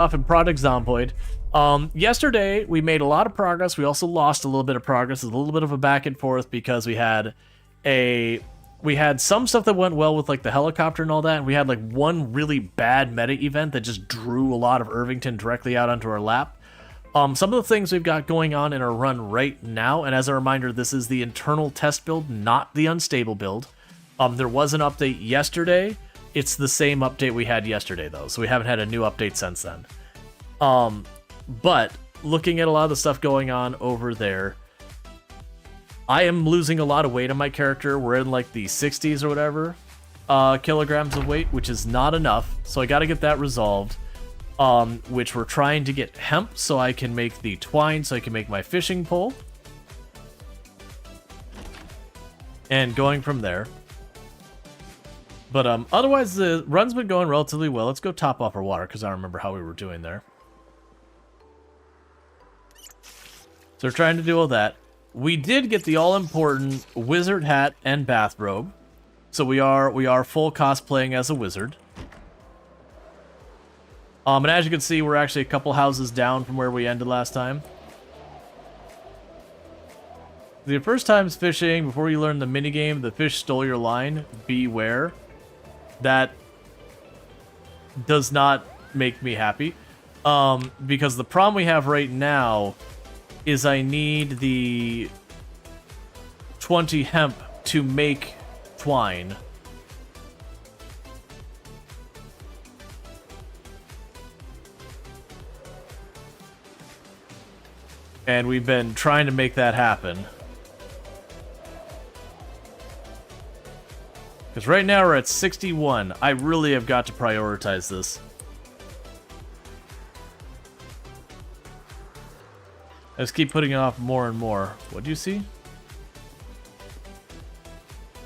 off in Project Zomboid. Yesterday we made a lot of progress. We also lost a little bit of progress. It was a little bit of a back and forth because we had some stuff that went well with like the helicopter and all that, and we had like one really bad meta event that just drew a lot of Irvington directly out onto our lap. Some of the things we've got going on in our run right now, and as a reminder, this is the internal test build, not the unstable build. There was an update yesterday. It's the same update we had yesterday, though, so we haven't had a new update since then. But looking at a lot of the stuff going on over there, I am losing a lot of weight on my character. We're in like the 60s or whatever kilograms of weight, which is not enough, so I got to get that resolved. Which we're trying to get hemp so I can make the twine, so I can make my fishing pole. And going from there. But otherwise, the run's been going relatively well. Let's go top off our water, because I don't remember how we were doing there. So we're trying to do all that. We did get the all-important wizard hat and bathrobe. So we are full cosplaying as a wizard. And as you can see, we're actually a couple houses down from where we ended last time. The first time's fishing, before you learn the minigame, the fish stole your line, beware. That does not make me happy. Because the problem we have right now is I need the 20 hemp to make twine. And we've been trying to make that happen. Because right now we're at 61. I really have got to prioritize this. I just keep putting it off more and more. What do you see?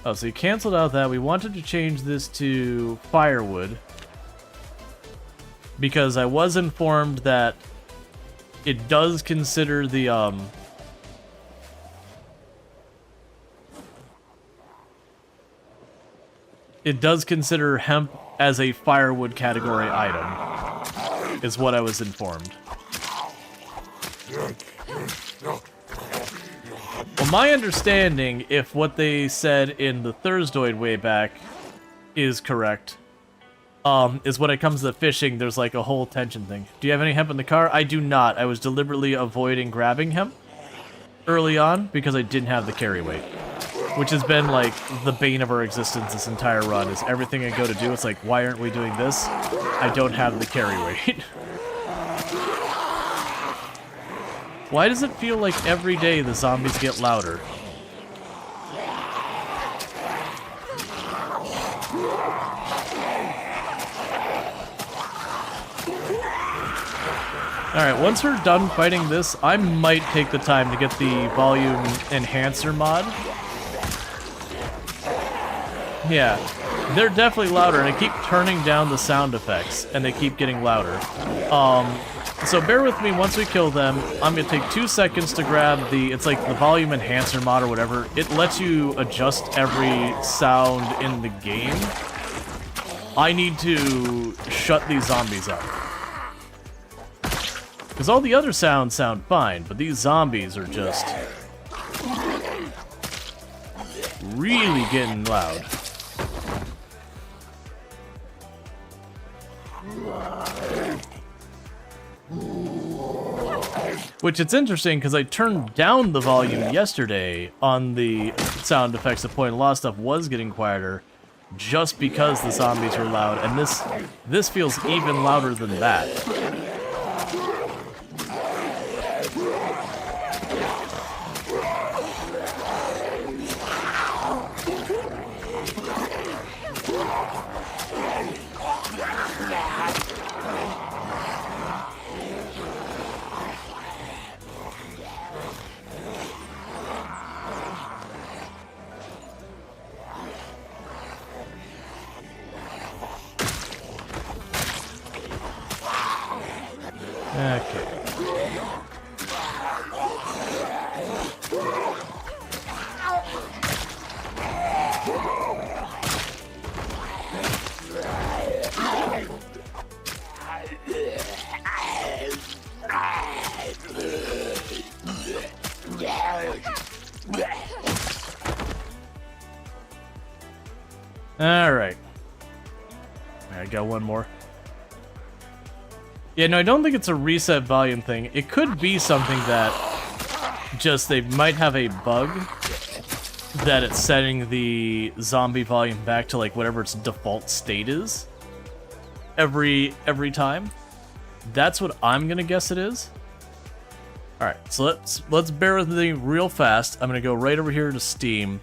Oh, so you canceled out that. We wanted to change this to firewood. Because I was informed that it does consider the, it does consider hemp as a firewood category item, is what I was informed. Well, my understanding, if what they said in the Thursdoid way back is correct, is when it comes to fishing, there's like a whole tension thing. Do you have any hemp in the car? I do not. I was deliberately avoiding grabbing hemp early on because I didn't have the carry weight. Which has been like the bane of our existence this entire run, is everything I go to do, it's like, why aren't we doing this? I don't have the carry weight. Why does it feel like every day the zombies get louder? Alright, once we're done fighting this, I might take the time to get the volume enhancer mod. Yeah, they're definitely louder, and I keep turning down the sound effects, and they keep getting louder. So bear with me, once we kill them, I'm gonna take 2 seconds to grab the, it's like the volume enhancer mod or whatever. It lets you adjust every sound in the game. I need to shut these zombies up. Because all the other sounds sound fine, but these zombies are just really getting loud. Which it's interesting because I turned down the volume yesterday on the sound effects at point. A lot of stuff was getting quieter just because the zombies were loud, and this feels even louder than that. Okay. Alright. I got one more. Yeah, no, I don't think it's a reset volume thing. It could be something that just they might have a bug that it's setting the zombie volume back to like whatever its default state is every time. That's what I'm gonna guess it is. All right, so let's bear with me real fast. I'm gonna go right over here to Steam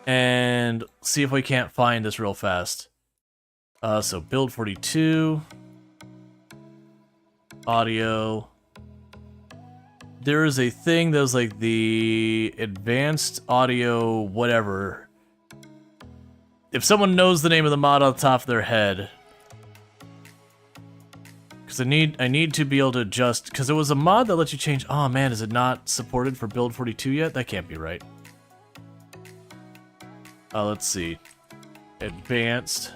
and see if we can't find this real fast. So build 42, audio. There is a thing that was like the advanced audio whatever. If someone knows the name of the mod on the top of their head, because I need to be able to adjust, because there was a mod that lets you change. Oh man, is it not supported for build 42 yet? That can't be right. Let's see. Advanced.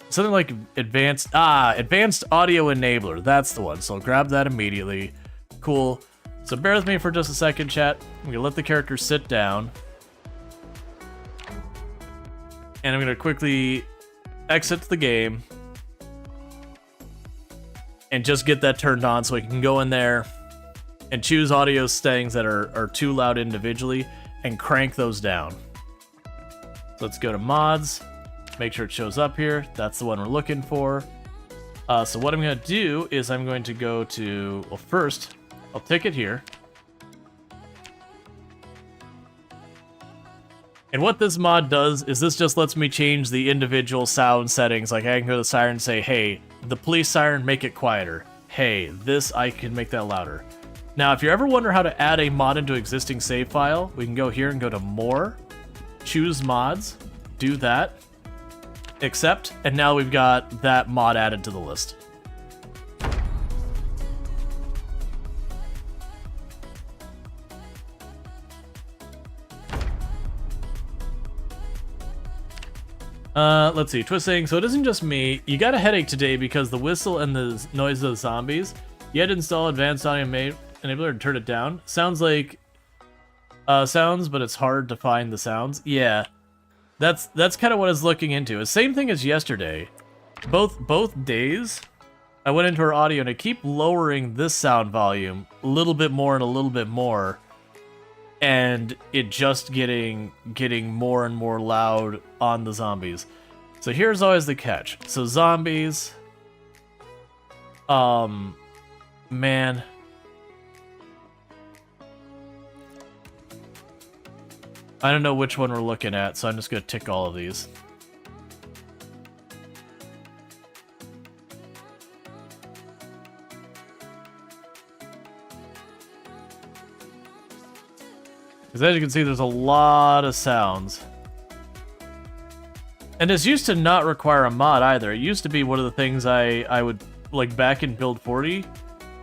Something like advanced audio enabler. That's the one. So I'll grab that immediately. Cool. So bear with me for just a second, chat. I'm gonna let the character sit down. And I'm gonna quickly exit the game. And just get that turned on so we can go in there and choose audio settings that are too loud individually and crank those down. So let's go to mods. Make sure it shows up here. That's the one we're looking for. So what I'm going to do is I'm going to go to, well, first, I'll tick it here. And what this mod does is this just lets me change the individual sound settings. Like I can go to the siren and say, hey, the police siren, make it quieter. Hey, this, I can make that louder. Now, if you ever wonder how to add a mod into existing save file, we can go here and go to more, choose mods, do that. Accept, and now we've got that mod added to the list. Let's see, twisting. So it isn't just me. You got a headache today because the whistle and the noise of the zombies. You had to install advanced audio enabler and turn it down. Sounds like sounds, but it's hard to find the sounds. Yeah. That's kind of what I was looking into. The same thing as yesterday. Both days, I went into our audio and I keep lowering this sound volume a little bit more and a little bit more, and it just getting more and more loud on the zombies. So here's always the catch. So zombies, man. I don't know which one we're looking at, so I'm just going to tick all of these. Because as you can see, there's a lot of sounds. And this used to not require a mod either. It used to be one of the things I would, like back in build 40,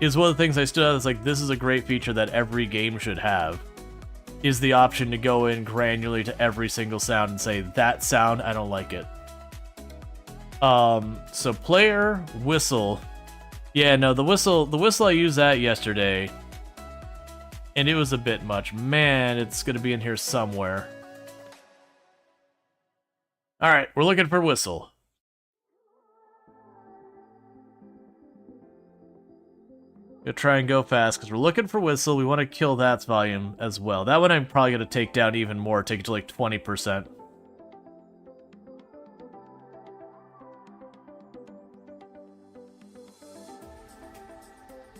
is one of the things I stood out as like, this is a great feature that every game should have. Is the option to go in granularly to every single sound and say, that sound, I don't like it. So player, whistle. Yeah, no, the whistle I used that yesterday. And it was a bit much. Man, it's gonna be in here somewhere. Alright, we're looking for whistle. Gonna try and go fast, because we're looking for whistle. We want to kill that volume as well. That one I'm probably going to take down even more, take it to like 20%.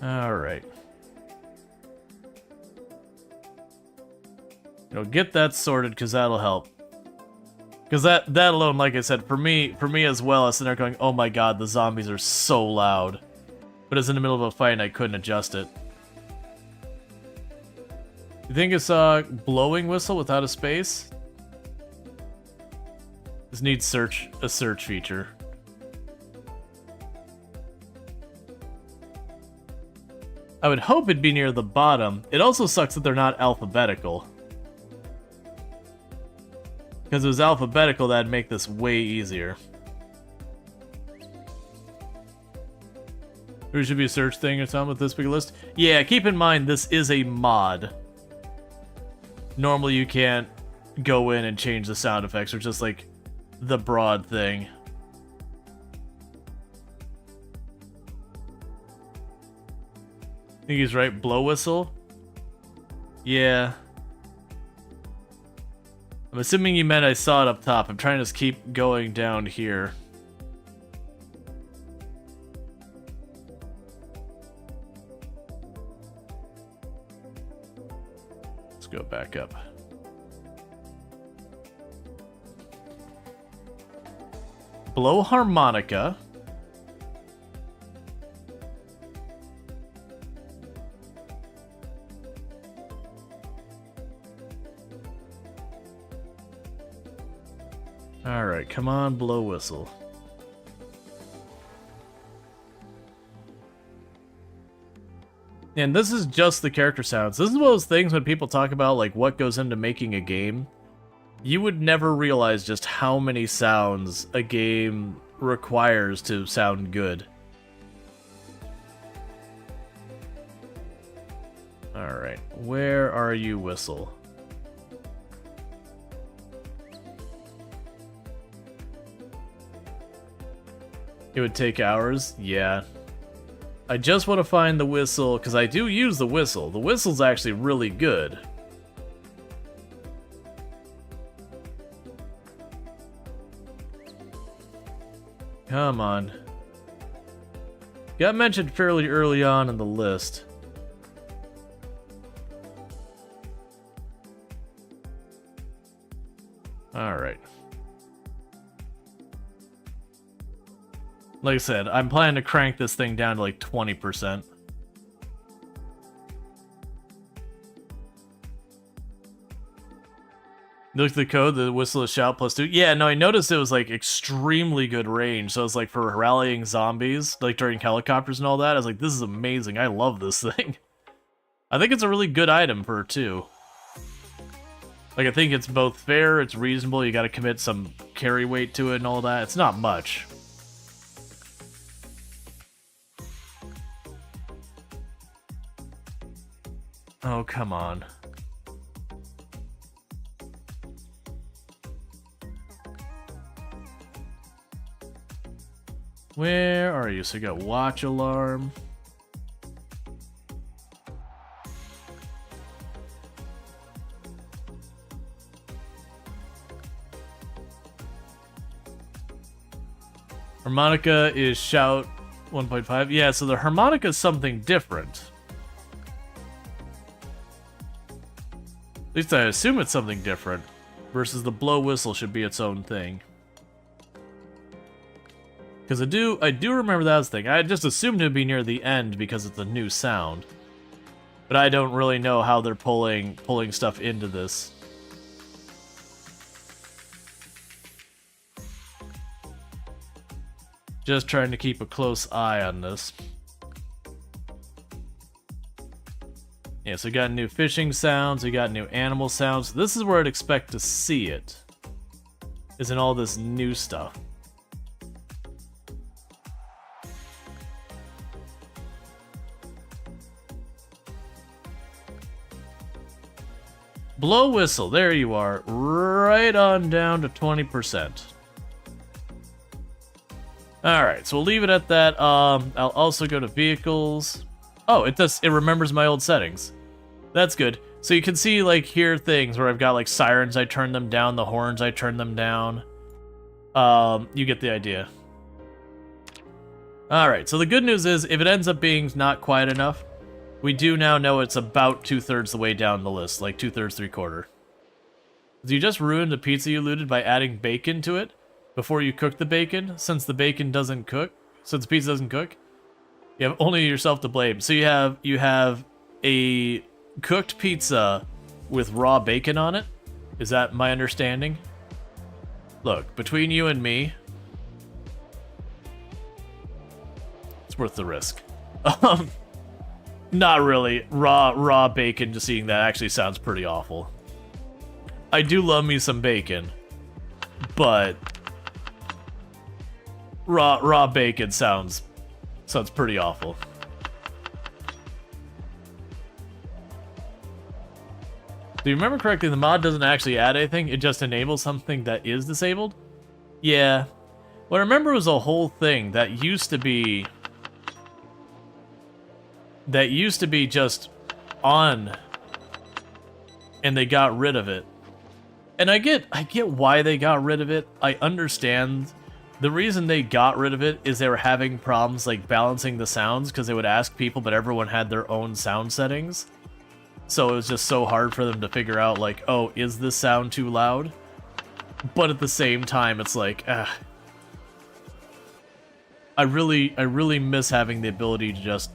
Alright. Get that sorted, because that'll help. Because that alone, like I said, for me as well, I was sitting there going, oh my god, the zombies are so loud. But it's in the middle of a fight and I couldn't adjust it. You think it's a blowing whistle without a space? This needs a search feature. I would hope it'd be near the bottom. It also sucks that they're not alphabetical. Because if it was alphabetical, that'd make this way easier. There should be a search thing or something with this big list. Yeah, keep in mind this is a mod. Normally you can't go in and change the sound effects, or just like the broad thing. I think he's right. Blow whistle? Yeah. I'm assuming you meant I saw it up top. I'm trying to just keep going down here. Let's go back up. Blow harmonica. Alright, come on, blow whistle. And this is just the character sounds. This is one of those things when people talk about like what goes into making a game. You would never realize just how many sounds a game requires to sound good. Alright, where are you, whistle? It would take hours? Yeah. I just want to find the whistle, because I do use the whistle. The whistle's actually really good. Come on. Got mentioned fairly early on in the list. Alright. Like I said, I'm planning to crank this thing down to like 20%. Look at the code, the whistle is shout +2. Yeah, no, I noticed it was like extremely good range. So it's like for rallying zombies, like during helicopters and all that. I was like, this is amazing. I love this thing. I think it's a really good item for 2. Like, I think it's both fair, it's reasonable, you gotta commit some carry weight to it and all that. It's not much. Oh, come on. Where are you? So you got watch alarm. Harmonica is shout 1.5. Yeah, so the harmonica is something different. At least I assume it's something different. Versus the blow whistle should be its own thing. Because I do remember that was the thing. I just assumed it would be near the end because it's a new sound. But I don't really know how they're pulling stuff into this. Just trying to keep a close eye on this. Yeah, so we got new fishing sounds, we got new animal sounds. This is where I'd expect to see it. Is in all this new stuff. Blow whistle, there you are. Right on down to 20%. Alright, so we'll leave it at that. I'll also go to vehicles. Oh, it remembers my old settings. That's good. So you can see, like, here things where I've got, like, sirens, I turn them down, the horns, I turn them down. You get the idea. Alright, so the good news is, if it ends up being not quiet enough, we do now know it's about 2/3 the way down the list, like 2/3, 3/4. You just ruined the pizza you looted by adding bacon to it before you cook the bacon, since the bacon doesn't cook, since the pizza doesn't cook. You have only yourself to blame. So you have a cooked pizza with raw bacon on it. Is that my understanding? Look, between you and me, it's worth the risk. Not really. Raw bacon, just eating that actually sounds pretty awful. I do love me some bacon, but raw bacon sounds pretty awful. Do you remember correctly, the mod doesn't actually add anything, it just enables something that is disabled? Yeah. What I remember was a whole thing that used to be... that used to be just on, and they got rid of it. And I get why they got rid of it. I understand. The reason they got rid of it is they were having problems like balancing the sounds because they would ask people, but everyone had their own sound settings. So it was just so hard for them to figure out like, oh, is this sound too loud? But at the same time, it's like, I really miss having the ability to just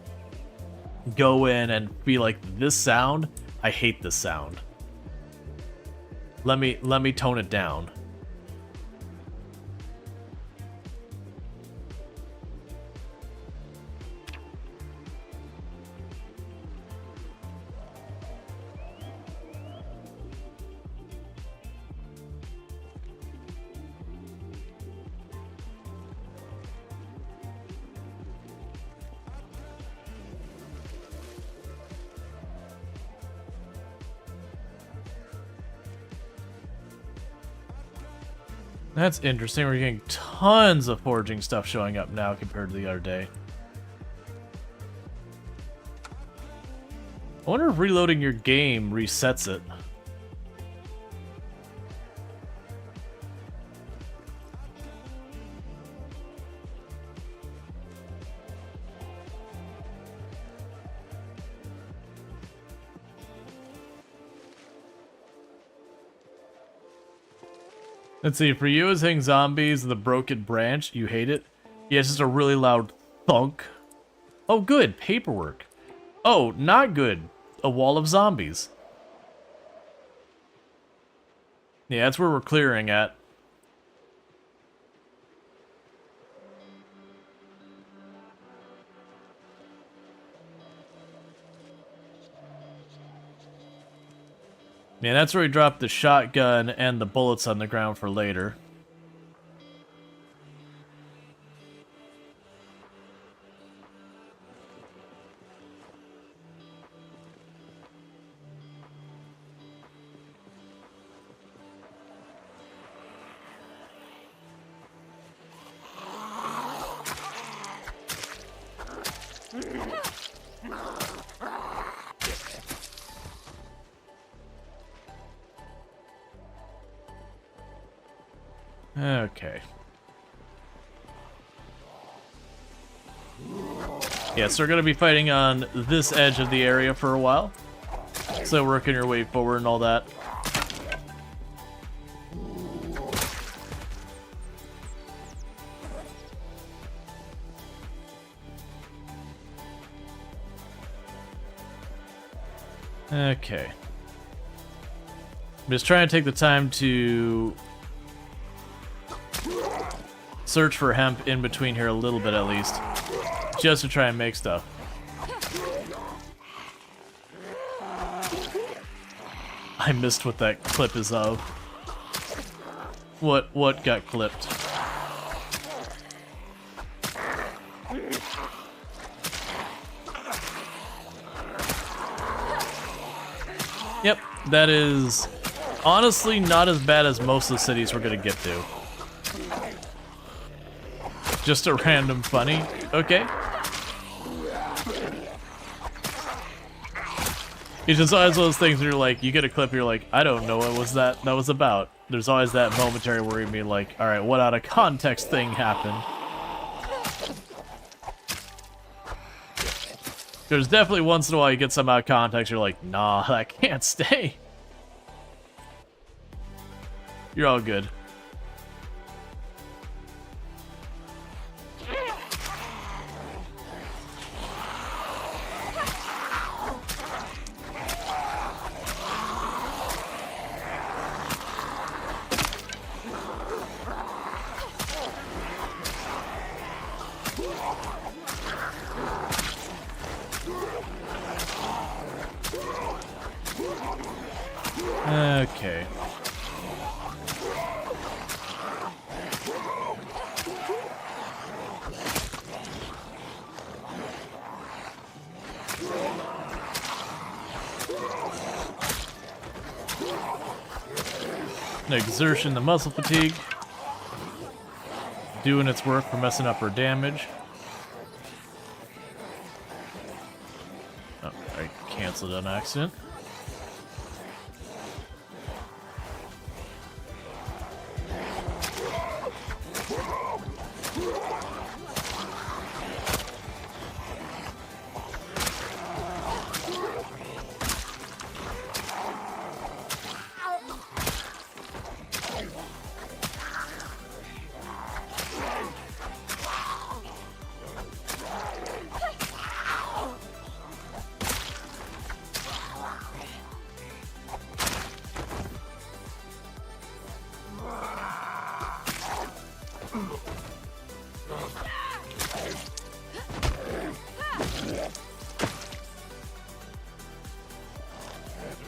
go in and be like, this sound, I hate this sound. Let me tone it down. That's interesting. We're getting tons of foraging stuff showing up now compared to the other day. I wonder if reloading your game resets it. Let's see, for you as hitting zombies and the broken branch, you hate it? Yeah, it's just a really loud thunk. Oh, good, paperwork. Oh, not good, a wall of zombies. Yeah, that's where we're clearing at. Yeah, that's where we dropped the shotgun and the bullets on the ground for later. Okay. Yeah, so we're going to be fighting on this edge of the area for a while. So working your way forward and all that. Okay. I'm just trying to take the time to search for hemp in between here a little bit at least, just to try and make stuff. I missed what that clip is of. What got clipped? Yep, that is honestly not as bad as most of the cities we're gonna get to. Just a random funny. Okay. It's just always one of those things where you're like, you get a clip, you're like, I don't know what was that was about. There's always that momentary worry me like, alright, what out of context thing happened? There's definitely once in a while you get some out of context, you're like, nah, that can't stay. You're all good. Okay. An exertion, the muscle fatigue. Doing its work for messing up her damage. Oh, I canceled on accident.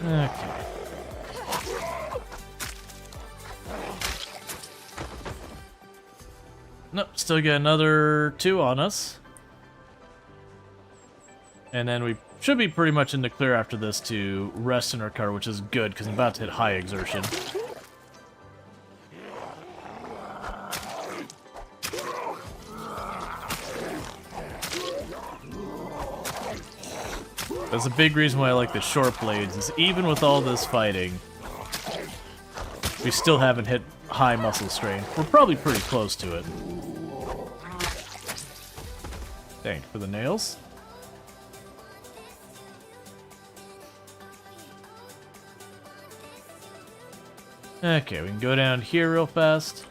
Okay. Nope, still got another 2 on us. And then we should be pretty much in the clear after this to rest and recover, which is good, because I'm about to hit high exertion. That's a big reason why I like the short blades, is even with all this fighting, we still haven't hit high muscle strain. We're probably pretty close to it. Dang, for the nails. Okay, we can go down here real fast.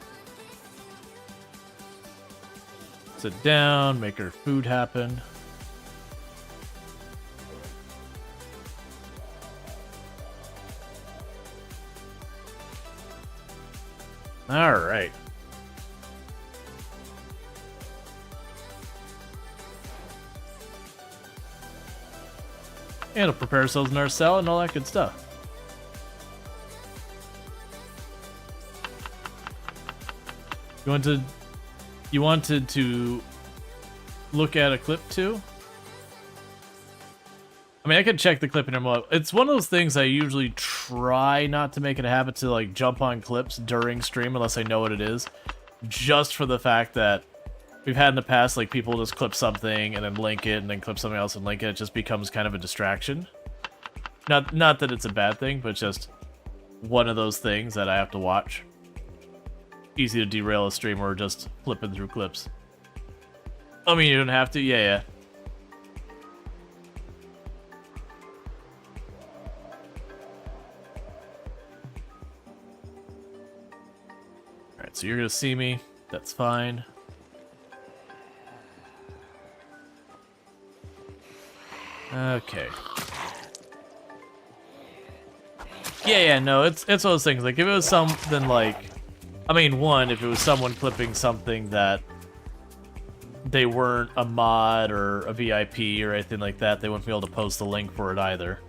Sit down, make our food happen. Alright. And we'll prepare ourselves in our cell and all that good stuff. You wanted to look at a clip too? I mean, I could check the clip in a moment. It's one of those things I usually try not to make it a habit to, like, jump on clips during stream unless I know what it is. Just for the fact that we've had in the past, like, people just clip something and then link it and then clip something else and link it. It just becomes kind of a distraction. Not that it's a bad thing, but just one of those things that I have to watch. Easy to derail a stream or just flipping through clips. I mean, you don't have to. Yeah. Alright, so you're gonna see me. That's fine. Okay. Yeah, no, it's one of those things. Like, if it was something like... I mean, one, if it was someone clipping something that they weren't a mod or a VIP or anything like that, they wouldn't be able to post the link for it either.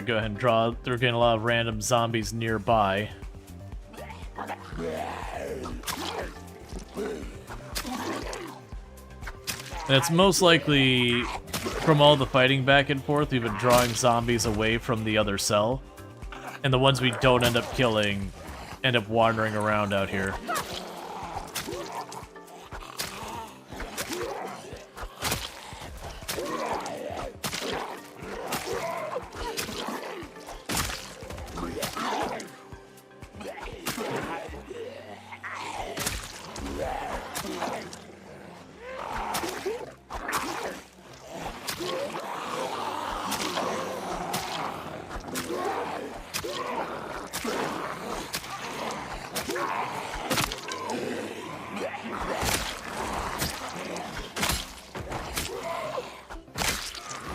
Go ahead and draw. They're getting a lot of random zombies nearby. And it's most likely, from all the fighting back and forth, we've been drawing zombies away from the other cell. And the ones we don't end up killing end up wandering around out here.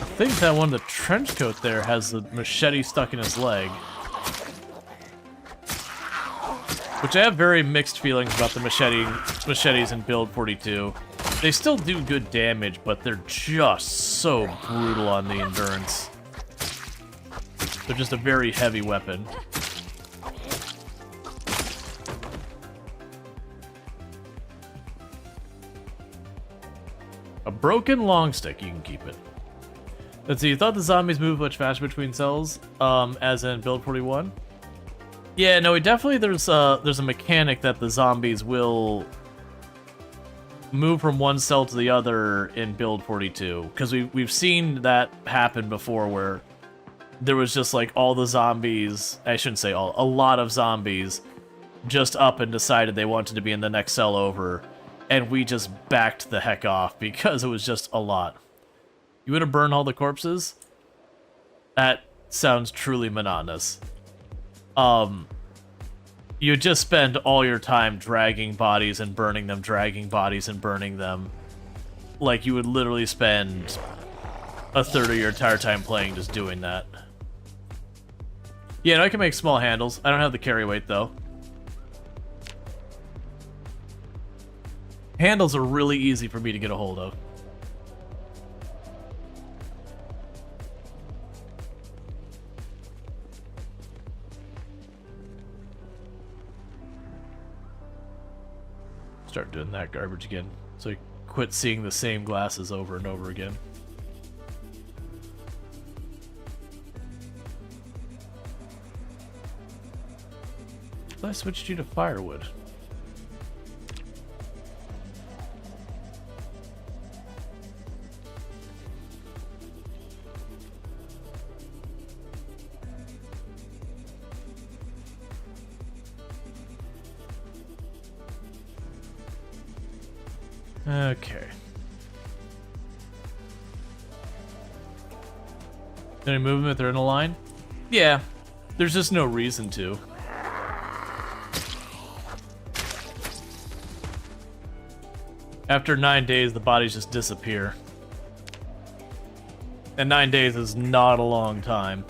I think that one, the trench coat there, has the machete stuck in his leg. Which I have very mixed feelings about the machetes in Build 42. They still do good damage, but they're just so brutal on the endurance. They're just a very heavy weapon. A broken long stick, you can keep it. Let's see, you thought the zombies move much faster between cells, as in build 41? Yeah, no, there's a mechanic that the zombies will move from one cell to the other in build 42, because we've seen that happen before where there was just like all the zombies, I shouldn't say all, a lot of zombies just up and decided they wanted to be in the next cell over, and we just backed the heck off because it was just a lot. You want to burn all the corpses? That sounds truly monotonous. You just spend all your time dragging bodies and burning them, dragging bodies and burning them. Like, you would literally spend a third of your entire time playing just doing that. Yeah, no, I can make small handles. I don't have the carry weight, though. Handles are really easy for me to get a hold of. Start doing that garbage again, so you quit seeing the same glasses over and over again. I switched you to firewood. Okay. Any movement they're in a line? Yeah. There's just no reason to. After 9 days, the bodies just disappear. And 9 days is not a long time.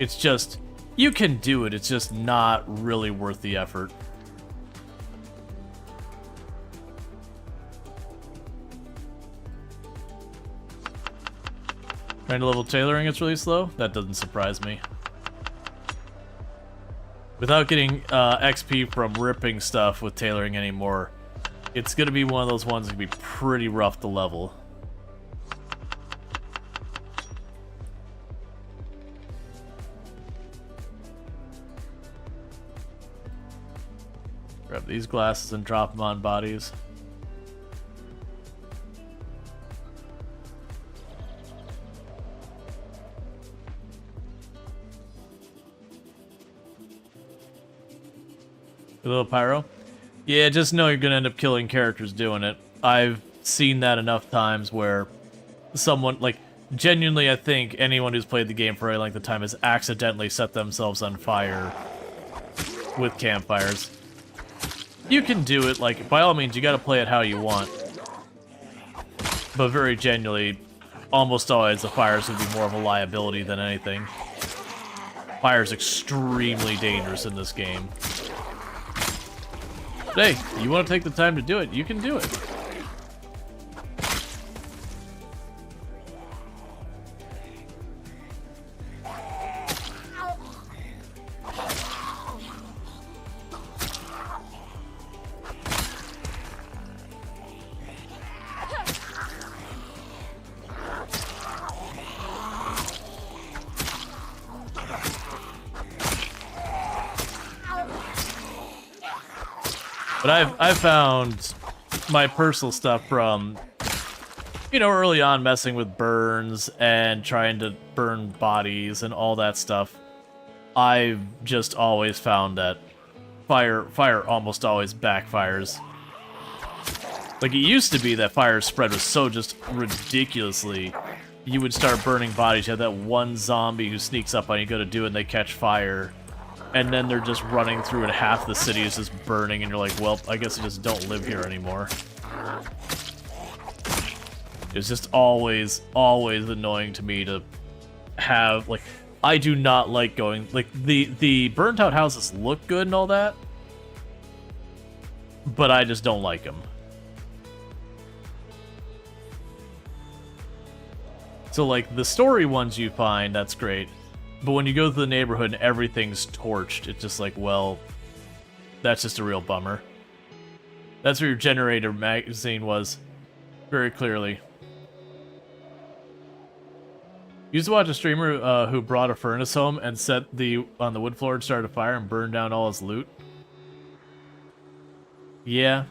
It's just, you can do it, it's just not really worth the effort. Trying to level tailoring, it's really slow? That doesn't surprise me. Without getting XP from ripping stuff with tailoring anymore, it's gonna be one of those ones that can be pretty rough to level. Grab these glasses and drop them on bodies. A little pyro? Yeah, just know you're gonna end up killing characters doing it. I've seen that enough times where someone, like, genuinely I think anyone who's played the game for a length of time has accidentally set themselves on fire with campfires. You can do it, like, by all means, you gotta play it how you want. But very genuinely, almost always the fires would be more of a liability than anything. Fire's extremely dangerous in this game. Hey, you want to take the time to do it, you can do it. But I've found my personal stuff from, you know, early on messing with burns and trying to burn bodies and all that stuff. I've just always found that fire almost always backfires. Like, it used to be that fire spread was so just ridiculously, you would start burning bodies, you have that one zombie who sneaks up on you, go to do it, and they catch fire. And then they're just running through and half the city is just burning and you're like, well, I guess I just don't live here anymore. It's just always annoying to me to have, like, I do not like going, like, the burnt out houses look good and all that, but I just don't like them. So, like, the story ones you find, that's great. But when you go through the neighborhood and everything's torched, it's just like, well, that's just a real bummer. That's where your generator magazine was, very clearly. Used to watch a streamer who brought a furnace home and set on the wood floor and started a fire and burned down all his loot. Yeah.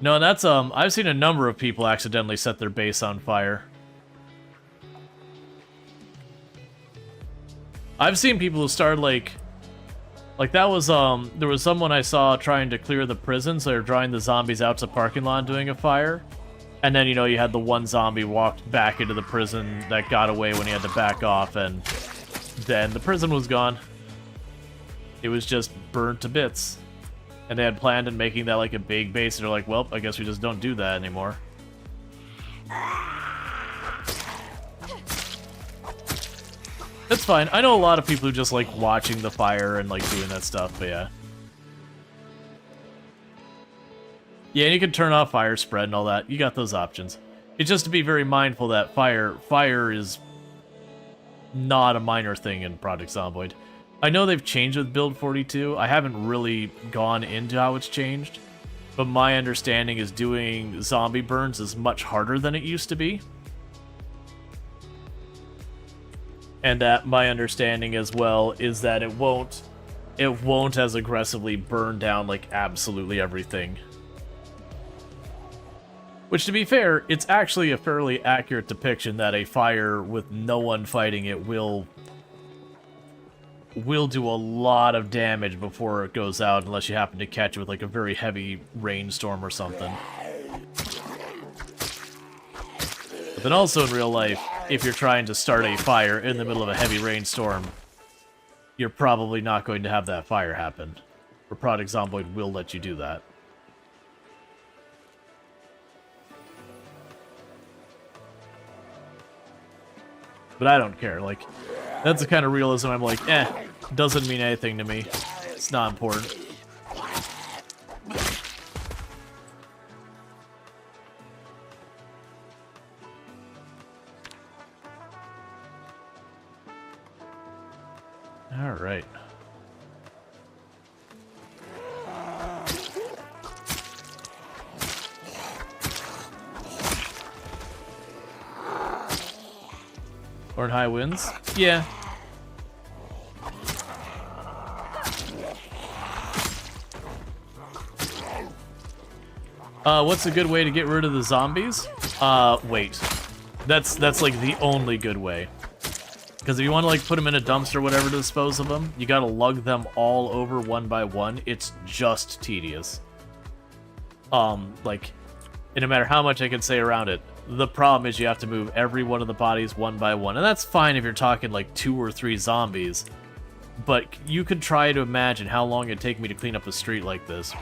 No, that's I've seen a number of people accidentally set their base on fire. I've seen people who started like that was there was someone I saw trying to clear the prison, so they're drawing the zombies out to the parking lot doing a fire. And then, you know, you had the one zombie walked back into the prison that got away when he had to back off, and then the prison was gone. It was just burnt to bits. And they had planned on making that like a big base, and they're like, well, I guess we just don't do that anymore. That's fine. I know a lot of people who just like watching the fire and like doing that stuff, but yeah. Yeah, and you can turn off fire spread and all that. You got those options. It's just to be very mindful that fire is not a minor thing in Project Zomboid. I know they've changed with Build 42. I haven't really gone into how it's changed, but my understanding is doing zombie burns is much harder than it used to be. And that my understanding as well is that it won't as aggressively burn down like absolutely everything. Which, to be fair, it's actually a fairly accurate depiction that a fire with no one fighting it will do a lot of damage before it goes out, unless you happen to catch it with like a very heavy rainstorm or something. But then also in real life, if you're trying to start a fire in the middle of a heavy rainstorm, you're probably not going to have that fire happen. Or Project Zomboid will let you do that. But I don't care, like, that's the kind of realism I'm like, doesn't mean anything to me. It's not important. Alright. Or in high winds? Yeah. What's a good way to get rid of the zombies? Wait. That's like the only good way. Because if you want to like put them in a dumpster or whatever to dispose of them, you gotta lug them all over one by one. It's just tedious. Like, no matter how much I can say around it, the problem is you have to move every one of the bodies one by one. And that's fine if you're talking like 2 or 3 zombies. But you could try to imagine how long it'd take me to clean up a street like this.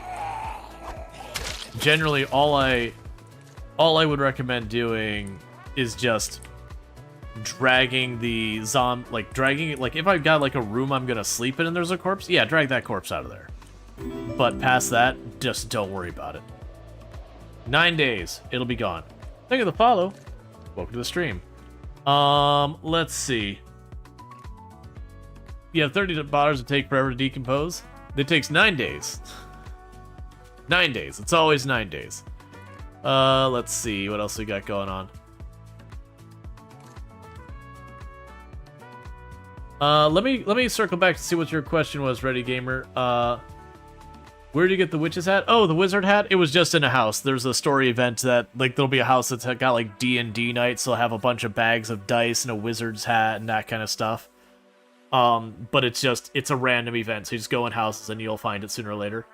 Generally, all I would recommend doing is just dragging the dragging it, like if I've got like a room I'm gonna sleep in and there's a corpse, yeah, drag that corpse out of there. But past that, just don't worry about it. 9 days, it'll be gone. Thank you for the follow. Welcome to the stream. Let's see. You have 30 bars to take forever to decompose. It takes 9 days. 9 days. It's always 9 days. Let's see what else we got going on. Let me circle back to see what your question was, Ready Gamer. Where did you get the witch's hat? Oh, the wizard hat? It was just in a house. There's a story event that, like, there'll be a house that's got, like, D&D nights. So they'll have a bunch of bags of dice and a wizard's hat and that kind of stuff. But it's a random event. So you just go in houses and you'll find it sooner or later.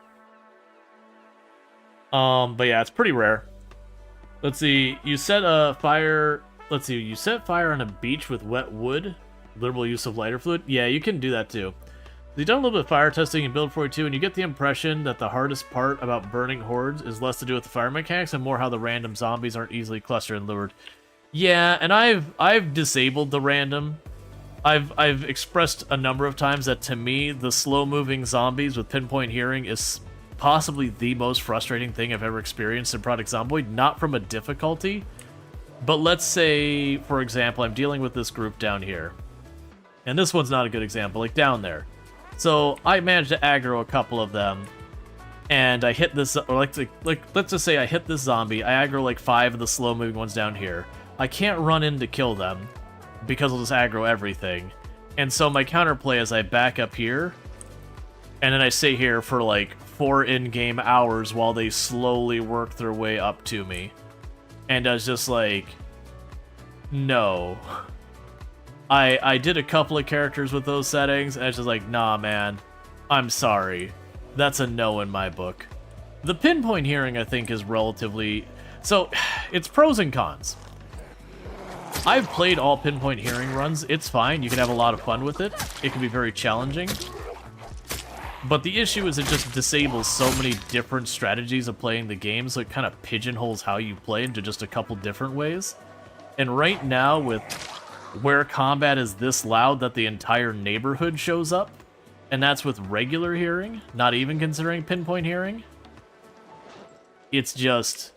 But yeah, it's pretty rare. Let's see. You set a fire... Let's see. You set fire on a beach with wet wood. Liberal use of lighter fluid. Yeah, you can do that too. You've done a little bit of fire testing in Build 42, and you get the impression that the hardest part about burning hordes is less to do with the fire mechanics and more how the random zombies aren't easily clustered and lured. Yeah, and I've disabled the random. I've expressed a number of times that to me, the slow-moving zombies with pinpoint hearing is possibly the most frustrating thing I've ever experienced in Project Zomboid. Not from a difficulty, but let's say, for example, I'm dealing with this group down here. And this one's not a good example, like down there. So I managed to aggro a couple of them, and I hit this, or let's just say I hit this zombie, I aggro like 5 of the slow-moving ones down here. I can't run in to kill them, because I'll just aggro everything. And so my counterplay is I back up here, and then I stay here for like 4 in-game hours while they slowly work their way up to me. And I was just like, no. I did a couple of characters with those settings, and it's just like, nah, man. I'm sorry. That's a no in my book. The pinpoint hearing, I think, is relatively... So, it's pros and cons. I've played all pinpoint hearing runs. It's fine. You can have a lot of fun with it. It can be very challenging. But the issue is it just disables so many different strategies of playing the game, so it kind of pigeonholes how you play into just a couple different ways. And right now, with where combat is this loud that the entire neighborhood shows up, and that's with regular hearing, not even considering pinpoint hearing, it's just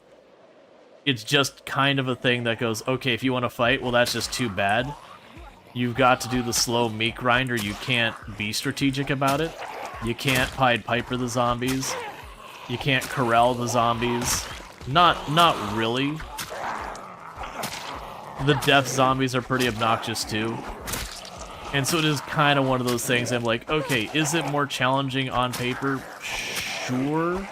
kind of a thing that goes, okay, if you want to fight, well, that's just too bad. You've got to do the slow meat grinder. You can't be strategic about it. You can't Pied Piper the zombies. You can't corral the zombies. Not really. The death zombies are pretty obnoxious too. And so it is kind of one of those things I'm like, okay, is it more challenging on paper? Sure.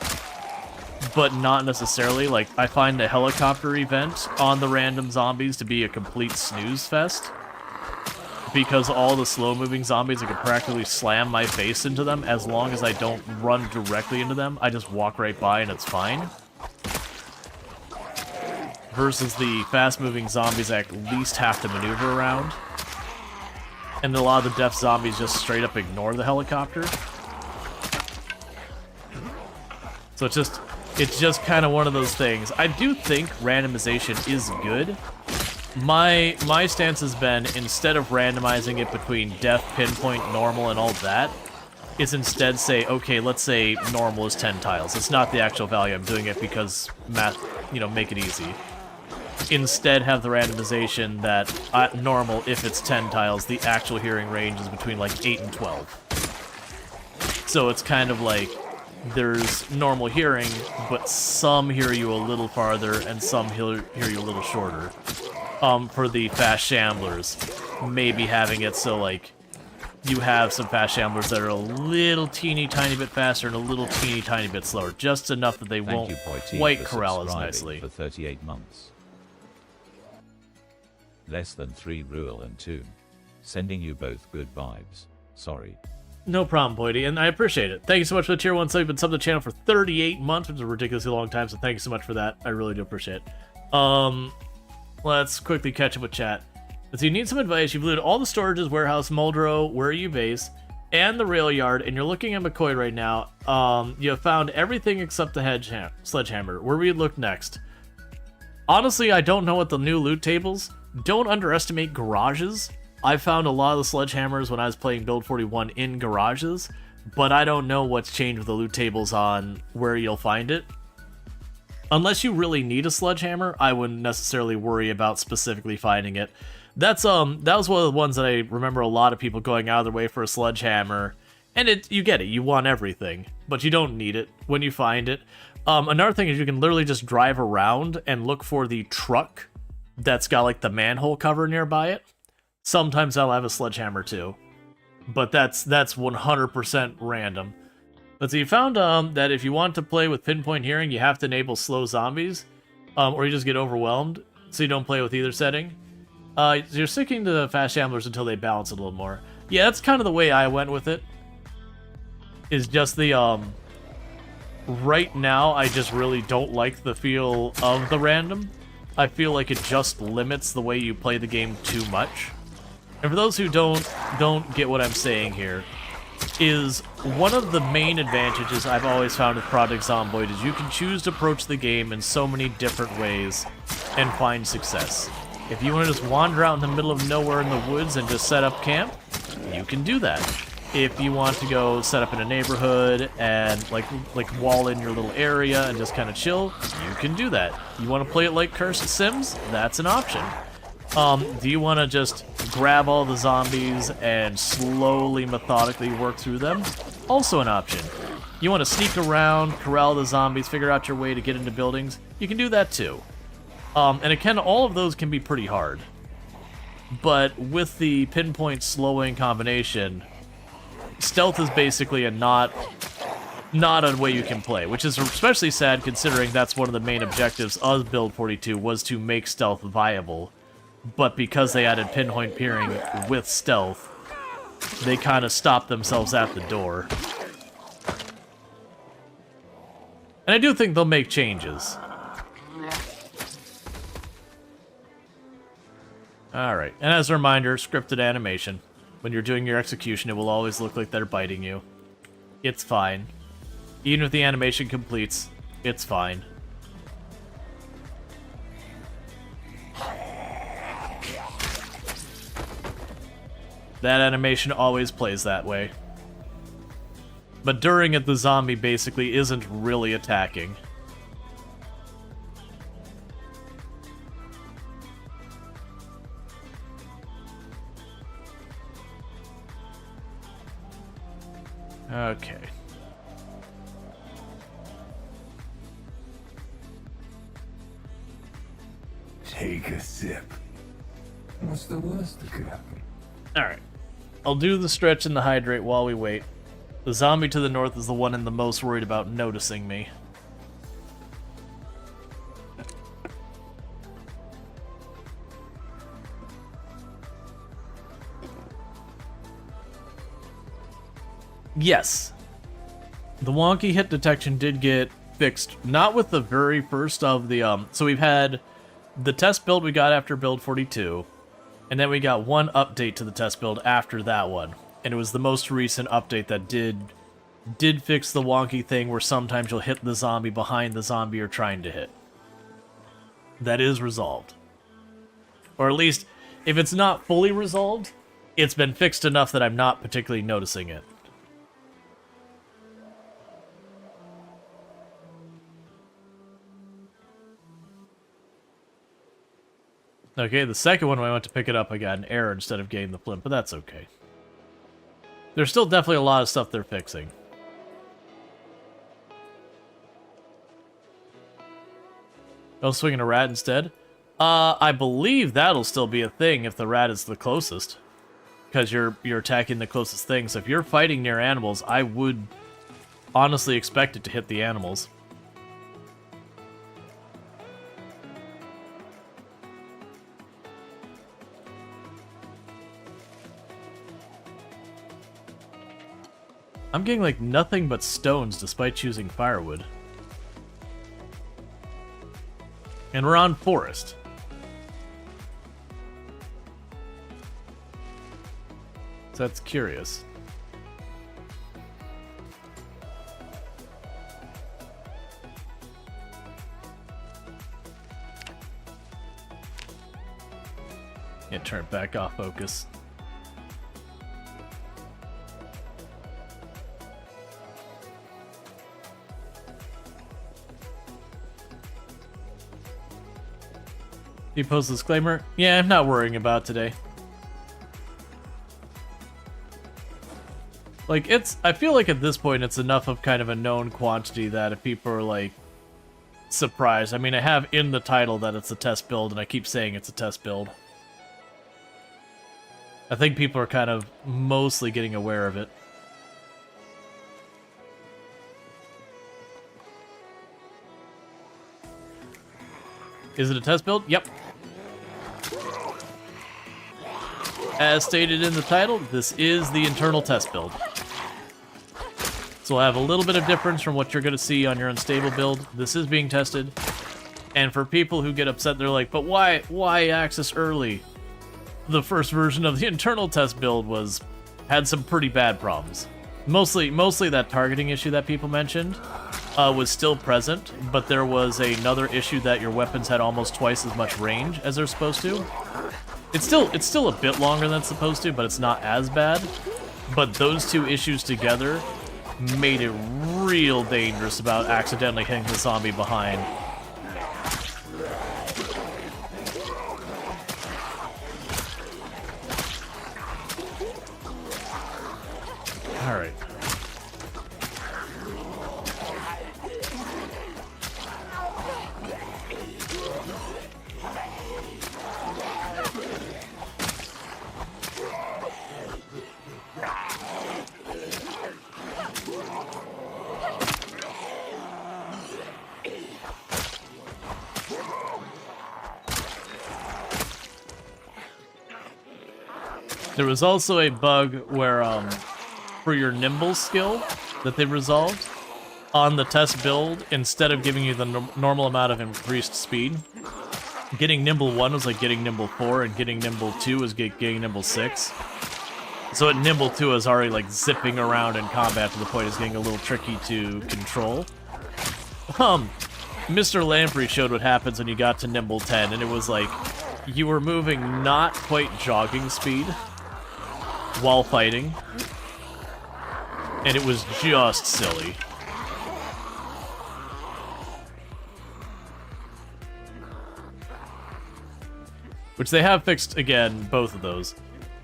But not necessarily. Like, I find the helicopter event on the random zombies to be a complete snooze fest. Because all the slow-moving zombies, I can practically slam my face into them as long as I don't run directly into them. I just walk right by and it's fine. Versus the fast-moving zombies I at least have to maneuver around. And a lot of the deaf zombies just straight up ignore the helicopter. So it's just kind of one of those things. I do think randomization is good. My stance has been, instead of randomizing it between death, pinpoint, normal, and all that, is instead say, okay, let's say normal is 10 tiles. It's not the actual value. I'm doing it because math, make it easy. Instead, have the randomization that normal, if it's 10 tiles, the actual hearing range is between like 8 and 12. So it's kind of like there's normal hearing, but some hear you a little farther and some hear you a little shorter. For the fast shamblers, maybe having it so like you have some fast shamblers that are a little teeny tiny bit faster and a little teeny tiny bit slower, just enough that they won't quite corral as nicely. For 38 months. Less than 3 Rual and 2. Sending you both good vibes. Sorry. No problem, Boydie, and I appreciate it. Thank you so much for the tier 1 sub. You've been subbed to the channel for 38 months, which is a ridiculously long time, so thank you so much for that. I really do appreciate it. Let's quickly catch up with chat. So you need some advice. You've looted all the storages, warehouse, Muldrow, where you base, and the rail yard, and you're looking at McCoy right now. You have found everything except the sledgehammer. Where we look next? Honestly, I don't know what the new loot tables. Don't underestimate garages. I found a lot of the sledgehammers when I was playing Build 41 in garages, but I don't know what's changed with the loot tables on where you'll find it. Unless you really need a sledgehammer, I wouldn't necessarily worry about specifically finding it. That was one of the ones that I remember a lot of people going out of their way for a sledgehammer, and you get it, you want everything, but you don't need it when you find it. Another thing is you can literally just drive around and look for the truck that's got like the manhole cover nearby it. Sometimes I'll have a sledgehammer too, but that's 100% random. But so you found that if you want to play with pinpoint hearing, you have to enable slow zombies, or you just get overwhelmed, so you don't play with either setting. You're sticking to the fast shamblers until they balance a little more. Yeah, that's kind of the way I went with it. Is just the right now I just really don't like the feel of the random. I feel like it just limits the way you play the game too much. And for those who don't get what I'm saying here, is one of the main advantages I've always found with Project Zomboid is you can choose to approach the game in so many different ways and find success. If you want to just wander out in the middle of nowhere in the woods and just set up camp, you can do that. If you want to go set up in a neighborhood and like wall in your little area and just kind of chill, you can do that. You want to play it like Cursed Sims? That's an option. Do you want to just grab all the zombies and slowly, methodically work through them? Also an option. You want to sneak around, corral the zombies, figure out your way to get into buildings? You can do that too. And again, all of those can be pretty hard. But with the pinpoint slowing combination, stealth is basically a not a way you can play, which is especially sad considering that's one of the main objectives of Build 42 was to make stealth viable. But because they added pinpoint peering with stealth, they kind of stopped themselves at the door. And I do think they'll make changes. Alright, and as a reminder, scripted animation. When you're doing your execution, it will always look like they're biting you. It's fine. Even if the animation completes, it's fine. That animation always plays that way. But during it, the zombie basically isn't really attacking. Okay. Take a sip. What's the worst that could happen? Alright. I'll do the stretch and the hydrate while we wait. The zombie to the north is the one I'm the most worried about noticing me. Yes. The wonky hit detection did get fixed, not with the very first of the, so we've had the test build we got after build 42, and then we got one update to the test build after that one, and it was the most recent update that did fix the wonky thing where sometimes you'll hit the zombie behind the zombie you're trying to hit. That is resolved. Or at least, if it's not fully resolved, it's been fixed enough that I'm not particularly noticing it. Okay, the second one when I went to pick it up, I got an error instead of getting the flint, but that's okay. There's still definitely a lot of stuff they're fixing. Oh, swinging a rat instead? I believe that'll still be a thing if the rat is the closest. Because you're attacking the closest thing, so if you're fighting near animals, I would honestly expect it to hit the animals. I'm getting, like, nothing but stones despite choosing firewood. And we're on forest. So that's curious. Yeah, turn it back off focus. You post a disclaimer? Yeah, I'm not worrying about today. Like, I feel like at this point it's enough of kind of a known quantity that if people are, like, surprised. I mean, I have in the title that it's a test build, and I keep saying it's a test build. I think people are kind of mostly getting aware of it. Is it a test build? Yep. As stated in the title, this is the internal test build. So we'll have a little bit of difference from what you're going to see on your unstable build. This is being tested. And for people who get upset, they're like, but why access early? The first version of the internal test build had some pretty bad problems. Mostly that targeting issue that people mentioned was still present, but there was another issue that your weapons had almost twice as much range as they're supposed to. It's still a bit longer than it's supposed to, but it's not as bad. But those two issues together made it real dangerous about accidentally hitting the zombie behind. There was also a bug where, for your nimble skill that they resolved, on the test build, instead of giving you the normal amount of increased speed, getting nimble 1 was like getting nimble 4, and getting nimble 2 was getting nimble 6. So at nimble 2 is already like zipping around in combat to the point it's getting a little tricky to control. Mr. Lamprey showed what happens when you got to nimble 10, and it was like you were moving not quite jogging speed while fighting, and it was just silly. Which they have fixed, again, both of those.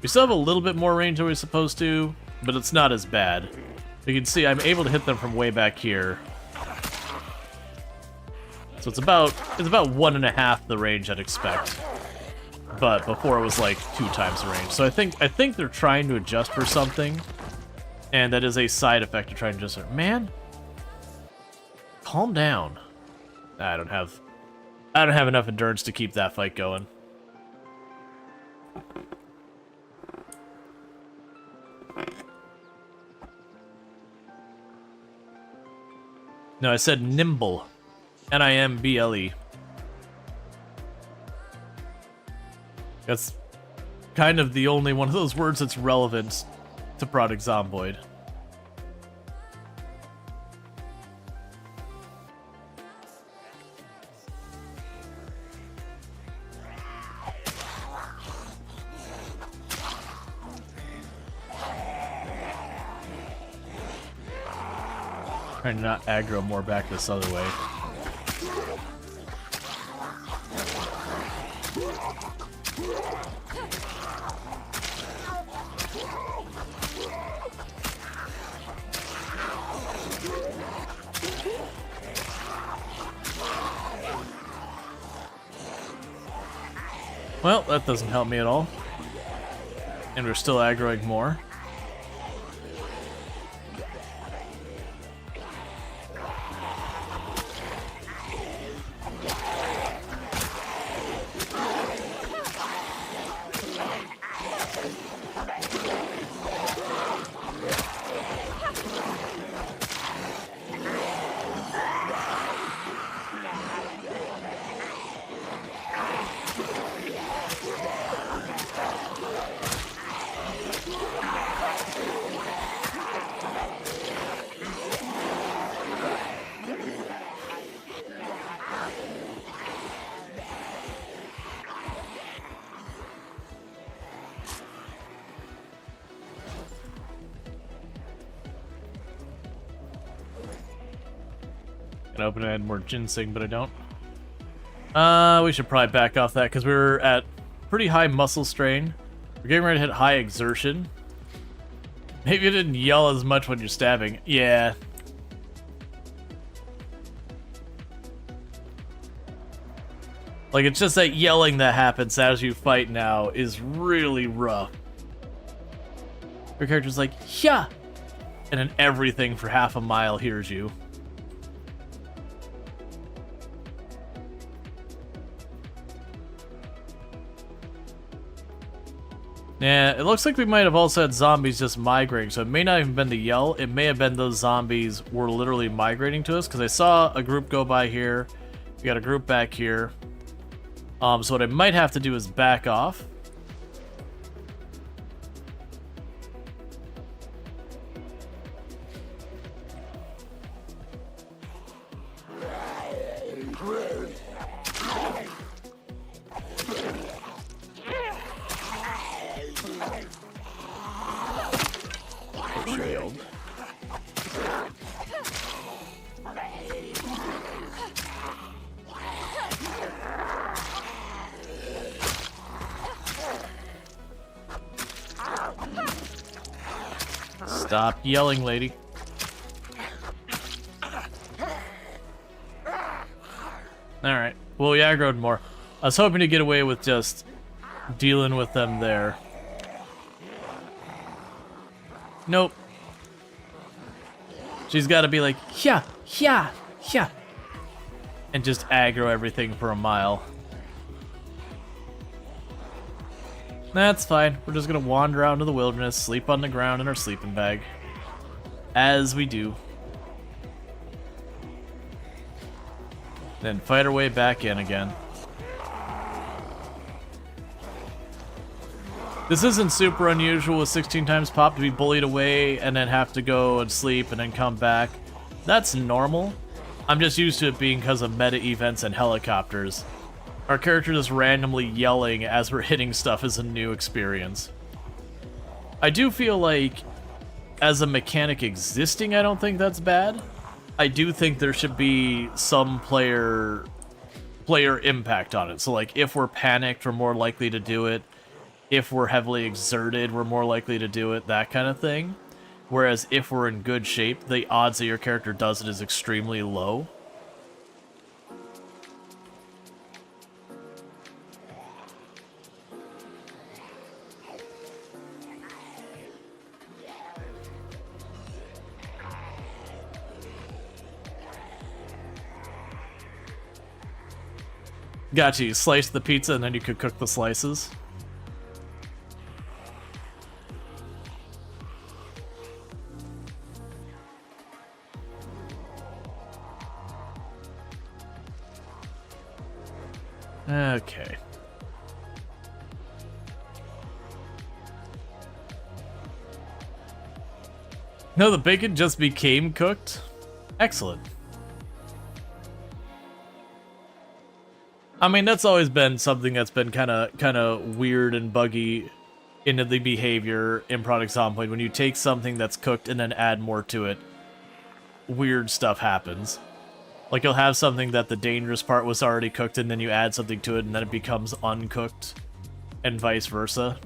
We still have a little bit more range than we're supposed to, but it's not as bad. You can see I'm able to hit them from way back here. So it's about 1.5 the range I'd expect. But before it was like 2 times the range. So I think they're trying to adjust for something. And that is a side effect of trying to adjust. Man, calm down. I don't have enough endurance to keep that fight going. No, I said nimble. N-I-M-B-L-E. That's kind of the only one of those words that's relevant to Product Zomboid. Trying to not aggro more back this other way. Well, that doesn't help me at all. And we're still aggroing more. Gonna open and add more ginseng, but I don't. We should probably back off that because we're at pretty high muscle strain. We're getting ready to hit high exertion. Maybe you didn't yell as much when you're stabbing. Yeah. Like, it's just that yelling that happens as you fight now is really rough. Your character's like, yeah! And then everything for half a mile hears you. Yeah, it looks like we might have also had zombies just migrating, so it may not even been the yell. It may have been those zombies were literally migrating to us, because I saw a group go by here. We got a group back here. So what I might have to do is back off. Shield. Stop yelling, lady. Alright. Well, we aggroed more. I was hoping to get away with just dealing with them there. Nope. She's got to be like, yeah, yeah, yeah. And just aggro everything for a mile. That's fine. We're just gonna wander out into the wilderness, sleep on the ground in our sleeping bag. As we do. Then fight our way back in again. This isn't super unusual with 16 times pop to be bullied away and then have to go and sleep and then come back. That's normal. I'm just used to it being because of meta events and helicopters. Our character just randomly yelling as we're hitting stuff is a new experience. I do feel like, as a mechanic existing, I don't think that's bad. I do think there should be some player impact on it. So like, if we're panicked, we're more likely to do it. If we're heavily exerted, we're more likely to do it, that kind of thing. Whereas if we're in good shape, the odds that your character does it is extremely low. Gotcha, you slice the pizza and then you could cook the slices. Okay. No, the bacon just became cooked? Excellent. I mean, that's always been something that's been kind of weird and buggy into the behavior in Product Zomboid. When you take something that's cooked and then add more to it, weird stuff happens. Like, you'll have something that the dangerous part was already cooked, and then you add something to it, and then it becomes uncooked, and vice versa.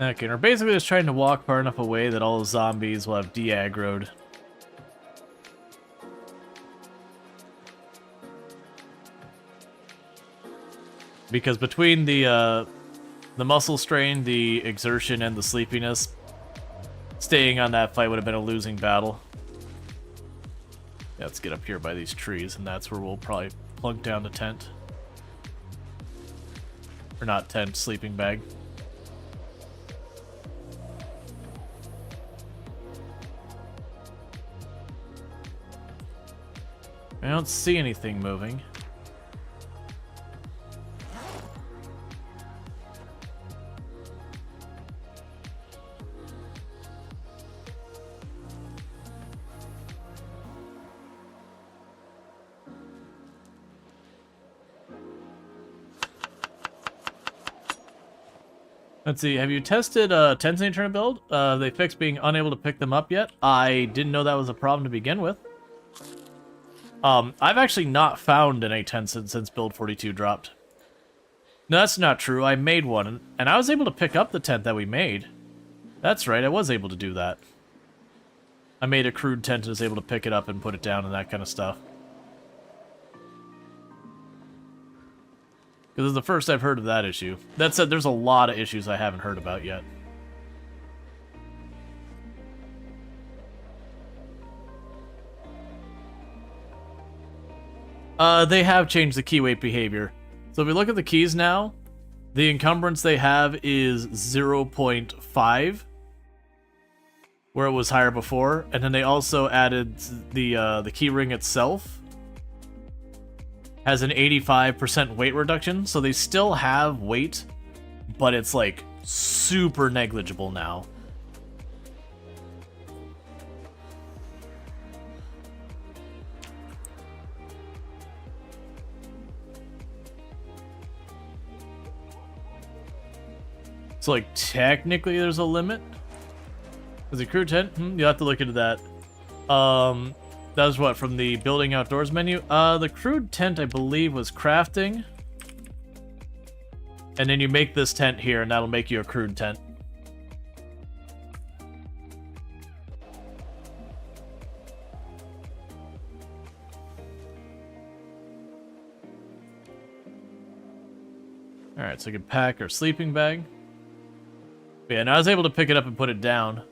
Okay, we're basically just trying to walk far enough away that all the zombies will have de-aggroed. Because between the muscle strain, the exertion, and the sleepiness, staying on that fight would have been a losing battle. Yeah, let's get up here by these trees, and that's where we'll probably plunk down the tent. Or not tent, sleeping bag. I don't see anything moving. Let's see, have you tested tents in your turn build? They fixed being unable to pick them up yet? I didn't know that was a problem to begin with. I've actually not found any tents since build 42 dropped. No, that's not true. I made one, and I was able to pick up the tent that we made. That's right, I was able to do that. I made a crude tent and was able to pick it up and put it down and that kind of stuff. Because it's the first I've heard of that issue. That said, there's a lot of issues I haven't heard about yet. They have changed the key weight behavior. So if we look at the keys now, the encumbrance they have is 0.5, where it was higher before, and then they also added the key ring itself has an 85% weight reduction, so they still have weight, but it's like super negligible now. So, like, technically there's a limit. Is it crew tent? You'll have to look into that. That was what, from the building outdoors menu? The crude tent, I believe, was crafting. And then you make this tent here, and that'll make you a crude tent. Alright, so I can pack our sleeping bag. But yeah, now I was able to pick it up and put it down.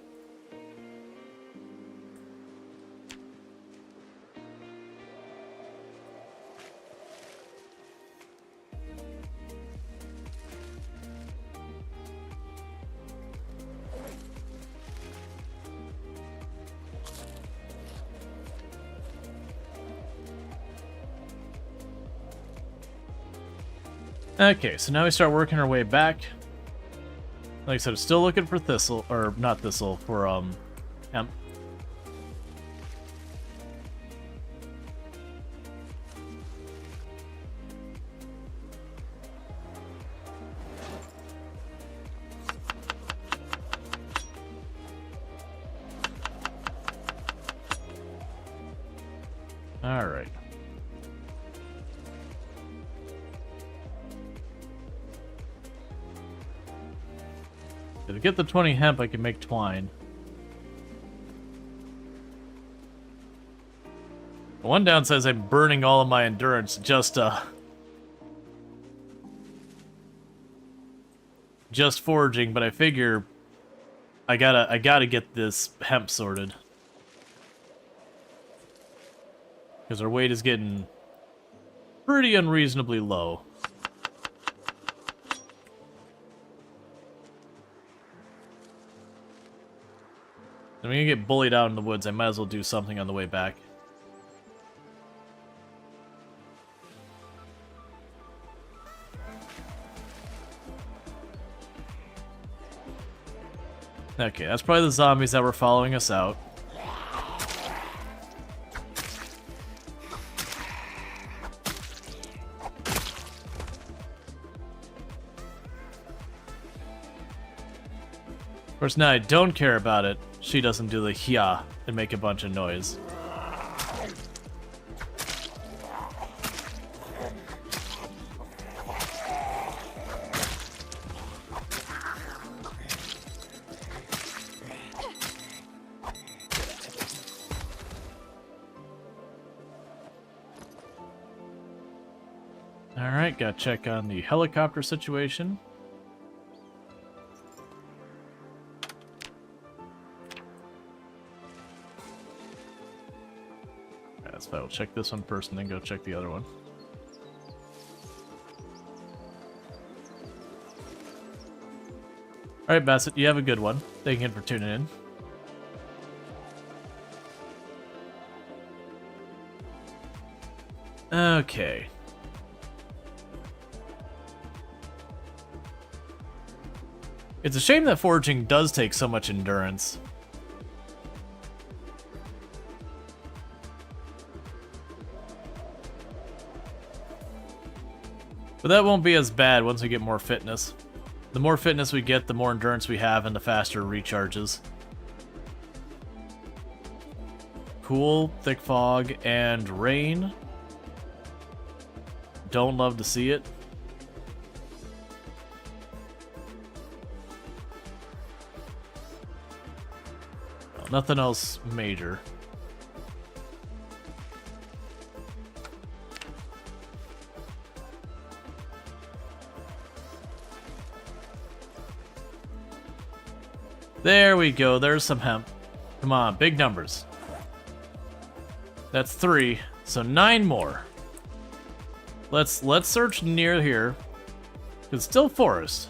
Okay, so now we start working our way back. Like I said, I'm still looking for thistle, or not thistle, for hemp. All right. To get the 20 hemp, I can make twine. One down says I'm burning all of my endurance just foraging, but I figure I gotta get this hemp sorted. Because our weight is getting pretty unreasonably low. I'm gonna get bullied out in the woods. I might as well do something on the way back. Okay, that's probably the zombies that were following us out. Of course, now I don't care about it. She doesn't do the hya and make a bunch of noise. Alright, gotta check on the helicopter situation. So I'll check this one first and then go check the other one. Alright, Bassett, you have a good one. Thank you for tuning in. Okay. It's a shame that foraging does take so much endurance. But that won't be as bad once we get more fitness. The more fitness we get, the more endurance we have, and the faster recharges. Cool, thick fog, and rain. Don't love to see it. Well, nothing else major. There we go, there's some hemp. Come on, big numbers. That's 3, so 9 more. Let's search near here. It's still forest.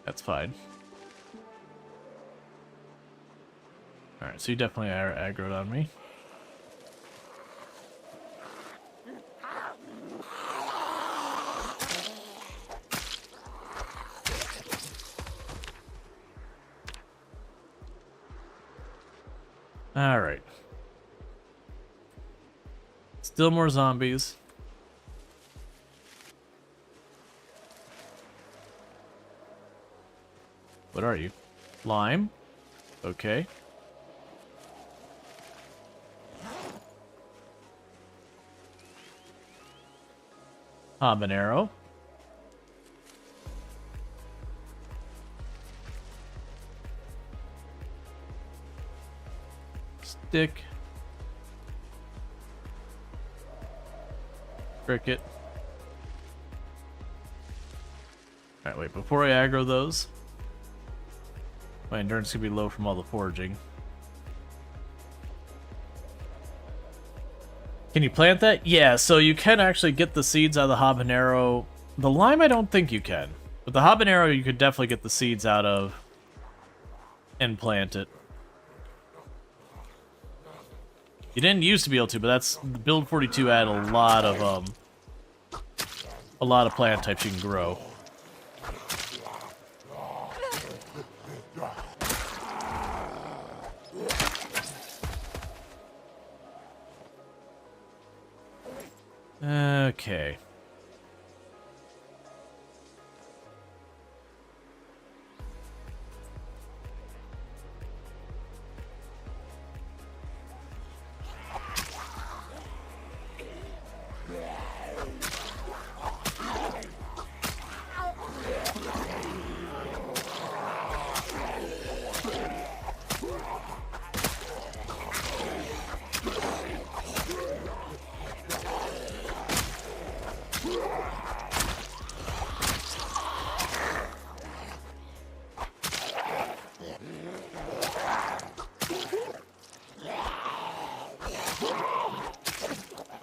That's fine. Alright, so you definitely are aggroed on me. Alright. Still more zombies. What are you? Lime? Okay. Habanero. Stick. Cricket. Alright, wait, before I aggro those. My endurance could be low from all the foraging. Can you plant that? Yeah, so you can actually get the seeds out of the habanero. The lime, I don't think you can. But the habanero, you could definitely get the seeds out of and plant it. You didn't used to be able to, but that's build 42 had a lot of plant types you can grow. Okay.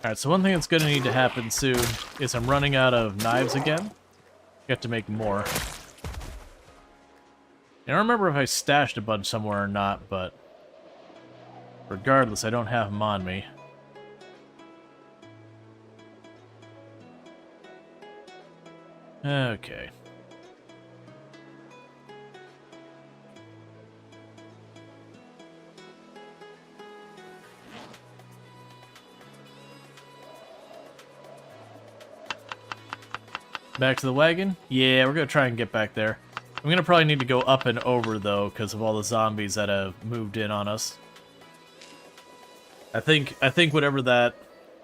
Alright, so one thing that's going to need to happen soon is I'm running out of knives again. You have to make more. I don't remember if I stashed a bunch somewhere or not, but regardless, I don't have them on me. Okay. Back to the wagon? Yeah, we're gonna try and get back there. I'm gonna probably need to go up and over, though, because of all the zombies that have moved in on us. I think whatever that,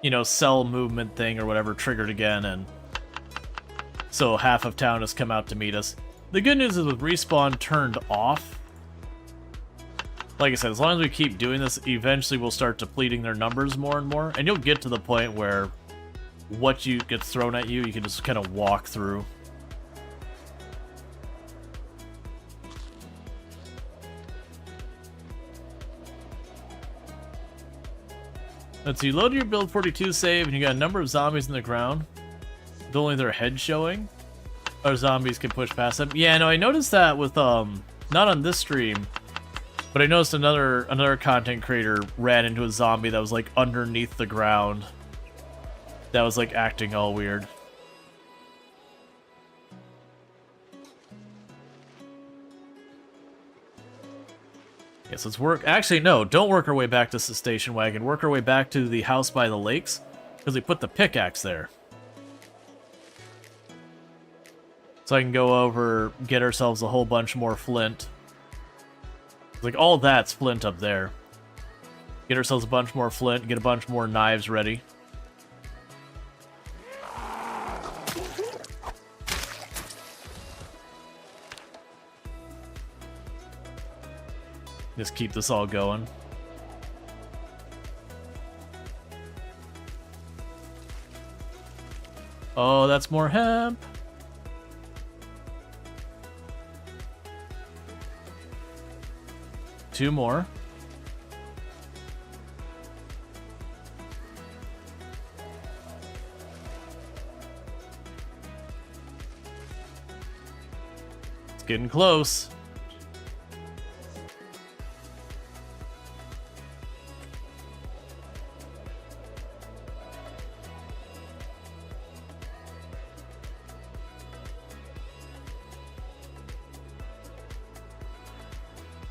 you know, cell movement thing or whatever triggered again, and so half of town has come out to meet us. The good news is with respawn turned off, like I said, as long as we keep doing this, eventually we'll start depleting their numbers more and more, and you'll get to the point where what you gets thrown at you, you can just kind of walk through. Let's see, load your build 42 save, and you got a number of zombies in the ground. With only their head showing. Or zombies can push past them. Yeah, no, I noticed that with, not on this stream, but I noticed another content creator ran into a zombie that was, like, underneath the ground. That was, like, acting all weird. Yes, let's work. Actually, no, don't work our way back to the station wagon. Work our way back to the house by the lakes, because we put the pickaxe there. So I can go over, get ourselves a whole bunch more flint. Like, all that's flint up there. Get ourselves a bunch more flint, get a bunch more knives ready. Just keep this all going. Oh, that's more hemp. Two more. It's getting close.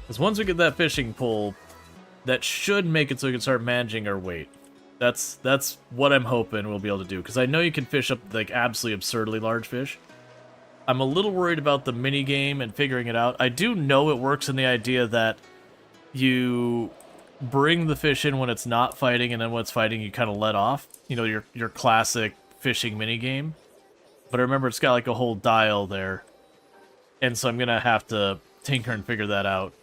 Because once we get that fishing pole, that should make it so we can start managing our weight. That's what I'm hoping we'll be able to do, because I know you can fish up like absolutely absurdly large fish. I'm a little worried about the mini game and figuring it out. I do know it works in the idea that you bring the fish in when it's not fighting, and then when it's fighting, you kind of let off. You know, your classic fishing mini game. But I remember it's got like a whole dial there, and so I'm gonna have to tinker and figure that out.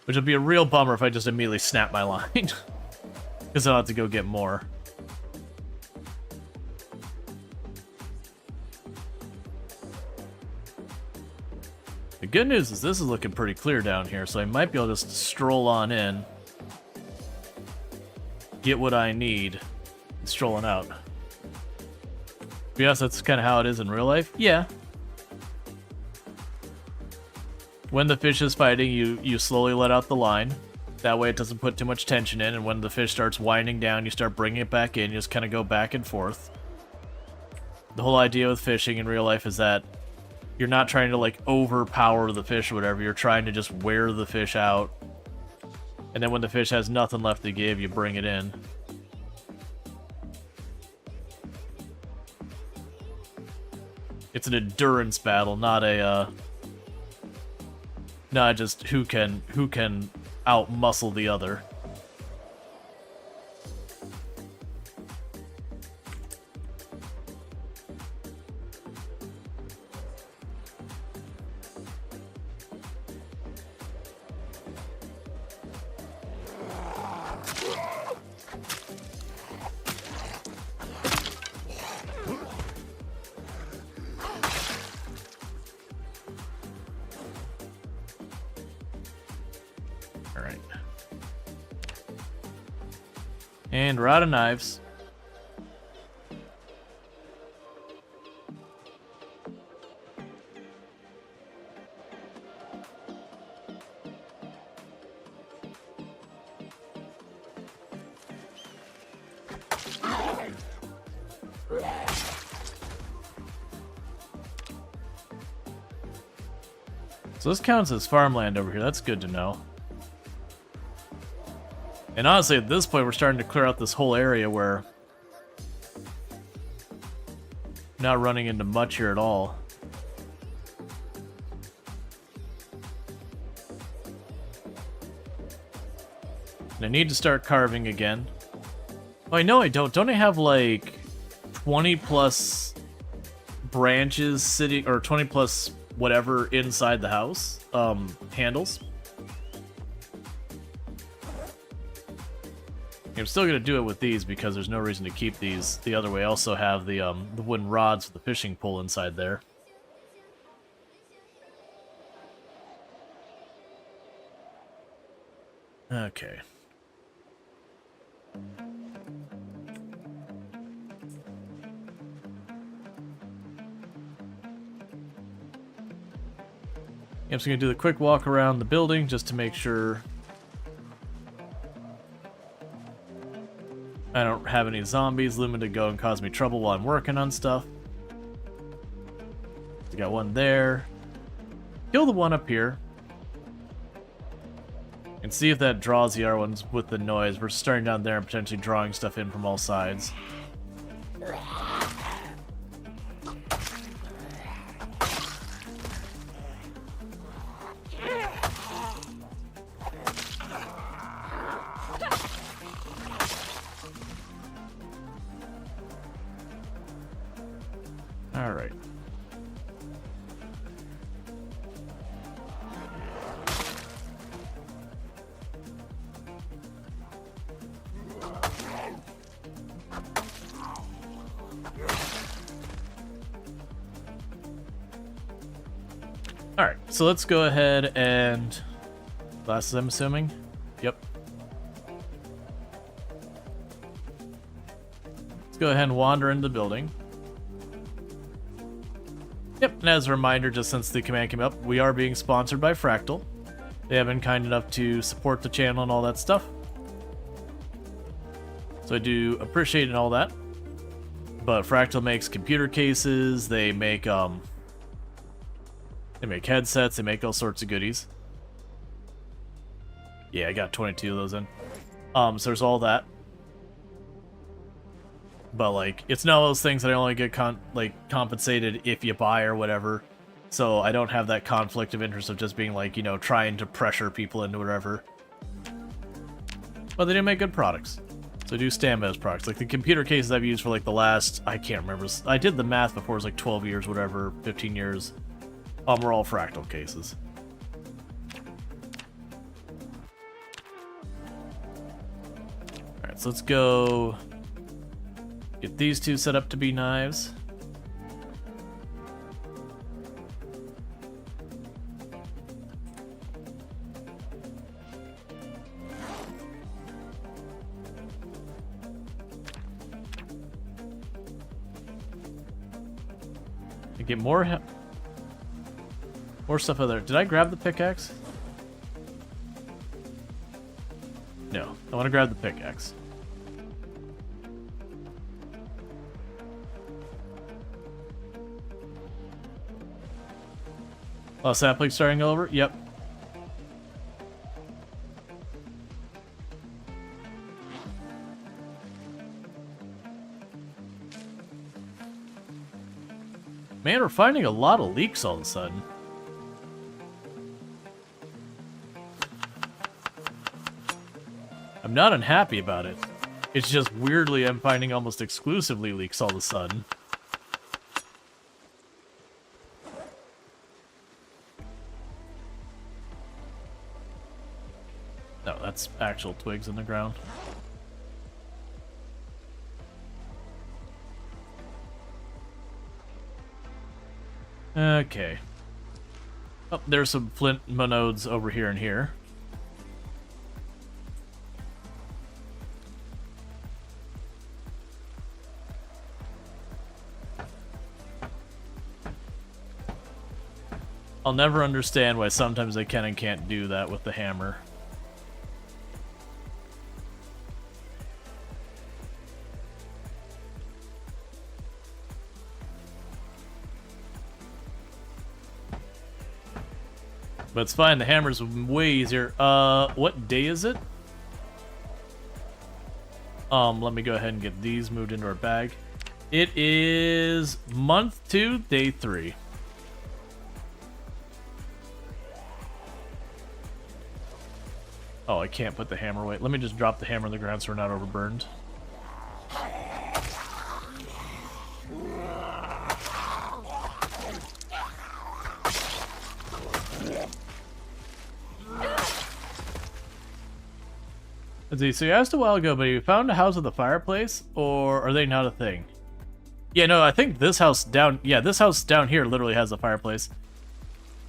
Which would be a real bummer if I just immediately snap my line. Because I'll have to go get more. The good news is this is looking pretty clear down here, so I might be able to just stroll on in, get what I need, and strolling out. Yes, that's kind of how it is in real life. Yeah. When the fish is fighting, you slowly let out the line. That way it doesn't put too much tension in, and when the fish starts winding down, you start bringing it back in. You just kind of go back and forth. The whole idea with fishing in real life is that you're not trying to, like, overpower the fish or whatever. You're trying to just wear the fish out. And then when the fish has nothing left to give, you bring it in. It's an endurance battle, not a, not just who can out-muscle the other. Alright. And we're out of knives. So this counts as farmland over here. That's good to know. And honestly, at this point, we're starting to clear out this whole area where we're not running into much here at all. And I need to start carving again. Oh, I know I don't. Don't I have like 20 plus branches sitting, or 20 plus whatever inside the house? Handles? I'm still gonna do it with these because there's no reason to keep these the other way. I also have the wooden rods for the fishing pole inside there. Okay. I'm just gonna do the quick walk around the building just to make sure I don't have any zombies looming to go and cause me trouble while I'm working on stuff. We got one there. Kill the one up here. And see if that draws the other ones with the noise. We're starting down there and potentially drawing stuff in from all sides. Alright. Alright, so let's go ahead and... Glasses, I'm assuming? Yep. Let's go ahead and wander into the building. Yep, and as a reminder, just since the command came up, we are being sponsored by Fractal. They have been kind enough to support the channel and all that stuff. So I do appreciate it and all that. But Fractal makes computer cases, they make headsets, they make all sorts of goodies. Yeah, I got 22 of those in. So there's all that. But, like, it's not one of those things that I only get compensated if you buy or whatever. So I don't have that conflict of interest of just being, like, you know, trying to pressure people into whatever. But they do make good products. So I do stand by those products. Like, the computer cases I've used for, like, the last... I can't remember. I did the math before. It was, like, 12 years, whatever, 15 years. Were all fractal cases. Alright, so let's go... get these two set up to be knives. And get more stuff out there. Did I grab the pickaxe? No, I want to grab the pickaxe. Oh, sapling starting over? Yep. Man, we're finding a lot of leaks all of a sudden. I'm not unhappy about it. It's just weirdly I'm finding almost exclusively leaks all of a sudden. No, that's actual twigs in the ground. Okay. Oh, there's some flint monodes over here and here. I'll never understand why sometimes I can and can't do that with the hammer. But it's fine, the hammer's way easier. What day is it? Let me go ahead and get these moved into our bag. It is month 2, day 3. Oh, I can't put the hammer away. Let me just drop the hammer on the ground so we're not overburned. Let's see, so you asked a while ago, but you found a house with a fireplace, or are they not a thing? Yeah, no, I think this house down... Yeah, this house down here literally has a fireplace.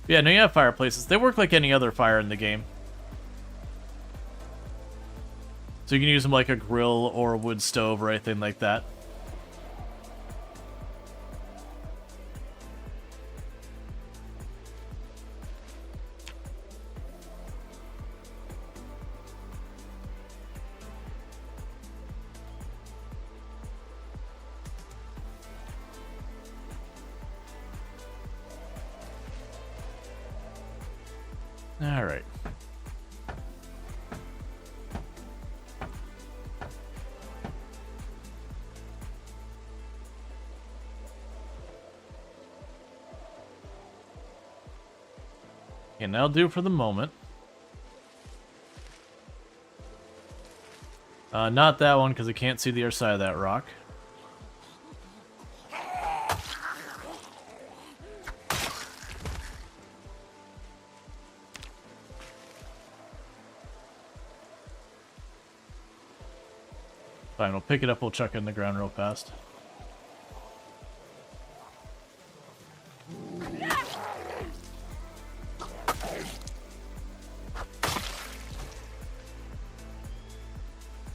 Yeah, no, you have fireplaces. They work like any other fire in the game. So you can use them like a grill or a wood stove or anything like that. All right. And that'll do for the moment. Not that one, because I can't see the other side of that rock. Fine, we'll pick it up, we'll chuck it in the ground real fast.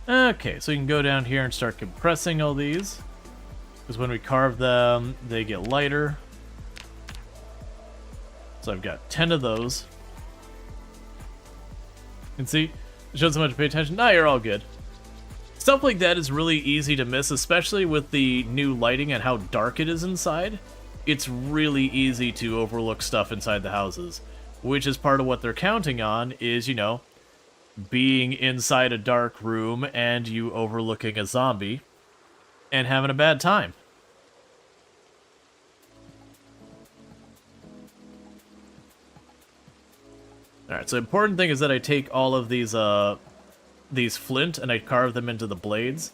Okay, so you can go down here and start compressing all these. Because when we carve them, they get lighter. So I've got 10 of those. And see, it shows how much to pay attention. Nah, you're all good. Stuff like that is really easy to miss, especially with the new lighting and how dark it is inside. It's really easy to overlook stuff inside the houses, which is part of what they're counting on is, you know, being inside a dark room and you overlooking a zombie and having a bad time. Alright, so the important thing is that I take all of these flint and I carve them into the blades,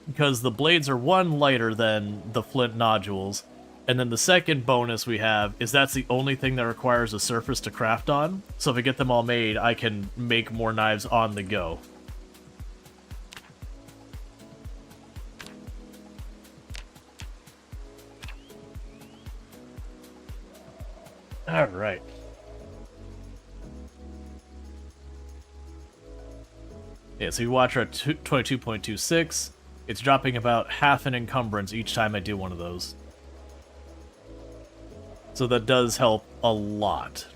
because the blades are one lighter than the flint nodules, and then the second bonus we have is that's the only thing that requires a surface to craft on, so if I get them all made, I can make more knives on the go. Alright. Yeah, so you watch our 22.26. It's dropping about half an encumbrance each time I do one of those. So that does help a lot.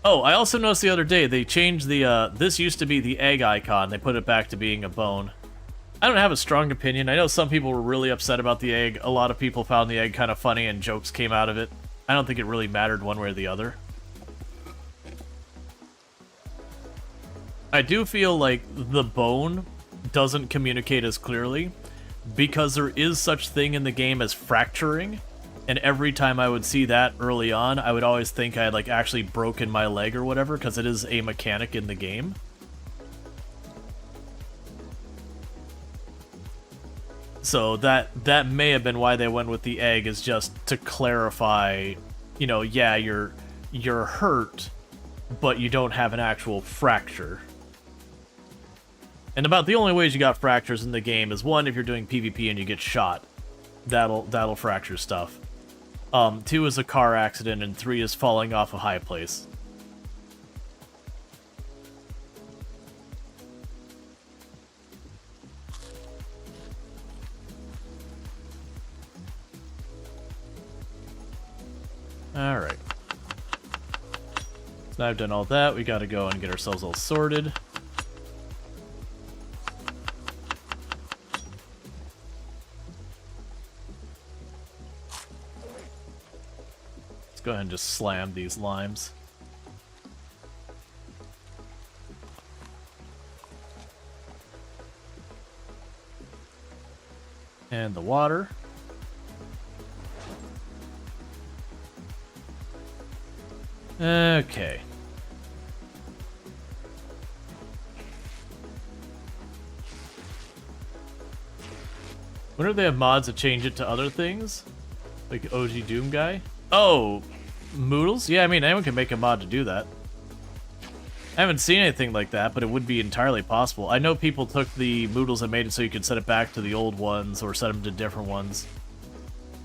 Oh, I also noticed the other day they changed the, this used to be the egg icon. They put it back to being a bone. I don't have a strong opinion. I know some people were really upset about the egg. A lot of people found the egg kind of funny and jokes came out of it. I don't think it really mattered one way or the other. I do feel like the bone doesn't communicate as clearly because there is such thing in the game as fracturing, and every time I would see that early on, I would always think I had like actually broken my leg or whatever, because it is a mechanic in the game. So that may have been why they went with the egg, is just to clarify, you know, yeah, you're hurt, but you don't have an actual fracture. And about the only ways you got fractures in the game is, one, if you're doing PvP and you get shot, that'll fracture stuff. 2 is a car accident, and 3 is falling off a high place. Alright. So now I've done all that, we gotta go and get ourselves all sorted. Let's go ahead and just slam these limes. And the water. Okay. Wonder if they have mods that change it to other things? Like OG Doom guy? Oh, Moodles? Yeah, I mean, anyone can make a mod to do that. I haven't seen anything like that, but it would be entirely possible. I know people took the Moodles and made it so you could set it back to the old ones or set them to different ones.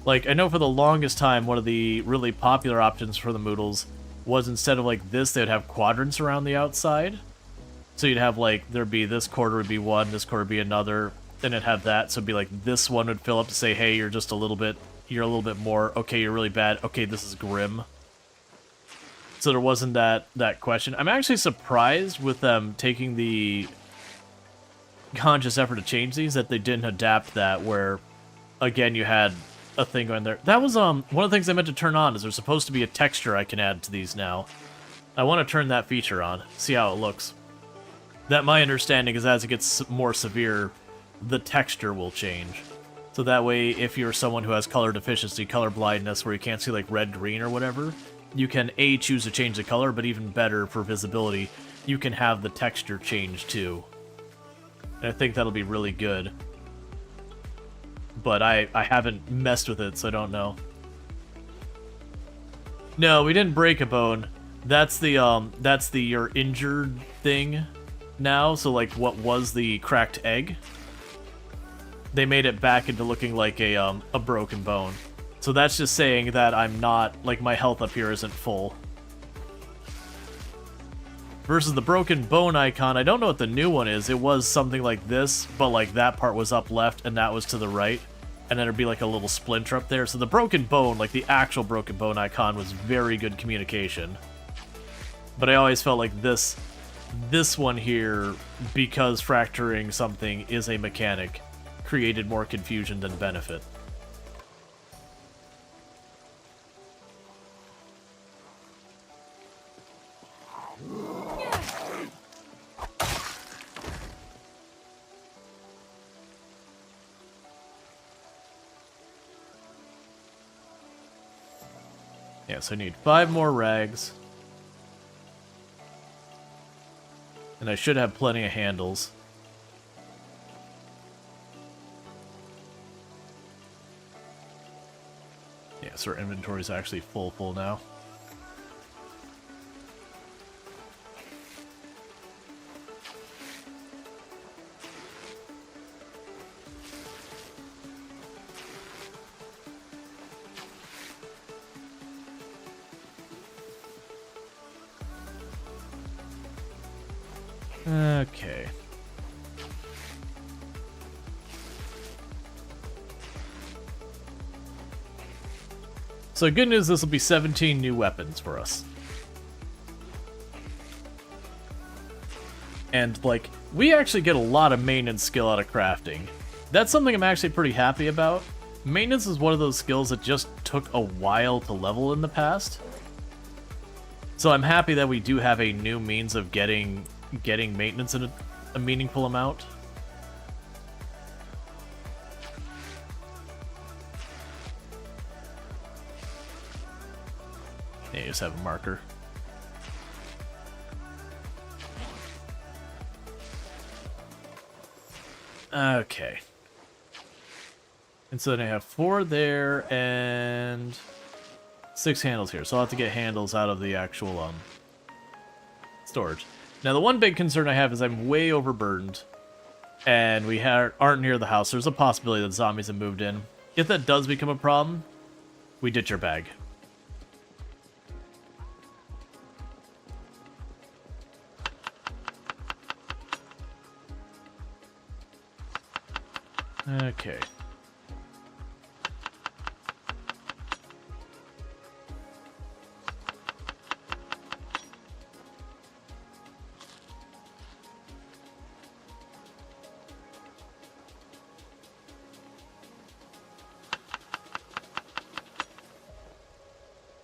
Like, I know for the longest time, one of the really popular options for the Moodles was, instead of like this, they would have quadrants around the outside. So you'd have like, there'd be this quarter would be one, this quarter would be another, then it'd have that, so it'd be like this one would fill up to say, hey, you're just a little bit, you're a little bit more, okay, you're really bad, okay, this is grim. So there wasn't that question. I'm actually surprised with them taking the conscious effort to change these, that they didn't adapt that, where, again, you had a thing going there. That was one of the things I meant to turn on, is there's supposed to be a texture I can add to these now. I want to turn that feature on, see how it looks. That, my understanding, is as it gets more severe, the texture will change. So that way, if you're someone who has color deficiency, color blindness, where you can't see like red, green, or whatever, you can A, choose to change the color, but even better for visibility, you can have the texture change too. And I think that'll be really good. But I haven't messed with it, so I don't know. No, we didn't break a bone. That's the you're injured thing now, so like what was the cracked egg? They made it back into looking like a broken bone. So that's just saying that I'm not, like, my health up here isn't full. Versus the broken bone icon, I don't know what the new one is. It was something like this, but like that part was up left and that was to the right. And then there'd be like a little splinter up there. So the broken bone, like the actual broken bone icon, was very good communication. But I always felt like this one here, because fracturing something is a mechanic, created more confusion than benefit. Yeah, so I need 5 more rags. And I should have plenty of handles. Yeah, so our inventory is actually full now. Okay. So good news, this will be 17 new weapons for us. And, like, we actually get a lot of maintenance skill out of crafting. That's something I'm actually pretty happy about. Maintenance is one of those skills that just took a while to level in the past. So I'm happy that we do have a new means of getting maintenance in a meaningful amount. Yeah, you just have a marker. Okay. And so then I have 4 there and 6 handles here. So I'll have to get handles out of the actual storage. Now the one big concern I have is I'm way overburdened. And we aren't near the house. There's a possibility that zombies have moved in. If that does become a problem, we ditch our bag. Okay.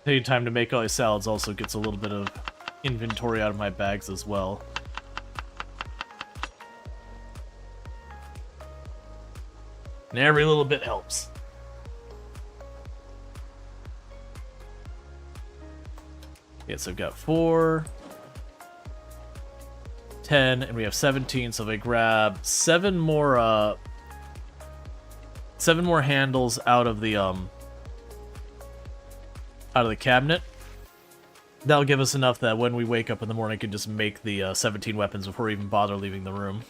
Taking time to make all these salads also gets a little bit of inventory out of my bags as well. And every little bit helps. Yeah, so I've got 4, 10, and we have 17. So if I grab 7 more handles out of the cabinet, that'll give us enough that when we wake up in the morning, we can just make the 17 weapons before we even bother leaving the room.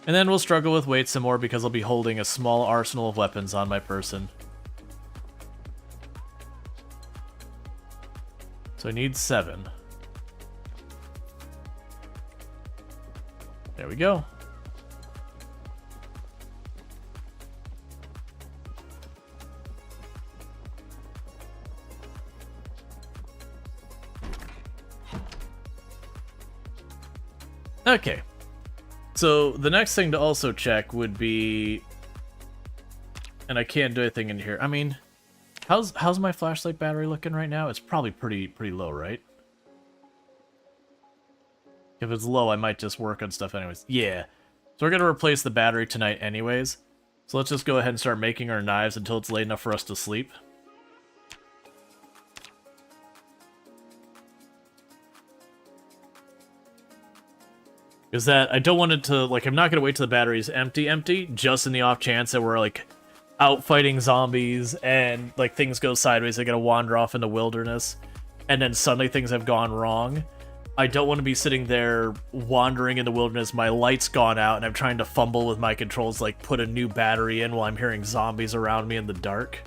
And then we'll struggle with weight some more because I'll be holding a small arsenal of weapons on my person. So I need 7. There we go. Okay. So the next thing to also check would be, and I can't do anything in here. I mean, how's my flashlight battery looking right now? It's probably pretty low, right? If it's low, I might just work on stuff anyways. Yeah. So we're gonna replace the battery tonight anyways. So let's just go ahead and start making our knives until it's late enough for us to sleep. Is that I don't want it to, like, I'm not going to wait till the battery's empty, just in the off chance that we're, like, out fighting zombies and, like, things go sideways, they gotta wander off in the wilderness, and then suddenly things have gone wrong. I don't want to be sitting there wandering in the wilderness, my light's gone out, and I'm trying to fumble with my controls, like, put a new battery in while I'm hearing zombies around me in the dark.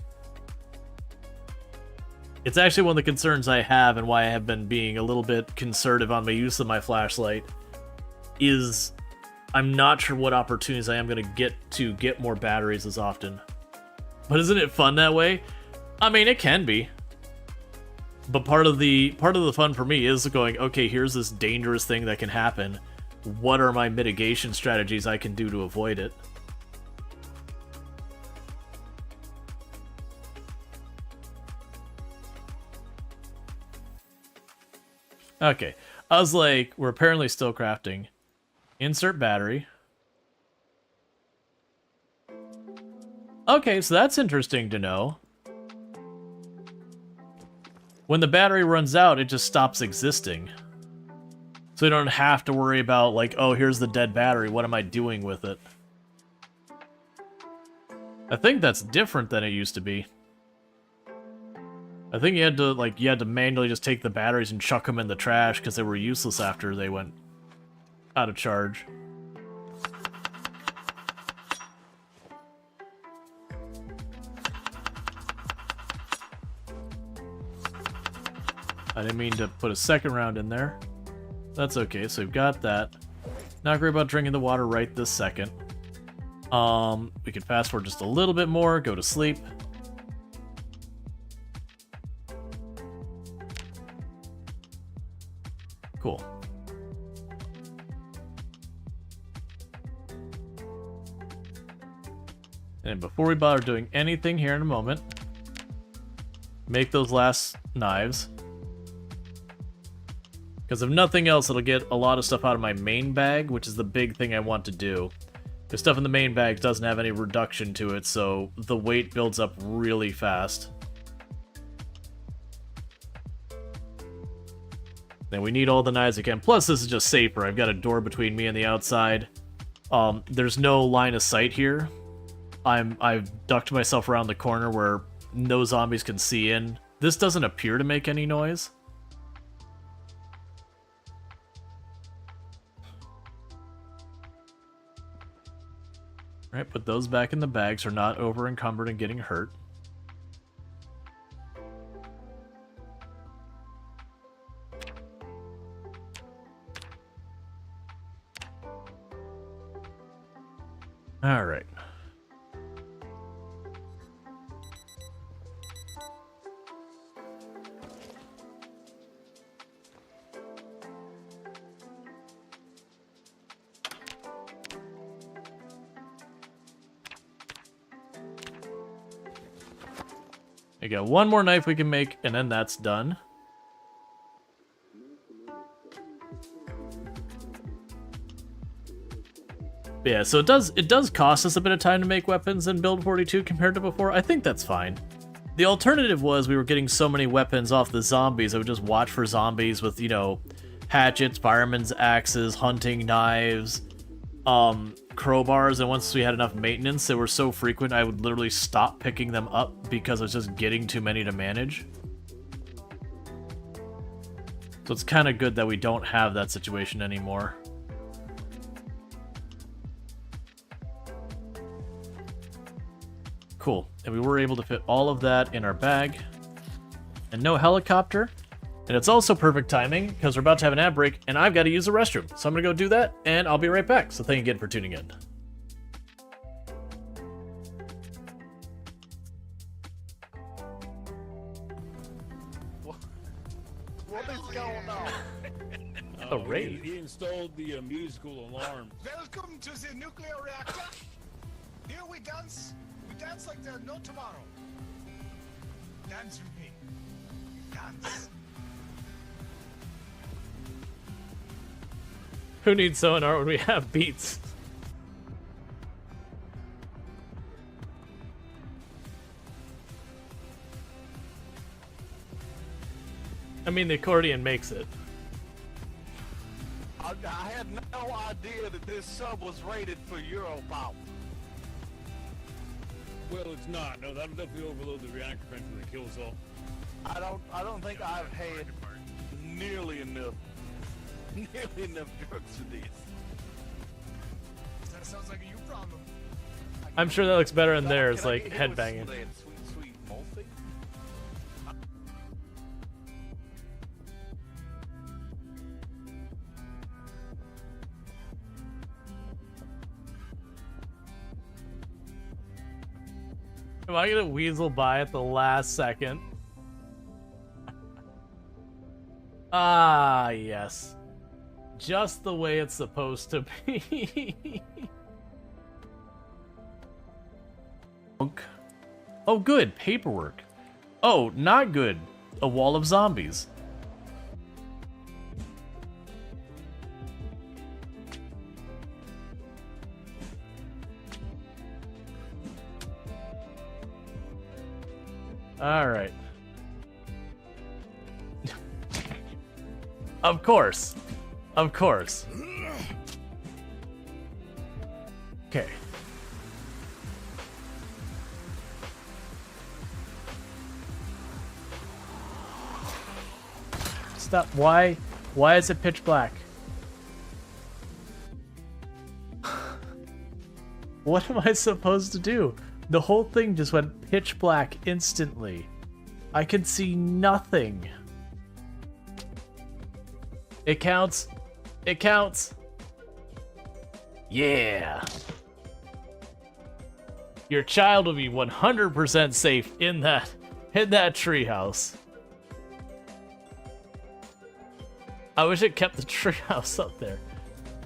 It's actually one of the concerns I have and why I have been being a little bit conservative on my use of my flashlight. Is I'm not sure what opportunities I am going to get more batteries as often. But isn't it fun that way? I mean, it can be. But part of the fun for me is going, okay, here's this dangerous thing that can happen. What are my mitigation strategies I can do to avoid it? Okay. I was like, we're apparently still crafting. Insert battery. Okay, so that's interesting to know. When the battery runs out, it just stops existing. So you don't have to worry about, like, oh, here's the dead battery, what am I doing with it? I think that's different than it used to be. I think you had to manually just take the batteries and chuck them in the trash because they were useless after they went out of charge. I didn't mean to put a second round in there. That's okay, so we've got that. Not worry about drinking the water right this second. We could fast forward just a little bit more, go to sleep. Cool. And before we bother doing anything here in a moment, make those last knives. Because if nothing else, it'll get a lot of stuff out of my main bag, which is the big thing I want to do. The stuff in the main bag doesn't have any reduction to it, so the weight builds up really fast. Then we need all the knives again. Plus, this is just safer. I've got a door between me and the outside. There's no line of sight here. I've ducked myself around the corner where no zombies can see in. This doesn't appear to make any noise. Alright, put those back in the bag so we're not over encumbered and getting hurt. Alright. I got one more knife we can make, and then that's done. But yeah, so it does cost us a bit of time to make weapons in build 42 compared to before. I think that's fine. The alternative was we were getting so many weapons off the zombies, I would just watch for zombies with, you know, hatchets, fireman's axes, hunting knives, crowbars, and once we had enough maintenance, they were so frequent I would literally stop picking them up because I was just getting too many to manage. So it's kind of good that we don't have that situation anymore. Cool, and we were able to fit all of that in our bag. And no helicopter. And it's also perfect timing, because we're about to have an ad break, and I've got to use the restroom. So I'm going to go do that, and I'll be right back. So thank you again for tuning in. What is going on? A raid. He installed the musical alarm. Welcome to the nuclear reactor. Here we dance. We dance like there's no tomorrow. Dance with me. Dance. Who needs sonar when we have beats? I mean, the accordion makes it. I had no idea that this sub was rated for Euro power. Well, it's not. No, that'll definitely overload the reactor vent and kill us all. I don't think I've had nearly enough drugs for this. That sounds like a you problem. I'm sure that looks better in theirs, Can I like get hit with headbanging. some of that sweet multi? Am I gonna weasel by at the last second? Ah, yes. Just the way it's supposed to be. Oh, good. Paperwork. Oh, not good. A wall of zombies. Alright. Of course. Of course. Okay. Stop. Why? Why is it pitch black? What am I supposed to do? The whole thing just went pitch black instantly. I can see nothing. It counts. It counts. Yeah. Your child will be 100% safe in that treehouse. I wish it kept the treehouse up there,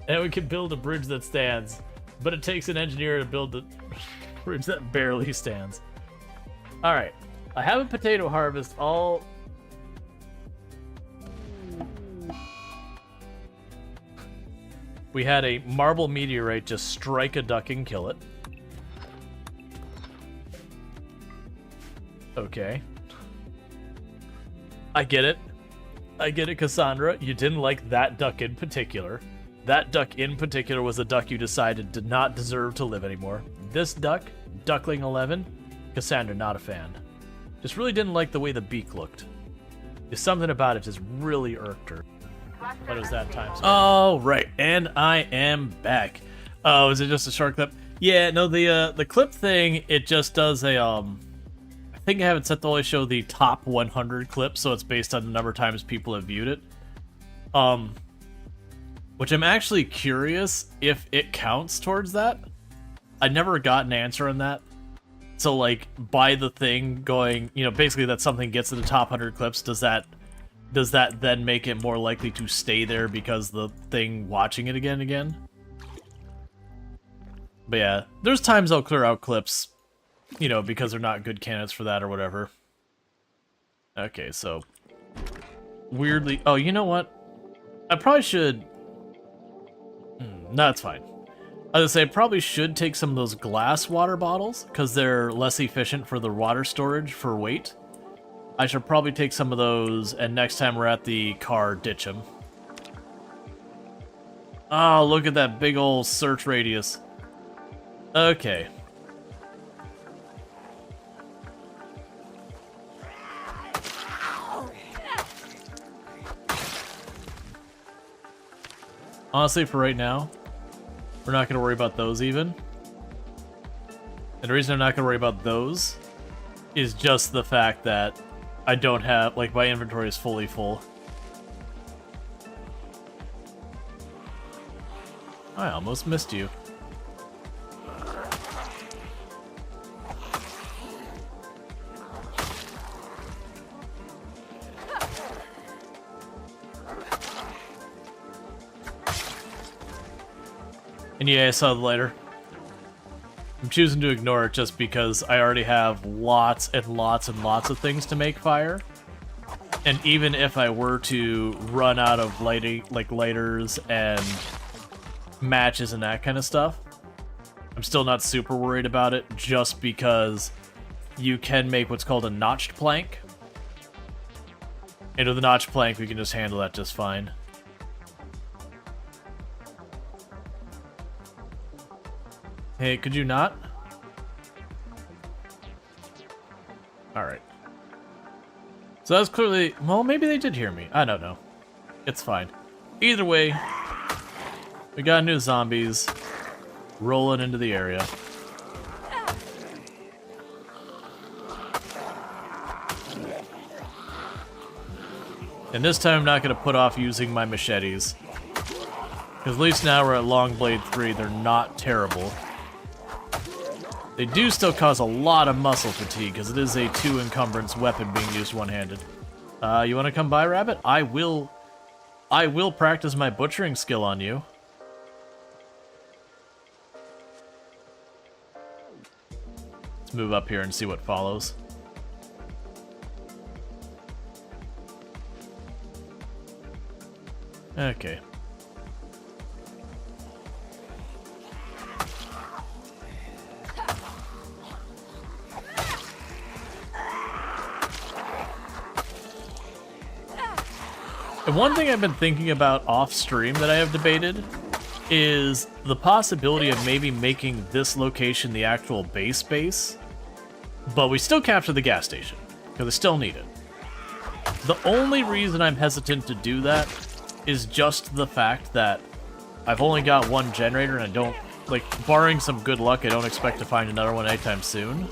and we could build a bridge that stands. But it takes an engineer to build the bridge that barely stands. All right, I have a potato harvest all. We had a marble meteorite just strike a duck and kill it. Okay. I get it. I get it, Cassandra. You didn't like that duck in particular. That duck in particular was a duck you decided did not deserve to live anymore. This duck, Duckling 11, Cassandra, not a fan. Just really didn't like the way the beak looked. There's something about it just really irked her. What is that time? Oh, right. And I am back. Oh, is it just a short clip? Yeah, no, the clip thing, it just does a, I think I have it set to only show the top 100 clips, so it's based on the number of times people have viewed it. Which I'm actually curious if it counts towards that. I never got an answer on that. So, like, by the thing going, you know, basically that something gets to the top 100 clips, does that then make it more likely to stay there because the thing watching it again and again? But yeah, there's times I'll clear out clips, you know, because they're not good candidates for that or whatever. Okay, so weirdly, oh, you know what? I probably should. No, it's fine. I was gonna say I probably should take some of those glass water bottles because they're less efficient for the water storage for weight. I should probably take some of those, and next time we're at the car, ditch them. Oh, look at that big old search radius. Okay. Honestly, for right now, we're not going to worry about those even. And the reason I'm not going to worry about those is just the fact that I don't have, like, my inventory is fully full. I almost missed you. And yeah, I saw the lighter. I'm choosing to ignore it just because I already have lots and lots and lots of things to make fire. And even if I were to run out of lighting, like lighters and matches and that kind of stuff, I'm still not super worried about it just because you can make what's called a notched plank. And with a notched plank, we can just handle that just fine. Hey, could you not? Alright. So that's clearly... Well, maybe they did hear me. I don't know. It's fine. Either way, we got new zombies rolling into the area. And this time I'm not going to put off using my machetes. Because at least now we're at Long Blade 3, they're not terrible. They do still cause a lot of muscle fatigue, because it is a 2 encumbrance weapon being used one-handed. You want to come by, Rabbit? I will practice my butchering skill on you. Let's move up here and see what follows. Okay. And one thing I've been thinking about off stream that I have debated is the possibility of maybe making this location the actual base, but we still capture the gas station, because I still need it. The only reason I'm hesitant to do that is just the fact that I've only got one generator and I don't, like, barring some good luck, I don't expect to find another one anytime soon.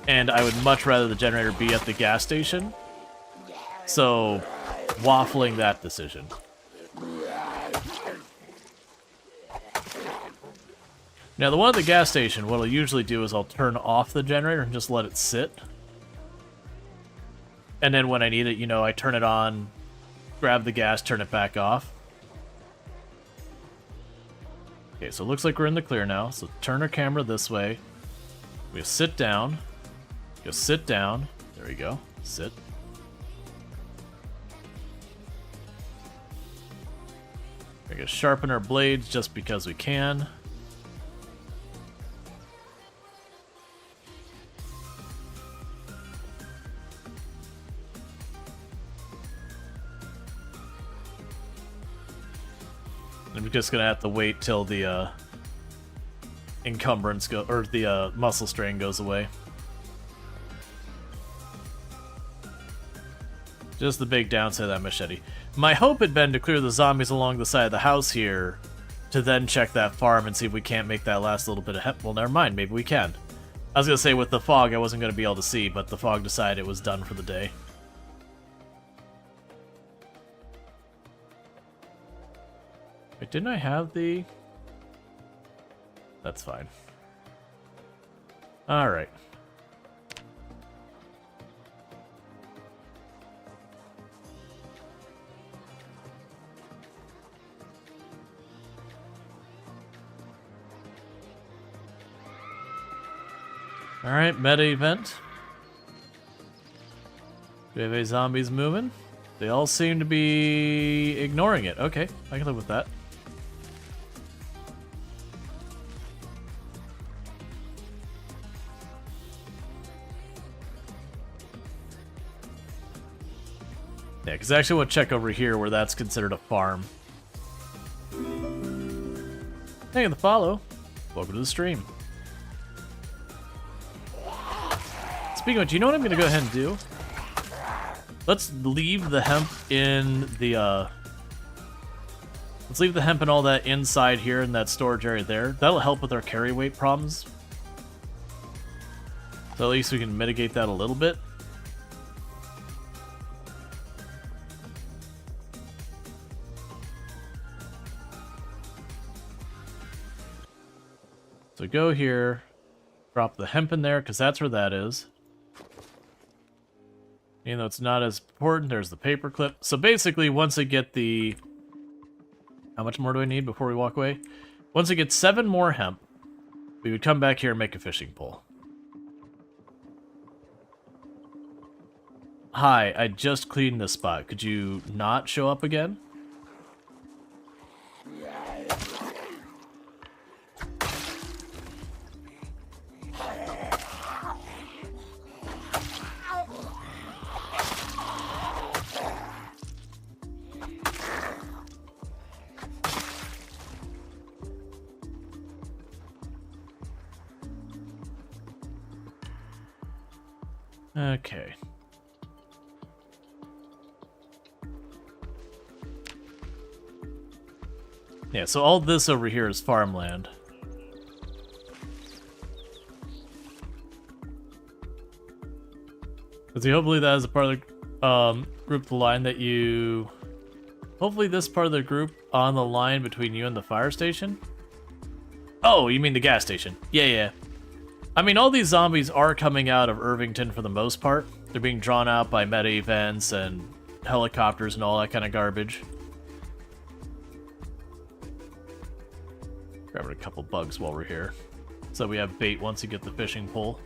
And I would much rather the generator be at the gas station. So, waffling that decision. Now, the one at the gas station, what I'll usually do is I'll turn off the generator and just let it sit. And then when I need it, you know, I turn it on, grab the gas, turn it back off. Okay, so it looks like we're in the clear now. So turn our camera this way. We sit down. Go sit down. There we go. Sit. We're gonna sharpen our blades just because we can. I'm just gonna have to wait till the encumbrance or the muscle strain goes away. Just the big downside of that machete. My hope had been to clear the zombies along the side of the house here, to then check that farm and see if we can't make that last little bit of hemp. Well, never mind, maybe we can. I was gonna say with the fog I wasn't gonna be able to see, but the fog decided it was done for the day. Wait, didn't I have the... That's fine. Alright. Alright, meta event. Do we have any zombies moving? They all seem to be ignoring it. Okay, I can live with that. Yeah, because I actually want to check over here where that's considered a farm. Hey, the follow. Welcome to the stream. Speaking of which, you know what I'm going to go ahead and do? Let's leave the hemp in the, let's leave the hemp and all that inside here in that storage area there. That'll help with our carry weight problems. So at least we can mitigate that a little bit. So go here, drop the hemp in there, because that's where that is. Even though it's not as important, there's the paper clip. So basically, once I get the... How much more do I need before we walk away? Once I get 7 more hemp, we would come back here and make a fishing pole. Hi, I just cleaned this spot. Could you not show up again? Okay. Yeah, so all this over here is farmland. So hopefully that is a part of the group, the line that you... Hopefully this part of the group on the line between you and the fire station? Oh, you mean the gas station. Yeah, yeah. I mean, all these zombies are coming out of Irvington for the most part. They're being drawn out by meta events and helicopters and all that kind of garbage. Grabbing a couple bugs while we're here. So we have bait once you get the fishing pole.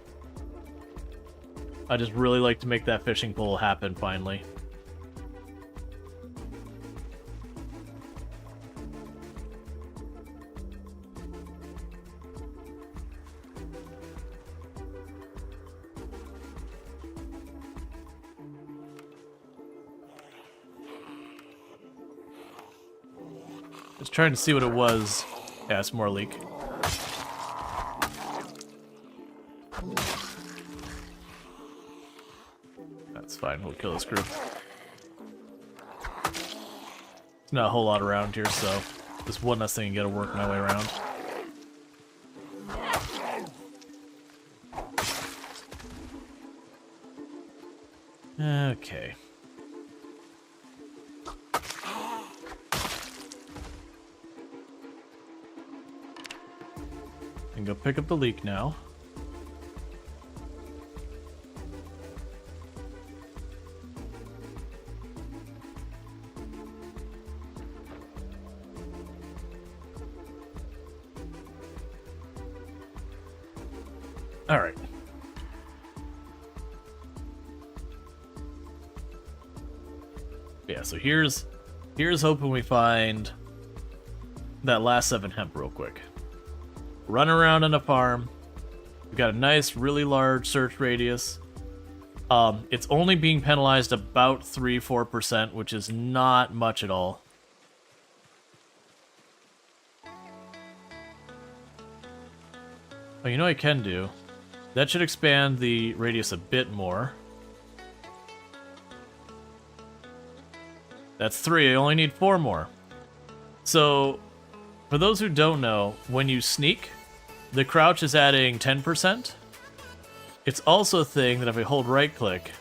I just really like to make that fishing pole happen finally. Just trying to see what it was. Yeah, it's more leak. That's fine, we'll kill this group. There's not a whole lot around here, so just one less thing I gotta work my way around. Okay. And go pick up the leak now. All right. Yeah, so here's hoping we find that last 7 hemp real quick. Run around on a farm. We've got a nice, really large search radius. It's only being penalized about 3-4%, which is not much at all. Oh, you know what I can do? That should expand the radius a bit more. That's 3, I only need 4 more. So, for those who don't know, when you sneak, the crouch is adding 10%. It's also a thing that if I hold right click,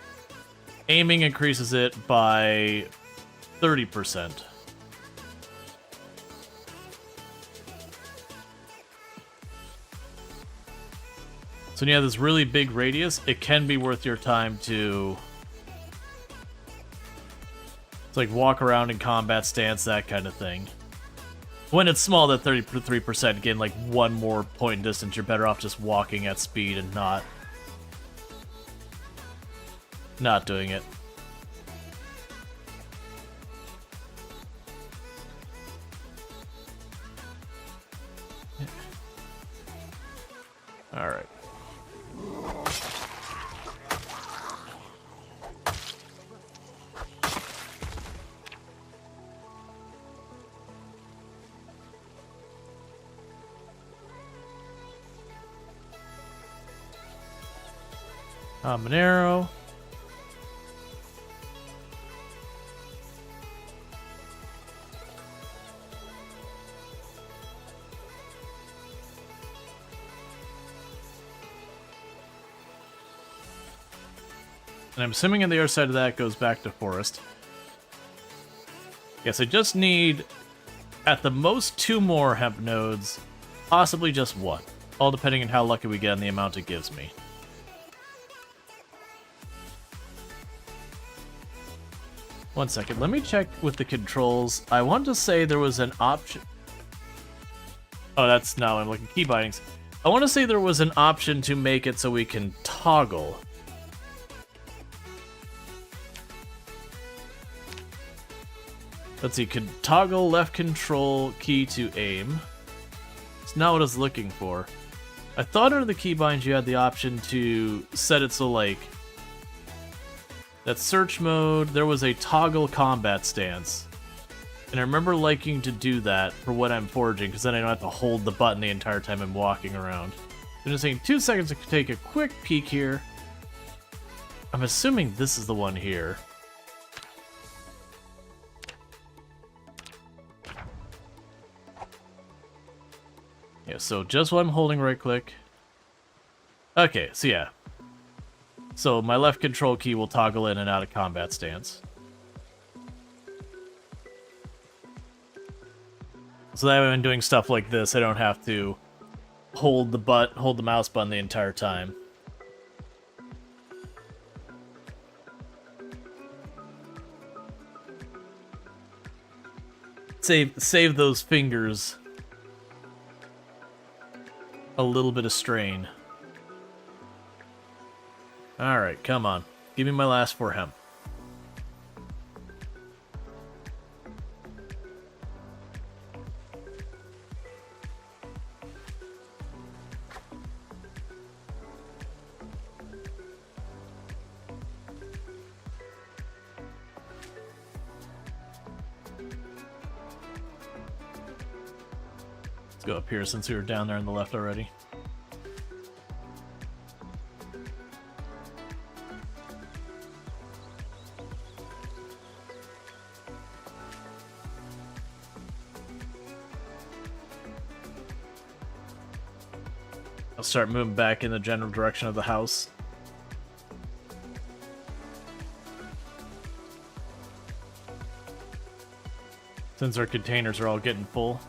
aiming increases it by 30%. So when you have this really big radius, it can be worth your time to like walk around in combat stance, that kind of thing. When it's small, that 33%, gain like 1 more point in distance, you're better off just walking at speed and not doing it. All right. Monero. And I'm assuming on the other side of that goes back to forest. Yes, I just need, at the most, 2 more hemp nodes, possibly just 1. All depending on how lucky we get and the amount it gives me. One second, let me check with the controls. I want to say there was an option. Oh, that's now I'm looking key bindings. I want to say there was an option to make it so we can toggle. Let's see, could toggle left control key to aim. It's not what I was looking for. I thought under the keybinds you had the option to set it so like that search mode, there was a toggle combat stance. And I remember liking to do that for when I'm foraging, because then I don't have to hold the button the entire time I'm walking around. I'm just taking 2 seconds to take a quick peek here. I'm assuming this is the one here. Yeah, so just while I'm holding right click. Okay, so yeah. So my left control key will toggle in and out of combat stance. So that way when doing stuff like this, I don't have to hold the mouse button the entire time. Save those fingers a little bit of strain. Alright, come on. Give me my last 4 hemp. Let's go up here since we were down there on the left already. I'll start moving back in the general direction of the house. Since our containers are all getting full.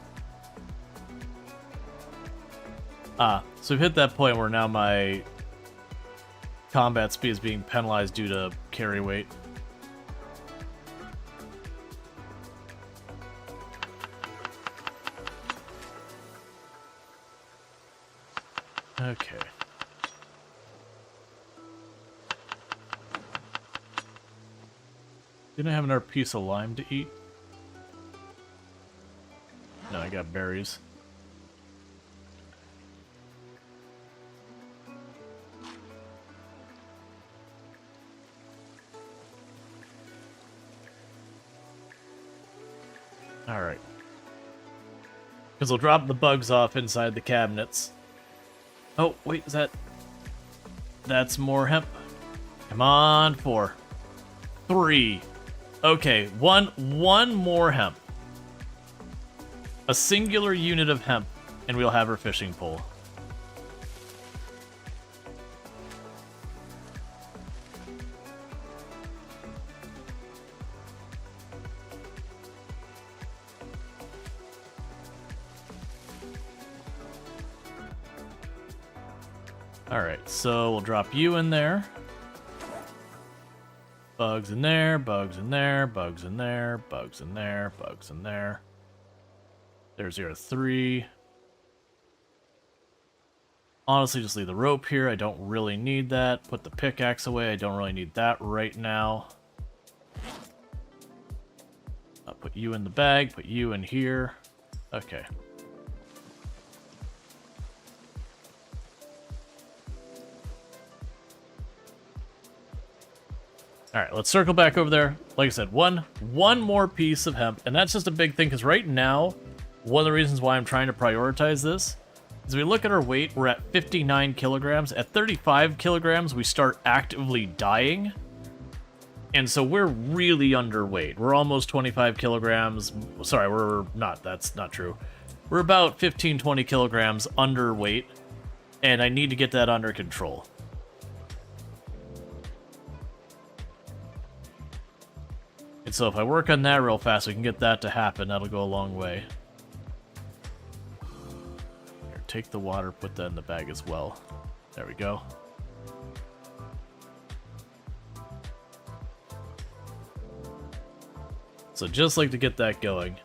So we've hit that point where now my combat speed is being penalized due to carry weight. Okay. Didn't I have another piece of lime to eat? No, I got berries. Alright. Because we'll drop the bugs off inside the cabinets. Oh, wait, is that... That's more hemp. Come on, 4. 3. Okay, one more hemp. A singular unit of hemp, and we'll have our fishing pole. Alright, so we'll drop you in there. Bugs in there, bugs in there, bugs in there, bugs in there, bugs in there. There's your 3. Honestly, just leave the rope here. I don't really need that. Put the pickaxe away. I don't really need that right now. I'll put you in the bag, put you in here. Okay. Alright, let's circle back over there. Like I said, one more piece of hemp, and that's just a big thing, because right now, one of the reasons why I'm trying to prioritize this is we look at our weight, we're at 59 kilograms. At 35 kilograms, we start actively dying. And so we're really underweight. We're almost 25 kilograms. Sorry, we're not. That's not true. We're about 15, 20 kilograms underweight, and I need to get that under control. And so if I work on that real fast, we can get that to happen. That'll go a long way. Here, take the water, put that in the bag as well. There we go. So just like to get that going.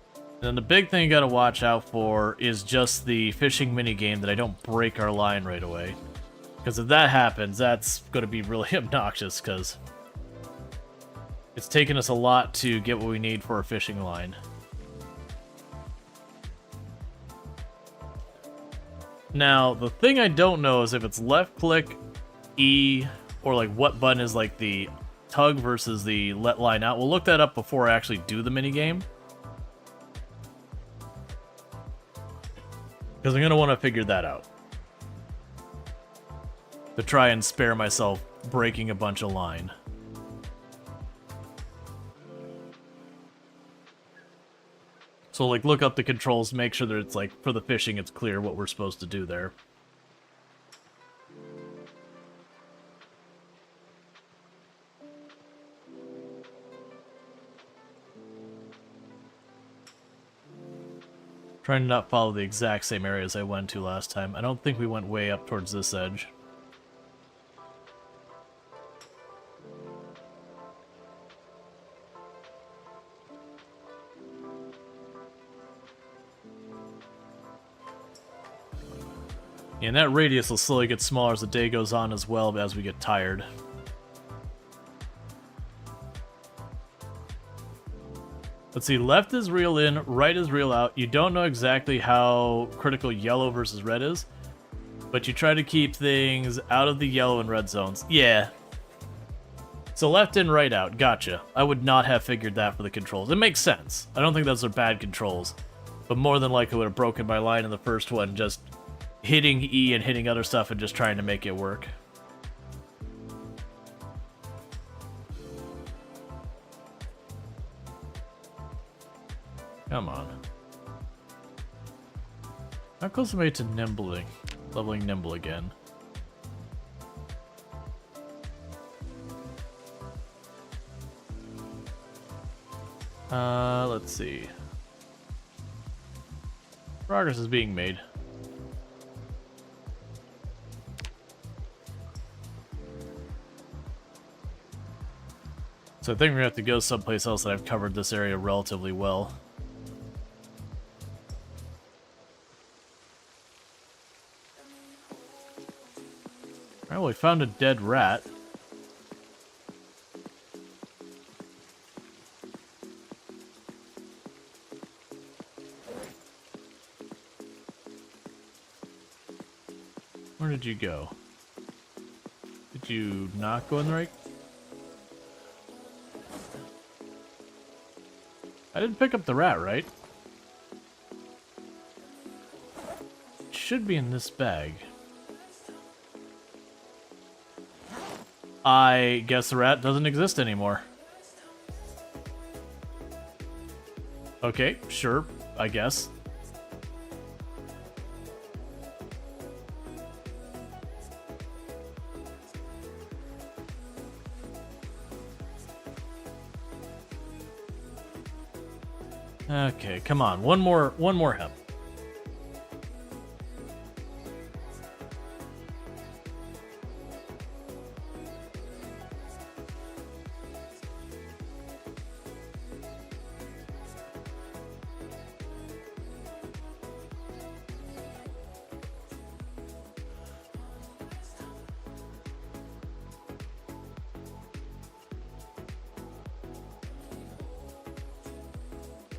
And then the big thing you gotta watch out for is just the fishing minigame that I don't break our line right away. Because if that happens, that's gonna be really obnoxious, because it's taken us a lot to get what we need for a fishing line. Now, the thing I don't know is if it's left click, E, or like what button is like the tug versus the let line out. We'll look that up before I actually do the minigame. Because I'm going to want to figure that out. To try and spare myself breaking a bunch of line. So, like, look up the controls, make sure that it's, like, for the fishing, it's clear what we're supposed to do there. Trying to not follow the exact same areas I went to last time. I don't think we went way up towards this edge. Yeah, and that radius will slowly get smaller as the day goes on as well, as we get tired. Let's see, left is reel in, right is reel out. You don't know exactly how critical yellow versus red is, but you try to keep things out of the yellow and red zones. Yeah. So left in, right out. Gotcha. I would not have figured that for the controls. It makes sense. I don't think those are bad controls. But more than likely would have broken my line in the first one, just hitting E and hitting other stuff and just trying to make it work. Come on. How close am I to nimbling? Leveling nimble again. Let's see. Progress is being made. So I think we're gonna have to go someplace else that I've covered this area relatively well. Alright, well, we found a dead rat. Where did you go? Did you not go in the right? I didn't pick up the rat, right? It should be in this bag. I guess the rat doesn't exist anymore. Okay, sure, I guess. Okay, come on. One more hemp.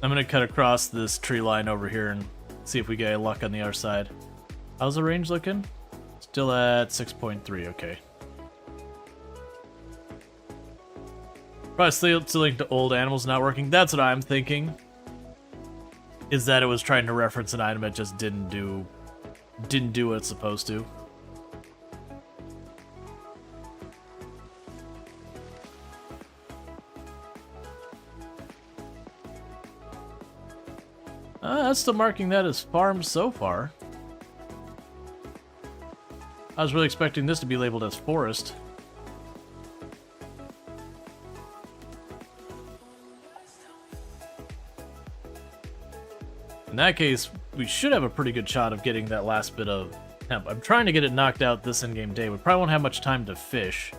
I'm gonna cut across this tree line over here and see if we get any luck on the other side. How's the range looking? Still at 6.3, okay. Probably still linked to old animals not working. That's what I'm thinking. Is that it was trying to reference an item that just didn't do what it's supposed to. That's still marking that as farm so far. I was really expecting this to be labeled as forest. In that case, we should have a pretty good shot of getting that last bit of hemp. I'm trying to get it knocked out this in-game day. We probably won't have much time to fish.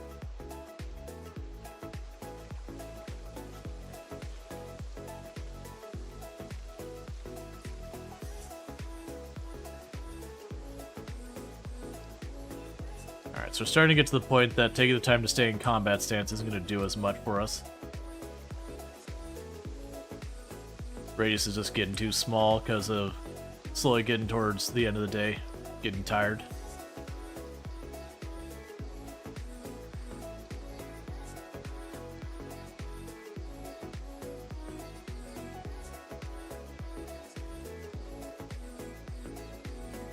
Alright, so we're starting to get to the point that taking the time to stay in combat stance isn't going to do as much for us. Radius is just getting too small because of slowly getting towards the end of the day, getting tired.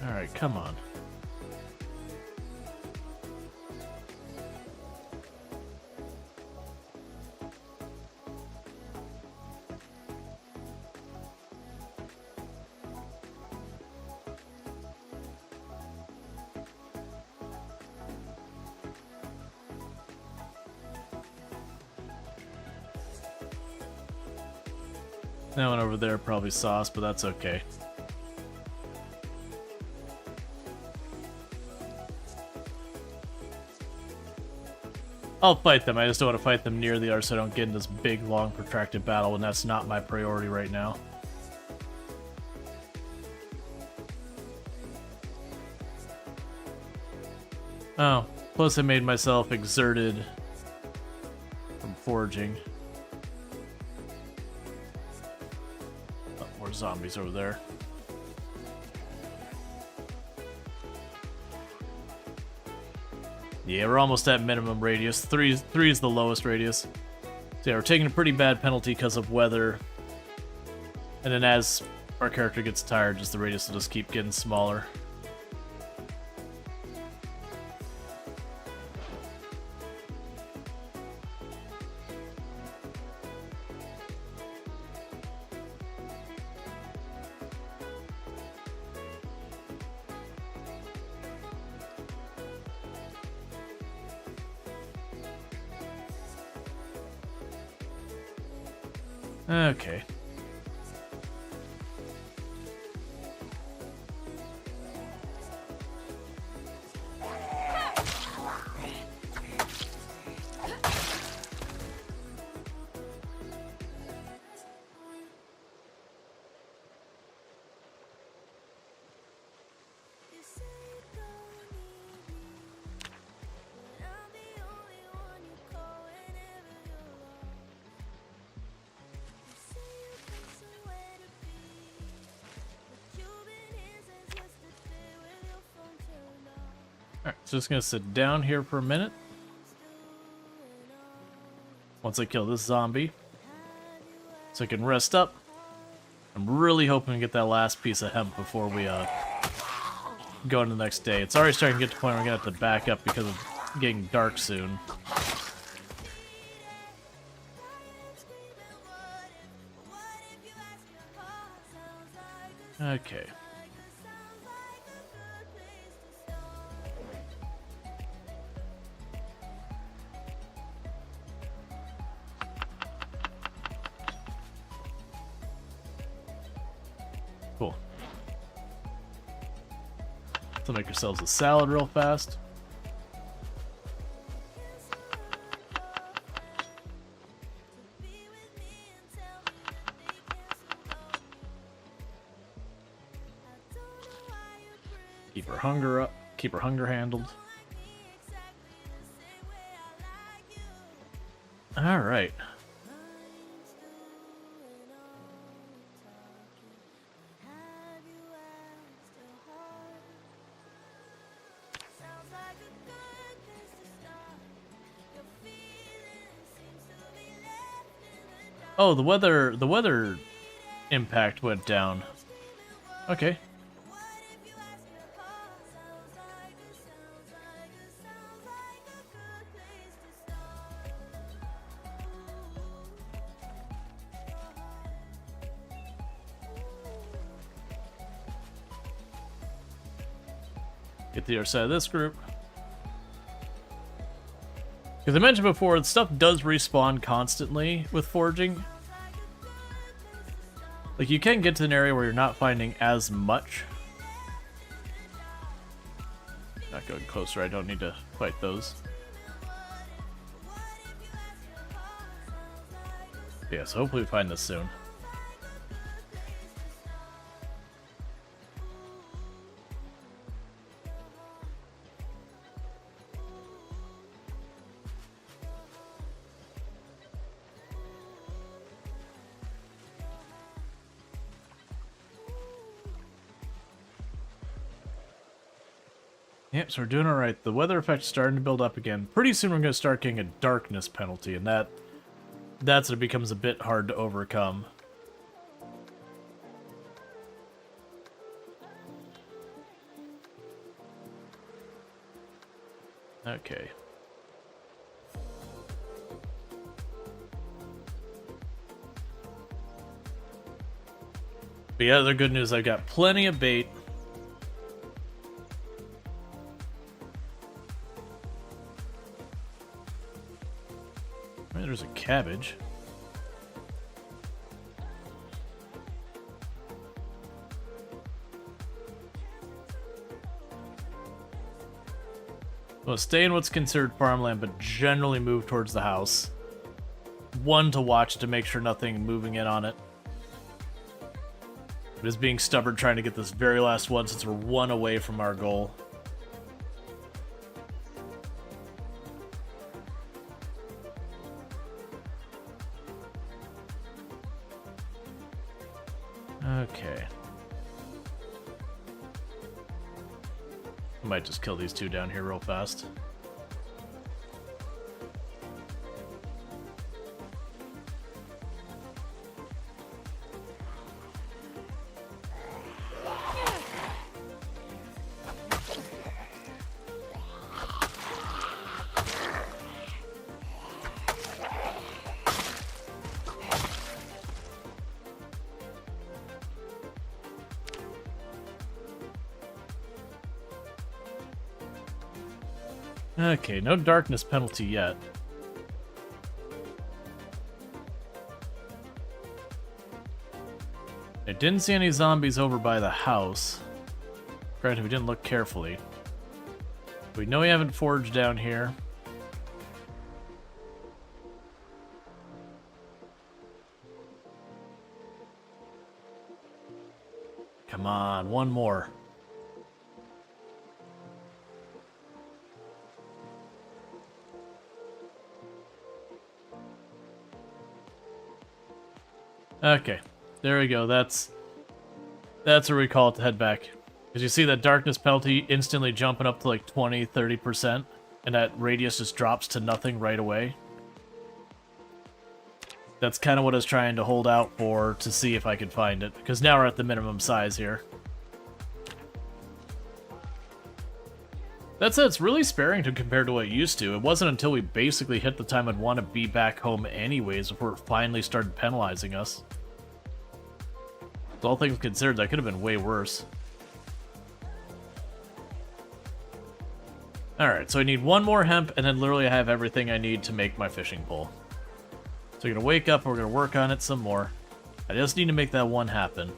Alright, come on. That one over there probably sauce, but that's okay. I'll fight them, I just don't want to fight them near the arse so I don't get in this big, long, protracted battle when that's not my priority right now. Oh, plus I made myself exerted from foraging. Oh, more zombies over there. Yeah, we're almost at minimum radius. Three is the lowest radius. So yeah, we're taking a pretty bad penalty because of weather. And then as our character gets tired, just the radius will just keep getting smaller. Okay. Alright, so just gonna sit down here for a minute. Once I kill this zombie. So I can rest up. I'm really hoping to get that last piece of hemp before we go into the next day. It's already starting to get to the point where I'm gonna have to back up because of getting dark soon. Okay. Cool. So make yourselves a salad real fast. Keep her hunger up. Keep her hunger handled. All right. Oh, the weather impact went down. Okay. Get the other side of this group. Because I mentioned before, the stuff does respawn constantly with foraging. Like, you can get to an area where you're not finding as much. Not going closer, I don't need to fight those. Yeah, so hopefully we find this soon. Yep, so we're doing alright. The weather effect is starting to build up again. Pretty soon we're going to start getting a darkness penalty, and that's when it becomes a bit hard to overcome. Okay. But yeah, the good news, I've got plenty of bait. There's a cabbage. Well, stay in what's considered farmland, but generally move towards the house. One to watch to make sure nothing moving in on it. But is being stubborn trying to get this very last one since we're one away from our goal. Okay. Might just kill these two down here real fast. Okay, no darkness penalty yet. I didn't see any zombies over by the house. Granted, we didn't look carefully. We know we haven't foraged down here. Come on, one more. Okay, there we go. That's where we call it to head back. Because you see that darkness penalty instantly jumping up to like 20, 30%, and that radius just drops to nothing right away. That's kind of what I was trying to hold out for to see if I could find it, because now we're at the minimum size here. That said, it's really sparing compared to what it used to. It wasn't until we basically hit the time I'd want to be back home anyways before it finally started penalizing us. So all things considered, that could have been way worse. Alright, so I need one more hemp, and then literally I have everything I need to make my fishing pole. So we're going to wake up, and we're going to work on it some more. I just need to make that one happen.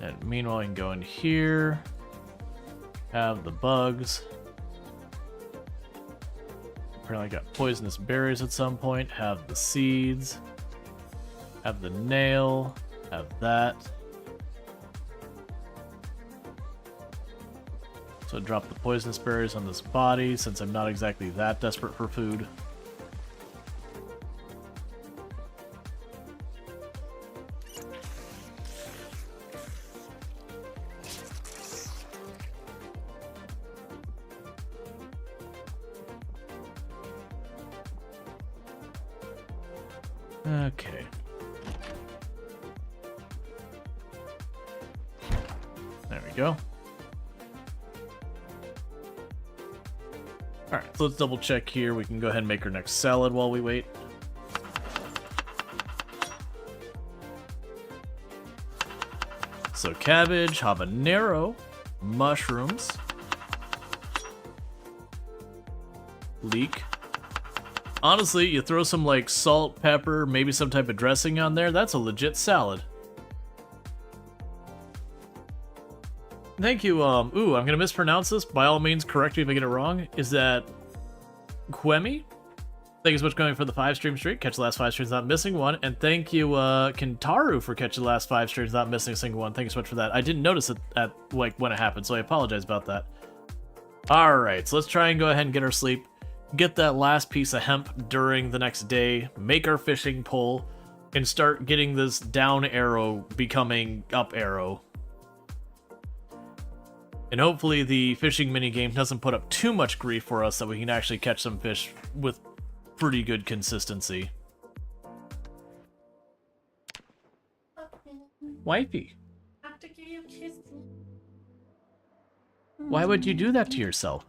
And meanwhile, I can go in here, have the bugs. Apparently I got poisonous berries at some point, have the seeds, have the nail, have that. So drop the poisonous berries on this body, since I'm not exactly that desperate for food. Okay. There we go. Alright, so let's double check here. We can go ahead and make our next salad while we wait. So cabbage, habanero, mushrooms, leek. Honestly, you throw some like salt, pepper, maybe some type of dressing on there, that's a legit salad. Thank you, ooh, I'm gonna mispronounce this. By all means, correct me if I get it wrong. Is that Quemi? Thank you so much for going for the 5-stream streak. Catch the last 5 streams, not missing one. And thank you, Kentaru, for catching the last 5 streams, not missing a single one. Thank you so much for that. I didn't notice it at like when it happened, so I apologize about that. Alright, so let's try and go ahead and get our sleep. Get that last piece of hemp during the next day, make our fishing pole, and start getting this down arrow becoming up arrow. And hopefully the fishing minigame doesn't put up too much grief for us, that we can actually catch some fish with pretty good consistency. Wifey. I have to give you a kiss. Why would you do that to yourself?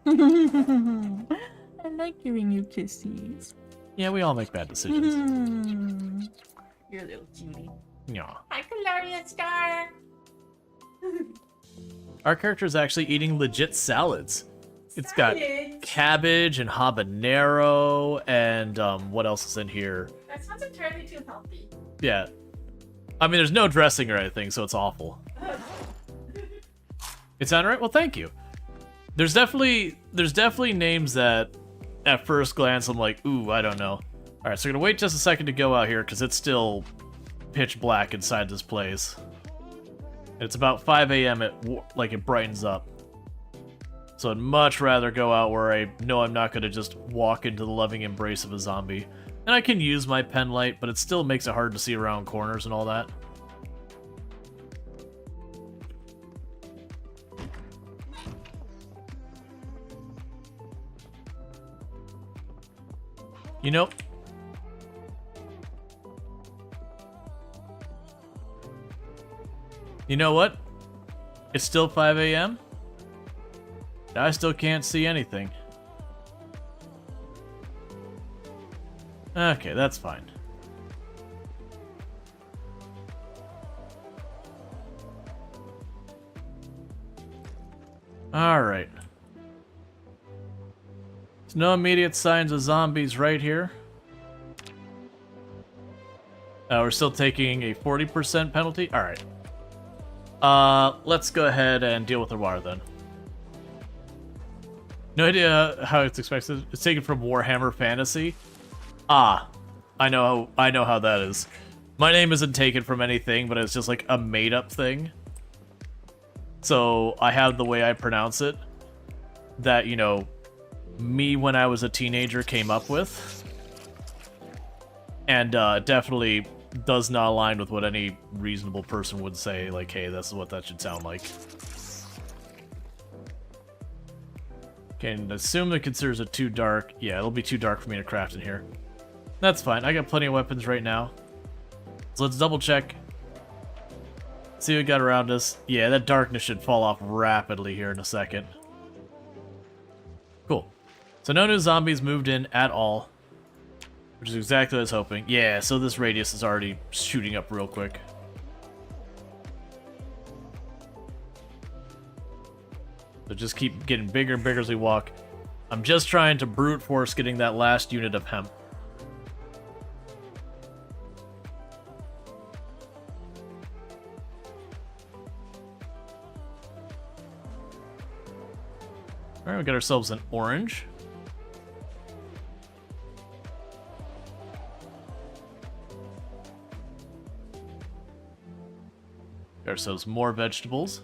I like giving you kisses. Yeah, we all make bad decisions. You're a little cutie. Yeah. Hi, Coloria Star. Our character is actually eating legit salads. It's got Salads? cabbage and habanero and what else is in here? That sounds entirely too healthy. Yeah. I mean, there's no dressing or anything, so it's awful. It sound right? Well, thank you. There's definitely names that at first glance I'm like, ooh, I don't know. Alright, so I'm gonna wait just a second to go out here because it's still pitch black inside this place. It's about 5 a.m. It brightens up. So I'd much rather go out where I know I'm not gonna just walk into the loving embrace of a zombie. And I can use my pen light, but it still makes it hard to see around corners and all that. You know, what? It's still 5 a.m. I still can't see anything. Okay, that's fine. Alright. There's no immediate signs of zombies right here. We're still taking a 40% penalty? Alright. Let's go ahead and deal with the water then. No idea how it's expected. It's taken from Warhammer Fantasy. Ah, I know how that is. My name isn't taken from anything, but it's just like a made-up thing. So I have the way I pronounce it that, you know, me when I was a teenager came up with. And definitely does not align with what any reasonable person would say, like, hey, this is what that should sound like. Can assume it considers it too dark. Yeah, it'll be too dark for me to craft in here. That's fine. I got plenty of weapons right now. So let's double check. See what we got around us. Yeah, that darkness should fall off rapidly here in a second. Cool. So no new zombies moved in at all. Which is exactly what I was hoping. Yeah, so this radius is already shooting up real quick. So just keep getting bigger and bigger as we walk. I'm just trying to brute force getting that last unit of hemp. Alright, we got ourselves an orange. Got ourselves more vegetables.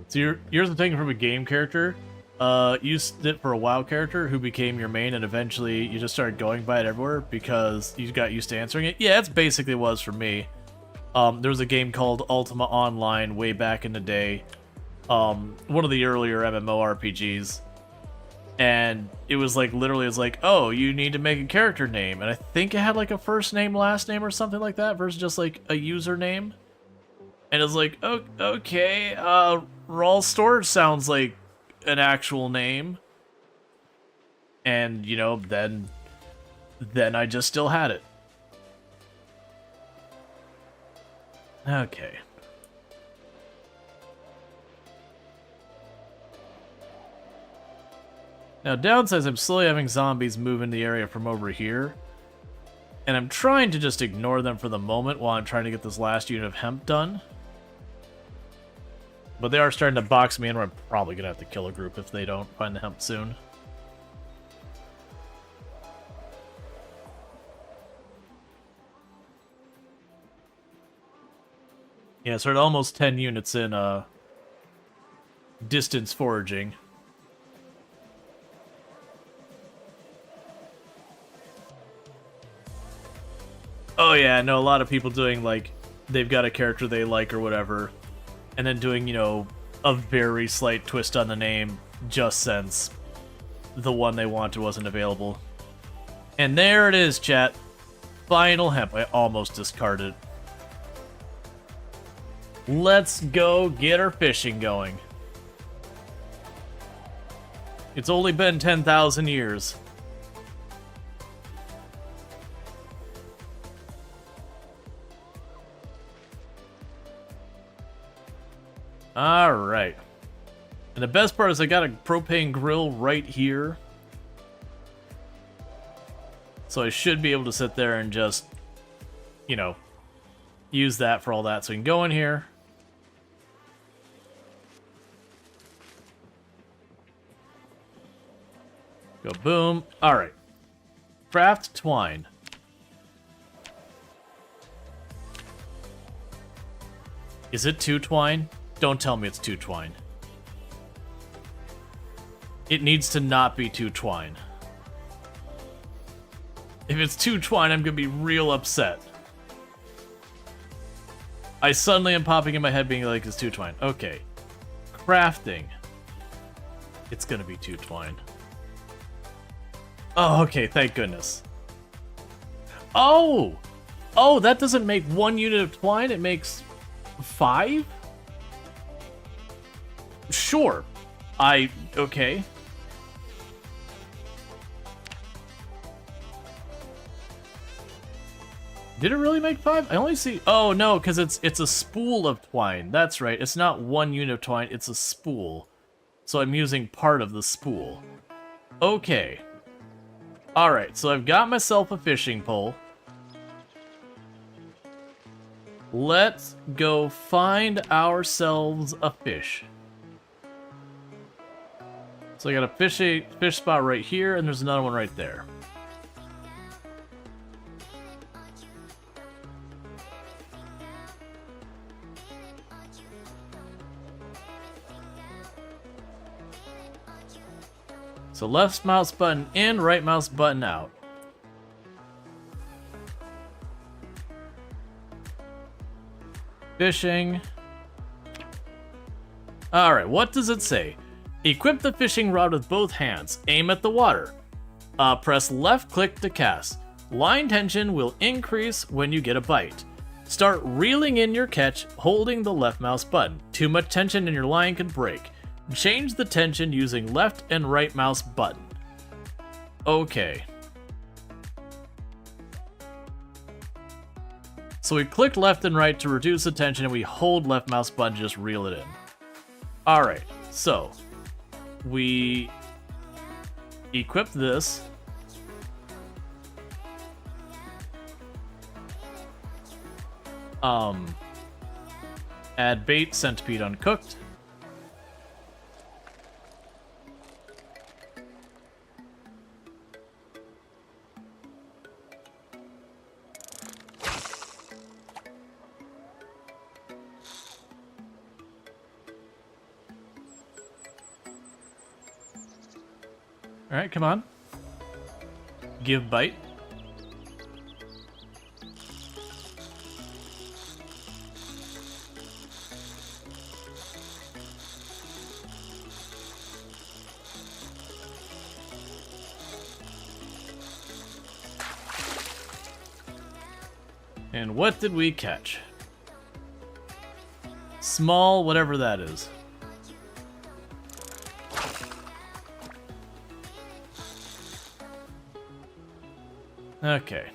So here's the thing from a game character. You used it for a WoW character who became your main, and eventually you just started going by it everywhere because you got used to answering it. Yeah, that's basically what it was for me. There was a game called Ultima Online way back in the day. One of the earlier MMORPGs. And it was like, literally, it's like, oh, you need to make a character name. And I think it had like a first name, last name, or something like that, versus just like a username. And it's like, oh, okay, Rual Storge sounds like an actual name. And, you know, then I just still had it. Okay. Now, downsides, I'm slowly having zombies move in the area from over here. And I'm trying to just ignore them for the moment while I'm trying to get this last unit of hemp done. But they are starting to box me in, where I'm probably going to have to kill a group if they don't find the hemp soon. Yeah, so we're at almost 10 units in distance foraging. Oh yeah, I know a lot of people doing, like, they've got a character they like or whatever, and then doing, you know, a very slight twist on the name just since the one they wanted wasn't available. And there it is, chat. Final hemp. I almost discarded. Let's go get our fishing going. It's only been 10,000 years. Alright. And the best part is I got a propane grill right here. So I should be able to sit there and just, you know, use that for all that. So we can go in here. Go boom. Alright. Craft twine. Is it 2 twine? Don't tell me it's 2 twine. It needs to not be 2 twine. If it's 2 twine, I'm gonna be real upset. I suddenly am popping in my head being like, it's 2 twine. Okay. Crafting. It's gonna be 2 twine. Oh, okay, thank goodness. Oh! Oh, that doesn't make 1 unit of twine, it makes 5? Sure. Okay. Did it really make 5? I only see... Oh, no, because it's a spool of twine. That's right. It's not one unit of twine. It's a spool. So I'm using part of the spool. Okay. Alright, so I've got myself a fishing pole. Let's go find ourselves a fish. So I got a fish spot right here, and there's another one right there. So left mouse button in, right mouse button out. Fishing. Alright, what does it say? Equip the fishing rod with both hands. Aim at the water. Press left click to cast. Line tension will increase when you get a bite. Start reeling in your catch holding the left mouse button. Too much tension in your line can break. Change the tension using left and right mouse button. Okay. So we click left and right to reduce the tension, and we hold left mouse button to just reel it in. Alright, so we equip this. Add bait, centipede uncooked. Alright, come on. Give bite. And what did we catch? Small, whatever that is. Okay.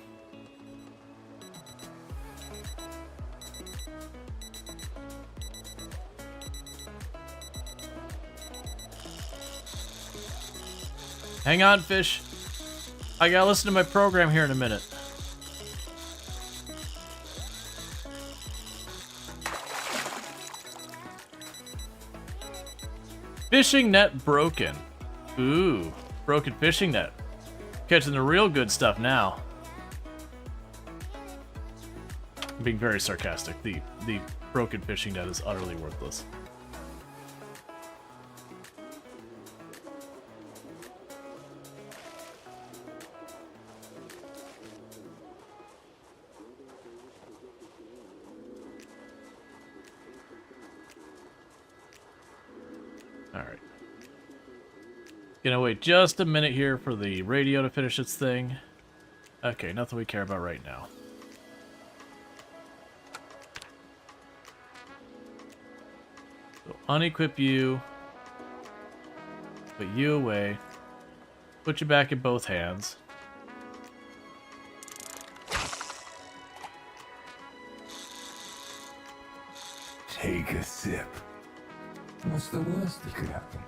Hang on, fish. I gotta listen to my program here in a minute. Fishing net broken. Ooh, broken fishing net. Catching the real good stuff now. I'm being very sarcastic. The broken fishing net is utterly worthless. Alright. Gonna wait just a minute here for the radio to finish its thing. Okay, nothing we care about right now. So unequip you. Put you away. Put you back in both hands. Take a sip. What's the worst that could happen?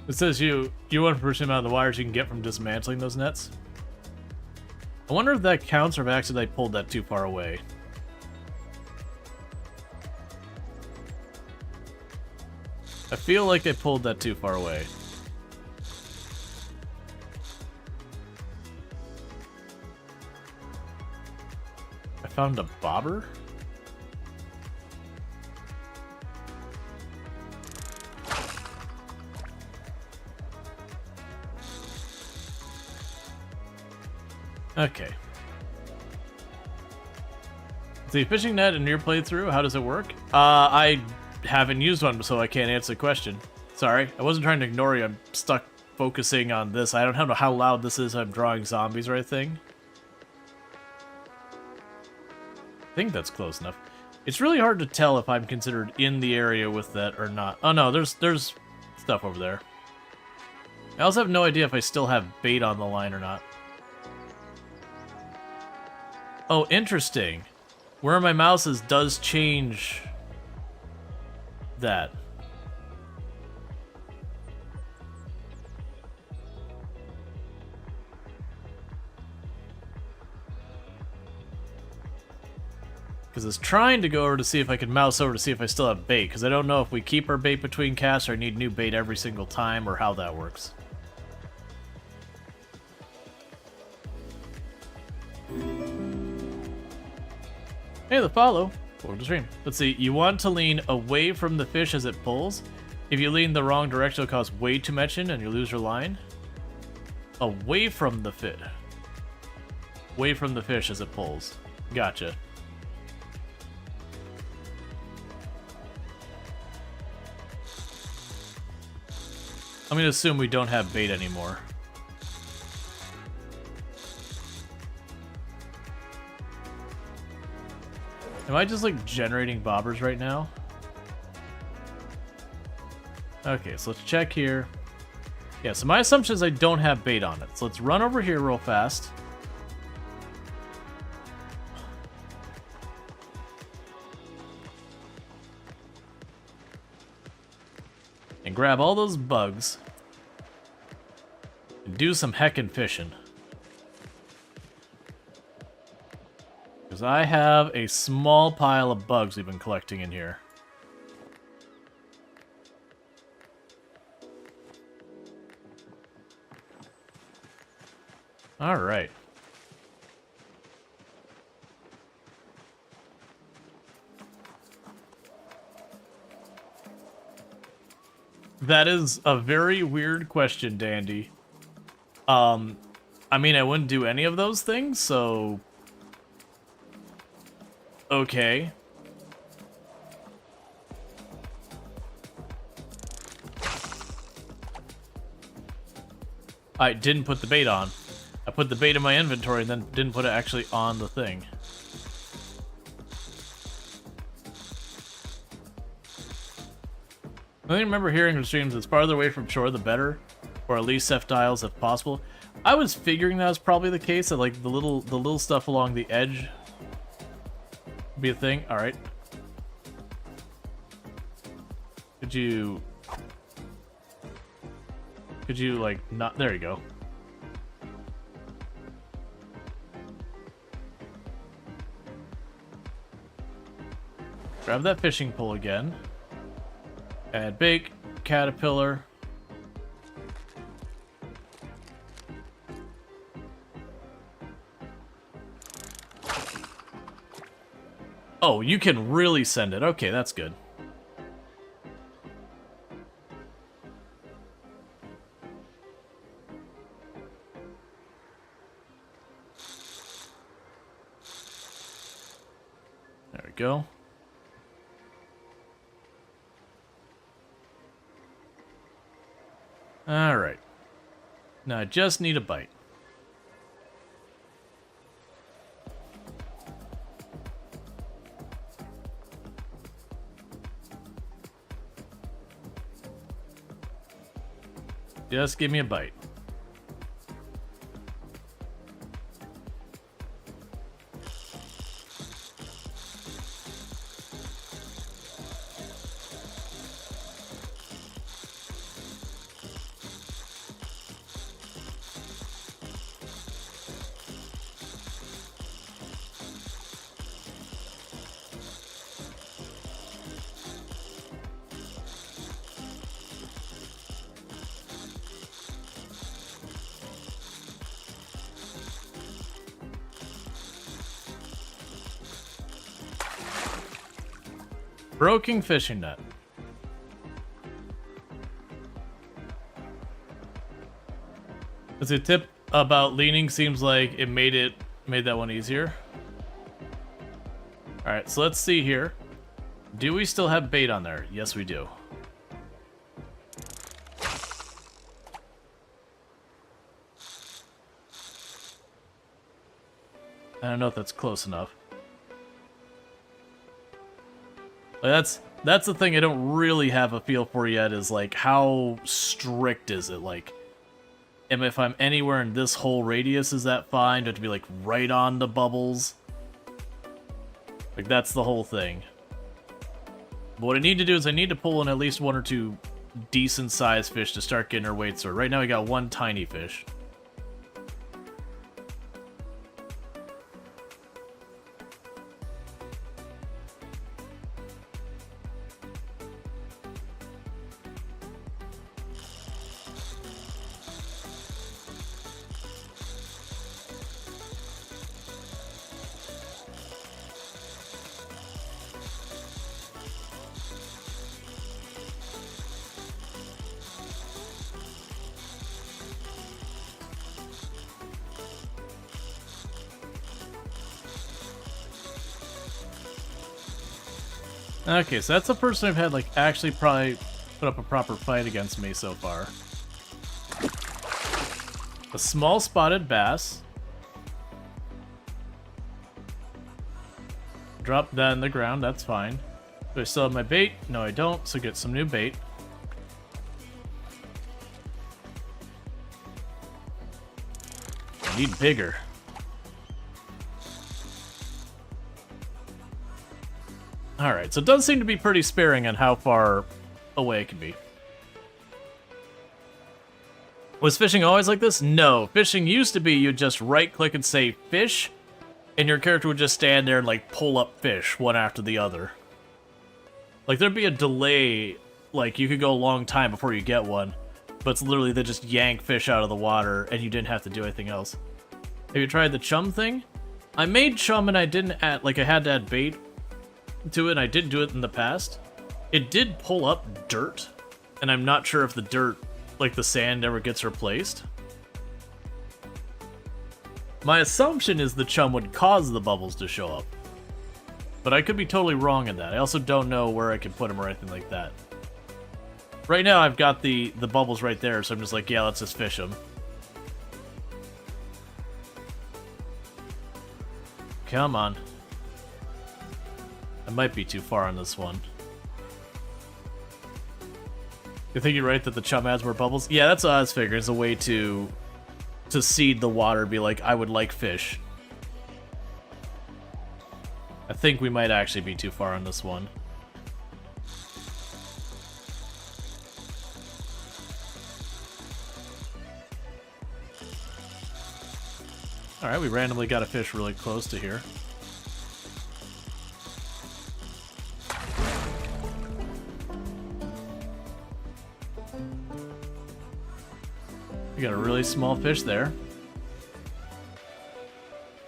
It says you 1% amount of the wires you can get from dismantling those nets. I wonder if that counts or if I accidentally pulled that too far away. I feel like I pulled that too far away. I found a bobber? Okay. The fishing net in your playthrough, how does it work? I haven't used one, so I can't answer the question. Sorry, I wasn't trying to ignore you. I'm stuck focusing on this. I don't know how loud this is. I'm drawing zombies or anything. I think that's close enough. It's really hard to tell if I'm considered in the area with that or not. Oh no, there's stuff over there. I also have no idea if I still have bait on the line or not. Oh, interesting. Where my mouse is does change that. Because I was trying to go over to see if I could mouse over to see if I still have bait, because I don't know if we keep our bait between casts or I need new bait every single time, or how that works. Hey, the follow. Welcome to stream. Let's see, you want to lean away from the fish as it pulls. If you lean the wrong direction, it'll cause way too much in and you lose your line. Away from the fish. Away from the fish as it pulls. Gotcha. I'm gonna assume we don't have bait anymore. Am I just like generating bobbers right now? Okay, so let's check here. Yeah, so my assumption is I don't have bait on it. So let's run over here real fast. And grab all those bugs. And do some heckin' fishing. Because I have a small pile of bugs we've been collecting in here. Alright. That is a very weird question, Dandy. I mean, I wouldn't do any of those things, so... Okay. I didn't put the bait on. I put the bait in my inventory and then didn't put it actually on the thing. I only remember hearing from streams that's farther away from shore the better, or at least set dials if possible. I was figuring that was probably the case, that like the little stuff along the edge would be a thing. All right. Could you like not? There you go. Grab that fishing pole again. Add bait, caterpillar. Oh, you can really send it. Okay, that's good. There we go. Alright. Now I just need a bite. Just give me a bite. Broken fishing net. As a tip about leaning, seems like it made that one easier. Alright, so let's see here. Do we still have bait on there? Yes, we do. I don't know if that's close enough. That's the thing I don't really have a feel for yet, is like how strict is it? Like, if I'm anywhere in this whole radius, is that fine? Do I have to be like right on the bubbles? Like, that's the whole thing. But what I need to do is I need to pull in at least 1 or 2 decent sized fish to start getting our weight sorted. Right now we got 1 tiny fish. Okay, so that's the person I've had, like, actually probably put up a proper fight against me so far. A small spotted bass. Drop that in the ground, that's fine. Do I still have my bait? No, I don't, so get some new bait. I need bigger. Alright, so it does seem to be pretty sparing on how far away it can be. Was fishing always like this? No. Fishing used to be you'd just right-click and say fish, and your character would just stand there and, like, pull up fish one after the other. Like, there'd be a delay, like, you could go a long time before you get one, but it's literally they just yank fish out of the water, and you didn't have to do anything else. Have you tried the chum thing? I made chum and I didn't add, like, I had to add bait to it, and I did do it in the past. It did pull up dirt, and I'm not sure if the dirt, like the sand, ever gets replaced. My assumption is the chum would cause the bubbles to show up, but I could be totally wrong in that. I also don't know where I can put them or anything like that. Right now I've got the bubbles right there, so I'm just like, yeah, let's just fish them. Come on. I might be too far on this one. You think you're right that the chum adds more bubbles? Yeah, that's what I was figuring. It's a way to seed the water, be like, I would like fish. I think we might actually be too far on this one. Alright, we randomly got a fish really close to here. We got a really small fish there.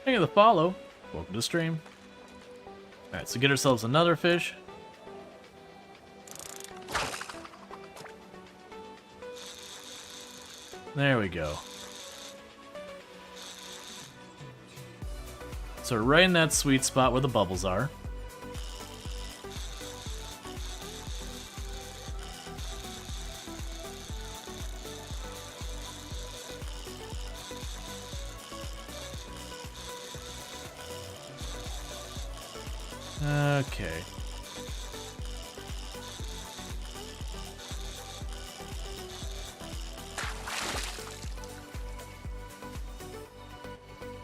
Thank you for the follow. Welcome to the stream. Alright, so get ourselves another fish. There we go. So we're right in that sweet spot where the bubbles are. Okay.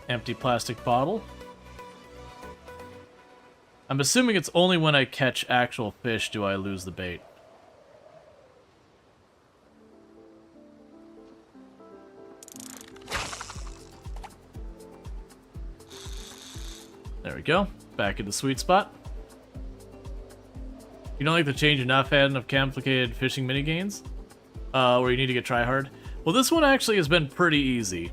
Empty plastic bottle. I'm assuming it's only when I catch actual fish do I lose the bait. There we go. Back in the sweet spot. You don't like the change in not had enough complicated fishing minigames? Where you need to get try hard? Well, this one actually has been pretty easy.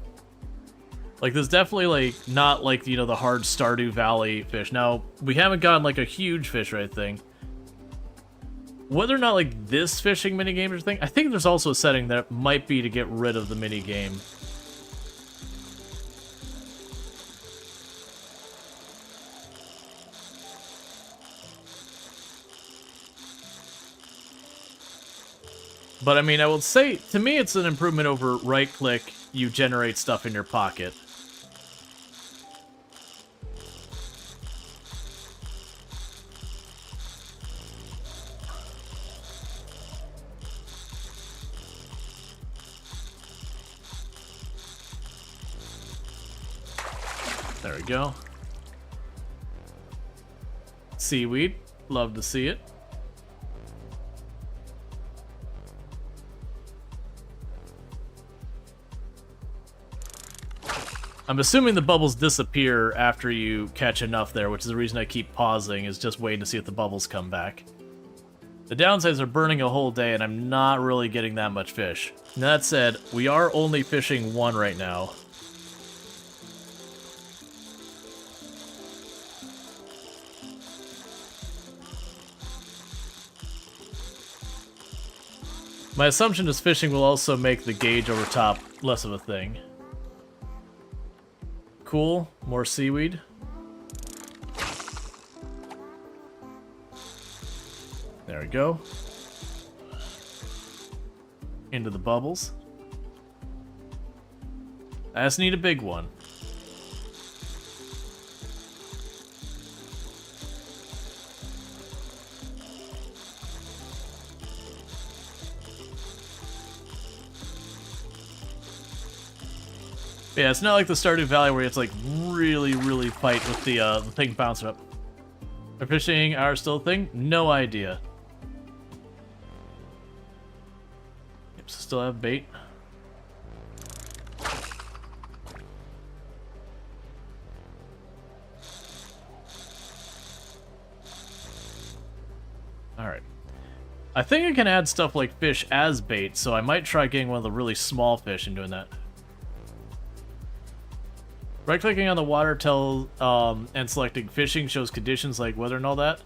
Like, there's definitely, like, not like, you know, the hard Stardew Valley fish. Now, we haven't gotten, like, a huge fish or anything. Whether or not, like, this fishing minigame or thing, I think there's also a setting that might be to get rid of the minigame. But, I mean, I will say, to me, it's an improvement over right-click, you generate stuff in your pocket. There we go. Seaweed. Love to see it. I'm assuming the bubbles disappear after you catch enough there, which is the reason I keep pausing, is just waiting to see if the bubbles come back. The downsides are burning a whole day, and I'm not really getting that much fish. That said, we are only fishing one right now. My assumption is fishing will also make the gauge over top less of a thing. Cool, more seaweed. There we go. Into the bubbles. I just need a big one. Yeah, it's not like the Stardew Valley where you have to like really fight with the thing bouncing up. Are fishing hours still a thing? No idea. Yep, still have bait. Alright. I think I can add stuff like fish as bait, so I might try getting one of the really small fish and doing that. Right-clicking on the water and selecting fishing shows conditions like weather and all that.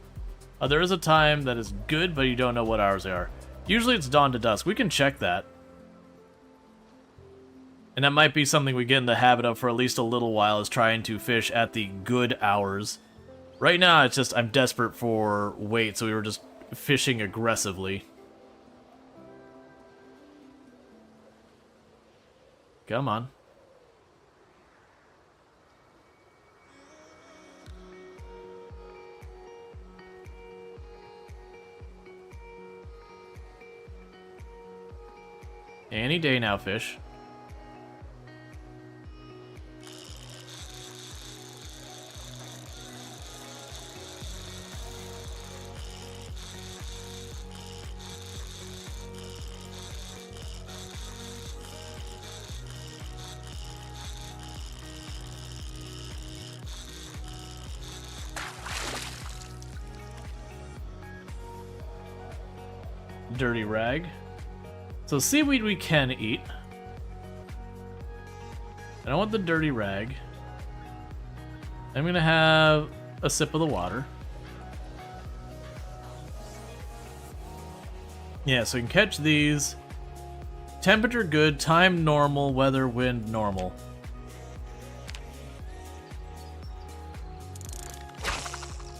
There is a time that is good, but you don't know what hours they are. Usually it's dawn to dusk. We can check that. And that might be something we get in the habit of for at least a little while, is trying to fish at the good hours. Right now, it's just I'm desperate for weight, so we were just fishing aggressively. Come on. Any day now, fish. Dirty rag. So seaweed we can eat. And I want the dirty rag. I'm gonna have a sip of the water. Yeah, so we can catch these. Temperature good, time normal, weather, wind normal.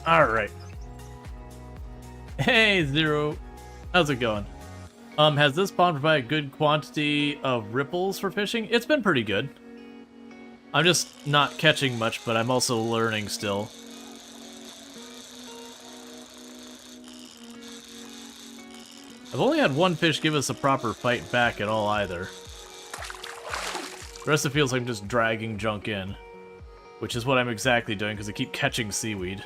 Alright. Hey, Zero. How's it going? Has this pond provided a good quantity of ripples for fishing? It's been pretty good. I'm just not catching much, but I'm also learning still. I've only had one fish give us a proper fight back at all either. The rest of it feels like I'm just dragging junk in, which is what I'm exactly doing because I keep catching seaweed.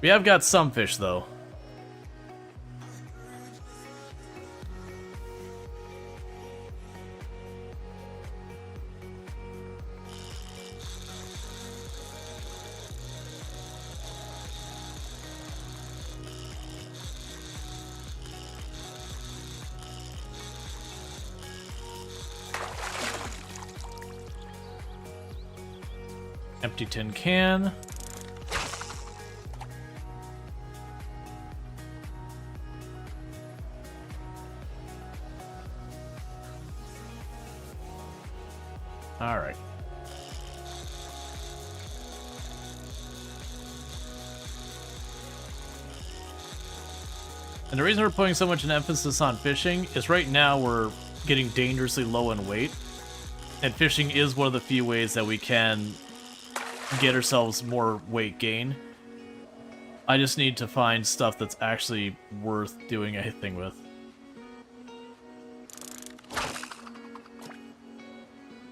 We have got some fish though. Empty tin can. All right. And the reason we're putting so much an emphasis on fishing is right now we're getting dangerously low in weight. And fishing is one of the few ways that we can get ourselves more weight gain. I just need to find stuff that's actually worth doing anything with.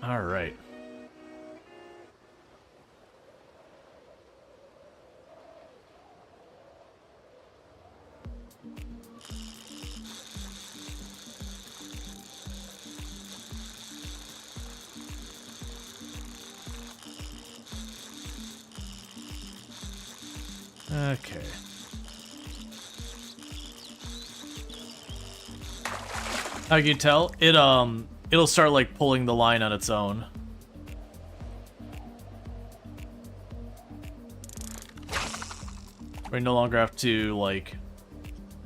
All right. Okay. How can you tell? It'll start like pulling the line on its own. We no longer have to like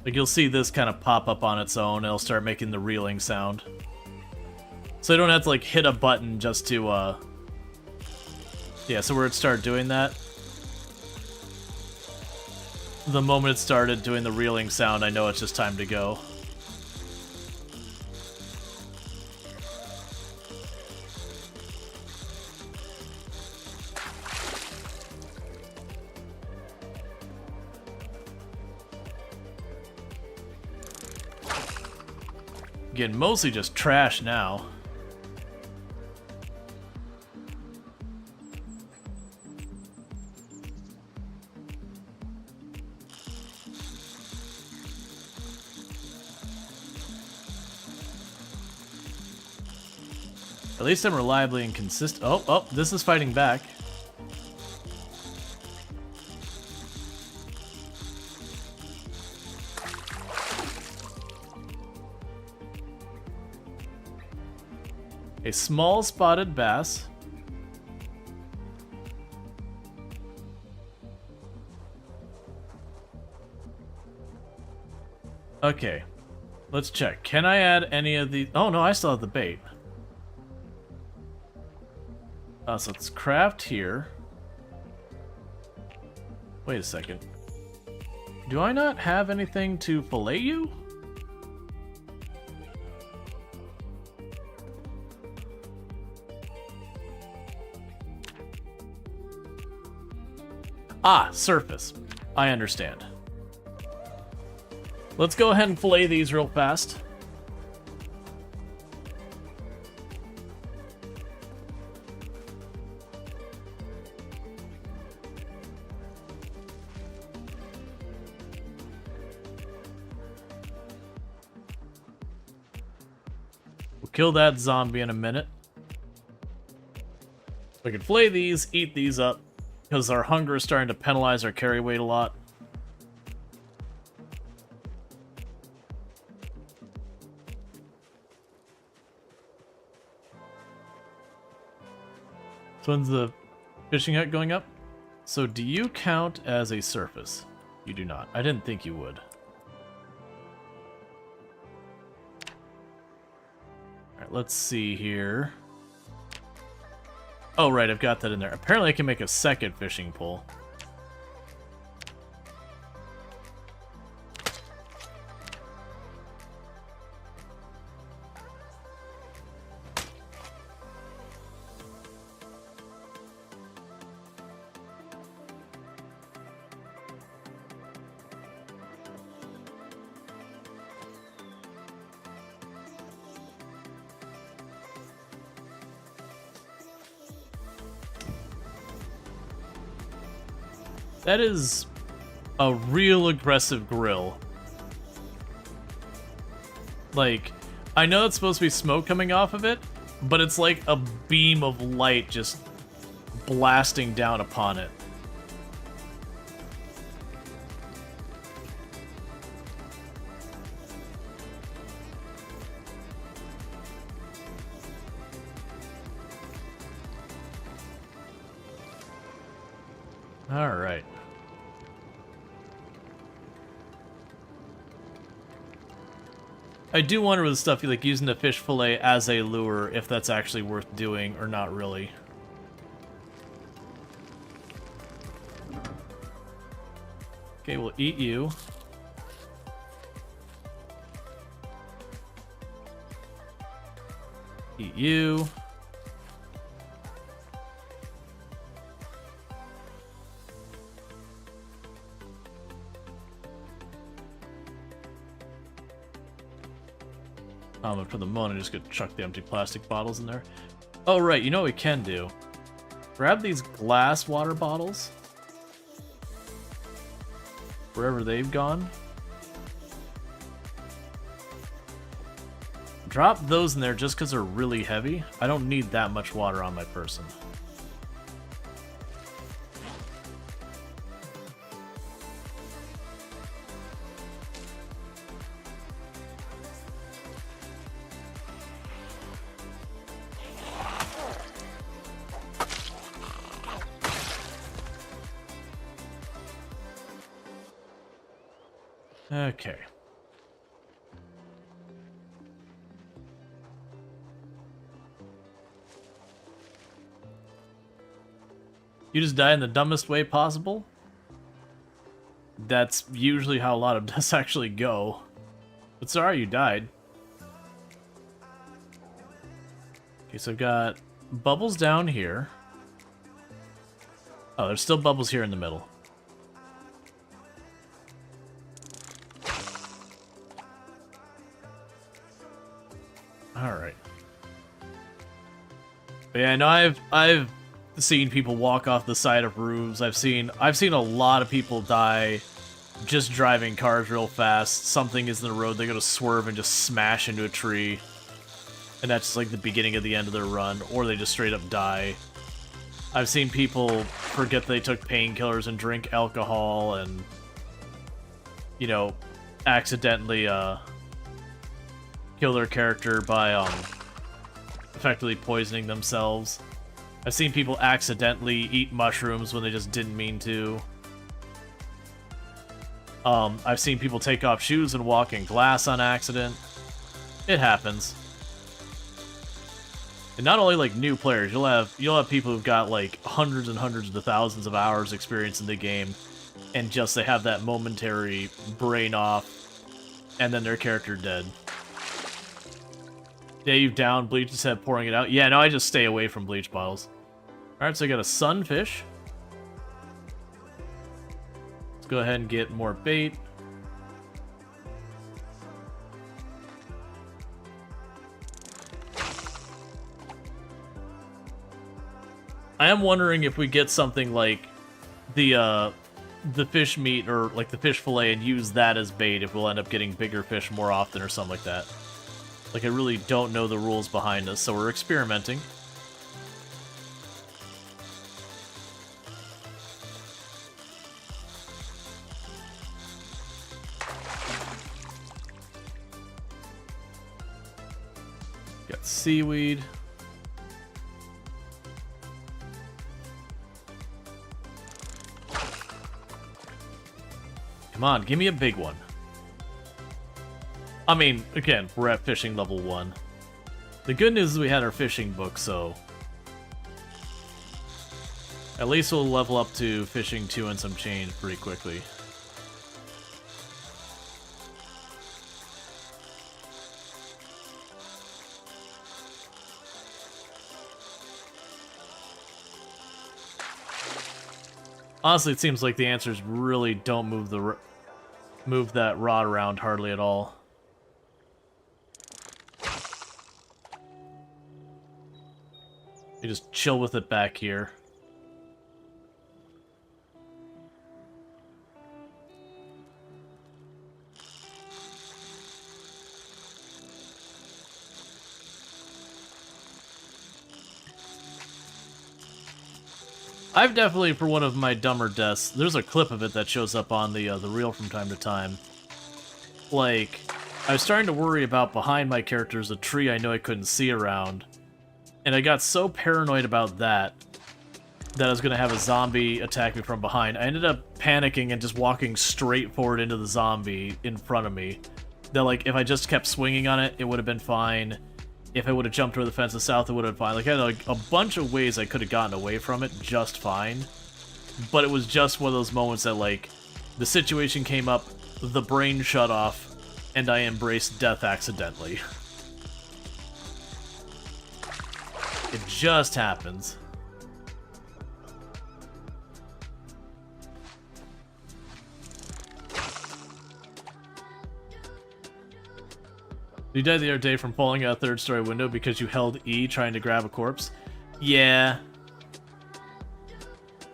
you'll see this kind of pop up on its own. It'll start making the reeling sound. So you don't have to like hit a button just to yeah, so where it started doing that. The moment it started doing the reeling sound, I know it's just time to go. Again, mostly just trash now. At least I'm reliably and consistent. Oh, this is fighting back. A small spotted bass. Okay, let's check. Can I add any of these? Oh no, I still have the bait. So let's craft here. Wait a second. Do I not have anything to fillet you? Ah, surface. I understand. Let's go ahead and fillet these real fast. We'll kill that zombie in a minute. We can fillet these, eat these up, because our hunger is starting to penalize our carry weight a lot. So when's the fishing hut going up? So do you count as a surface? You do not. I didn't think you would. Alright, let's see here. Oh, right, I've got that in there. Apparently I can make a second fishing pole. That is a real aggressive grill. Like, I know it's supposed to be smoke coming off of it, but it's like a beam of light just blasting down upon it. All right. I do wonder with the stuff like using the fish fillet as a lure, if that's actually worth doing or not really. Okay, we'll eat you. Eat you. But for the moment, I'm just gonna chuck the empty plastic bottles in there. Oh, right, you know what we can do? Grab these glass water bottles. Wherever they've gone. Drop those in there just because they're really heavy. I don't need that much water on my person. Okay. You just die in the dumbest way possible? That's usually how a lot of deaths actually go. But sorry you died. Okay, so I've got bubbles down here. Oh, there's still bubbles here in the middle. Alright. But yeah, no, I've seen people walk off the side of roofs. I've seen a lot of people die just driving cars real fast. Something is in the road, they go to swerve and just smash into a tree. And that's just like the beginning of the end of their run, or they just straight up die. I've seen people forget they took painkillers and drink alcohol and, you know, accidentally kill their character by effectively poisoning themselves. I've seen people accidentally eat mushrooms when they just didn't mean to. I've seen people take off shoes and walk in glass on accident. It happens. And not only like new players, you'll have people who've got like hundreds and hundreds of thousands of hours experience in the game, and just they have that momentary brain off, and then their character dead. Yeah, you've downed bleach instead of pouring it out. Yeah, no, I just stay away from bleach bottles. Alright, so I got a sunfish. Let's go ahead and get more bait. I am wondering if we get something like the fish meat or like the fish fillet and use that as bait, if we'll end up getting bigger fish more often or something like that. Like, I really don't know the rules behind this, so we're experimenting. Got seaweed. Come on, give me a big one. I mean, again, we're at fishing level 1. The good news is we had our fishing book, so at least we'll level up to fishing 2 and some change pretty quickly. Honestly, it seems like the answers really don't move that rod around hardly at all. You just chill with it back here. I've definitely, for one of my dumber deaths, there's a clip of it that shows up on the reel from time to time. Like, I was starting to worry about behind my character's a tree I know I couldn't see around. And I got so paranoid about that I was going to have a zombie attack me from behind. I ended up panicking and just walking straight forward into the zombie in front of me. That, like, if I just kept swinging on it, it would have been fine. If I would have jumped over the fence to the south, it would have been fine. Like, I had like, a bunch of ways I could have gotten away from it just fine. But it was just one of those moments that, like, the situation came up, the brain shut off, and I embraced death accidentally. It just happens. You died the other day from falling out a third-story window because you held E trying to grab a corpse. Yeah.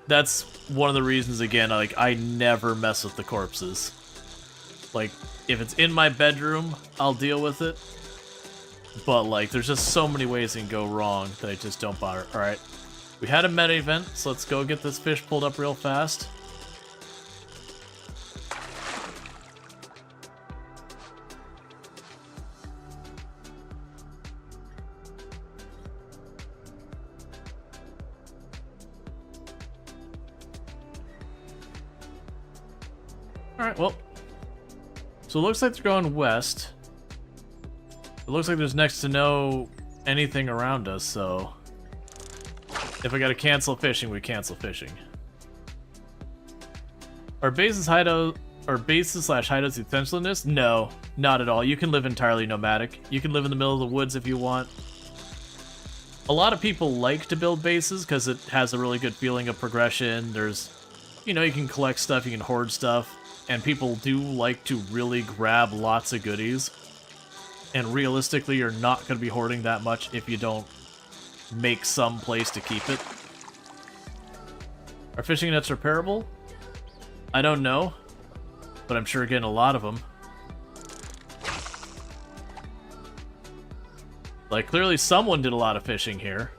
That's one of the reasons, again, like, I never mess with the corpses. Like, if it's in my bedroom, I'll deal with it. But, like, there's just so many ways it can go wrong that I just don't bother. Alright. We had a meta event, so let's go get this fish pulled up real fast. Alright, well. So it looks like they're going west. It looks like there's next to no anything around us, so... If I gotta cancel fishing, we cancel fishing. Are bases slash hideouts essential in this? No, not at all. You can live entirely nomadic. You can live in the middle of the woods if you want. A lot of people like to build bases because it has a really good feeling of progression. There's, you know, you can collect stuff, you can hoard stuff. And people do like to really grab lots of goodies. And realistically, you're not going to be hoarding that much if you don't make some place to keep it. Are fishing nets repairable? I don't know. But I'm sure getting a lot of them. Like, clearly someone did a lot of fishing here.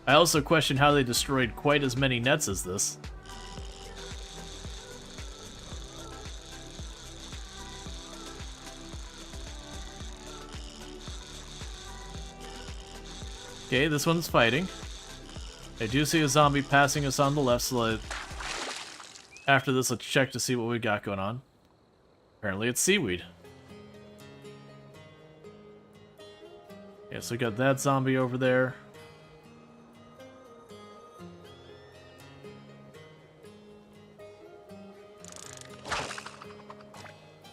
I also question how they destroyed quite as many nets as this. Okay, this one's fighting. I do see a zombie passing us on the left, so after this, let's check to see what we got going on. Apparently it's seaweed. Yeah, so we got that zombie over there.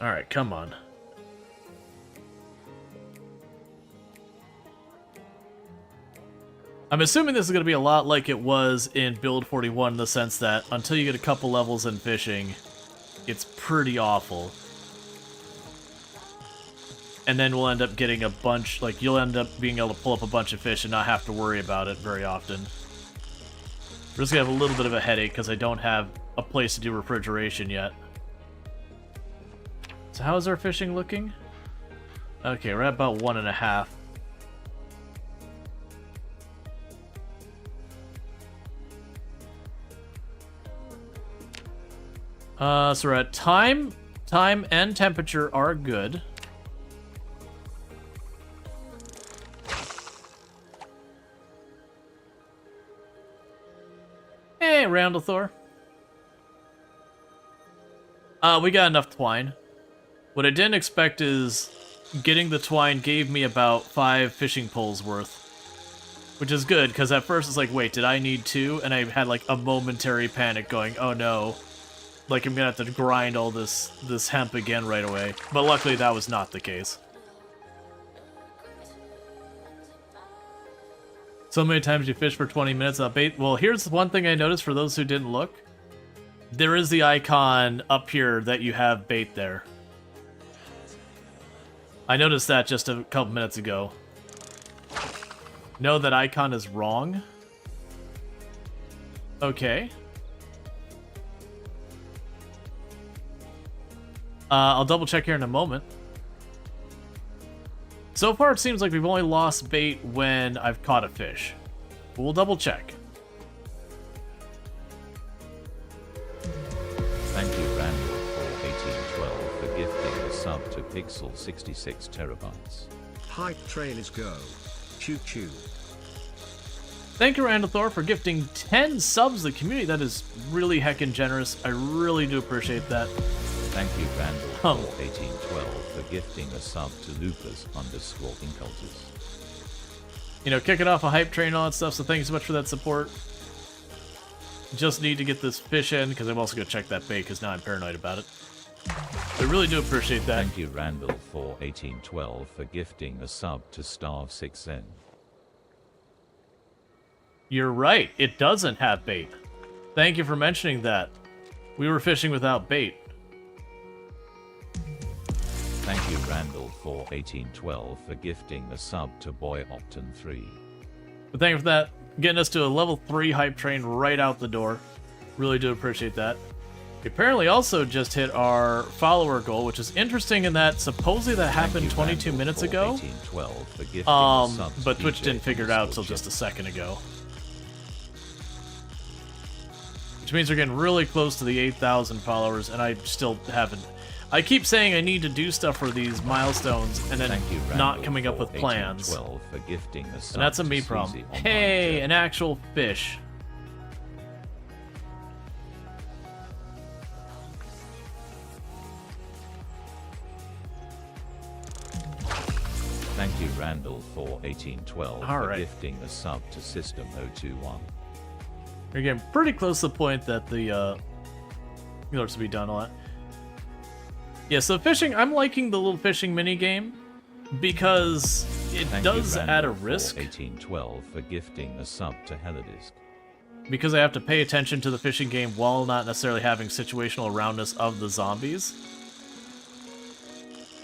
Alright, come on. I'm assuming this is going to be a lot like it was in Build 41 in the sense that until you get a couple levels in fishing, it's pretty awful. And then we'll end up getting a bunch, like, you'll end up being able to pull up a bunch of fish and not have to worry about it very often. We're just going to have a little bit of a headache because I don't have a place to do refrigeration yet. So how's our fishing looking? Okay, we're at about 1.5. So we're at time and temperature are good. Hey, Randall. We got enough twine. What I didn't expect is getting the twine gave me about 5 fishing poles worth. Which is good, because at first it's like, wait, did I need 2? And I had like a momentary panic going, oh no. Like I'm gonna have to grind all this hemp again right away. But luckily that was not the case. So many times you fish for 20 minutes without bait. Well, here's one thing I noticed for those who didn't look. There is the icon up here that you have bait there. I noticed that just a couple minutes ago. No, that icon is wrong. Okay. I'll double check here in a moment. So far it seems like we've only lost bait when I've caught a fish. But we'll double check. Thank you, Randall, for 1812 for gifting a sub to Pixel 66 terabytes. Hype train is go. Choo choo. Thank you, Randall Thor, for gifting 10 subs to the community. That is really heckin' generous. I really do appreciate that. Thank you, Randall, for 1812 for gifting a sub to Lupus_Incultus. You know, kicking off a hype train and all that stuff, so thank you so much for that support. Just need to get this fish in, because I'm also going to check that bait, because now I'm paranoid about it. I really do appreciate that. Thank you, Randall, for 1812 for gifting a sub to Starve6N. You're right, it doesn't have bait. Thank you for mentioning that. We were fishing without bait. Thank you, Randall, for 1812 for gifting a sub to Boy Optin 3. But thank you for that. Getting us to a level 3 hype train right out the door. Really do appreciate that. We apparently also just hit our follower goal, which is interesting in that supposedly that happened 22 minutes ago. 1812 for gifting a sub to But Twitch DJ didn't figure it out until Storge. just a second ago. Which means we're getting really close to the 8,000 followers, and I still haven't. I keep saying I need to do stuff for these milestones, and then Thank you, Randall, not coming up for with plans. 1812 for gifting a sub And that's a to me Sleazy problem. Online Hey, Joe. an actual fish. Thank you, Randall, for 1812 All for right. gifting a sub to System 021. We're getting pretty close to the point that the looks to be done a lot. Yeah, so fishing, I'm liking the little fishing mini game because it Thank you, does Randall, add a for risk 1812 for gifting a sub to Heladisk. because I have to pay attention to the fishing game while not necessarily having situational aroundness of the zombies.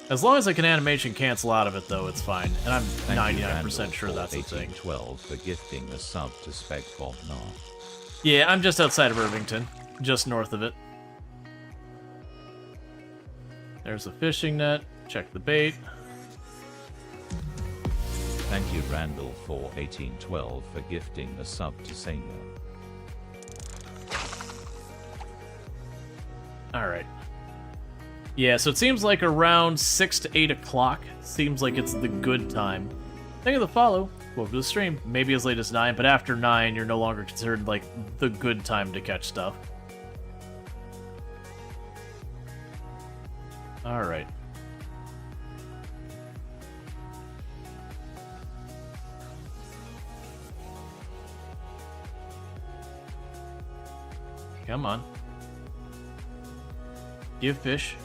As long as I can animation cancel out of it, though, it's fine. And I'm Thank you, 99% Randall, sure for that's a thing. 1812 for gifting a sub to Spec Bob Nah. Yeah, I'm just outside of Irvington, just north of it. There's a fishing net. Check the bait. Thank you, Randall, for 1812 for gifting a sub to Samuel. Alright. Yeah, so it seems like around 6 to 8 o'clock seems like it's the good time. Thank you for the follow. Welcome to the stream. Maybe as late as 9, but after 9, you're no longer considered, like, the good time to catch stuff. Alright. Come on. Give fish.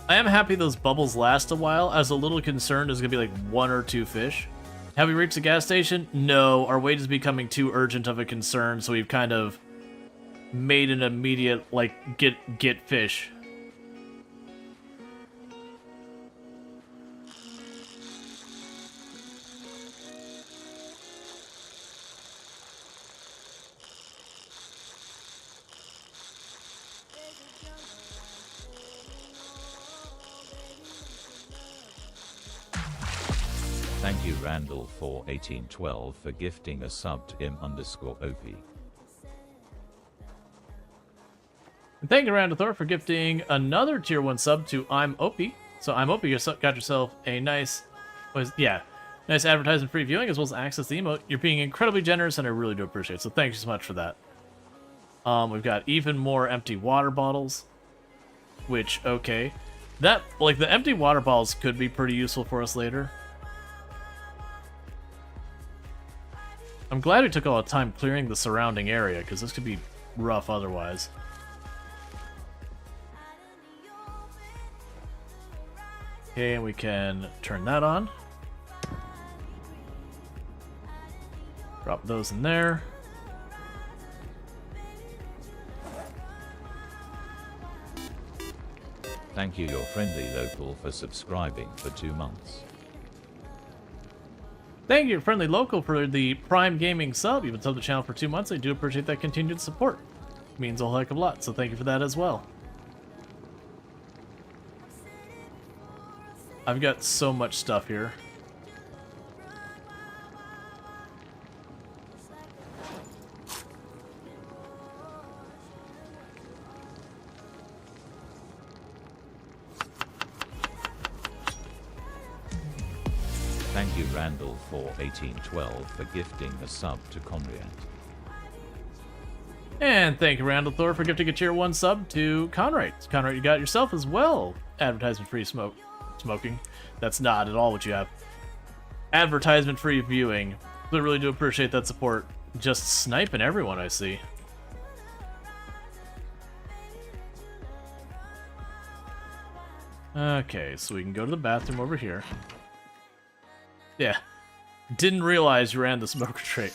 I am happy those bubbles last a while. I was a little concerned there's going to be like 1 or 2 fish. Have we reached the gas station? No, our wait is becoming too urgent of a concern, so we've kind of made an immediate, like, get fish. Thank you, Randall, for 1812 for gifting a sub to im_op. And thank you, Randathor, for gifting another tier 1 sub to I'm Opie. So I'm Opie, you got yourself a nice, nice advertisement-free viewing as well as access to the emote. You're being incredibly generous, and I really do appreciate it. So thank you so much for that. We've got even more empty water bottles, which, okay. That, like, the empty water bottles could be pretty useful for us later. I'm glad we took all the time clearing the surrounding area, because this could be rough otherwise. Okay, and we can turn that on. Drop those in there. Thank you, your friendly local, for subscribing for 2 months. Thank you, friendly local, for the Prime Gaming sub. You've been subbed to the channel for 2 months. I do appreciate that continued support. It means a whole heck of a lot, so thank you for that as well. I've got so much stuff here. Thank you, Randall, for 1812 for gifting a sub to Conrad. And thank you, Randall Thor, for gifting a tier 1 sub to Conrad. Conrad, you got yourself as well advertisement-free smoking. That's not at all what you have. Advertisement-free viewing. I really do appreciate that support. Just sniping everyone I see. Okay, so we can go to the bathroom over here. Yeah. Didn't realize you ran the smoker trait.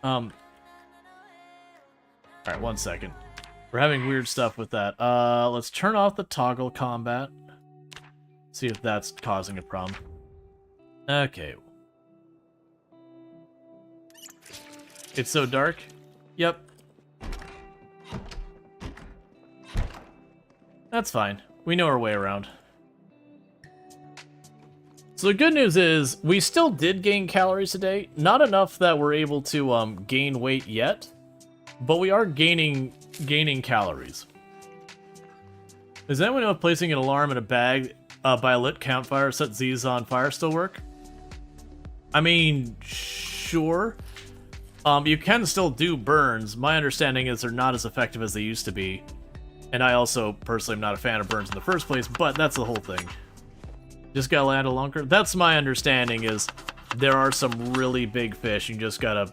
Alright, 1 second. We're having weird stuff with that. Let's turn off the toggle combat. See if that's causing a problem. Okay. It's so dark? Yep. That's fine. We know our way around. So the good news is, we still did gain calories today. Not enough that we're able to gain weight yet, but we are gaining calories. Does anyone know if placing an alarm in a bag by a lit campfire set Z's on fire still work? I mean, sure. You can still do burns. My understanding is they're not as effective as they used to be. And I also, personally, am not a fan of burns in the first place, but that's the whole thing. Just gotta land a lunker? That's my understanding, is there are some really big fish. You just gotta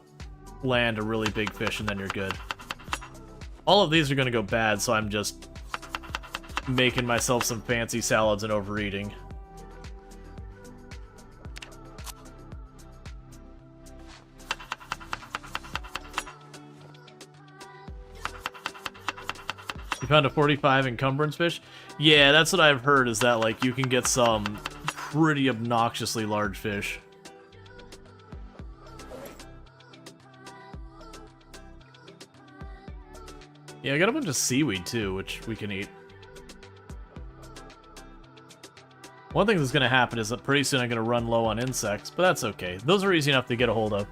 land a really big fish and then you're good. All of these are gonna go bad, so I'm just making myself some fancy salads and overeating. You found a 45 encumbrance fish? Yeah, that's what I've heard, is that, like, you can get some pretty obnoxiously large fish. Yeah, I got a bunch of seaweed, too, which we can eat. One thing that's going to happen is that pretty soon I'm going to run low on insects, but that's okay. Those are easy enough to get a hold of.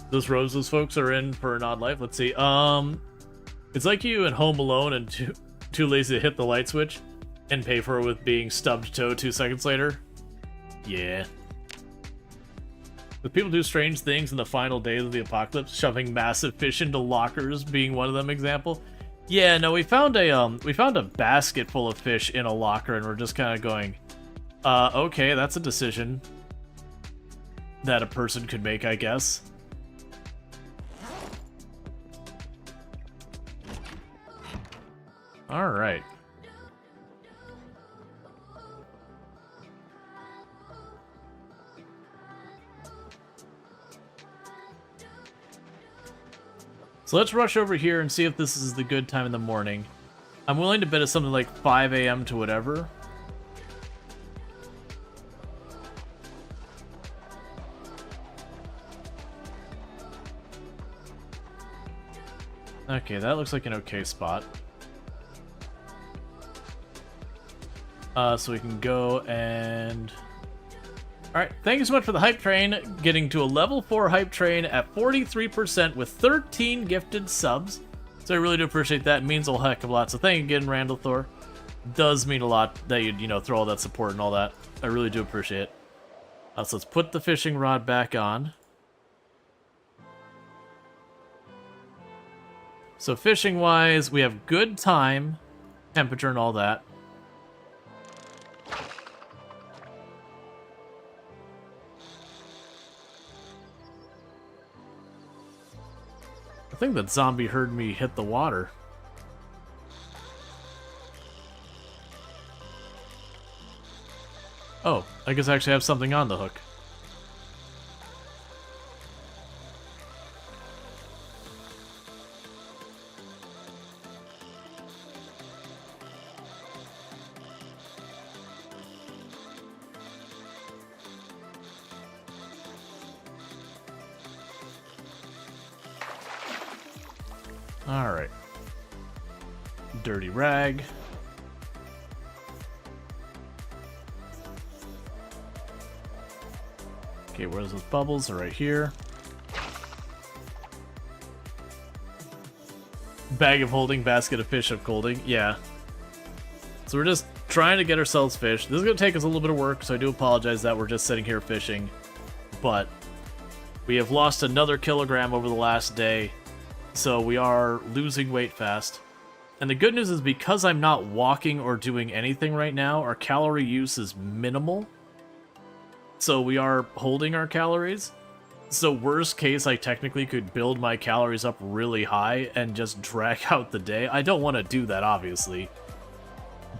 Those roses folks are in for an odd life. Let's see. It's like you and Home Alone and too lazy to hit the light switch and pay for it with being stubbed toe 2 seconds later. Yeah. The people do strange things in the final days of the apocalypse, shoving massive fish into lockers being one of them example. Yeah, no, we found a basket full of fish in a locker, and we're just kind of going, okay, that's a decision that a person could make, I guess. All right. So let's rush over here and see if this is the good time in the morning. I'm willing to bet it's something like 5 a.m. to whatever. Okay, that looks like an okay spot. So we can go and... Alright, thank you so much for the hype train. Getting to a level 4 hype train at 43% with 13 gifted subs. So I really do appreciate that. It means a heck of a lot. So thank you again, Randall Thor. Does mean a lot that you know, throw all that support and all that. I really do appreciate it. So let's put the fishing rod back on. So fishing-wise, we have good time, temperature, and all that. I think that zombie heard me hit the water. Oh, I guess I actually have something on the hook. Alright. Dirty rag. Okay, where's those bubbles? They're right here. Bag of holding, basket of fish of holding. Yeah. So we're just trying to get ourselves fish. This is going to take us a little bit of work, so I do apologize that we're just sitting here fishing. But we have lost another kilogram over the last day. So we are losing weight fast. And the good news is, because I'm not walking or doing anything right now, our calorie use is minimal. So we are holding our calories. So worst case, I technically could build my calories up really high and just drag out the day. I don't want to do that, obviously.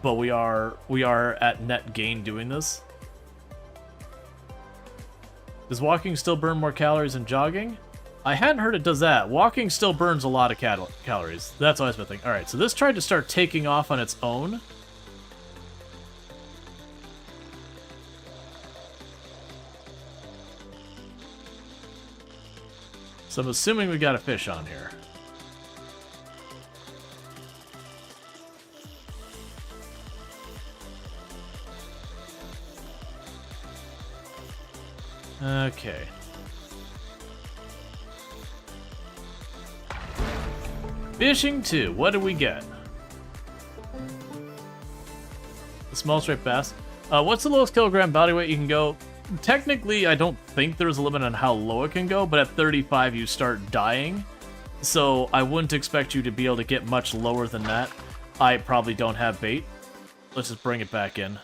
But we are at net gain doing this. Does walking still burn more calories than jogging? I hadn't heard it does that. Walking still burns a lot of calories. That's always been thinking. Alright, so this tried to start taking off on its own. So I'm assuming we got a fish on here. Okay. Fishing 2. What do we get? The small striped bass. What's the lowest kilogram body weight you can go? Technically, I don't think there's a limit on how low it can go, but at 35 you start dying. So I wouldn't expect you to be able to get much lower than that. I probably don't have bait. Let's just bring it back in.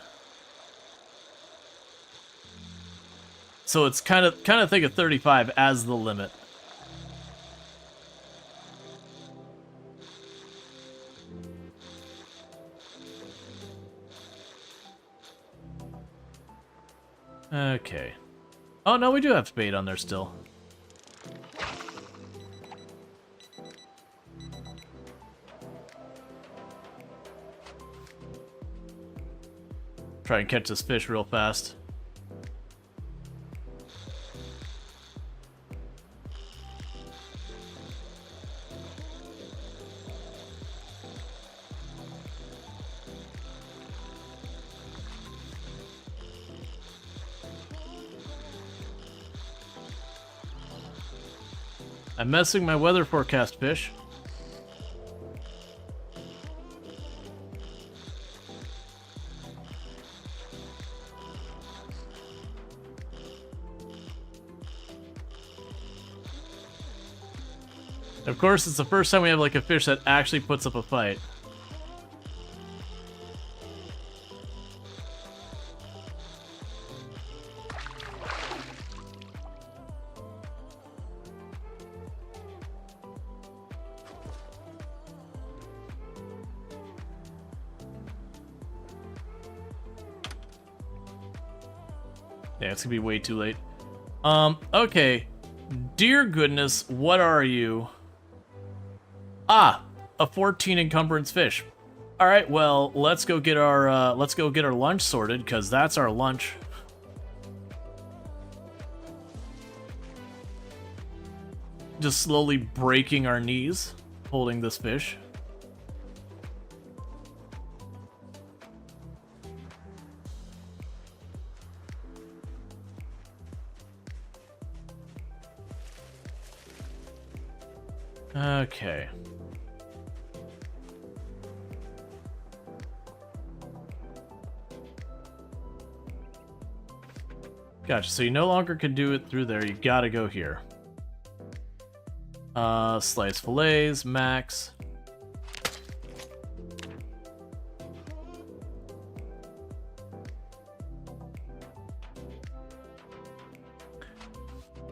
So it's kind of think of 35 as the limit. Okay. Oh no, we do have bait on there still. Try and catch this fish real fast. I'm messing my weather forecast, fish. Of course, it's the first time we have like a fish that actually puts up a fight. Yeah, it's gonna be way too late. Okay. Dear goodness, what are you? Ah, a 14 encumbrance fish. All right, well, let's go get our lunch sorted, because that's our lunch. Just slowly breaking our knees, holding this fish. Okay. Gotcha, so you no longer can do it through there, you gotta go here. Slice fillets, max.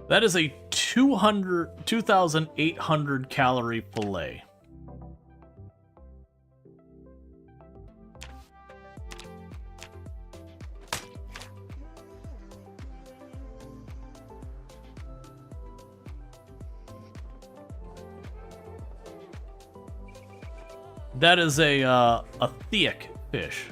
That is a 2,800 calorie fillet. That is a thick fish.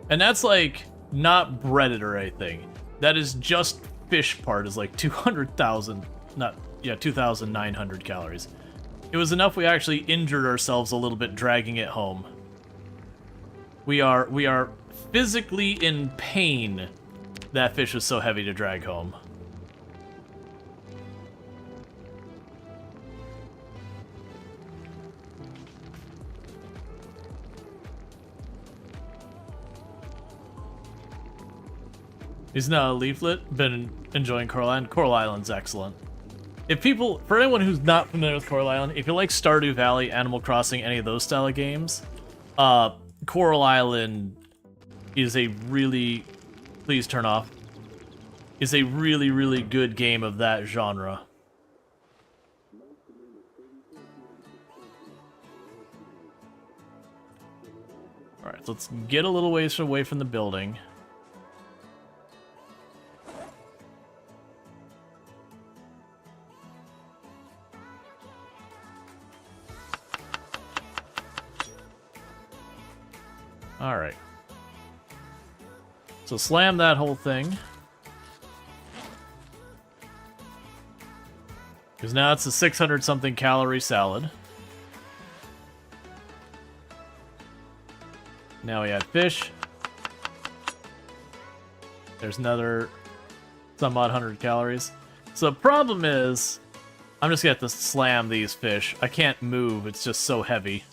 And that's like not breaded or anything. That is just fish part is like 200,000, 2,900 calories. It was enough we actually injured ourselves a little bit dragging it home. We are physically in pain. That fish was so heavy to drag home. He's not a leaflet. Been enjoying Coral Island. Coral Island's excellent. For anyone who's not familiar with Coral Island, if you like Stardew Valley, Animal Crossing, any of those style of games, Coral Island is a really, please turn off, is a really, really good game of that genre. Alright, so let's get a little ways away from the building. Alright. So slam that whole thing. Because now it's a 600 something calorie salad. Now we add fish. There's another some odd 100 calories. So the problem is, I'm just gonna have to slam these fish. I can't move, it's just so heavy.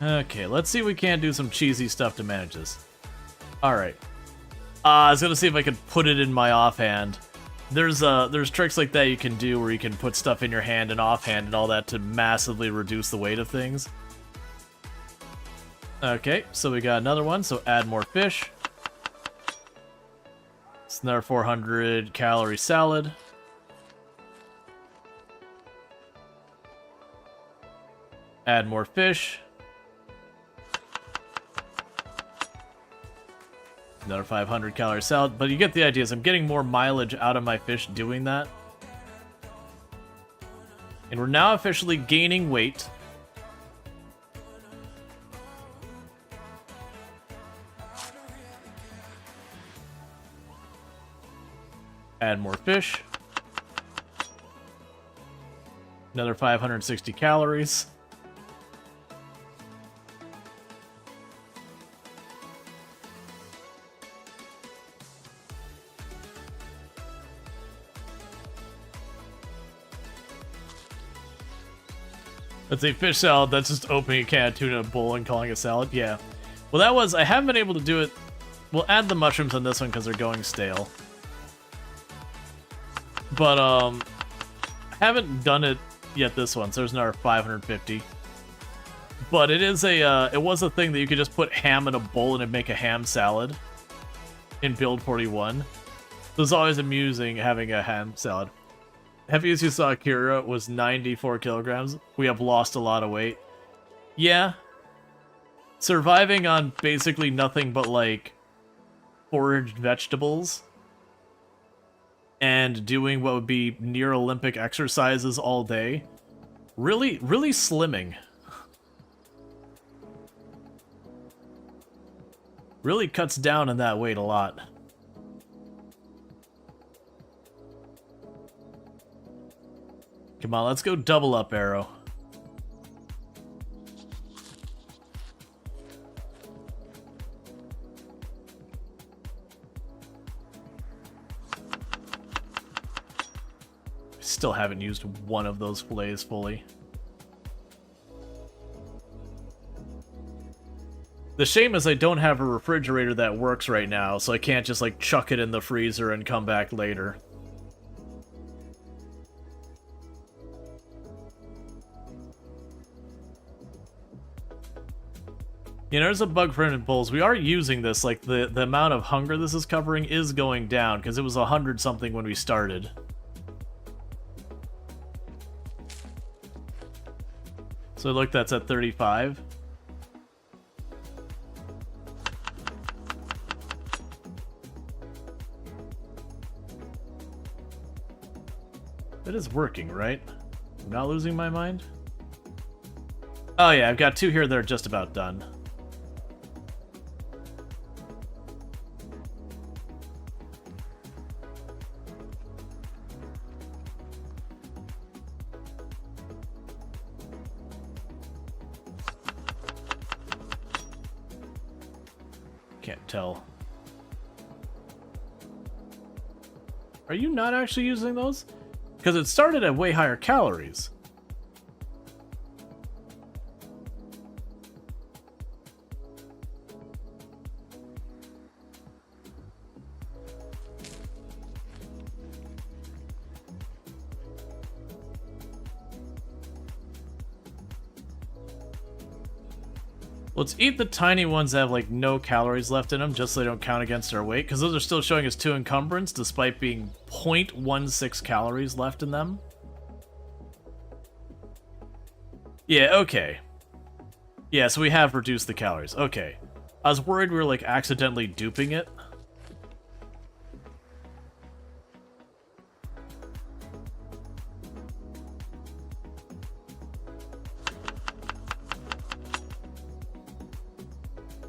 Okay, let's see if we can't do some cheesy stuff to manage this. Alright. I was gonna see if I could put it in my offhand. There's tricks like that you can do where you can put stuff in your hand and offhand and all that to massively reduce the weight of things. Okay, so we got another one, so add more fish. It's another 400 calorie salad. Add more fish. Another 500 calorie salad, but you get the idea. I'm getting more mileage out of my fish doing that. And we're now officially gaining weight. Add more fish. Another 560 calories. That's a fish salad. That's just opening a can of tuna in a bowl and calling it salad. Yeah. Well, that was... I haven't been able to do it... We'll add the mushrooms on this one because they're going stale. But, I haven't done it yet this one, so there's another 550. But it is a... it was a thing that you could just put ham in a bowl and it'd make a ham salad in Build 41. It was always amusing having a ham salad. Heaviest you saw Akira was 94 kilograms. We have lost a lot of weight. Yeah. Surviving on basically nothing but, like, foraged vegetables. And doing what would be near Olympic exercises all day. Really slimming. Really cuts down on that weight a lot. Come on, let's go double up arrow. Still haven't used one of those fillets fully. The shame is I don't have a refrigerator that works right now, so I can't just like chuck it in the freezer and come back later. You know, there's a bug for infinite bowls. We are using this, like, the amount of hunger this is covering is going down, because it was 100 something when we started. So look, that's at 35. It is working, right? I'm not losing my mind? Oh yeah, I've got two here that are just about done. Can't tell. Are you not actually using those? Because it started at way higher calories. Let's eat the tiny ones that have like no calories left in them, just so they don't count against our weight, because those are still showing us 2 encumbrance, despite being 0.16 calories left in them. Yeah, okay. Yeah, so we have reduced the calories. Okay. I was worried we were like accidentally duping it.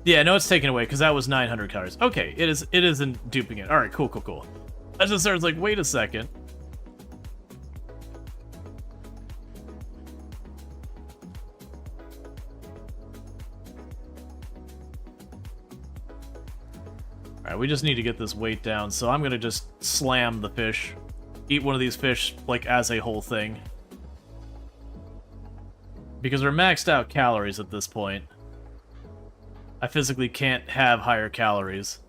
Yeah, no, it's taken away because that was 900 calories. Okay, it isn't duping it. All right, cool, cool, cool. I just started like, wait a second. All right, we just need to get this weight down, so I'm gonna just slam the fish, eat one of these fish like as a whole thing, because we're maxed out calories at this point. I physically can't have higher calories.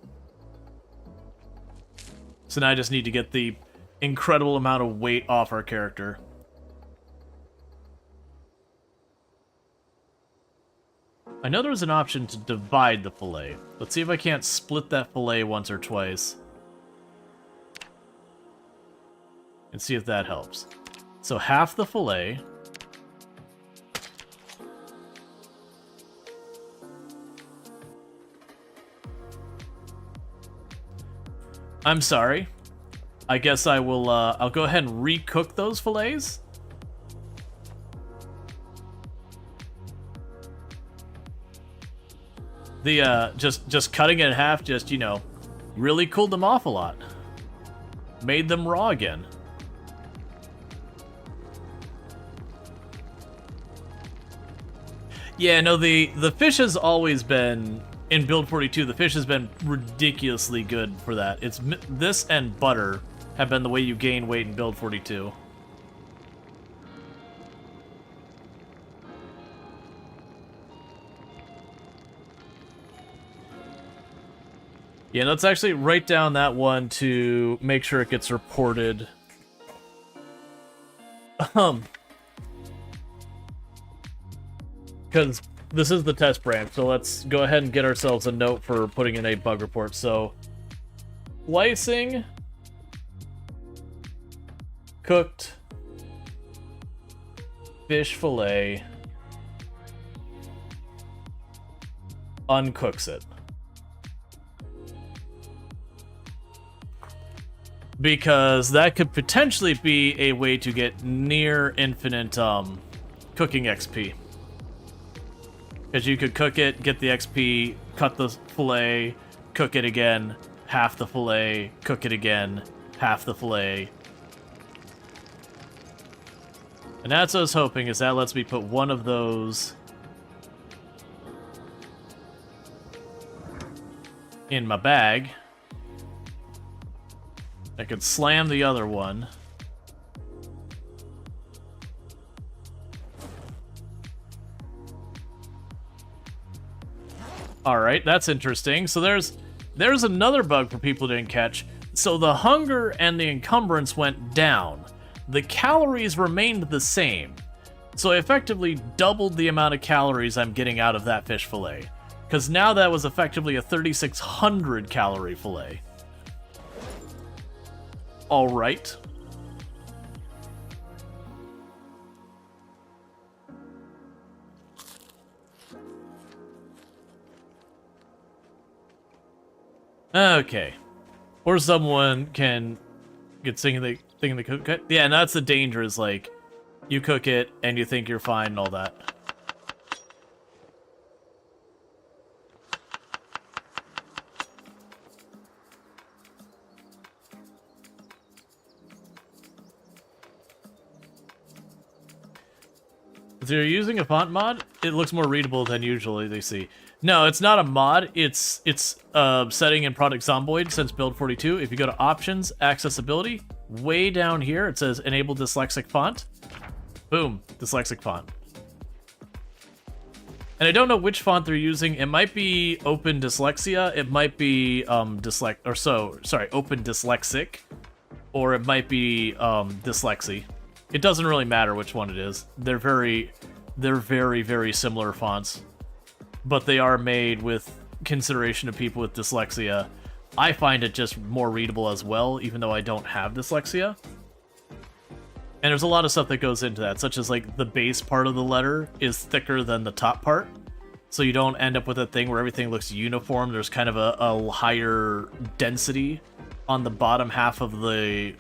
So now I just need to get the incredible amount of weight off our character. I know there was an option to divide the fillet. Let's see if I can't split that fillet once or twice. And see if that helps. So half the fillet. I'm sorry. I guess I will, I'll go ahead and recook those fillets. The, just cutting it in half just, you know, really cooled them off a lot. Made them raw again. Yeah, no, the fish has always been... In Build 42, the fish has been ridiculously good for that. It's this and butter have been the way you gain weight in Build 42. Yeah, let's actually write down that one to make sure it gets reported. Because this is the test branch, so let's go ahead and get ourselves a note for putting in a bug report. So, slicing, cooked fish fillet, uncooks it. Because that could potentially be a way to get near infinite cooking XP. Because you could cook it, get the XP, cut the fillet, cook it again, half the fillet, cook it again, half the fillet. And that's what I was hoping, is that lets me put one of those in my bag. I could slam the other one. Alright, that's interesting. So there's another bug for people who didn't catch. So the hunger and the encumbrance went down. The calories remained the same. So I effectively doubled the amount of calories I'm getting out of that fish fillet. Because now that was effectively a 3,600 calorie fillet. Alright. Okay. Or someone can get thinking they cook it. Yeah, and that's the danger, is like, you cook it and you think you're fine and all that. So you're using a font mod? It looks more readable than usually they see. No, it's not a mod. It's setting in product Zomboid since Build 42. If you go to Options, Accessibility, way down here it says Enable Dyslexic Font. Boom, Dyslexic Font. And I don't know which font they're using. It might be Open Dyslexia. It might be Open Dyslexic, or it might be Dyslexy. It doesn't really matter which one it is. They're very, very similar fonts. but they are made with consideration of people with dyslexia. I find it just more readable as well, even though I don't have dyslexia. And there's a lot of stuff that goes into that, such as like the base part of the letter is thicker than the top part. So you don't end up with a thing where everything looks uniform. There's kind of a higher density on the bottom half of the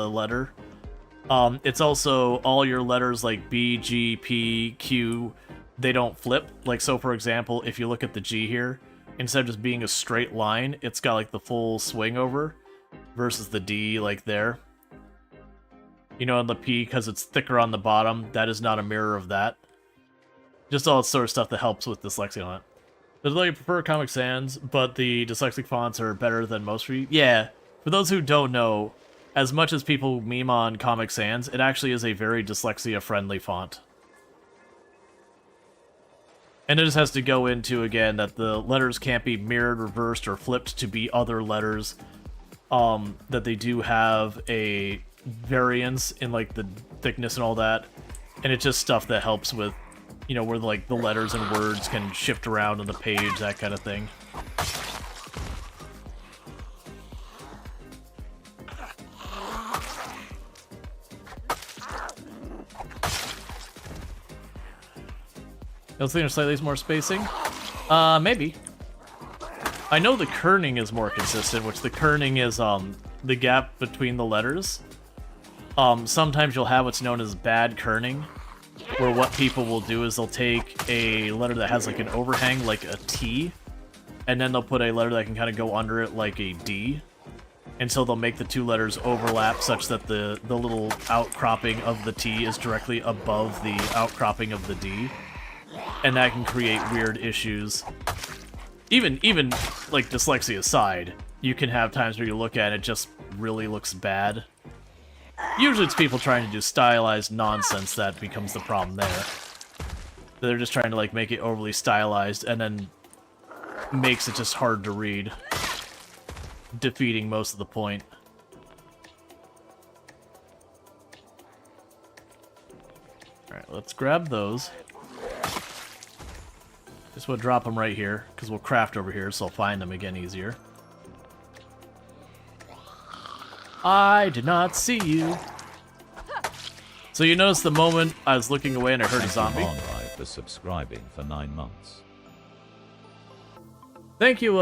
letter. It's also all your letters like B, G, P, Q, they don't flip. Like, so for example, if you look at the G here, instead of just being a straight line, it's got like the full swing over versus the D like there. You know, on the P, because it's thicker on the bottom, that is not a mirror of that. Just all that sort of stuff that helps with dyslexia on it. Does you prefer Comic Sans, but the dyslexic fonts are better than most for you? Yeah. For those who don't know, as much as people meme on Comic Sans, it actually is a very dyslexia-friendly font. And it just has to go into, again, that the letters can't be mirrored, reversed, or flipped to be other letters. That they do have a variance in, like, the thickness and all that. And it's just stuff that helps with, you know, where, like, the letters and words can shift around on the page, that kind of thing. I was thinking slightly more spacing. Maybe. I know the kerning is more consistent, which the kerning is the gap between the letters. Sometimes you'll have what's known as bad kerning, where what people will do is they'll take a letter that has like an overhang, like a T, and then they'll put a letter that can kind of go under it like a D, until they'll make the two letters overlap such that the little outcropping of the T is directly above the outcropping of the D. And that can create weird issues. Even like dyslexia aside, you can have times where you look at it, it just really looks bad. Usually it's people trying to do stylized nonsense that becomes the problem there. They're just trying to like make it overly stylized and then makes it just hard to read, defeating most of the point. Alright, let's grab those. Just want to drop them right here, because we'll craft over here, so I'll find them again easier. I did not see you. So you notice the moment I was looking away and I heard a zombie? Mohan for subscribing for 9 months. Thank you,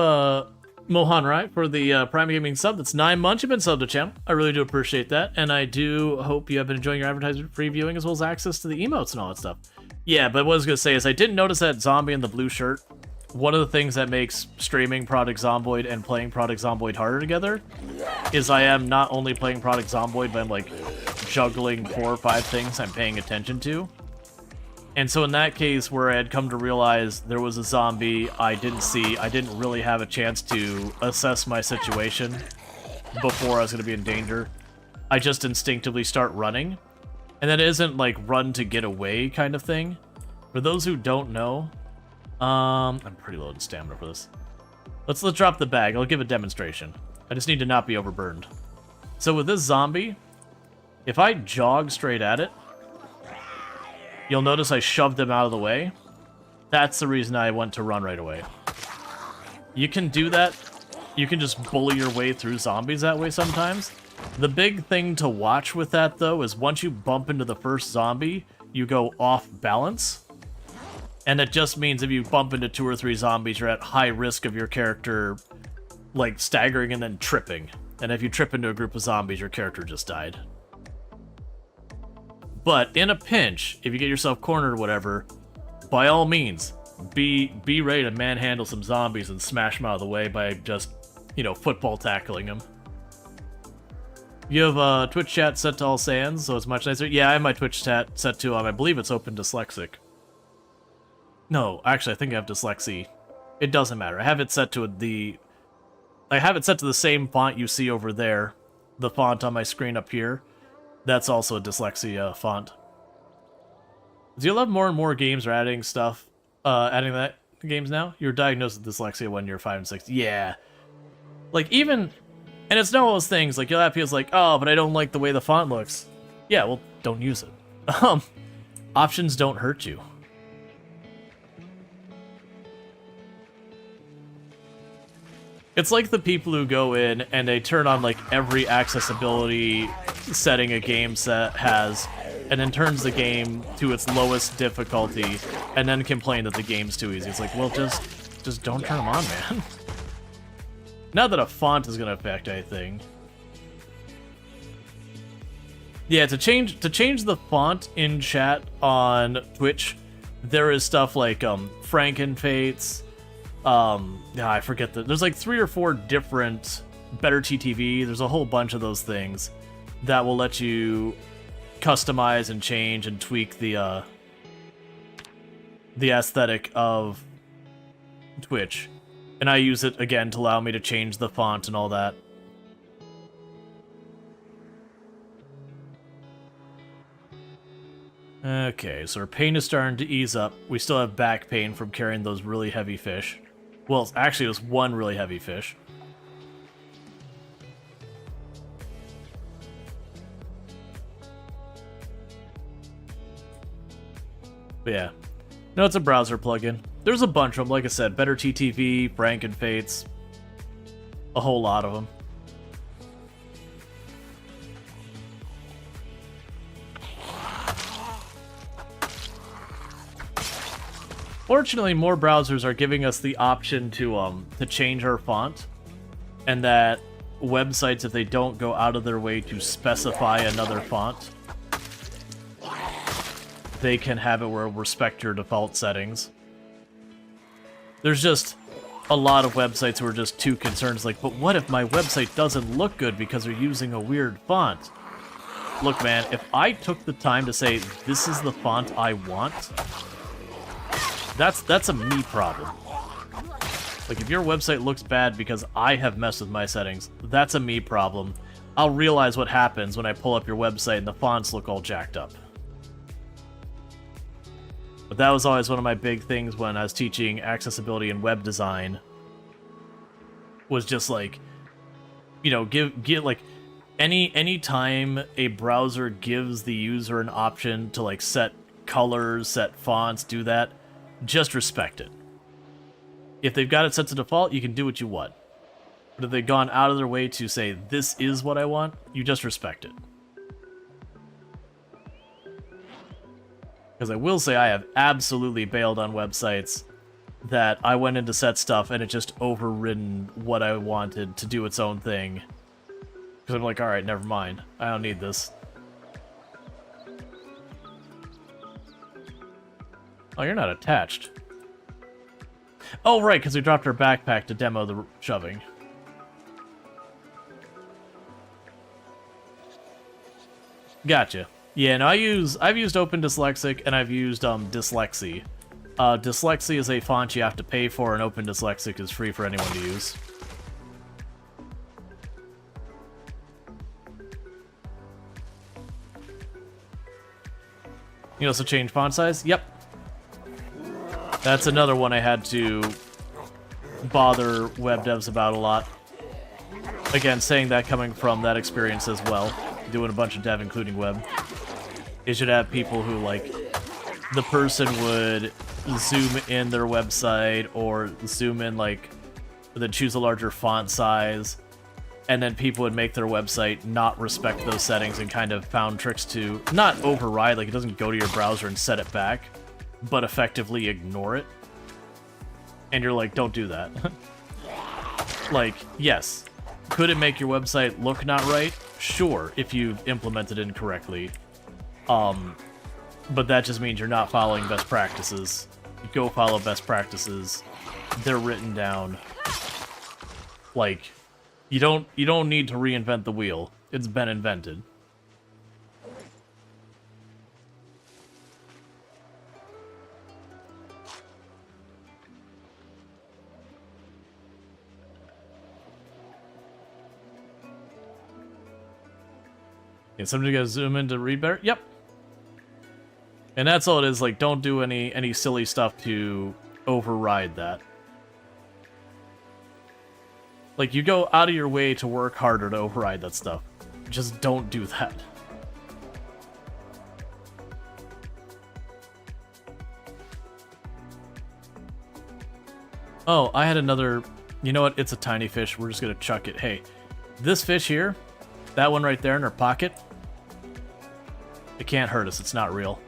Mohan Rai, for the Prime Gaming sub. That's 9 months you've been subbed to the channel. I really do appreciate that, and I do hope you have been enjoying your advertisement-free viewing as well as access to the emotes and all that stuff. Yeah, but what I was going to say is I didn't notice that zombie in the blue shirt. One of the things that makes streaming Product Zomboid and playing Product Zomboid harder together is I am not only playing Product Zomboid, but I'm like juggling 4 or 5 things I'm paying attention to. And so in that case, where I had come to realize there was a zombie I didn't really have a chance to assess my situation before I was going to be in danger, I just instinctively start running. And that isn't like run to get away kind of thing. For those who don't know, I'm pretty low in stamina for this. Let's drop the bag. I'll give a demonstration. I just need to not be overburned. So with this zombie, if I jog straight at it, you'll notice I shoved him out of the way. That's the reason I went to run right away. You can do that. You can just bully your way through zombies that way sometimes. The big thing to watch with that, though, is once you bump into the first zombie, you go off balance. And it just means if you bump into 2 or 3 zombies, you're at high risk of your character, like, staggering and then tripping. And if you trip into a group of zombies, your character just died. But in a pinch, if you get yourself cornered or whatever, by all means, be ready to manhandle some zombies and smash them out of the way by just, you know, football tackling them. You have Twitch chat set to all sans, so it's much nicer. Yeah, I have my Twitch chat set to, I believe it's open dyslexic. No, actually, I think I have dyslexia. It doesn't matter. I have it set to the same font you see over there. The font on my screen up here. That's also a dyslexia font. Do you love more and more games are adding stuff, adding that games now? You're diagnosed with dyslexia when you're 5 and 6. Yeah. Like, even... And it's not one of those things, like, you'll have people like, oh, but I don't like the way the font looks. Yeah, well, don't use it. Options don't hurt you. It's like the people who go in and they turn on like every accessibility setting a game set has, and then turns the game to its lowest difficulty, and then complain that the game's too easy. It's like, well, just don't turn them on, man. Not that a font is gonna affect anything. Yeah, to change the font in chat on Twitch, there is stuff like Frankenfates. I forget there's like 3 or 4 different better TTV. There's a whole bunch of those things that will let you customize and change and tweak the aesthetic of Twitch. And I use it again to allow me to change the font and all that. Okay, so our pain is starting to ease up. We still have back pain from carrying those really heavy fish. Well, actually, it was one really heavy fish. But yeah. No, it's a browser plugin. There's a bunch of them, like I said. Better TTV, Frankenfates. A whole lot of them. Fortunately, more browsers are giving us the option to change our font, and that websites, if they don't go out of their way to specify another font, they can have it where it will respect your default settings. There's just a lot of websites who are just too concerned. It's like, but what if my website doesn't look good because they're using a weird font? Look, man, if I took the time to say, this is the font I want, that's a me problem. Like, if your website looks bad because I have messed with my settings, that's a me problem. I'll realize what happens when I pull up your website and the fonts look all jacked up. But that was always one of my big things when I was teaching accessibility and web design. Was just like, you know, give like any time a browser gives the user an option to like set colors, set fonts, do that, just respect it. If they've got it set to default, you can do what you want. But if they've gone out of their way to say, this is what I want, you just respect it. Because I will say I have absolutely bailed on websites that I went in to set stuff and it just overridden what I wanted to do its own thing. Because I'm like, alright, never mind. I don't need this. Oh, you're not attached. Oh, right, because we dropped our backpack to demo the shoving. Gotcha. Yeah, no, I've used Open Dyslexic and I've used Dyslexie. Dyslexie is a font you have to pay for, and Open Dyslexic is free for anyone to use. You also change font size? Yep. That's another one I had to bother web devs about a lot. Again, saying that coming from that experience as well, doing a bunch of dev, including web. You should have people who, like, the person would zoom in their website or zoom in, like, then choose a larger font size, and then people would make their website not respect those settings and kind of found tricks to not override, like it doesn't go to your browser and set it back, but effectively ignore it. And you're like, don't do that. Like, yes, could it make your website look not right? Sure, if you've implemented it incorrectly. But that just means you're not following best practices. Go follow best practices. They're written down. Like, you don't need to reinvent the wheel. It's been invented. Yeah, somebody gotta zoom in to read better? Yep. And that's all it is, like, don't do any silly stuff to override that. Like, you go out of your way to work harder to override that stuff. Just don't do that. Oh, I had another You know what? It's a tiny fish. We're just gonna chuck it. Hey, this fish here, that one right there in her pocket, it can't hurt us. It's not real.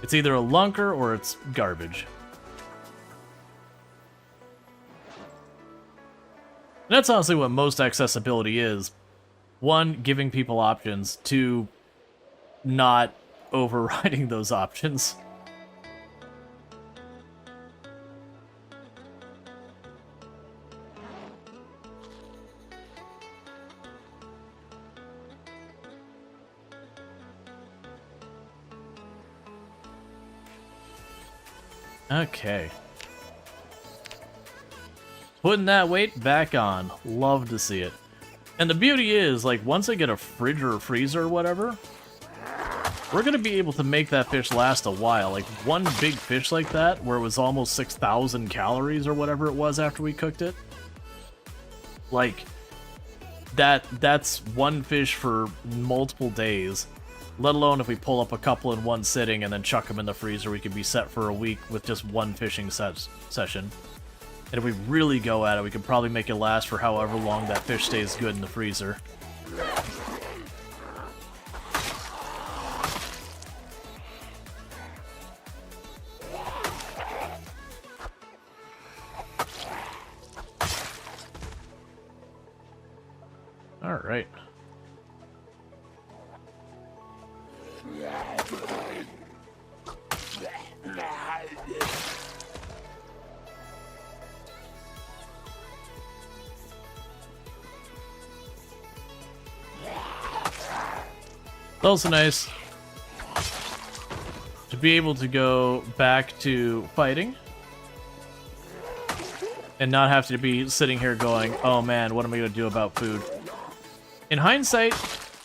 It's either a lunker or it's garbage. And that's honestly what most accessibility is. One, giving people options. Two, not overriding those options. Okay. Putting that weight back on. Love to see it. And the beauty is, like, once I get a fridge or a freezer or whatever, we're going to be able to make that fish last a while. Like, one big fish like that, where it was almost 6,000 calories or whatever it was after we cooked it. Like, that's one fish for multiple days. Let alone if we pull up a couple in one sitting and then chuck them in the freezer, we could be set for a week with just one fishing session. And if we really go at it, we could probably make it last for however long that fish stays good in the freezer. All right. It's also nice to be able to go back to fighting and not have to be sitting here going, oh man, what am I going to do about food? In hindsight,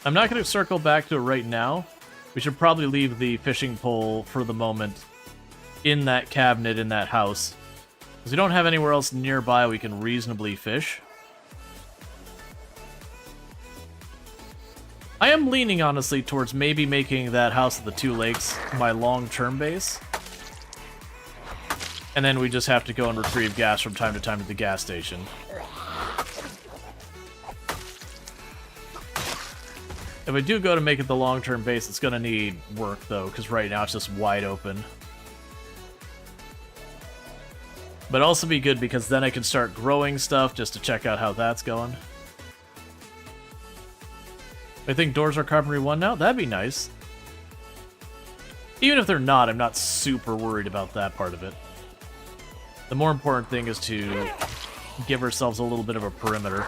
I'm not going to circle back to it right now. We should probably leave the fishing pole for the moment in that cabinet in that house, because we don't have anywhere else nearby we can reasonably fish. I am leaning, honestly, towards maybe making that House of the Two Lakes my long-term base. And then we just have to go and retrieve gas from time to time at the gas station. If I do go to make it the long-term base, it's going to need work, though, because right now it's just wide open. But also be good, because then I can start growing stuff just to check out how that's going. I think doors are carpentry 1 now? That'd be nice. Even if they're not, I'm not super worried about that part of it. The more important thing is to give ourselves a little bit of a perimeter.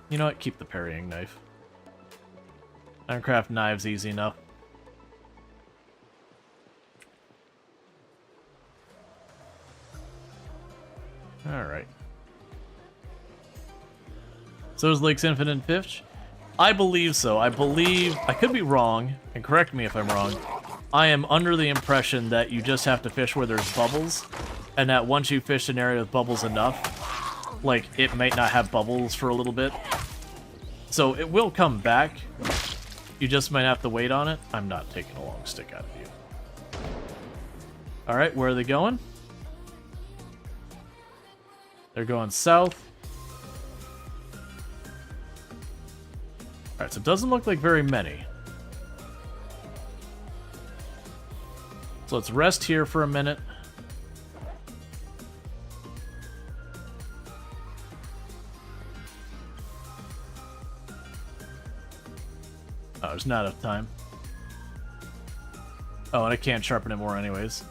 You know what? Keep the parrying knife. Ironcraft knives easy enough. Alright. So is Lake's Infinite Fish? I believe so. I could be wrong, and correct me if I'm wrong. I am under the impression that you just have to fish where there's bubbles, and that once you fish an area with bubbles enough, like, it might not have bubbles for a little bit. So it will come back. You just might have to wait on it. I'm not taking a long stick out of you. Alright, where are they going? They're going south. Alright, so it doesn't look like very many. So let's rest here for a minute. Oh, there's not enough time. Oh, and I can't sharpen it more anyways.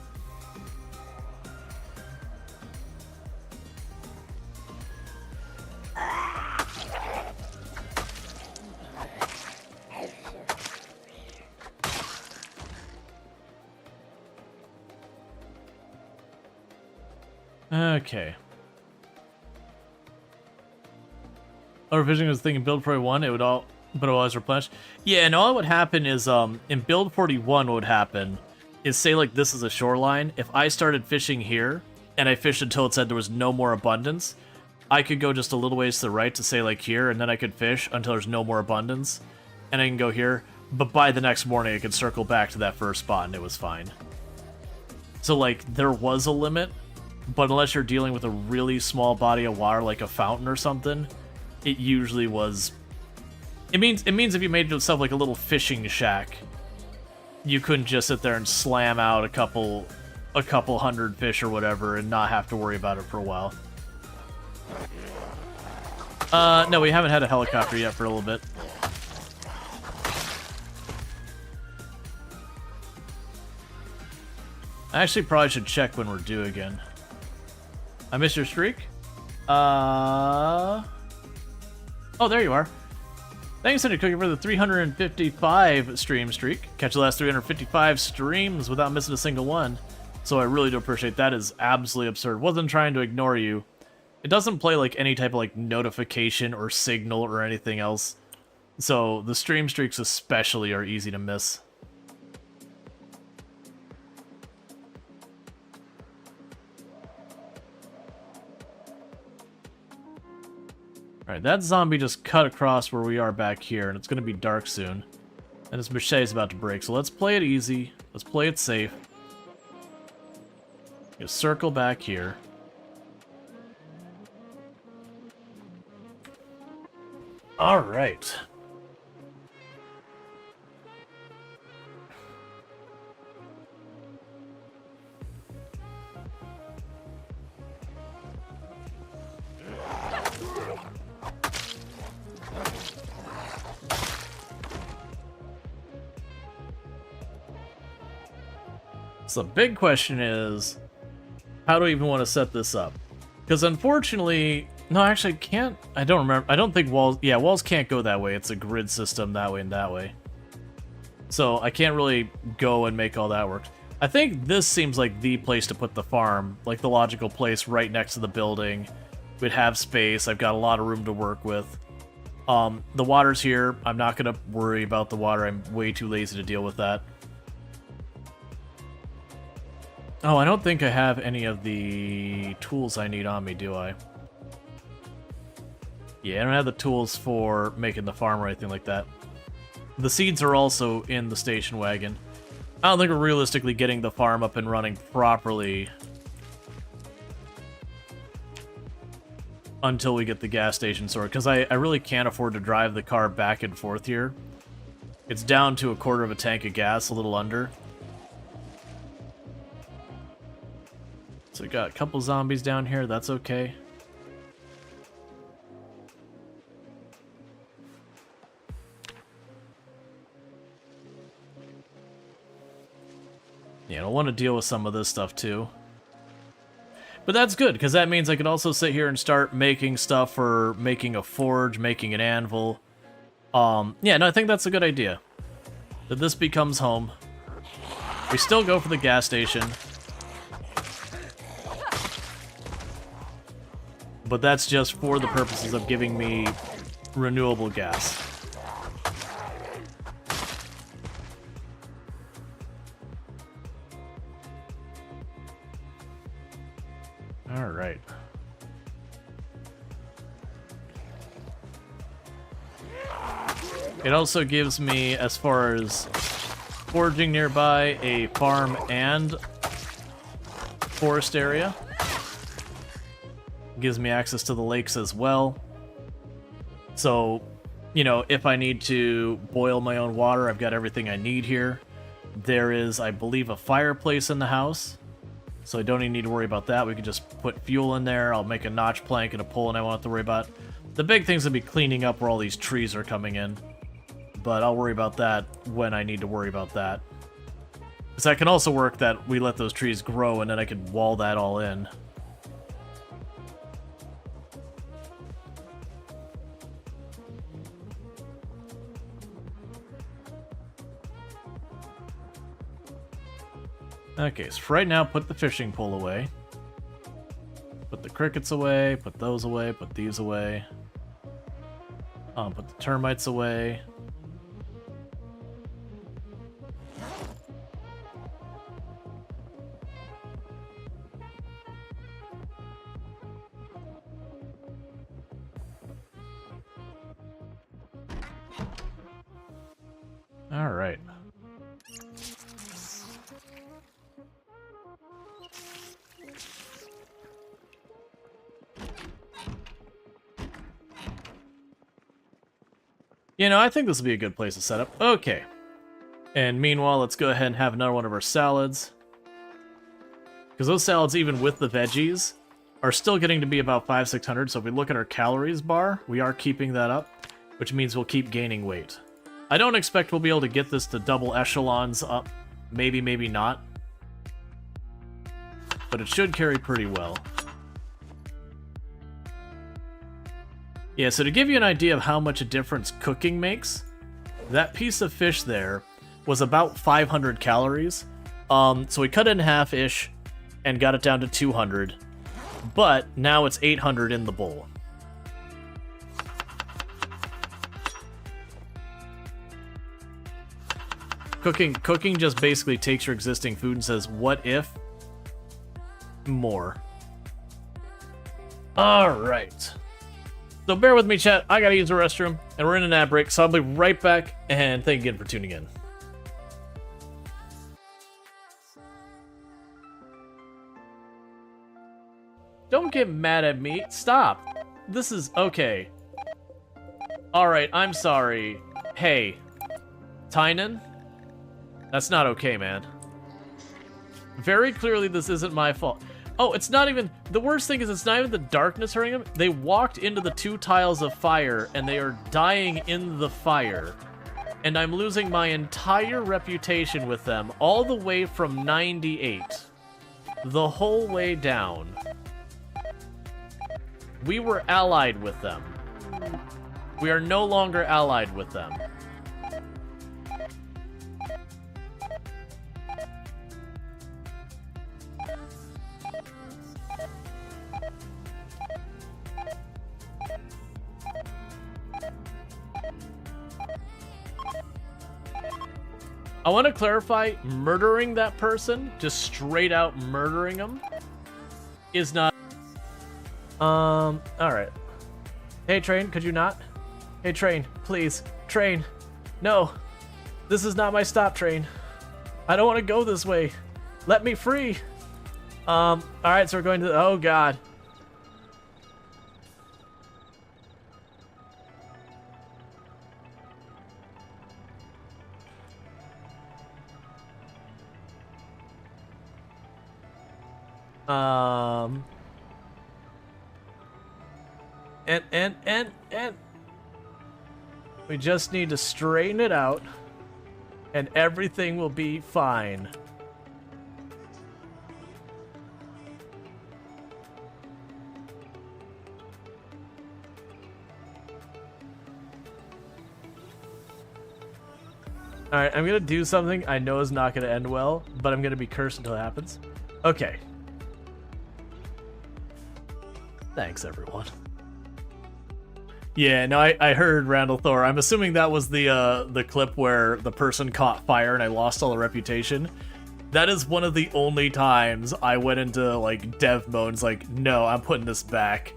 Okay. Overfishing was thinking build 41, it would all, but it always replenish. Yeah, and all that would happen is, in build 41, what would happen is, say, like, this is a shoreline. If I started fishing here, and I fished until it said there was no more abundance, I could go just a little ways to the right to say like here, and then I could fish until there's no more abundance, and I can go here. But by the next morning, I could circle back to that first spot, and it was fine. So like there was a limit, but unless you're dealing with a really small body of water, like a fountain or something, it usually was. It means if you made yourself like a little fishing shack, you couldn't just sit there and slam out a couple hundred fish or whatever and not have to worry about it for a while. No, we haven't had a helicopter yet for a little bit. I actually probably should check when we're due again. I missed your streak? Oh, there you are. Thanks, Cindy Cookie, for the 355 stream streak. Catch the last 355 streams without missing a single one. So I really do appreciate that. Is absolutely absurd. Wasn't trying to ignore you. It doesn't play like any type of like notification or signal or anything else. So the stream streaks especially are easy to miss. Alright, that zombie just cut across where we are back here, and it's going to be dark soon. And his machete is about to break, so let's play it easy. Let's play it safe. Just circle back here. Alright. So the big question is, how do I even want to set this up? Because unfortunately, no, actually I can't, I don't remember, I don't think walls, yeah, walls can't go that way. It's a grid system that way and that way. So I can't really go and make all that work. I think this seems like the place to put the farm, like the logical place right next to the building. We'd have space, I've got a lot of room to work with. The water's here, I'm not going to worry about the water, I'm way too lazy to deal with that. Oh, I don't think I have any of the tools I need on me, do I? Yeah, I don't have the tools for making the farm or anything like that. The seeds are also in the station wagon. I don't think we're realistically getting the farm up and running properly until we get the gas station sorted, because I really can't afford to drive the car back and forth here. It's down to a quarter of a tank of gas, a little under. So we got a couple zombies down here, that's okay. Yeah, I don't want to deal with some of this stuff too. But that's good, because that means I could also sit here and start making stuff for making a forge, making an anvil. Yeah, no, I think that's a good idea. That this becomes home. We still go for the gas station. But that's just for the purposes of giving me renewable gas. All right. It also gives me, as far as foraging nearby, a farm and forest area. Gives me access to the lakes as well. So, you know, if I need to boil my own water, I've got everything I need here. There is, I believe, a fireplace in the house. So I don't even need to worry about that. We can just put fuel in there. I'll make a notch plank and a pole, and I won't have to worry about. The big thing's gonna be cleaning up where all these trees are coming in. But I'll worry about that when I need to worry about that. Because that can also work that we let those trees grow, and then I could wall that all in. Okay, so for right now, put the fishing pole away. Put the crickets away, put those away, put these away. Put the termites away. All right. You know, I think this will be a good place to set up. Okay. And meanwhile, let's go ahead and have another one of our salads. Because those salads, even with the veggies, are still getting to be about 500-600. So if we look at our calories bar, we are keeping that up, which means we'll keep gaining weight. I don't expect we'll be able to get this to double echelons up. Maybe, maybe not. But it should carry pretty well. Yeah, so to give you an idea of how much a difference cooking makes, that piece of fish there was about 500 calories. So we cut it in half-ish and got it down to 200. But now it's 800 in the bowl. Cooking just basically takes your existing food and says, what if more? Alright. So bear with me, chat. I gotta use the restroom, and we're in an ad break, so I'll be right back, and thank you again for tuning in. Don't get mad at me. Stop. This is... okay. Alright, I'm sorry. Hey. Tynan? That's not okay, man. Very clearly, this isn't my fault. Oh, it's not even... the worst thing is it's not even the darkness hurting them. They walked into the 2 tiles of fire, and they are dying in the fire. And I'm losing my entire reputation with them, all the way from 98. The whole way down. We were allied with them. We are no longer allied with them. I want to clarify, murdering that person, just straight out murdering them, is not... alright. Hey, Train, could you not? Hey, Train, please. Train. No. This is not my stop, Train. I don't want to go this way. Let me free. Alright, so we're going to... oh, God. And we just need to straighten it out, and everything will be fine. Alright, I'm gonna do something I know is not gonna end well, but I'm gonna be cursed until it happens. Okay. Thanks, everyone. Yeah, no, I heard Randall Thor. I'm assuming that was the clip where the person caught fire and I lost all the reputation. That is one of the only times I went into, like, dev mode. It's like, no, I'm putting this back.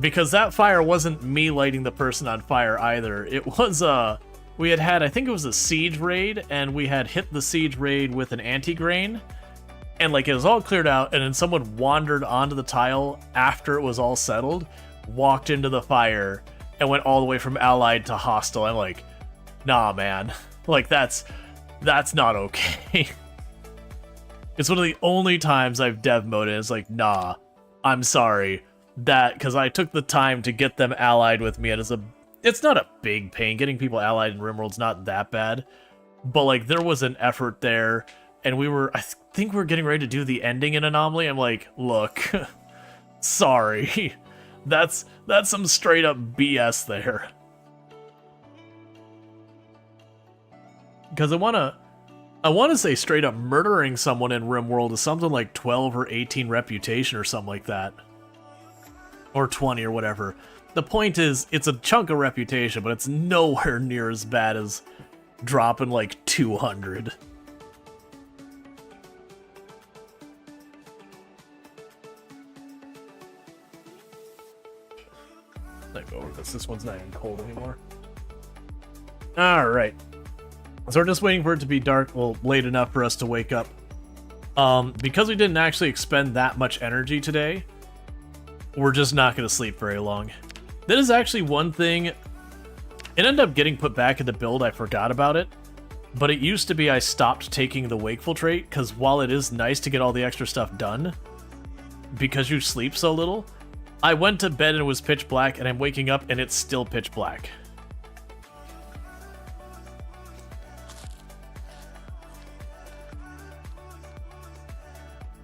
Because that fire wasn't me lighting the person on fire either. It was, we had, I think it was a siege raid, and we had hit the siege raid with an anti-grain. And, like, it was all cleared out, and then someone wandered onto the tile after it was all settled, walked into the fire, and went all the way from allied to hostile. I'm like, nah, man. Like, that's not okay. It's one of the only times I've dev moded, and it's like, nah, I'm sorry. Because I took the time to get them allied with me, and it's not a big pain. Getting people allied in RimWorld's not that bad. But, like, there was an effort there, and I think we were getting ready to do the ending in Anomaly. I'm like, look, sorry. That's some straight up BS there. Because I wanna say straight up murdering someone in RimWorld is something like 12 or 18 reputation or something like that. Or 20 or whatever. The point is, it's a chunk of reputation, but it's nowhere near as bad as dropping like 200. Let me go over this. This one's not even cold anymore. Alright. So we're just waiting for it to be dark, well, late enough for us to wake up. Because we didn't actually expend that much energy today, we're just not going to sleep very long. That is actually one thing. It ended up getting put back in the build. I forgot about it. But it used to be I stopped taking the wakeful trait, because while it is nice to get all the extra stuff done, because you sleep so little, I went to bed and it was pitch black, and I'm waking up and it's still pitch black.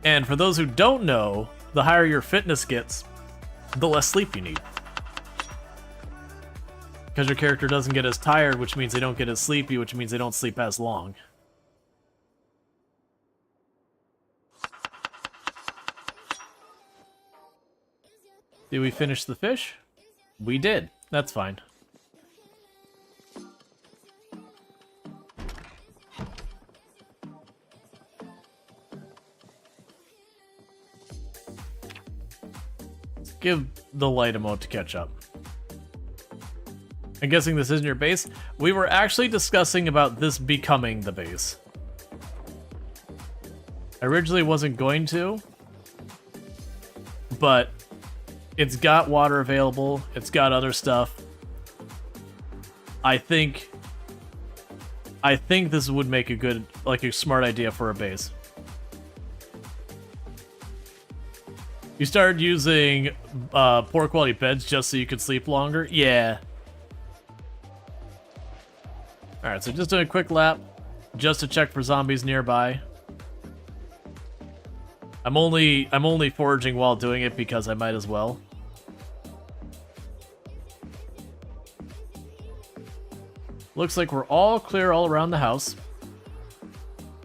And for those who don't know, the higher your fitness gets, the less sleep you need. Because your character doesn't get as tired, which means they don't get as sleepy, which means they don't sleep as long. Did we finish the fish? We did. That's fine. Give the light emote to catch up. I'm guessing this isn't your base. We were actually discussing about this becoming the base. I originally wasn't going to, but it's got water available. It's got other stuff. I think this would make a good, like a smart idea for a base. You started using poor quality beds just so you could sleep longer? Yeah. Alright, so just doing a quick lap, just to check for zombies nearby. I'm only foraging while doing it because I might as well. Looks like we're all clear all around the house.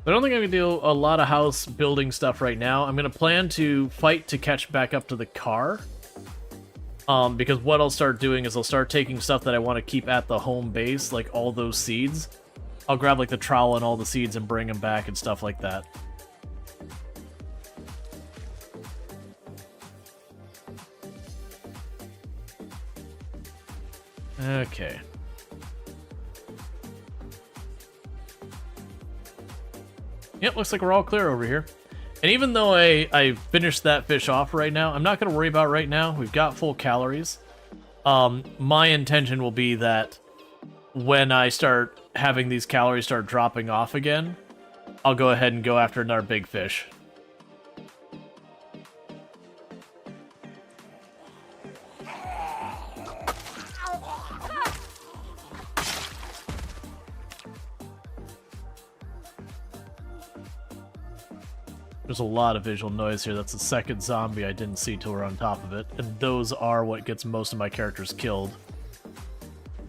I don't think I'm going to do a lot of house building stuff right now. I'm going to plan to fight to catch back up to the car. Because what I'll start doing is I'll start taking stuff that I want to keep at the home base, like all those seeds. I'll grab like the trowel and all the seeds and bring them back and stuff like that. Okay. Yep, looks like we're all clear over here. And even though I finished that fish off right now, I'm not going to worry about right now. We've got full calories. My intention will be that when I start having these calories start dropping off again, I'll go ahead and go after another big fish. There's a lot of visual noise here. That's the second zombie I didn't see till we're on top of it. And those are what gets most of my characters killed.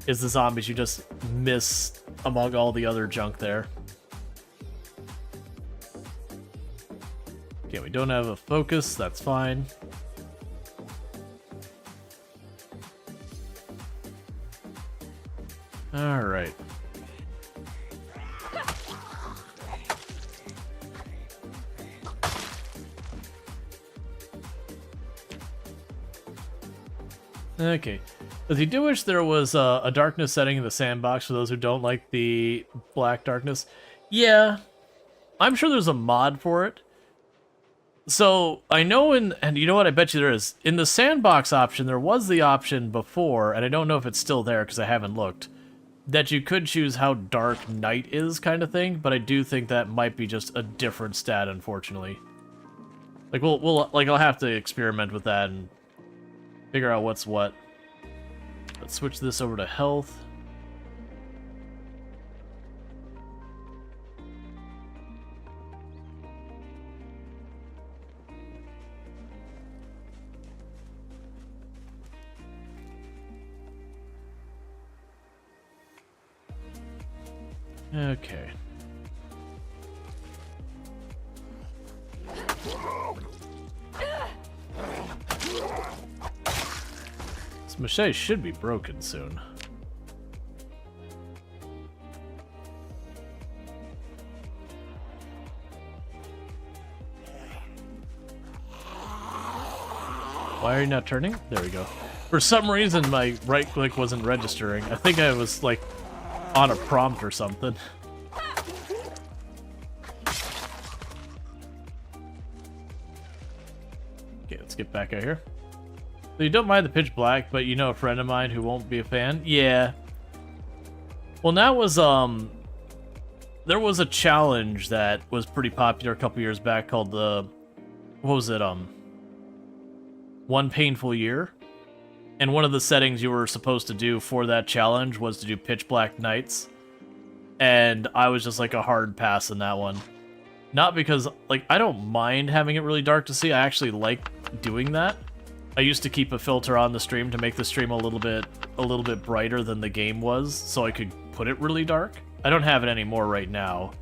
Is the zombies you just miss among all the other junk there. Okay, we don't have a focus. That's fine. Alright. Okay. Does he do wish there was a darkness setting in the sandbox for those who don't like the black darkness? Yeah. I'm sure there's a mod for it. So, I know and you know what, I bet you there is. In the sandbox option, there was the option before, and I don't know if it's still there because I haven't looked, that you could choose how dark night is kind of thing, but I do think that might be just a different stat, unfortunately. Like, I'll have to experiment with that and figure out what's what. Let's switch this over to health. Okay. This machete should be broken soon. Why are you not turning? There we go. For some reason, my right click wasn't registering. I think I was, like, on a prompt or something. get back out here. So you don't mind the pitch black, but you know a friend of mine who won't be a fan? Yeah. Well, that was, there was a challenge that was pretty popular a couple years back called the, what was it, One Painful Year? And one of the settings you were supposed to do for that challenge was to do pitch black nights. And I was just like a hard pass in that one. Not because, like, I don't mind having it really dark to see. I actually like doing that. I used to keep a filter on the stream to make the stream a little bit brighter than the game was, so I could put it really dark. I don't have it anymore right now.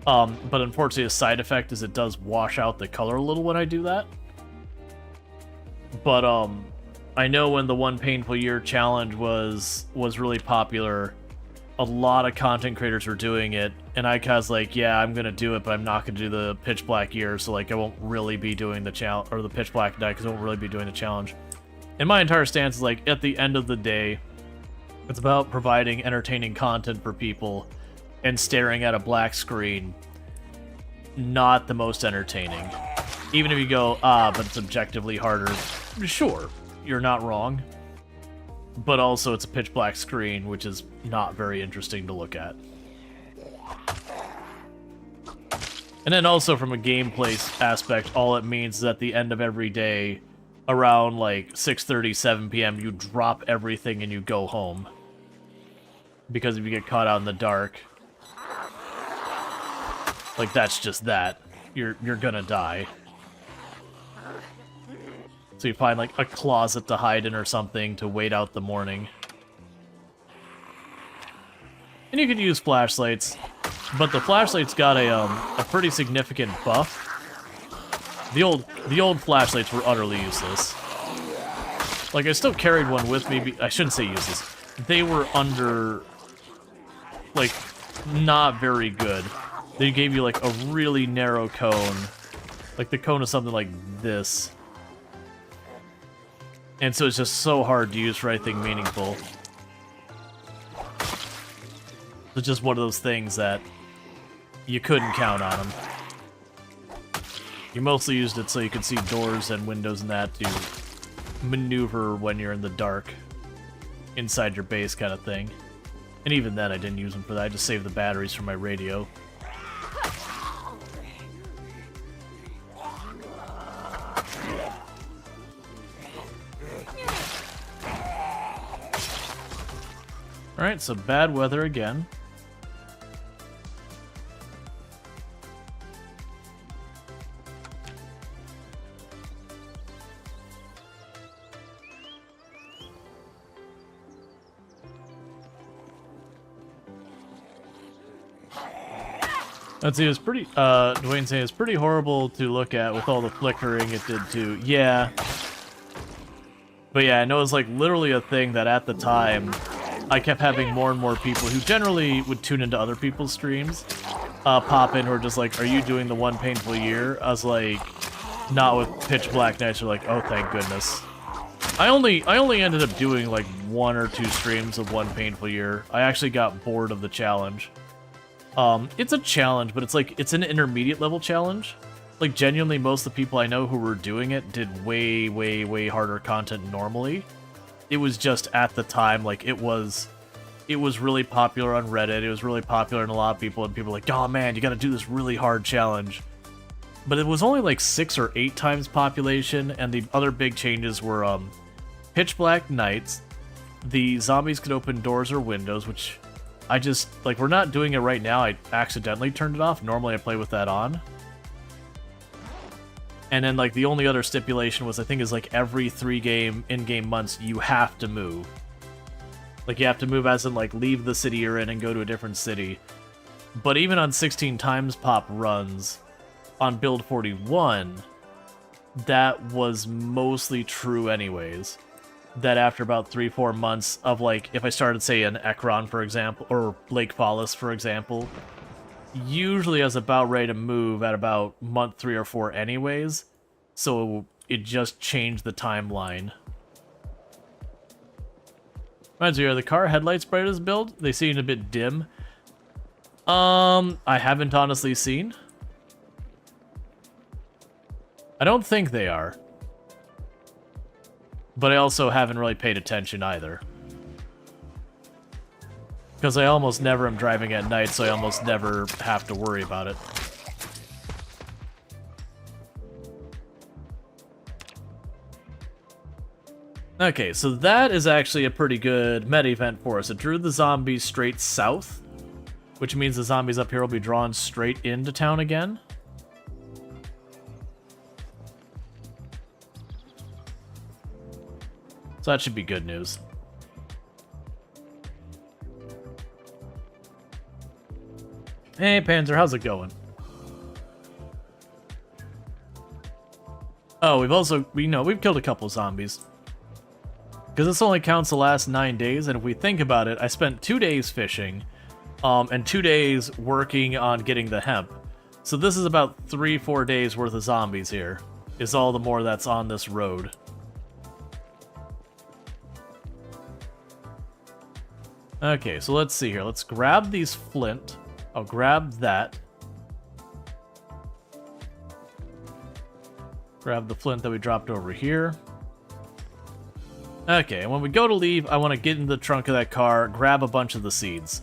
But unfortunately, a side effect is it does wash out the color a little when I do that. But I know when the One Painful Year challenge was really popular, a lot of content creators were doing it, and I was like, yeah, I'm gonna do it, but I'm not gonna do the pitch black year, so like I won't really be doing the challenge, or the pitch black night, because I won't really be doing the challenge. And my entire stance is like, at the end of the day, it's about providing entertaining content for people, and staring at a black screen, not the most entertaining. Even if you go, but it's objectively harder, sure, you're not wrong. But also it's a pitch black screen, which is not very interesting to look at. And then also from a gameplay aspect, all it means is at the end of every day, around like 6:30, 7 p.m., you drop everything and you go home. Because if you get caught out in the dark, like that's just that. You're gonna die. So you find like a closet to hide in or something to wait out the morning. And you can use flashlights, but the flashlights got a pretty significant buff. The old flashlights were utterly useless. Like I still carried one with me. I shouldn't say useless. They were like not very good. They gave you like a really narrow cone, like the cone is something like this. And so it's just so hard to use for anything meaningful. It's just one of those things that you couldn't count on them. You mostly used it so you could see doors and windows and that to maneuver when you're in the dark inside your base kind of thing. And even then I didn't use them for that, I just saved the batteries for my radio. Alright, so bad weather again. Let's see, it was pretty, Dwayne saying it's pretty horrible to look at with all the flickering it did too. Yeah. But yeah, I know it's like literally a thing that at the time, I kept having more and more people who generally would tune into other people's streams, pop in who are just like, are you doing the One Painful Year? I was like, not with pitch black nights. They're like, oh, thank goodness. I only ended up doing like 1 or 2 streams of One Painful Year. I actually got bored of the challenge. It's a challenge, but it's an intermediate level challenge. Like genuinely most of the people I know who were doing it did way, way, way harder content normally. It was just at the time, like, it was really popular on Reddit, it was really popular in a lot of people, and people were like, oh man, you gotta do this really hard challenge. But it was only like 6 or 8 times population, and the other big changes were, pitch black nights, the zombies could open doors or windows, which I just, like, we're not doing it right now, I accidentally turned it off, normally I play with that on. And then, like, the only other stipulation was, I think, is, like, every 3 in-game months, you have to move. Like, you have to move as in, like, leave the city you're in and go to a different city. But even on 16 times pop runs, on build 41, that was mostly true anyways. That after about 3-4 months of, like, if I started, say, an Ekron, for example, or Lake Fallis, for example, usually I was about ready to move at about month 3 or 4 anyways, so it just changed the timeline. Reminds me, are the car headlights bright as build? They seem a bit dim. I haven't honestly seen. I don't think they are. But I also haven't really paid attention either. Because I almost never am driving at night, so I almost never have to worry about it. Okay, so that is actually a pretty good meta event for us. It drew the zombies straight south, which means the zombies up here will be drawn straight into town again. So that should be good news. Hey, Panzer, how's it going? Oh, we've killed a couple zombies. Because this only counts the last 9 days, and if we think about it, I spent 2 days fishing, and 2 days working on getting the hemp. So this is about 3-4 days worth of zombies here, is all the more that's on this road. Okay, so let's see here. Let's grab these flint. I'll grab that. Grab the flint that we dropped over here. Okay, and when we go to leave, I want to get in the trunk of that car, grab a bunch of the seeds.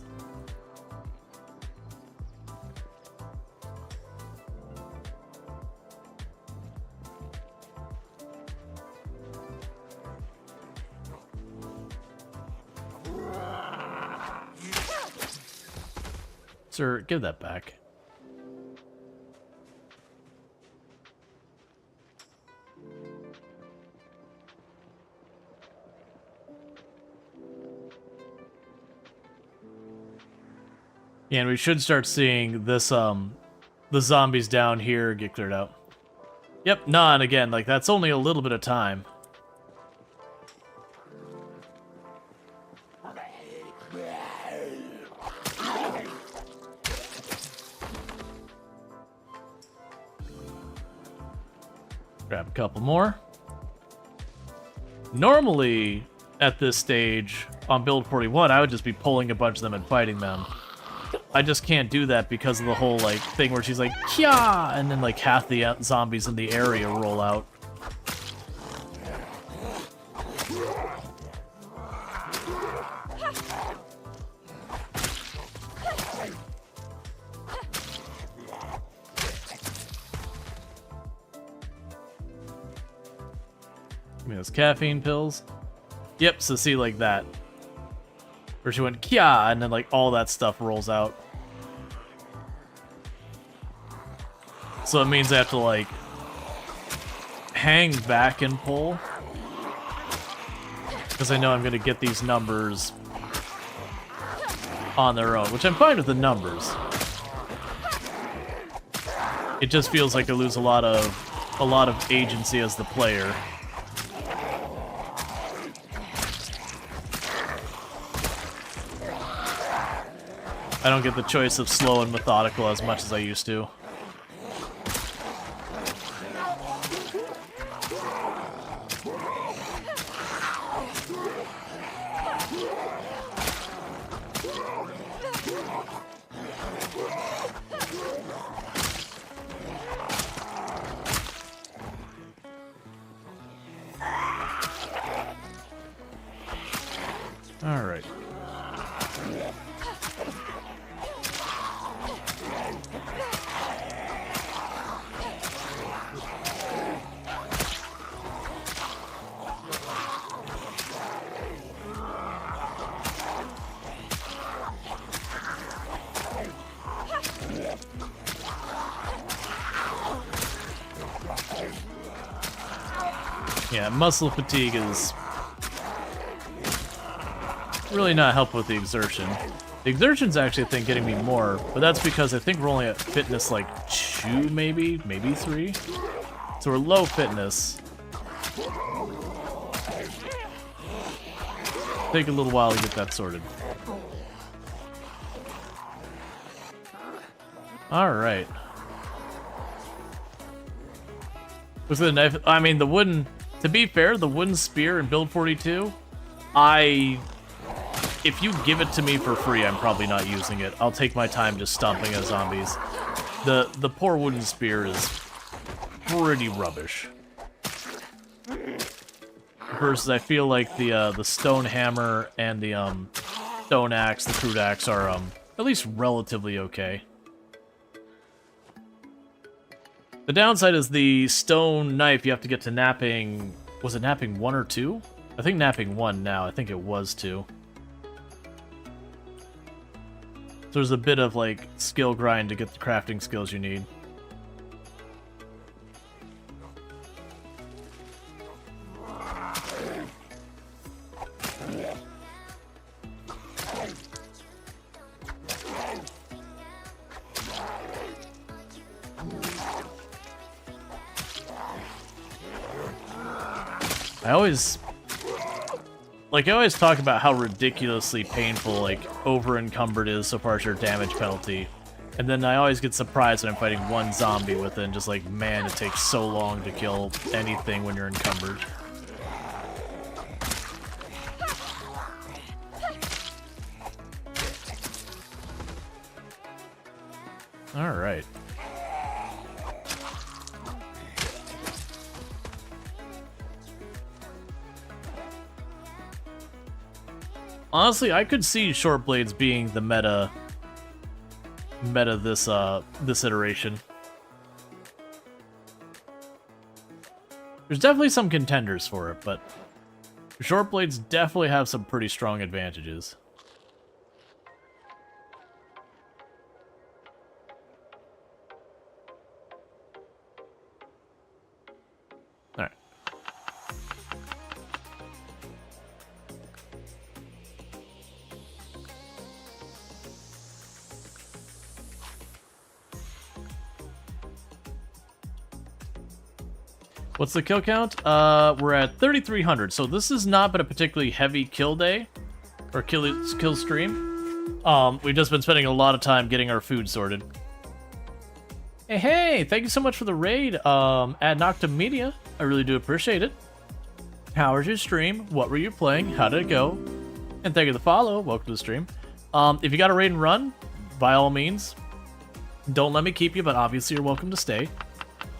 Sir, give that back. Yeah, and we should start seeing this, the zombies down here get cleared out. Yep, nah, and again, like, that's only a little bit of time. Grab a couple more. Normally, at this stage, on build 41, I would just be pulling a bunch of them and fighting them. I just can't do that because of the whole, like, thing where she's like, Kya! And then, like, half the zombies in the area roll out. Give me those caffeine pills. Yep, so see, like that. Where she went, Kya! And then, like, all that stuff rolls out. So it means I have to, like, hang back and pull. Because I know I'm going to get these numbers on their own, which I'm fine with the numbers. It just feels like I lose a lot of agency as the player. I don't get the choice of slow and methodical as much as I used to. All right. Yeah, muscle fatigue is really not helping with the exertion. The exertion's actually, I think, getting me more, but that's because I think we're only at fitness like 2, maybe 3. So we're low fitness. Take a little while to get that sorted. Alright. Was it a knife? I mean, the wooden... To be fair, the wooden spear in build 42, if you give it to me for free, I'm probably not using it. I'll take my time just stomping at zombies. The poor wooden spear is pretty rubbish. versus I feel like the stone hammer and the stone axe, the crude axe, are at least relatively okay. The downside is the stone knife. You have to get to napping. Was it napping 1 or 2? I think napping 1 now. I think it was 2. So there's a bit of like skill grind to get the crafting skills you need. I always talk about how ridiculously painful, like, over-encumbered is so far as your damage penalty. And then I always get surprised when I'm fighting one zombie with it, and just like, man, it takes so long to kill anything when you're encumbered. Alright. Honestly, I could see short blades being the meta this iteration. There's definitely some contenders for it, but short blades definitely have some pretty strong advantages. All right. What's the kill count? We're at 3,300, so this has not been a particularly heavy kill day, or kill stream. We've just been spending a lot of time getting our food sorted. Hey, thank you so much for the raid, at Noctum Media. I really do appreciate it. How was your stream? What were you playing? How did it go? And thank you for the follow. Welcome to the stream. If you got a raid and run, by all means, don't let me keep you, but obviously you're welcome to stay.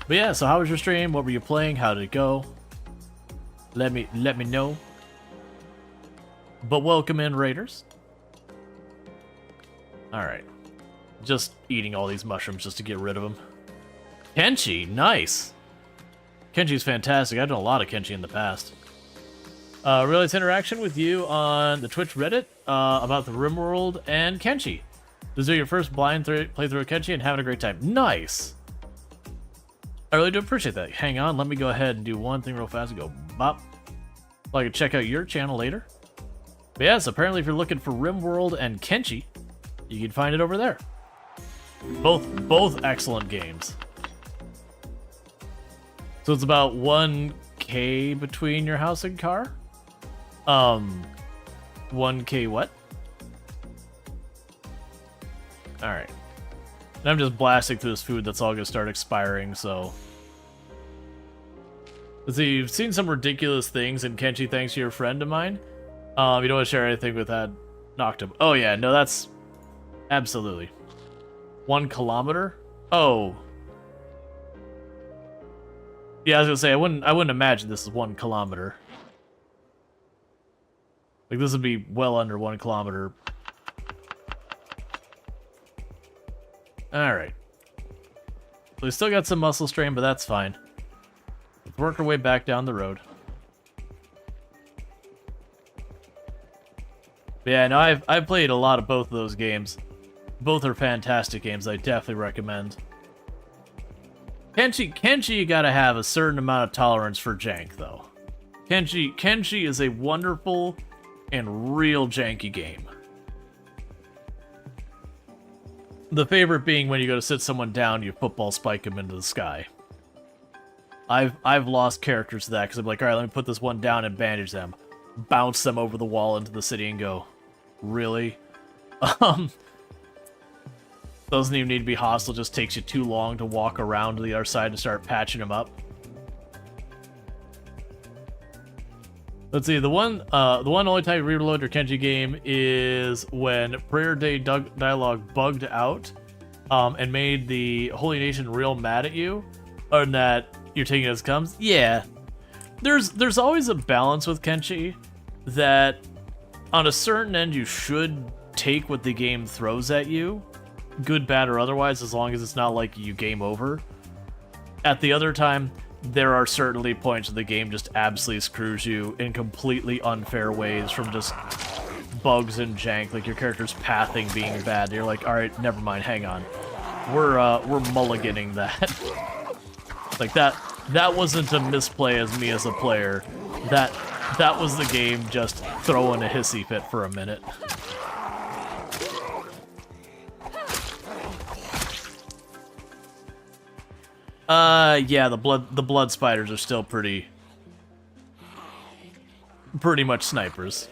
But yeah, so how was your stream? What were you playing? How did it go? Let me know. But welcome in, raiders. Alright. Just eating all these mushrooms just to get rid of them. Kenshi, nice. Kenshi's fantastic. I've done a lot of Kenshi in the past. Realized interaction with you on the Twitch Reddit about the RimWorld and Kenshi. This is your first blind playthrough of Kenshi and having a great time. Nice. I really do appreciate that. Hang on, let me go ahead and do one thing real fast and go bop. So I can check out your channel later. But yes, apparently if you're looking for RimWorld and Kenshi, you can find it over there. Both excellent games. So it's about 1K between your house and car? 1K what? Alright. And I'm just blasting through this food that's all gonna start expiring, so... Let's see, you've seen some ridiculous things in Kenshi thanks to your friend of mine. You don't want to share anything with that Noctum. Oh yeah, no, that's... Absolutely. 1 kilometer? Oh. Yeah, I was gonna say, I wouldn't imagine this is 1 kilometer. Like, this would be well under 1 kilometer. Alright. So we still got some muscle strain, but that's fine. Let's work our way back down the road. But yeah, no, I've played a lot of both of those games. Both are fantastic games. I definitely recommend. Kenshi, you gotta have a certain amount of tolerance for jank, though. Kenshi is a wonderful and real janky game. The favorite being when you go to sit someone down, you football spike them into the sky. I've lost characters to that because I'm like, all right, let me put this one down and bandage them, bounce them over the wall into the city, and go, really? Doesn't even need to be hostile. Just takes you too long to walk around to the other side to start patching them up. Let's see. The one only time you reload your Kenshi game is when Prayer Day dialogue bugged out, and made the Holy Nation real mad at you, or that you're taking it as comes. Yeah, there's always a balance with Kenshi that on a certain end you should take what the game throws at you, good, bad, or otherwise, as long as it's not like you game over. At the other time, there are certainly points where the game just absolutely screws you in completely unfair ways, from just bugs and jank, like your character's pathing being bad. You're like, alright, never mind, hang on. We're mulliganing that. Like that wasn't a misplay as me as a player. That was the game just throwing a hissy fit for a minute. Yeah, the blood spiders are still pretty much snipers.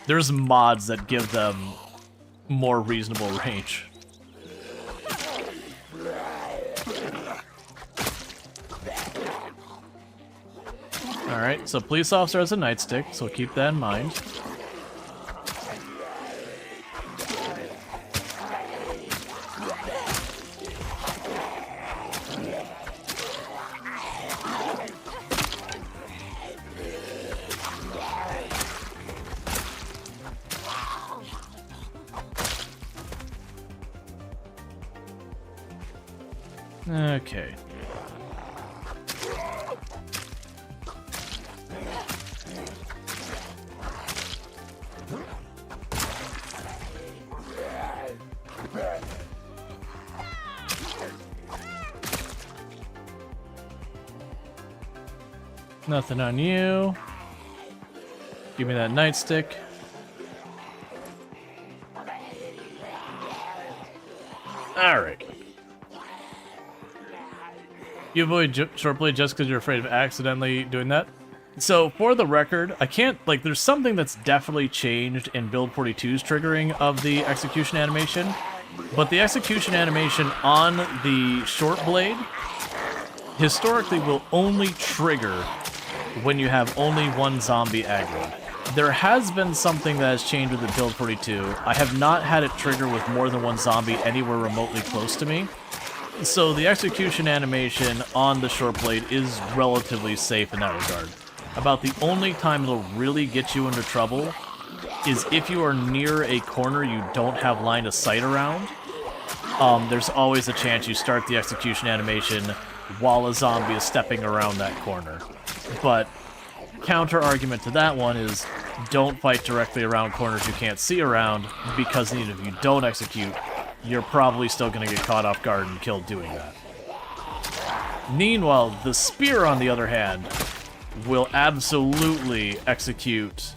There's mods that give them more reasonable range. Alright, so police officer has a nightstick, so keep that in mind. Okay. Nothing on you. Give me that nightstick. Alright. You avoid shortblade just because you're afraid of accidentally doing that? So, for the record, I can't, like, there's something that's definitely changed in Build 42's triggering of the execution animation, but the execution animation on the short blade historically will only trigger when you have only one zombie aggroed. There has been something that has changed with the Build 42. I have not had it trigger with more than one zombie anywhere remotely close to me. So the execution animation on the short blade is relatively safe in that regard. About the only time it'll really get you into trouble is if you are near a corner you don't have line of sight around. There's always a chance you start the execution animation while a zombie is stepping around that corner. But counter argument to that one is don't fight directly around corners you can't see around, because even if you don't execute, you're probably still going to get caught off guard and killed doing that. Meanwhile, the spear, on the other hand, will absolutely execute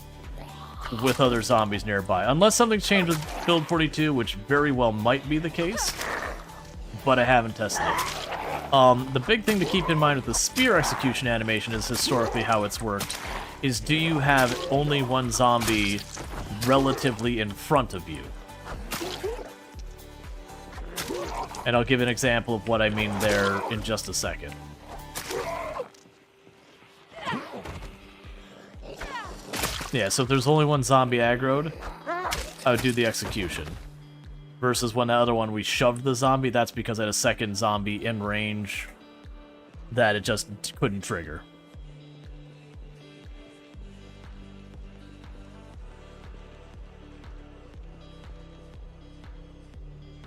with other zombies nearby. Unless something's changed with Build 42, which very well might be the case, but I haven't tested it. The big thing to keep in mind with the spear execution animation is historically how it's worked, is do you have only one zombie relatively in front of you? And I'll give an example of what I mean there in just a second. Yeah, so if there's only one zombie aggroed, I would do the execution. Versus when the other one we shoved the zombie, that's because I had a second zombie in range that it just couldn't trigger.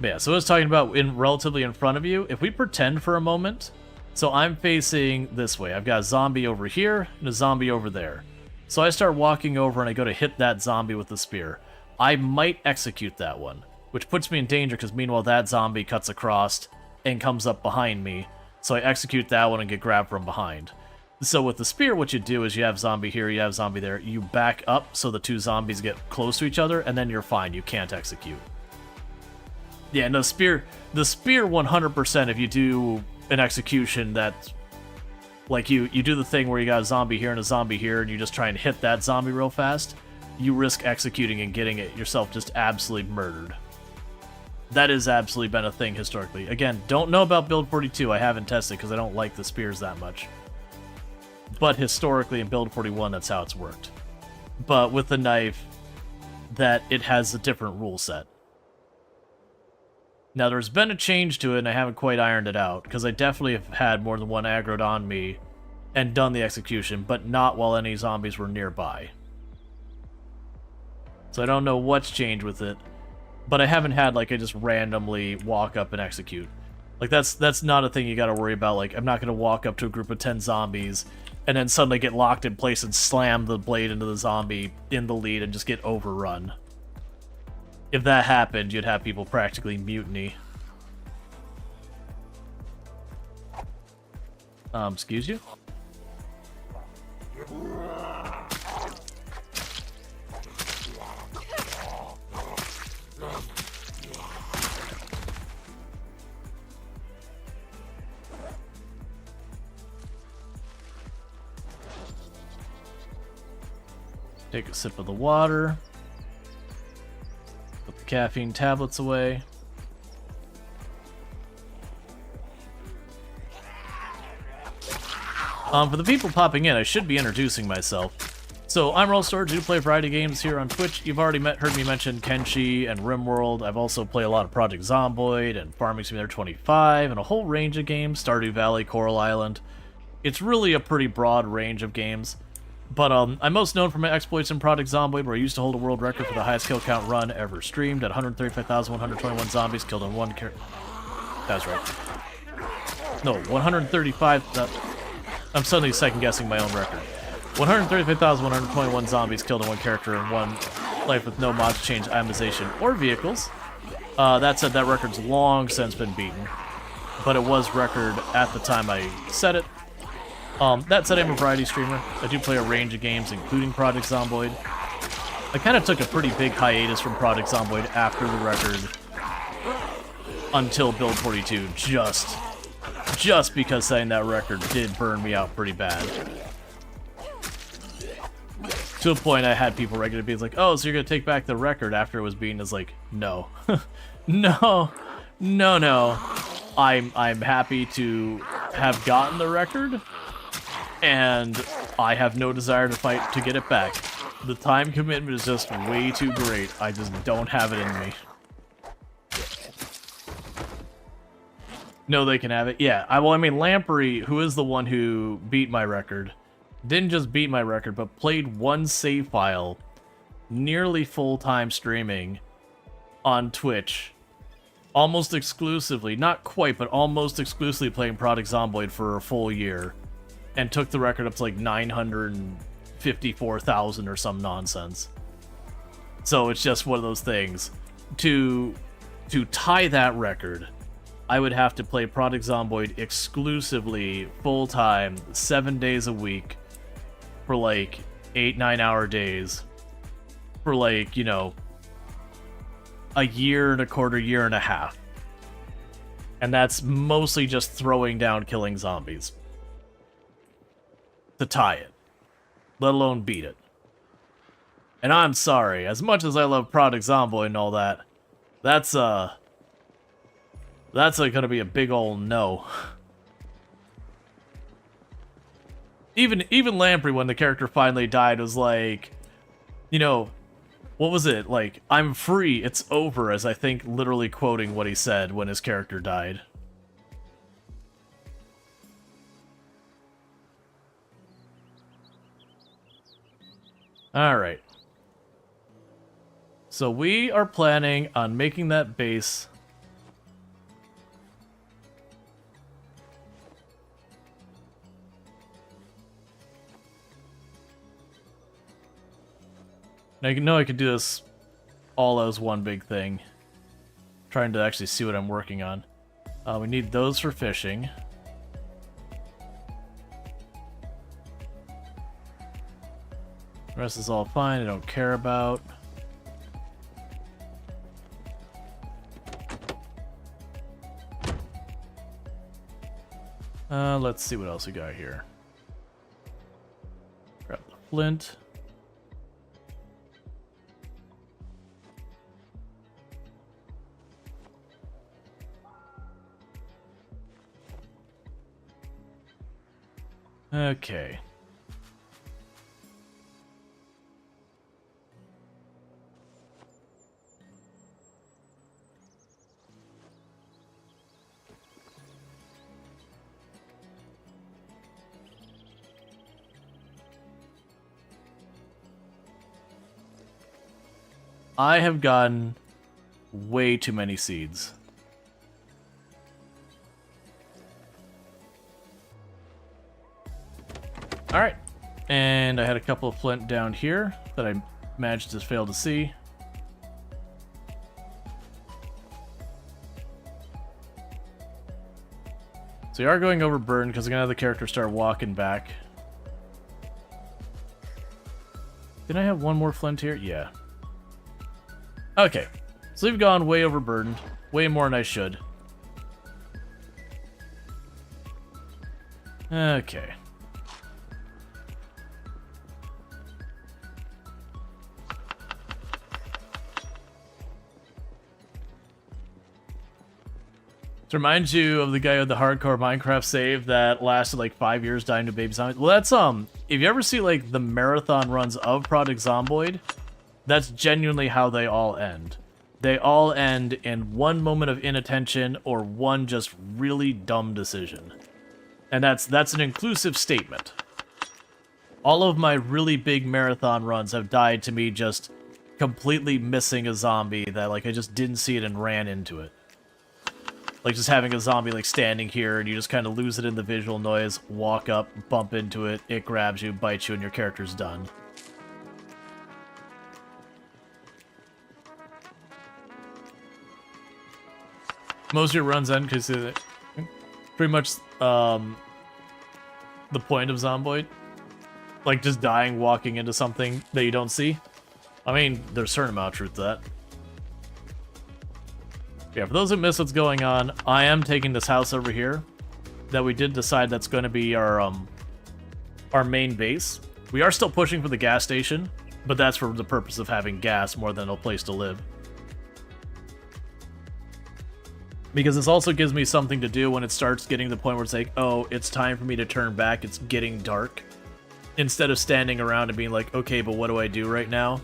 But yeah, so I was talking about relatively in front of you. If we pretend for a moment, so I'm facing this way. I've got a zombie over here and a zombie over there. So I start walking over and I go to hit that zombie with the spear. I might execute that one, which puts me in danger because meanwhile that zombie cuts across and comes up behind me. So I execute that one and get grabbed from behind. So with the spear, what you do is you have zombie here, you have zombie there. You back up so the two zombies get close to each other, and then you're fine. You can't execute. Yeah, no, the spear 100%, if you do an execution that, like, you do the thing where you got a zombie here and a zombie here, and you just try and hit that zombie real fast, you risk executing and getting it yourself just absolutely murdered. That has absolutely been a thing historically. Again, don't know about Build 42, I haven't tested because I don't like the spears that much. But historically in Build 41, that's how it's worked. But with the knife, that it has a different rule set. Now, there's been a change to it, and I haven't quite ironed it out, because I definitely have had more than one aggroed on me and done the execution, but not while any zombies were nearby. So I don't know what's changed with it, but I haven't had like I just randomly walk up and execute. Like that's not a thing you gotta worry about. Like I'm not gonna walk up to a group of 10 zombies and then suddenly get locked in place and slam the blade into the zombie in the lead and just get overrun. If that happened, you'd have people practically mutiny. Excuse you? Take a sip of the water. Put the caffeine tablets away. For the people popping in, I should be introducing myself. So, I'm Rual Storge, I do play a variety of games here on Twitch. You've already heard me mention Kenshi and RimWorld. I've also played a lot of Project Zomboid and Farming Simulator 25 and a whole range of games, Stardew Valley, Coral Island. It's really a pretty broad range of games. But I'm most known for my exploits in Project Zomboid, where I used to hold a world record for the highest kill count run ever streamed at 135,121 zombies killed in one That's right. No, 135... I'm suddenly second-guessing my own record. 135,121 zombies killed in one character in one life with no mods, change, itemization, or vehicles. That said, that record's long since been beaten, but it was record at the time I set it. That said, I'm a variety streamer. I do play a range of games, including Project Zomboid. I kind of took a pretty big hiatus from Project Zomboid after the record until Build 42, just because setting that record did burn me out pretty bad. To a point I had people regularly be like, oh, so you're gonna take back the record after it was beaten? It's like, no. No. I'm happy to have gotten the record, and I have no desire to fight to get it back. The time commitment is just way too great. I just don't have it in me. No, they can have it. Yeah, I mean, Lamprey, who is the one who beat my record, didn't just beat my record, but played one save file nearly full-time streaming on Twitch. Almost exclusively, not quite, but almost exclusively playing Project Zomboid for a full year. And took the record up to like 954,000 or some nonsense. So it's just one of those things. To tie that record, I would have to play Project Zomboid exclusively, full-time, 7 days a week, for like 8-9 hour days, for like, you know, a year and a quarter, year and a half. And that's mostly just throwing down, killing zombies. To tie it, let alone beat it. And I'm sorry, as much as I love Project Zomboid and all that, that's gonna be a big ol' no. Even Lamprey, when the character finally died, was like, you know, what was it? Like, I'm free, it's over, as I think literally quoting what he said when his character died. Alright. So we are planning on making that base I know I could do this all as one big thing. Trying to actually see what I'm working on. We need those for fishing. The rest is all fine, I don't care about. Let's see what else we got here. Grab the flint. Okay. I have gotten way too many seeds. Alright. And I had a couple of flint down here that I managed to fail to see. So we are going over burn because I'm going to have the character start walking back. Did I have one more flint here? Yeah. Okay. So we've gone way overburdened. Way more than I should. Okay. To remind you of the guy with the hardcore Minecraft save that lasted like 5 years dying to baby zombies. Well, that's, if you ever see like the marathon runs of Project Zomboid, that's genuinely how they all end. They all end in one moment of inattention or one just really dumb decision. And that's an inclusive statement. All of my really big marathon runs have died to me just completely missing a zombie that like I just didn't see it and ran into it. Like just having a zombie like standing here and you just kind of lose it in the visual noise, walk up, bump into it, it grabs you, bites you, and your character's done. Most of your runs end because pretty much the point of Zomboid. Like just dying, walking into something that you don't see. I mean, there's a certain amount of truth to that. Yeah, for those who miss what's going on, I am taking this house over here that we did decide that's going to be our main base. We are still pushing for the gas station, but that's for the purpose of having gas more than a place to live. Because this also gives me something to do when it starts getting to the point where it's like, oh, it's time for me to turn back, it's getting dark. Instead of standing around and being like, okay, but what do I do right now?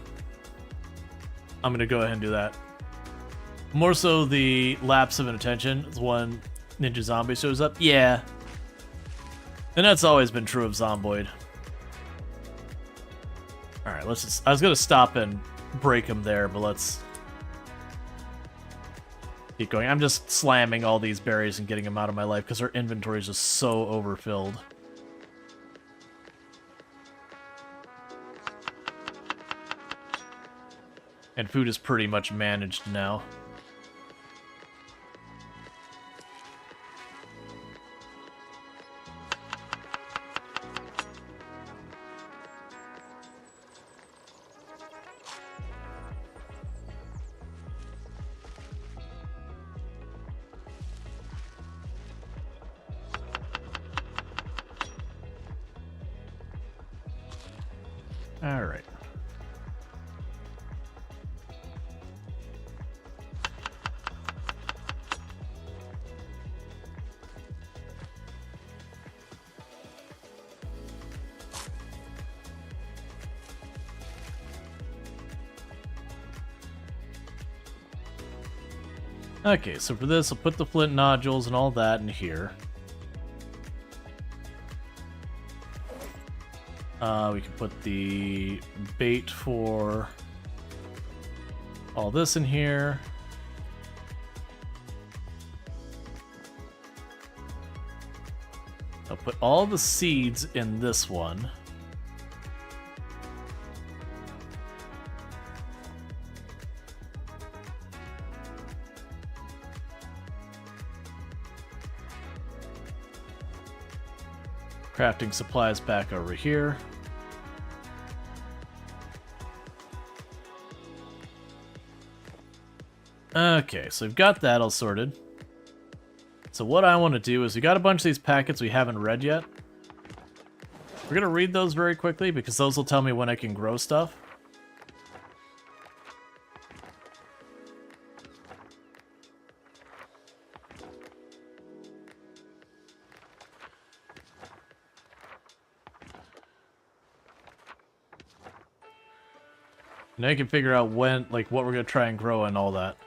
I'm going to go ahead and do that. More so the lapse of inattention is when Ninja Zombie shows up. Yeah. And that's always been true of Zomboid. Alright, let's just... I was going to stop and break him there, but let's... keep going. I'm just slamming all these berries and getting them out of my life because our inventory is just so overfilled. And food is pretty much managed now. All right. Okay, so for this, I'll put the flint nodules and all that in here. We can put the bait for all this in here. I'll put all the seeds in this one. Crafting supplies back over here. Okay, so we've got that all sorted. So what I want to do is we got a bunch of these packets we haven't read yet. We're going to read those very quickly because those will tell me when I can grow stuff. Now you can figure out when, like, what we're going to try and grow and all that.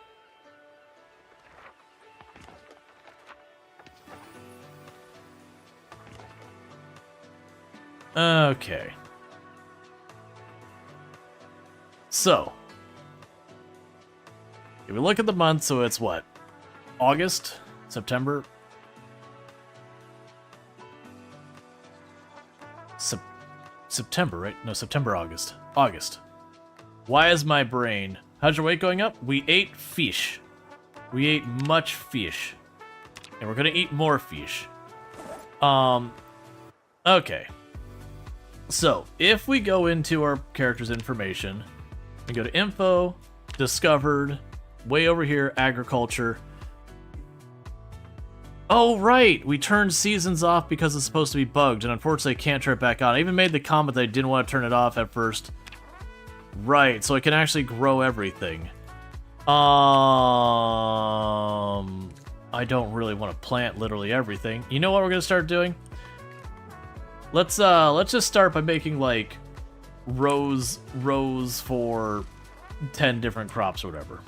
Okay. So, If we look at the month, so it's what? August? September? September, right? No, September, August. August. Why is my brain... How's your weight going up? We ate fish. We ate much fish. And we're gonna eat more fish. Okay. So, if we go into our character's information, we go to info, discovered, way over here, agriculture. Oh, right! We turned seasons off because it's supposed to be bugged, and unfortunately I can't turn it back on. I even made the comment that I didn't want to turn it off at first. Right, so I can actually grow everything. I don't really want to plant literally everything. You know what we're gonna start doing? Let's just start by making like rows for 10 different crops or whatever.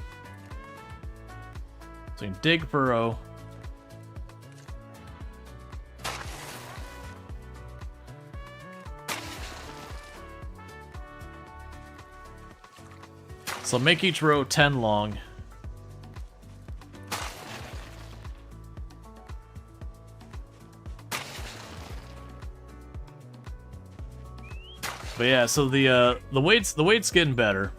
So you can dig burrow. So make each row 10 long. But yeah, so the weight's getting better.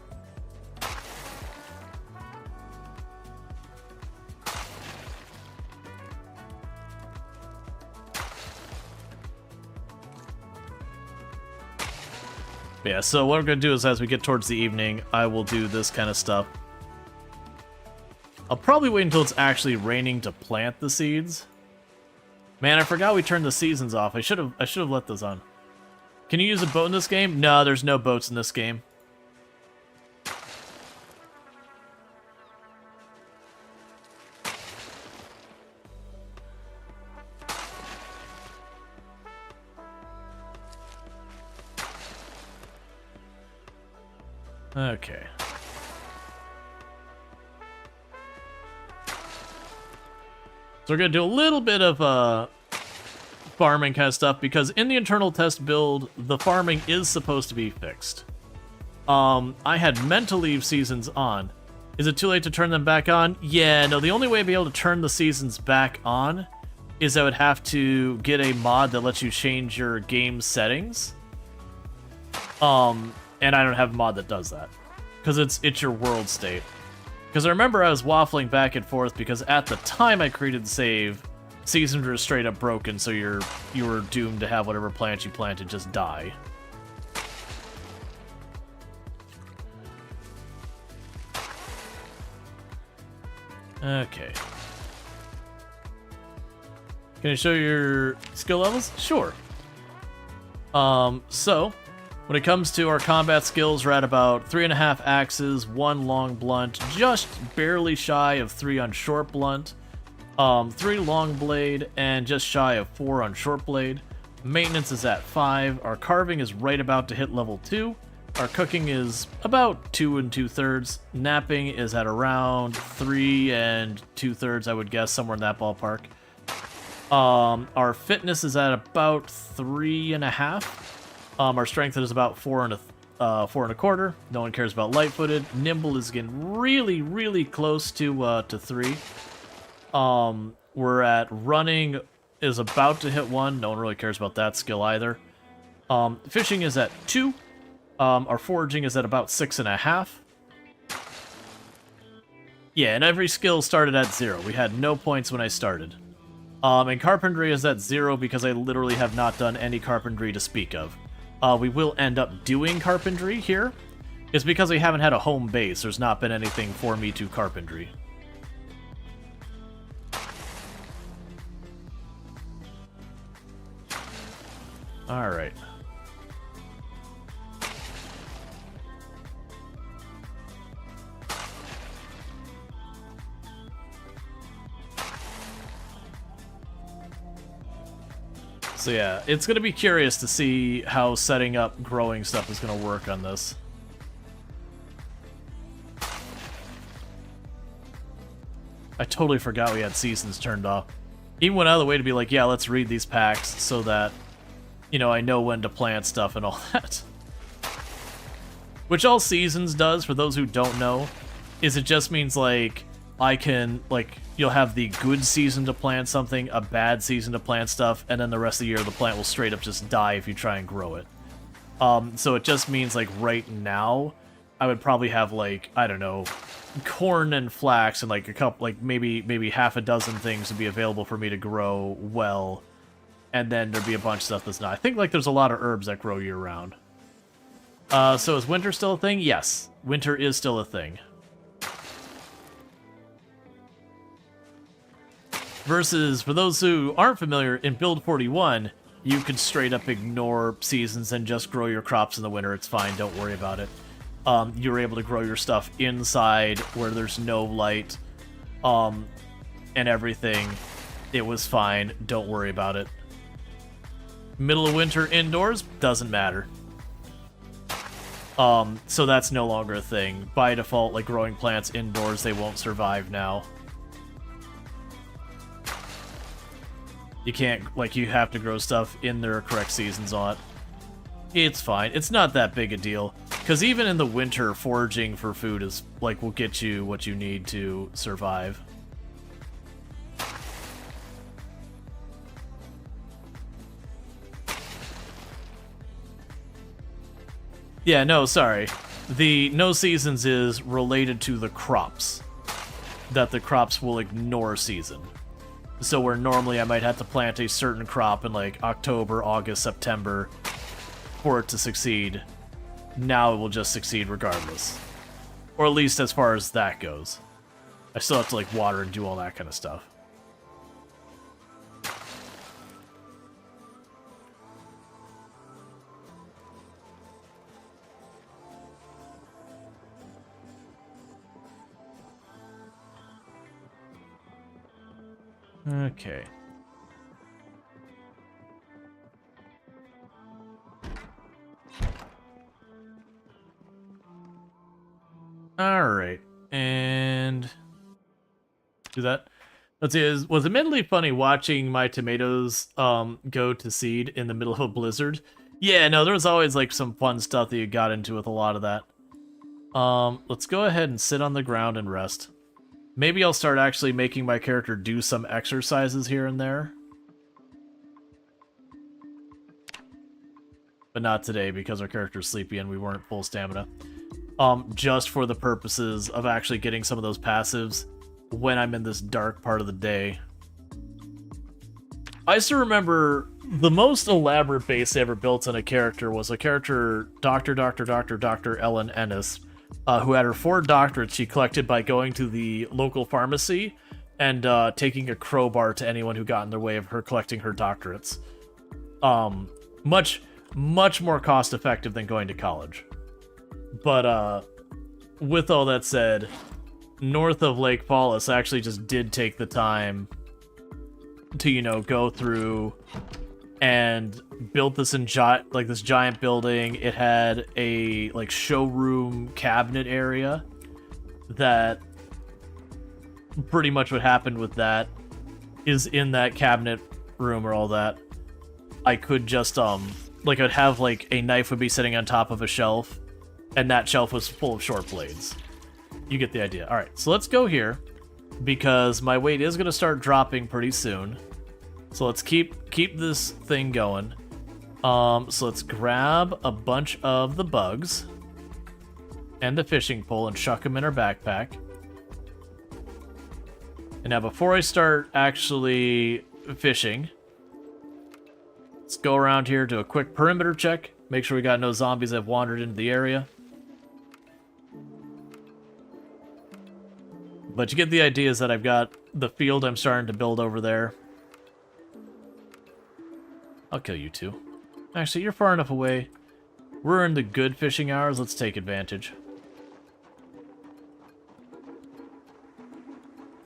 But yeah, so what I'm gonna do is as we get towards the evening, I will do this kind of stuff. I'll probably wait until it's actually raining to plant the seeds. Man, I forgot we turned the seasons off. I should have let those on. Can you use a boat in this game? No, there's no boats in this game. Okay. So we're gonna do a little bit of farming kind of stuff, because in the internal test build, the farming is supposed to be fixed. I had meant to leave seasons on. Is it too late to turn them back on? Yeah, no, the only way to be able to turn the seasons back on is I would have to get a mod that lets you change your game settings. And I don't have a mod that does that, because it's your world state. Because I remember I was waffling back and forth, because at the time I created the save, seasons were straight up broken, so you were doomed to have whatever plant you planted just die. Okay. Can I show your skill levels? Sure. So, when it comes to our combat skills, we're at about 3.5 axes, 1 long blunt, just barely shy of 3 on short blunt. 3 long blade, and just shy of 4 on short blade. Maintenance is at 5. Our carving is right about to hit level 2. Our cooking is about 2 2/3. Napping is at around 3 2/3, I would guess, somewhere in that ballpark. Our fitness is at about 3.5. Our strength is about 4 4.25. No one cares about light-footed. Nimble is getting really, really close to 3. We're at running is about to hit 1. No one really cares about that skill either. Fishing is at 2. Our foraging is at about 6.5. Yeah, and every skill started at 0. We had no points when I started. And carpentry is at 0 because I literally have not done any carpentry to speak of. We will end up doing carpentry here. It's because we haven't had a home base. There's not been anything for me to carpentry. Alright. So yeah, it's going to be curious to see how setting up growing stuff is going to work on this. I totally forgot we had seasons turned off. Even went out of the way to be like, yeah, let's read these packs so that, you know, I know when to plant stuff and all that. Which all seasons does, for those who don't know. is it just means like I can like you'll have the good season to plant something, a bad season to plant stuff, and then the rest of the year the plant will straight up just die if you try and grow it. So it just means like right now I would probably have like, I don't know, corn and flax and like a couple, like maybe half a dozen things would be available for me to grow well, and then there'd be a bunch of stuff that's not. I think like there's a lot of herbs that grow year round. So is winter still a thing? Yes, winter is still a thing. Versus, for those who aren't familiar, in Build 41, you could straight up ignore seasons and just grow your crops in the winter. It's fine, don't worry about it. You were able to grow your stuff inside where there's no light, and everything. It was fine, don't worry about it. Middle of winter indoors, doesn't matter. So that's no longer a thing. By default, like growing plants indoors, they won't survive now. You can't, like, you have to grow stuff in their correct seasons on it. It's fine. It's not that big a deal. Because even in the winter, foraging for food is, like, will get you what you need to survive. Yeah, no, sorry. The no seasons is related to the crops. That the crops will ignore season. So where normally I might have to plant a certain crop in like October, August, September for it to succeed, now it will just succeed regardless. Or at least as far as that goes. I still have to like water and do all that kind of stuff. Okay. Alright, and do that. Let's see, it was admittedly funny watching my tomatoes go to seed in the middle of a blizzard. Yeah, no, there was always like some fun stuff that you got into with a lot of that. Let's go ahead and sit on the ground and rest. Maybe I'll start actually making my character do some exercises here and there. But not today, because our character's sleepy and we weren't full stamina. Just for the purposes of actually getting some of those passives when I'm in this dark part of the day. I still remember the most elaborate base I ever built on a character was a character, Dr. Ellen Ennis, who had her 4 doctorates she collected by going to the local pharmacy and taking a crowbar to anyone who got in their way of her collecting her doctorates. Much more cost effective than going to college. But with all that said, north of Lake Paulus, I actually just did take the time to, you know, go through and built this this giant building. It had a like showroom cabinet area that pretty much what happened with that is in that cabinet room or all that. I could just like I'd have like a knife would be sitting on top of a shelf, and that shelf was full of short blades. You get the idea. All right, so let's go here because my weight is gonna start dropping pretty soon. So let's keep this thing going. So let's grab a bunch of the bugs and the fishing pole and chuck them in our backpack. And now before I start actually fishing, let's go around here, do a quick perimeter check. Make sure we got no zombies that have wandered into the area. But you get the idea is that I've got the field I'm starting to build over there. I'll kill you too. Actually, you're far enough away. We're in the good fishing hours. Let's take advantage.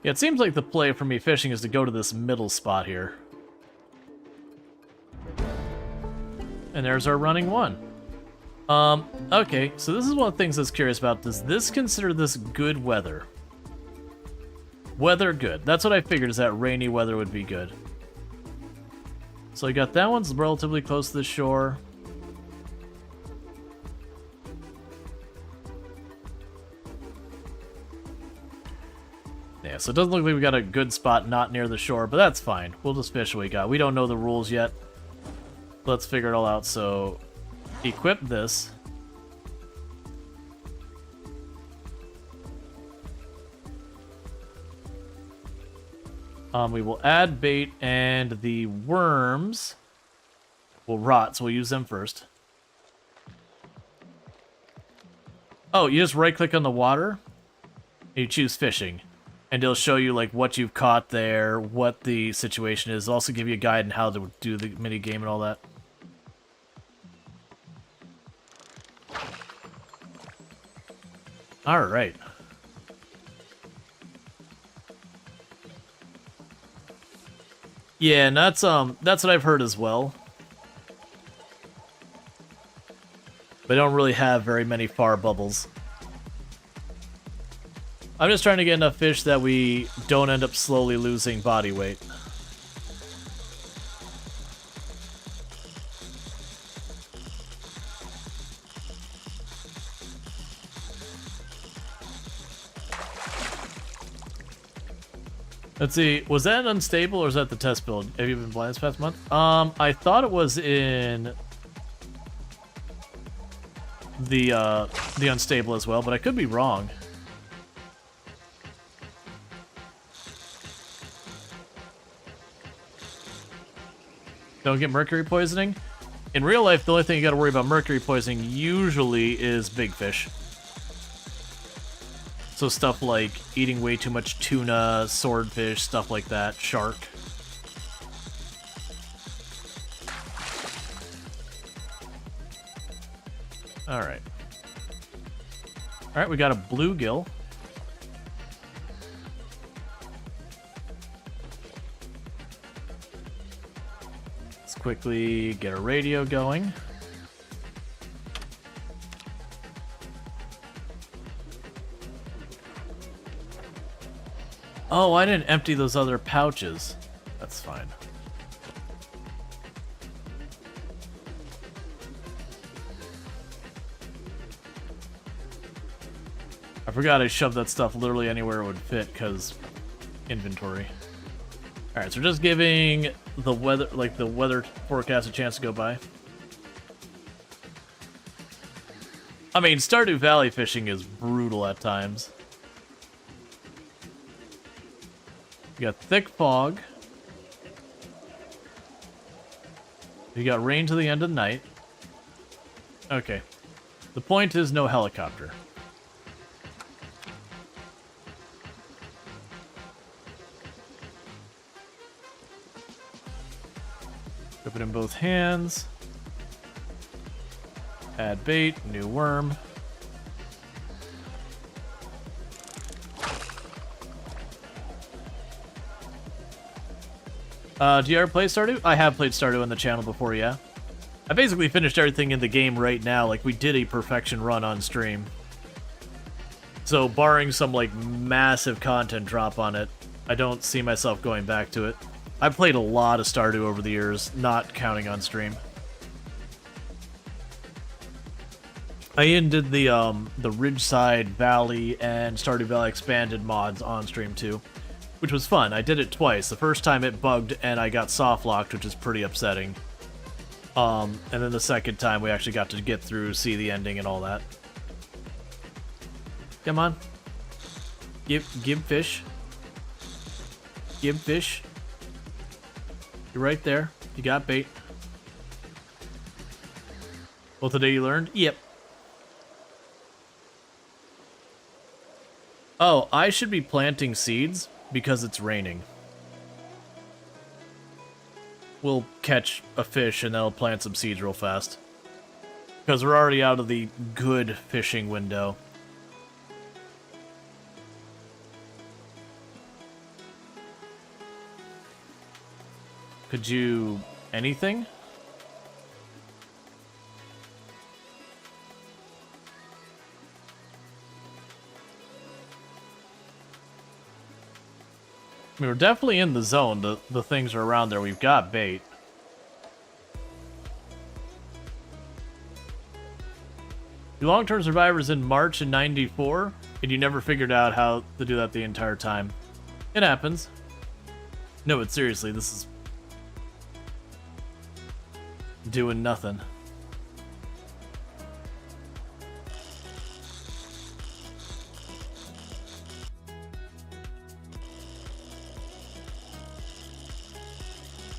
Yeah, it seems like the play for me fishing is to go to this middle spot here. And there's our running one. Okay, so this is one of the things I was curious about. Does this consider this good weather? Weather good. That's what I figured, is that rainy weather would be good. So I got that one's relatively close to the shore. Yeah, so it doesn't look like we got a good spot not near the shore, but that's fine. We'll just fish what we got. We don't know the rules yet. Let's figure it all out. So, equip this. We will add bait, and the worms will rot, so we'll use them first. Oh, you just right-click on the water, and you choose fishing. And it'll show you like what you've caught there, what the situation is. It'll also give you a guide on how to do the mini game and all that. All right. Yeah, and that's what I've heard as well. They don't really have very many far bubbles. I'm just trying to get enough fish that we don't end up slowly losing body weight. Let's see, was that unstable or is that the test build? Have you been blind this past month? I thought it was in the unstable as well, but I could be wrong. Don't get mercury poisoning. In real life, the only thing you gotta worry about mercury poisoning usually is big fish. So stuff like eating way too much tuna, swordfish, stuff like that, shark. Alright. Alright, we got a bluegill. Let's quickly get a radio going. Oh, I didn't empty those other pouches. That's fine. I forgot I shoved that stuff literally anywhere it would fit, because inventory. Alright, so we're just giving the weather, like the weather forecast, a chance to go by. I mean, Stardew Valley fishing is brutal at times. You got thick fog. You got rain to the end of the night. Okay. The point is no helicopter. Grip it in both hands. Add bait, new worm. Do you ever play Stardew? I have played Stardew on the channel before, yeah. I basically finished everything in the game right now, like we did a perfection run on stream. So barring some like massive content drop on it, I don't see myself going back to it. I've played a lot of Stardew over the years, not counting on stream. I even did the Ridgeside Valley and Stardew Valley Expanded mods on stream too, which was fun. I did it twice. The first time it bugged and I got soft locked, which is pretty upsetting. And then the second time we actually got to get through, see the ending and all that. Come on. Give fish. Give fish. You're right there. You got bait. Well, today you learned? Yep. Oh, I should be planting seeds because it's raining. We'll catch a fish and then I'll plant some seeds real fast. Because we're already out of the good fishing window. Could you... anything? I mean, we're definitely in the zone. The things are around there. We've got bait. You long-term survivors in March in '94, and you never figured out how to do that the entire time. It happens. No, but seriously, this is doing nothing.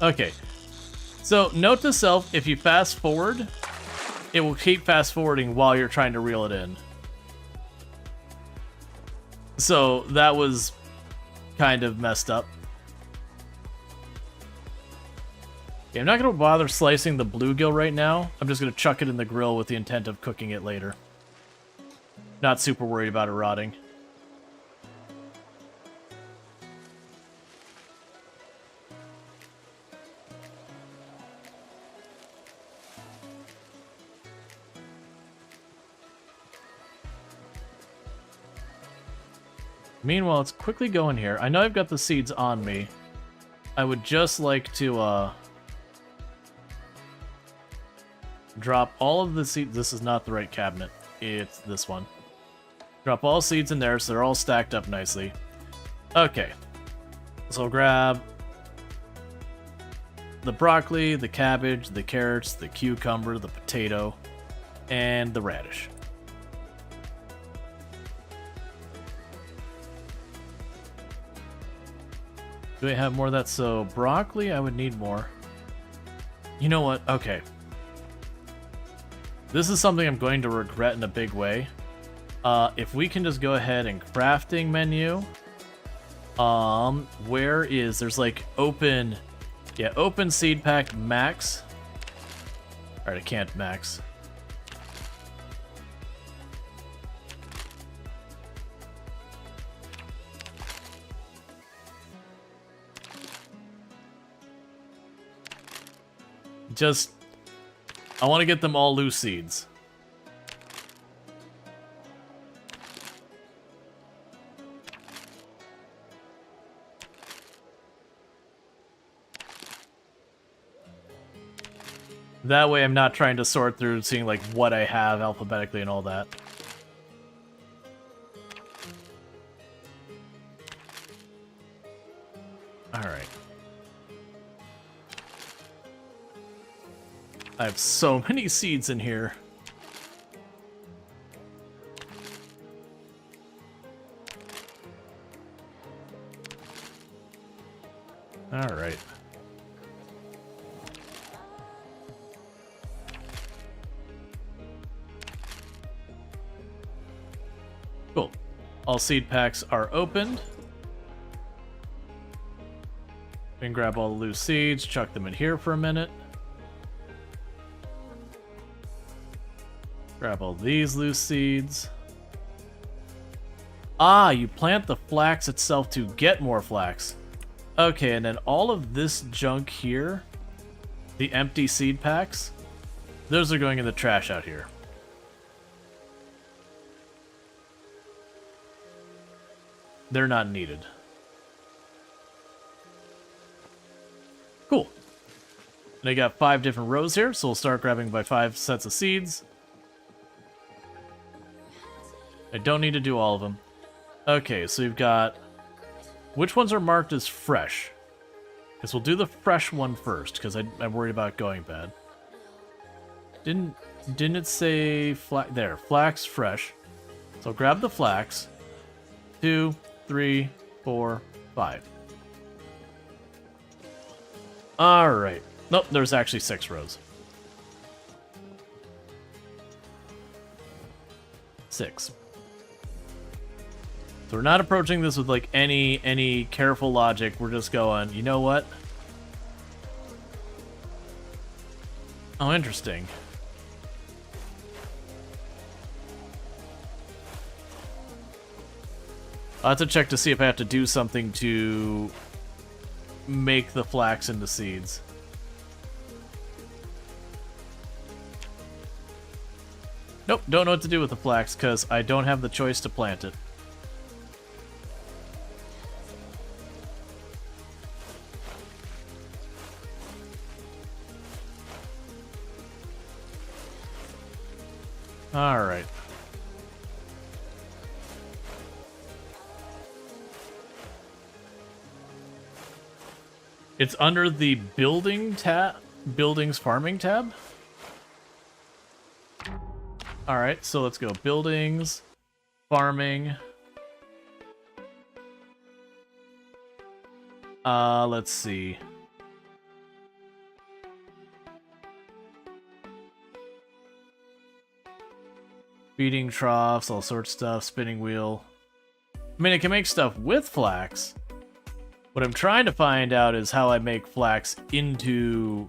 Okay, so note to self, if you fast forward, it will keep fast forwarding while you're trying to reel it in. So that was kind of messed up. Okay, I'm not going to bother slicing the bluegill right now. I'm just going to chuck it in the grill with the intent of cooking it later. Not super worried about it rotting. Meanwhile, let's quickly go in here. I know I've got the seeds on me. I would just like to, drop all of the seeds. This is not the right cabinet. It's this one. Drop all seeds in there so they're all stacked up nicely. Okay. So I'll grab the broccoli, the cabbage, the carrots, the cucumber, the potato, and the radish. Do I have more of that? So broccoli, I would need more. You know what? Okay. This is something I'm going to regret in a big way. If we can just go ahead and crafting menu. Where is, there's like open, yeah, open seed pack max. Alright, I can't max. Just, I want to get them all loose seeds. That way I'm not trying to sort through seeing like what I have alphabetically and all that. Alright. I have so many seeds in here. Alright. Cool. All seed packs are opened. We can grab all the loose seeds, chuck them in here for a minute. Grab all these loose seeds. Ah, you plant the flax itself to get more flax. Okay, and then all of this junk here, the empty seed packs, those are going in the trash out here. They're not needed. Cool. And I got 5 different rows here, so we'll start grabbing by 5 sets of seeds. I don't need to do all of them. Okay, so you've got... Which ones are marked as fresh? Because we'll do the fresh one first, because I'm worried about going bad. Didn't it say... There, flax fresh. So I'll grab the flax. 2, 3, 4, 5. Alright. Nope, there's actually 6 rows. 6. So we're not approaching this with like any careful logic. We're just going, you know what? Oh, interesting. I'll have to check to see if I have to do something to make the flax into seeds. Nope, don't know what to do with the flax because I don't have the choice to plant it. Alright. It's under the buildings farming tab. All right, so let's go buildings, farming. Let's see. Feeding troughs, all sorts of stuff, spinning wheel. I mean, I can make stuff with flax. What I'm trying to find out is how I make flax into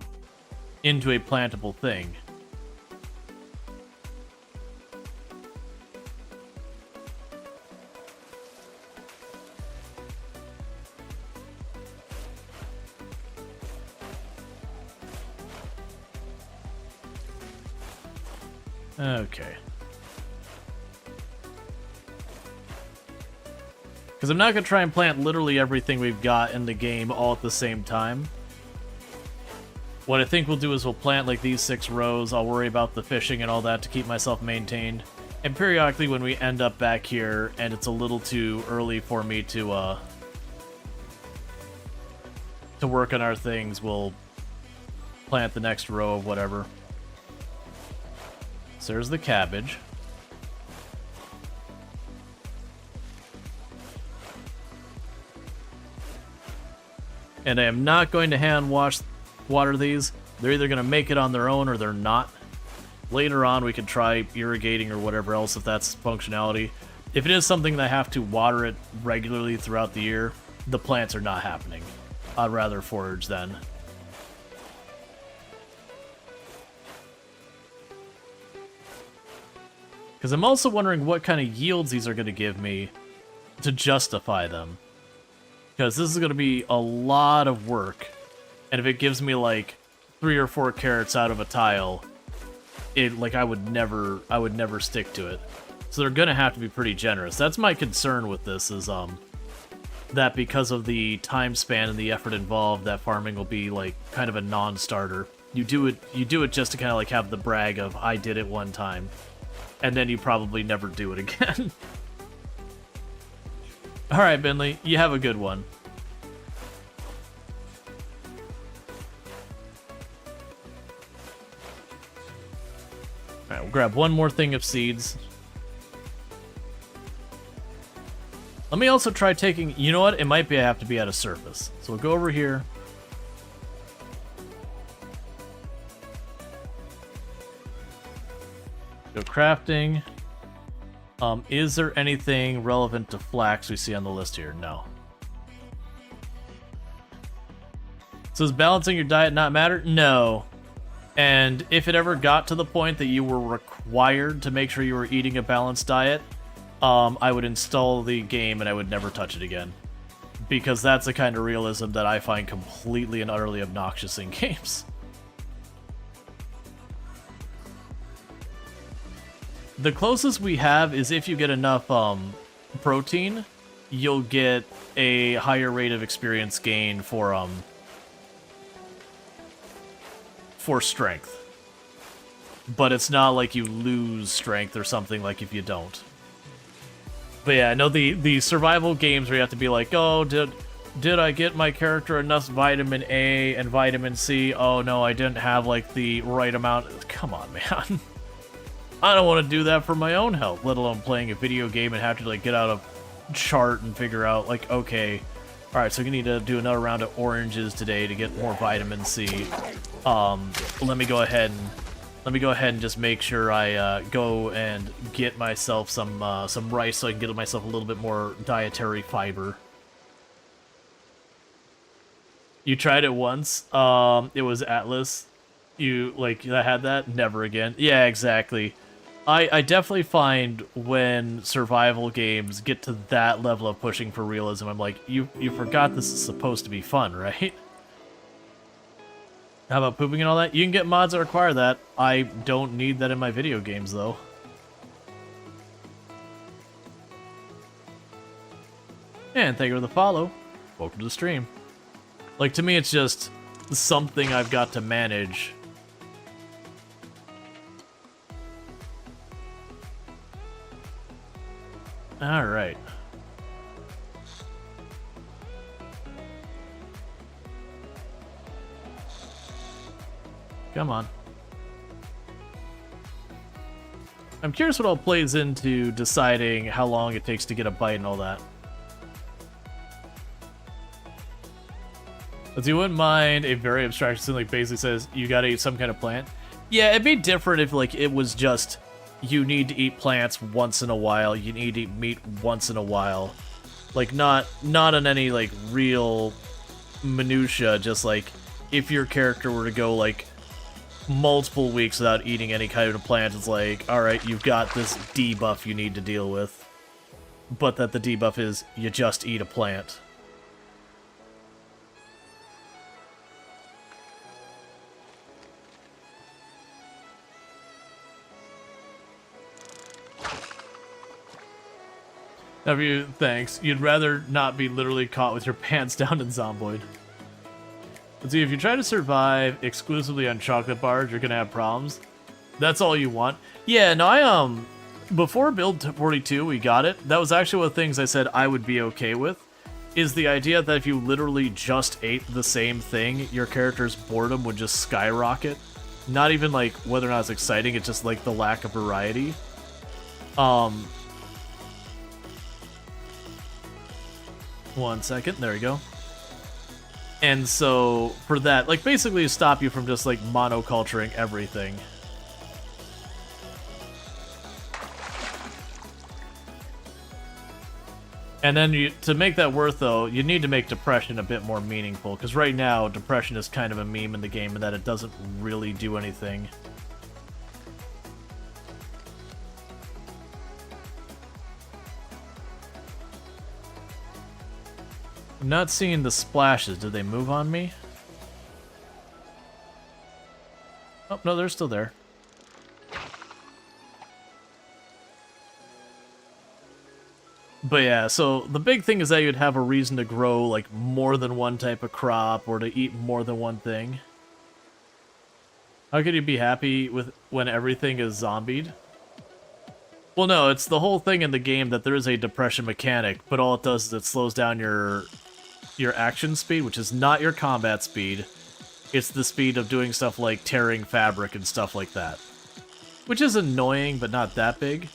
a plantable thing. Okay. Because I'm not going to try and plant literally everything we've got in the game all at the same time. What I think we'll do is we'll plant like these 6 rows. I'll worry about the fishing and all that to keep myself maintained. And periodically when we end up back here and it's a little too early for me to work on our things, we'll plant the next row of whatever. So there's the cabbage. And I am not going to hand water these. They're either going to make it on their own or they're not. Later on, we could try irrigating or whatever else if that's functionality. If it is something that I have to water it regularly throughout the year, the plants are not happening. I'd rather forage then. Because I'm also wondering what kind of yields these are going to give me to justify them. Because this is going to be a lot of work. And if it gives me like 3 or 4 carrots out of a tile, I would never stick to it. So they're going to have to be pretty generous. That's my concern with this is that because of the time span and the effort involved, that farming will be like kind of a non-starter. You do it just to kind of like have the brag of I did it one time. And then you probably never do it again. Alright, Bentley, you have a good one. Alright, we'll grab one more thing of seeds. Let me also try taking... You know what? It might be I have to be at a surface. So we'll go over here. Go crafting. Is there anything relevant to flax we see on the list here? No. So does balancing your diet not matter? No. And if it ever got to the point that you were required to make sure you were eating a balanced diet, I would install the game and I would never touch it again. Because that's the kind of realism that I find completely and utterly obnoxious in games. The closest we have is if you get enough protein, you'll get a higher rate of experience gain for strength. But it's not like you lose strength or something like if you don't. But yeah, no, the survival games where you have to be like, oh, did I get my character enough vitamin A and vitamin C? Oh no, I didn't have like the right amount. Come on, man. I don't want to do that for my own health, let alone playing a video game and have to like get out a chart and figure out like, okay, all right, so we need to do another round of oranges today to get more vitamin C. Let me go ahead and just make sure I go and get myself some rice so I can get myself a little bit more dietary fiber. You tried it once. It was Atlas. You like that had that? Never again. Yeah, exactly. I definitely find when survival games get to that level of pushing for realism, I'm like, you forgot this is supposed to be fun, right? How about pooping and all that? You can get mods that require that. I don't need that in my video games, though. And thank you for the follow. Welcome to the stream. Like, to me, it's just something I've got to manage. Alright. Come on. I'm curious what all plays into deciding how long it takes to get a bite and all that. But you wouldn't mind a very abstract thing like basically says you gotta eat some kind of plant? Yeah, it'd be different if like it was just you need to eat plants once in a while, you need to eat meat once in a while. Like not on any like real minutia, just like if your character were to go like multiple weeks without eating any kind of plant, it's like, alright, you've got this debuff you need to deal with. But that the debuff is you just eat a plant. Thanks. You'd rather not be literally caught with your pants down in Zomboid. Let's see, if you try to survive exclusively on chocolate bars, you're gonna have problems. That's all you want. Yeah, no, before build 42, we got it. That was actually one of the things I said I would be okay with, is the idea that if you literally just ate the same thing, your character's boredom would just skyrocket. Not even like whether or not it's exciting, it's just like the lack of variety. One second, there we go. And so, for that, like, basically stop you from just, like, monoculturing everything. And then, to make that worth, though, you need to make depression a bit more meaningful, because right now, depression is kind of a meme in the game in that it doesn't really do anything. I'm not seeing the splashes. Did they move on me? Oh, no, they're still there. But yeah, so the big thing is that you'd have a reason to grow, like, more than one type of crop or to eat more than one thing. How could you be happy with when everything is zombied? Well, no, it's the whole thing in the game that there is a depression mechanic, but all it does is it slows down your action speed, which is not your combat speed. It's the speed of doing stuff like tearing fabric and stuff like that. Which is annoying, but not that big.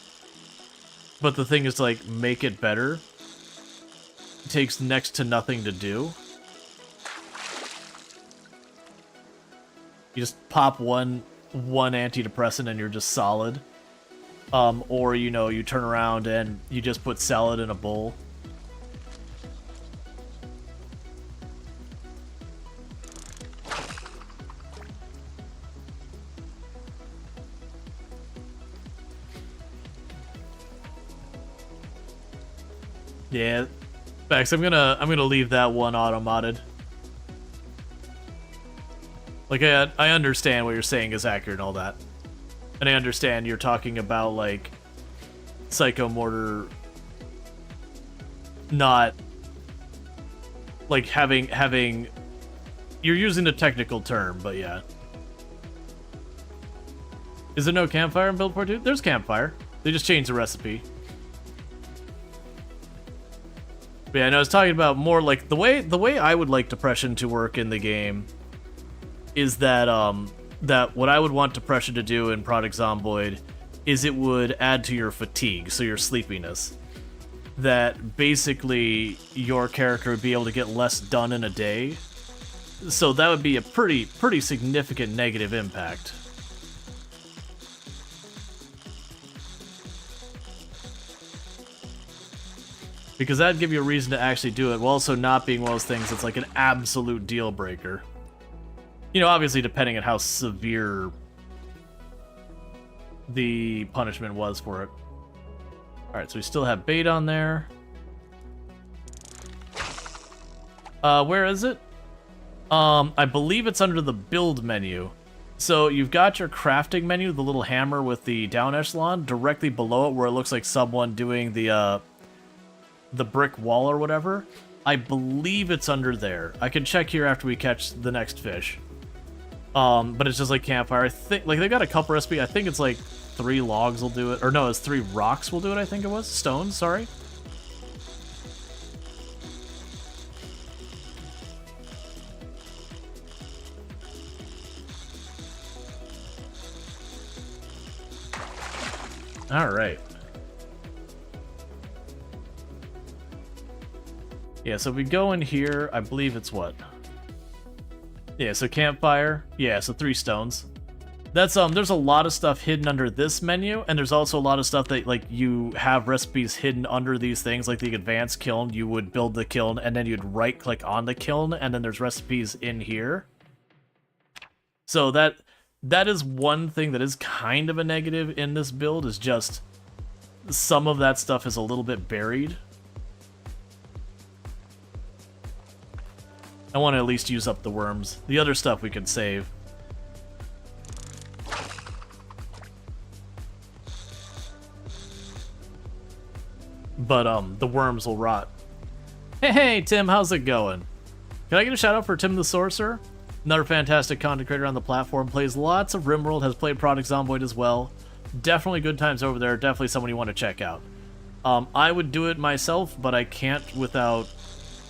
But the thing is to, like, make it better. It takes next to nothing to do. You just pop one antidepressant and you're just solid. Or, you know, you turn around and you just put salad in a bowl. Yeah, Bex, I'm gonna leave that one auto-modded. Like, I understand what you're saying is accurate and all that. And I understand you're talking about, like, Psychomortar not, like, having... You're using a technical term, but yeah. Is there no campfire in Build 42? There's campfire. They just changed the recipe. But yeah, no, I was talking about more like the way I would like depression to work in the game is that that what I would want depression to do in Project Zomboid is it would add to your fatigue, so your sleepiness. That basically your character would be able to get less done in a day. So that would be a pretty significant negative impact. Because that'd give you a reason to actually do it, while also not being one of those things that's like an absolute deal breaker. You know, obviously depending on how severe the punishment was for it. Alright, so we still have bait on there. Where is it? I believe it's under the build menu. So you've got your crafting menu, the little hammer with the down echelon, directly below it where it looks like someone doing the brick wall or whatever. I believe it's under there. I can check here after we catch the next fish. But it's just like campfire. I think, like, they got a couple recipes. I think it's like 3 logs will do it. Or no, it's 3 rocks will do it, I think it was. Stones, sorry. Alright. Yeah, so if we go in here, I believe it's what? Yeah, so campfire. Yeah, so 3 stones. That's there's a lot of stuff hidden under this menu, and there's also a lot of stuff that like you have recipes hidden under these things, like the advanced kiln. You would build the kiln, and then you'd right click on the kiln, and then there's recipes in here. So that is one thing that is kind of a negative in this build, is just some of that stuff is a little bit buried. I want to at least use up the worms. The other stuff we can save. But the worms will rot. Hey, Tim, how's it going? Can I get a shout out for Tim the Sorcerer? Another fantastic content creator on the platform, plays lots of RimWorld, has played Project Zomboid as well. Definitely good times over there, definitely someone you want to check out. I would do it myself, but I can't without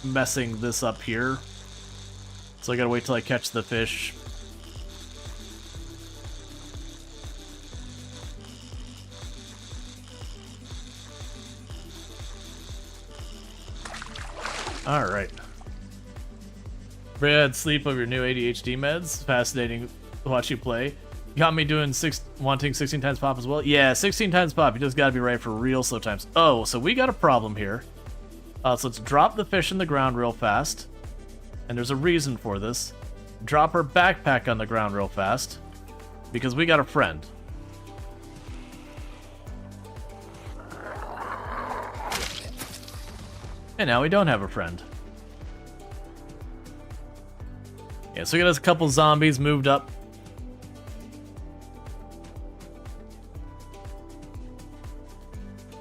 messing this up here. So I gotta wait till I catch the fish. Alright. Bad sleep of your new ADHD meds. Fascinating to watch you play. Got me doing wanting 16 times pop as well. Yeah, 16 times pop. You just gotta be right for real slow times. Oh, so we got a problem here. So let's drop the fish in the ground real fast. And there's a reason for this. Drop her backpack on the ground real fast. Because we got a friend. And now we don't have a friend. Yeah, so we got us a couple zombies moved up.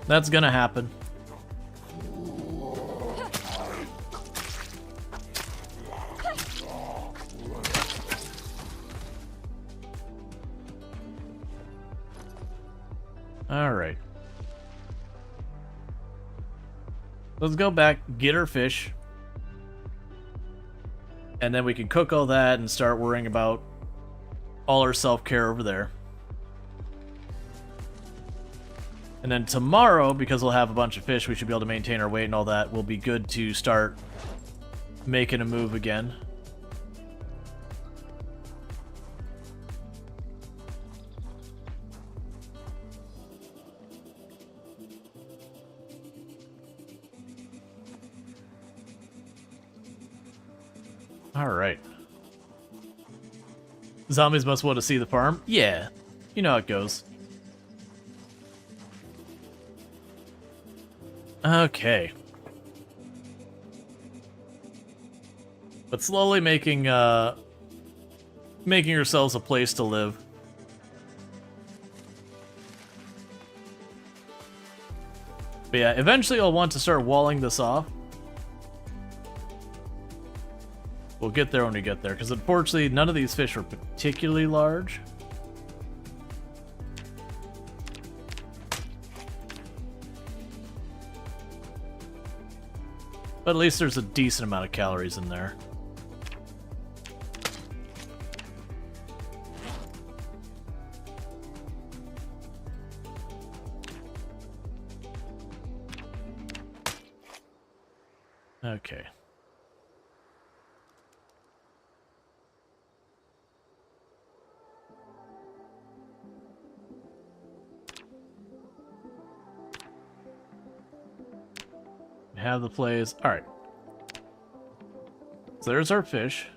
That's gonna happen. Alright. Let's go back, get our fish. And then we can cook all that and start worrying about all our self-care over there. And then tomorrow, because we'll have a bunch of fish, we should be able to maintain our weight and all that, will be good to start making a move again. Alright. Zombies must want to see the farm? Yeah. You know how it goes. Okay. But slowly making yourselves a place to live. But yeah, eventually I'll want to start walling this off. We'll get there when we get there, because unfortunately none of these fish are particularly large. But at least there's a decent amount of calories in there. Okay. Have the plays. Alright. So there's our fish.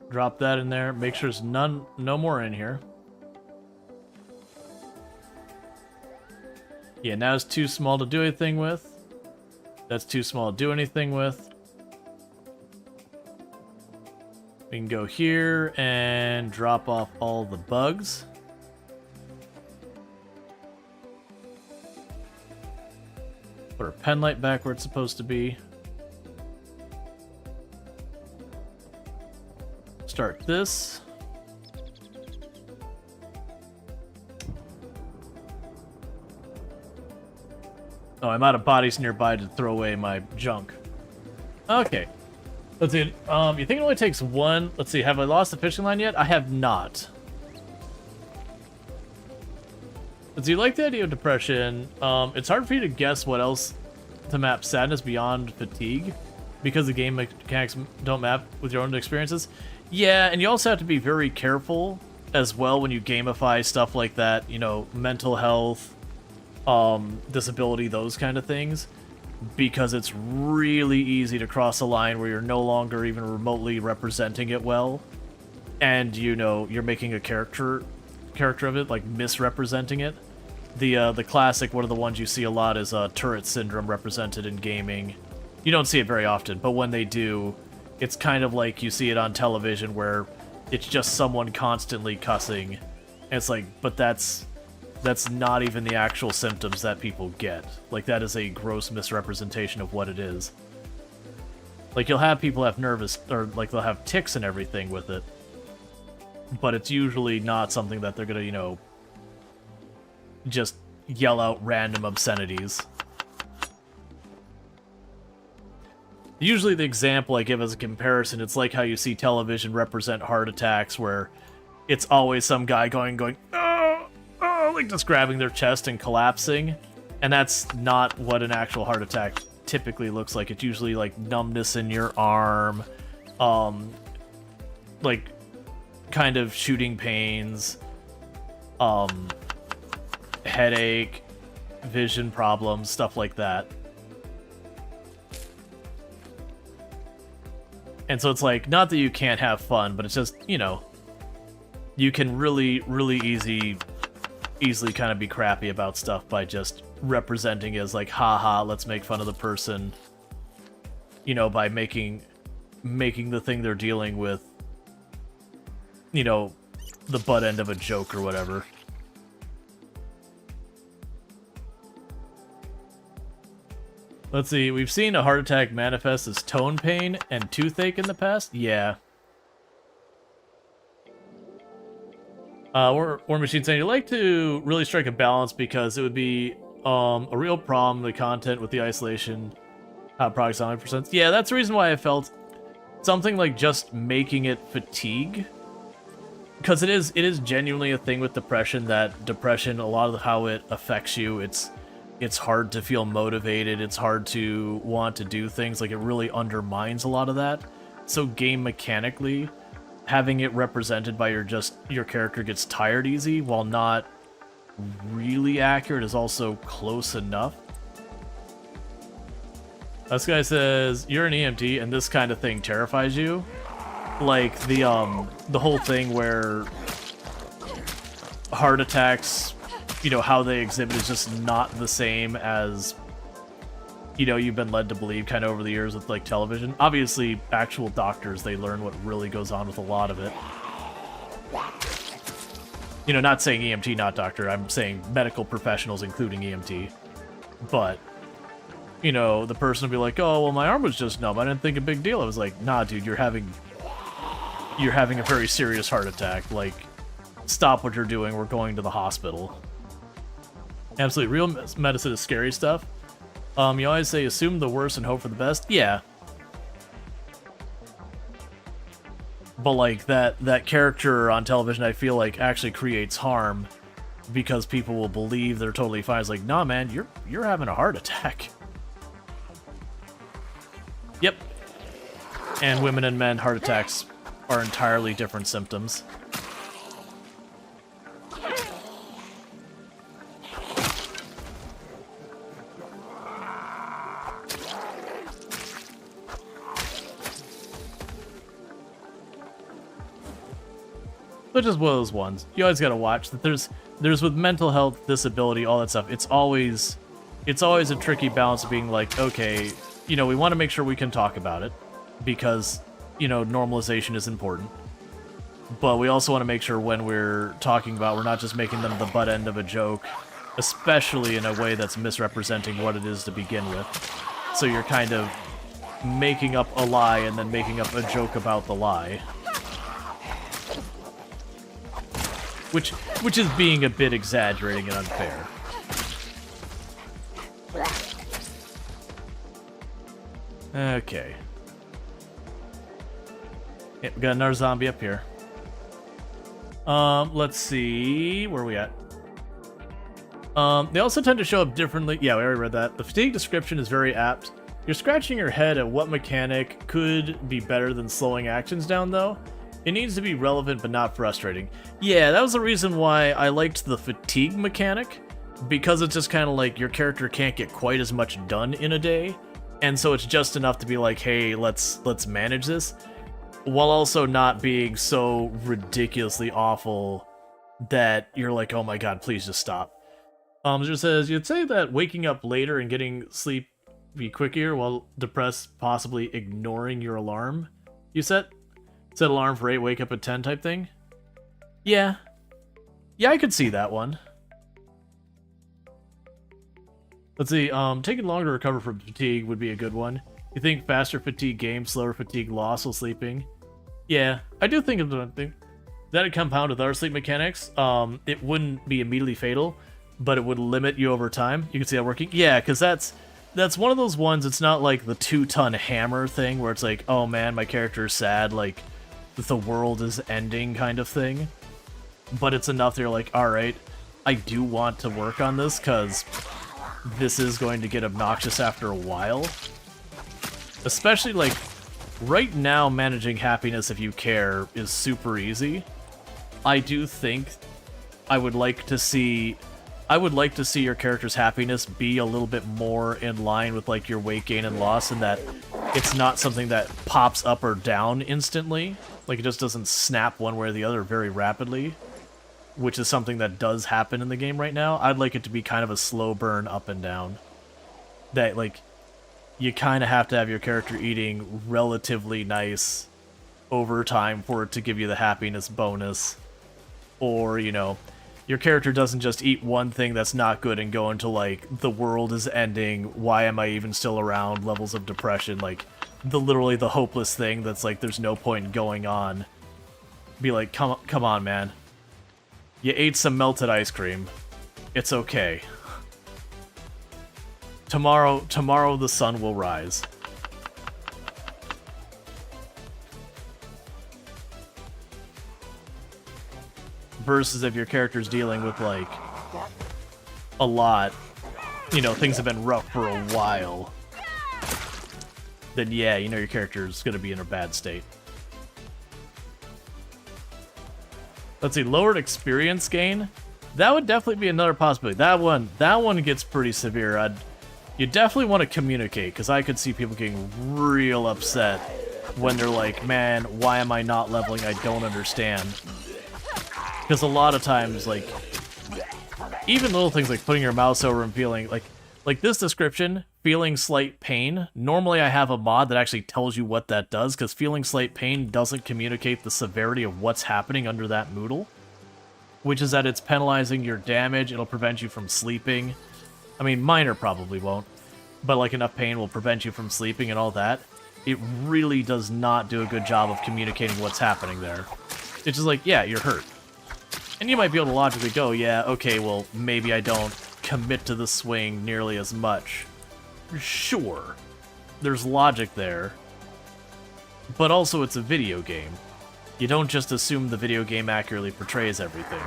Drop that in there. Make sure there's no more in here. Yeah, now it's too small to do anything with. That's too small to do anything with. We can go here and drop off all the bugs. Put our pen light back where it's supposed to be. Start this. Oh, I'm out of bodies nearby to throw away my junk. Okay. Let's see. You think it only takes one? Let's see. Have I lost the fishing line yet? I have not. Do you like the idea of depression? It's hard for you to guess what else to map sadness beyond fatigue, because the game mechanics don't map with your own experiences. Yeah, and you also have to be very careful as well when you gamify stuff like that, you know, mental health, disability, those kind of things, because it's really easy to cross a line where you're no longer even remotely representing it well, and, you know, you're making a character of it, like misrepresenting it. The classic, one of the ones you see a lot, is turret syndrome represented in gaming. You don't see it very often, but when they do, it's kind of like you see it on television where it's just someone constantly cussing. And it's like, but that's not even the actual symptoms that people get. Like, that is a gross misrepresentation of what it is. Like, you'll have people have nervous, or like they'll have tics and everything with it, but it's usually not something that they're gonna, you know, just yell out random obscenities. Usually the example I give as a comparison, it's like how you see television represent heart attacks, where it's always some guy going, oh, like just grabbing their chest and collapsing. And that's not what an actual heart attack typically looks like. It's usually like numbness in your arm, like kind of shooting pains, headache, vision problems, stuff like that. And so it's like, not that you can't have fun, but it's just, you know, you can really easily kind of be crappy about stuff by just representing it as like, haha, let's make fun of the person, you know, by making the thing they're dealing with, you know, the butt end of a joke or whatever. Let's see, we've seen a heart attack manifest as tone pain and toothache in the past? Yeah. War Machine saying, you like to really strike a balance because it would be a real problem, the content with the isolation, products on 100%. Yeah, that's the reason why I felt something like just making it fatigue. Because it is genuinely a thing with depression, that depression, a lot of how it affects you, it's hard to feel motivated, it's hard to want to do things, like it really undermines a lot of that. So game mechanically, having it represented by your character gets tired easy while not really accurate is also close enough. This guy says, you're an EMT and this kind of thing terrifies you. Like the whole thing where heart attacks, you know, how they exhibit is just not the same as, you know, you've been led to believe kind of over the years with, like, television. Obviously, actual doctors, they learn what really goes on with a lot of it. You know, not saying EMT, not doctor, I'm saying medical professionals, including EMT. But, you know, the person will be like, oh, well, my arm was just numb, I didn't think a big deal. I was like, nah, dude, you're having a very serious heart attack. Like, stop what you're doing, we're going to the hospital. Absolutely, real medicine is scary stuff. You always say, assume the worst and hope for the best. Yeah. But, like, that character on television, I feel like, actually creates harm because people will believe they're totally fine. It's like, nah, man, you're having a heart attack. Yep. And women and men, heart attacks are entirely different symptoms. But just one of those ones. You always gotta watch that. There's with mental health, disability, all that stuff. It's always a tricky balance of being like, okay, you know, we want to make sure we can talk about it because, you know, normalization is important. But we also want to make sure when we're talking about, we're not just making them the butt end of a joke, especially in a way that's misrepresenting what it is to begin with. So you're kind of making up a lie and then making up a joke about the lie. Which is being a bit exaggerating and unfair. Okay. Yeah, we got another zombie up here. Let's see, where are we at? They also tend to show up differently. Yeah, we already read that. The fatigue description is very apt. You're scratching your head at what mechanic could be better than slowing actions down, though. It needs to be relevant but not frustrating. Yeah, that was the reason why I liked the fatigue mechanic, because it's just kind of like your character can't get quite as much done in a day, and so it's just enough to be like, hey, let's manage this, while also not being so ridiculously awful that you're like, oh my god, please just stop. It just says, you'd say that waking up later and getting sleep be quicker while depressed, possibly ignoring your alarm. You set alarm for 8, wake up at 10 type thing? Yeah. Yeah, I could see that one. Let's see, taking longer to recover from fatigue would be a good one. You think faster fatigue game, slower fatigue loss while sleeping? Yeah, I do think of the that it compound with other sleep mechanics. It wouldn't be immediately fatal, but it would limit you over time. You can see that working. Yeah, because that's one of those ones. It's not like the 2-ton hammer thing where it's like, oh man, my character is sad, like the world is ending kind of thing. But it's enough that you're like, all right, I do want to work on this because this is going to get obnoxious after a while. Especially like right now, managing happiness if you care is super easy. I do think I would like to see your character's happiness be a little bit more in line with like your weight gain and loss, and that it's not something that pops up or down instantly. Like it just doesn't snap one way or the other very rapidly, which is something that does happen in the game right now. I'd like it to be kind of a slow burn up and down. That like you kind of have to have your character eating relatively nice over time for it to give you the happiness bonus. Or, you know, your character doesn't just eat one thing that's not good and go into, like, the world is ending, why am I even still around, levels of depression, like, literally the hopeless thing that's like, there's no point in going on. Be like, come on, man. You ate some melted ice cream. It's okay. Tomorrow the sun will rise. Versus if your character's dealing with, like, a lot, you know, things have been rough for a while, then yeah, you know your character's gonna be in a bad state. Let's see, lowered experience gain? That would definitely be another possibility. That one gets pretty severe. You definitely want to communicate, because I could see people getting real upset when they're like, man, why am I not leveling? I don't understand. Because a lot of times, like, even little things like putting your mouse over and feeling, like this description, feeling slight pain, normally I have a mod that actually tells you what that does, because feeling slight pain doesn't communicate the severity of what's happening under that Moodle, which is that it's penalizing your damage, it'll prevent you from sleeping. I mean, minor probably won't, but like enough pain will prevent you from sleeping and all that. It really does not do a good job of communicating what's happening there. It's just like, yeah, you're hurt. And you might be able to logically go, yeah, okay, well, maybe I don't commit to the swing nearly as much. Sure, there's logic there. But also, it's a video game. You don't just assume the video game accurately portrays everything.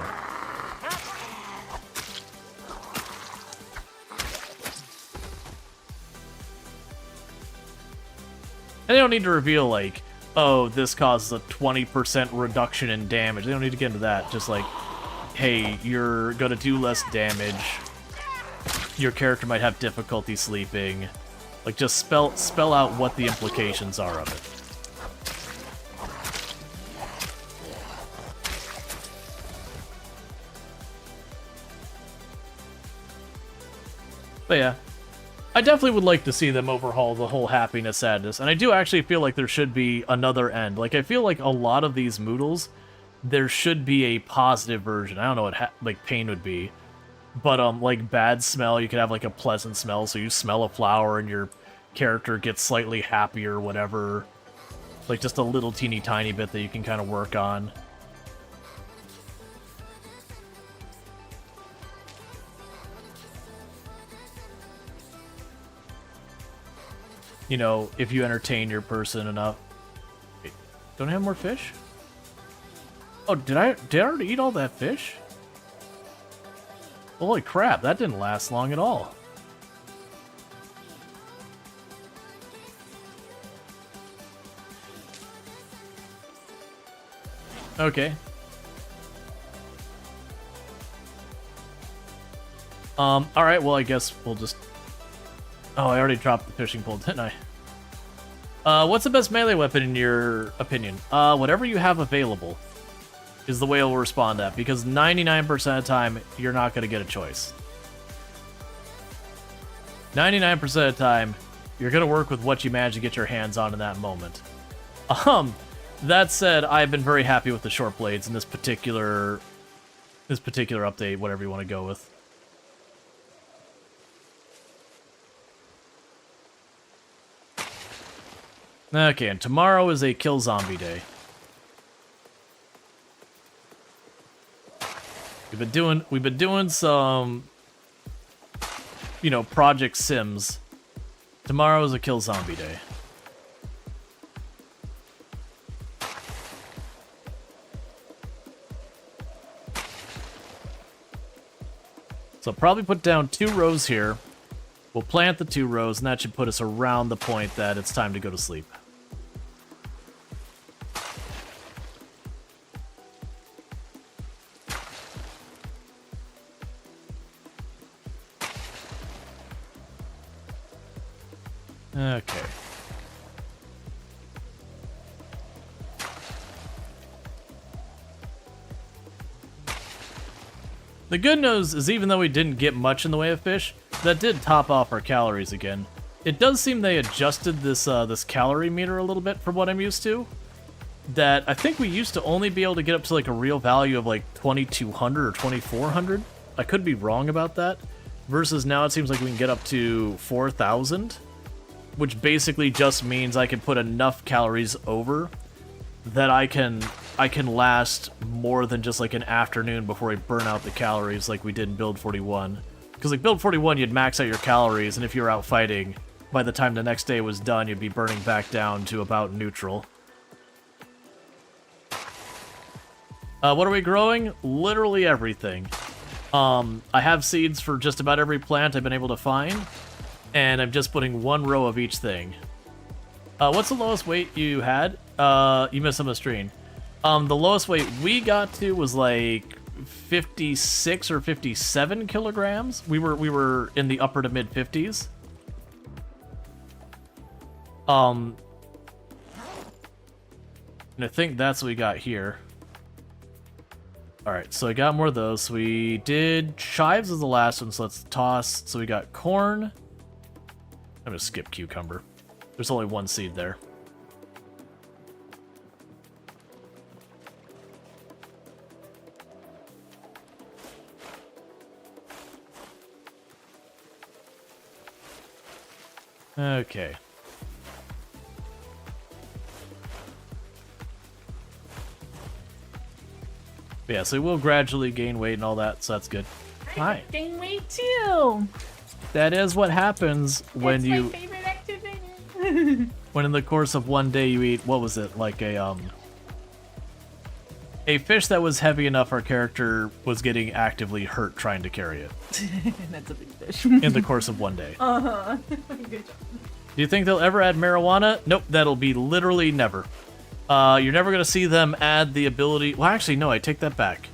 And they don't need to reveal, like, oh, this causes a 20% reduction in damage. They don't need to get into that. Just like, hey, you're gonna do less damage. Your character might have difficulty sleeping. Like, just spell out what the implications are of it. But yeah, I definitely would like to see them overhaul the whole happiness, sadness, and I do actually feel like there should be another end. Like, I feel like a lot of these Moodles, there should be a positive version. I don't know what like pain would be, but like bad smell, you could have like a pleasant smell, so you smell a flower and your character gets slightly happier, whatever. Like just a little teeny tiny bit that you can kind of work on. You know, if you entertain your person enough. Wait, don't I have more fish? Oh, did I already eat all that fish? Holy crap, that didn't last long at all. Okay. Alright, well I guess we'll just... Oh, I already dropped the fishing pole, didn't I? What's the best melee weapon in your opinion? Whatever you have available is the way it'll respond to that, because 99% of the time, you're not going to get a choice. 99% of the time, you're going to work with what you manage to get your hands on in that moment. That said, I've been very happy with the short blades in this particular update, whatever you want to go with. Okay, and tomorrow is a kill zombie day. We've been doing some, you know, Project Sims. Tomorrow is a kill zombie day. So probably put down 2 rows here. We'll plant the 2 rows, and that should put us around the point that it's time to go to sleep. Okay. The good news is even though we didn't get much in the way of fish, that did top off our calories again. It does seem they adjusted this this calorie meter a little bit from what I'm used to. That I think we used to only be able to get up to like a real value of like 2200 or 2400. I could be wrong about that. Versus now it seems like we can get up to 4000. Which basically just means I can put enough calories over that I can last more than just like an afternoon before I burn out the calories like we did in Build 41. Because like Build 41, you'd max out your calories, and if you were out fighting, by the time the next day was done, you'd be burning back down to about neutral. What are we growing? Literally everything. I have seeds for just about every plant I've been able to find. And I'm just putting 1 row of each thing. What's the lowest weight you had? You missed some of the stream. The lowest weight we got to was like 56 or 57 kilograms. We were in the upper to mid 50s. And I think that's what we got here. Alright, so I got more of those. So we did chives as the last one, so let's toss. So we got corn. I'm gonna skip cucumber. There's only 1 seed there. Okay. But yeah, so we will gradually gain weight and all that, so that's good. Hi. Gain weight too. That is what happens when That's you... my favorite activity. When in the course of one day you eat, what was it, like a fish that was heavy enough our character was getting actively hurt trying to carry it. That's a big fish. In the course of one day. Uh-huh. Good job. Do you think they'll ever add marijuana? Nope, that'll be literally never. You're never gonna see them add the ability... Well, actually, no, I take that back.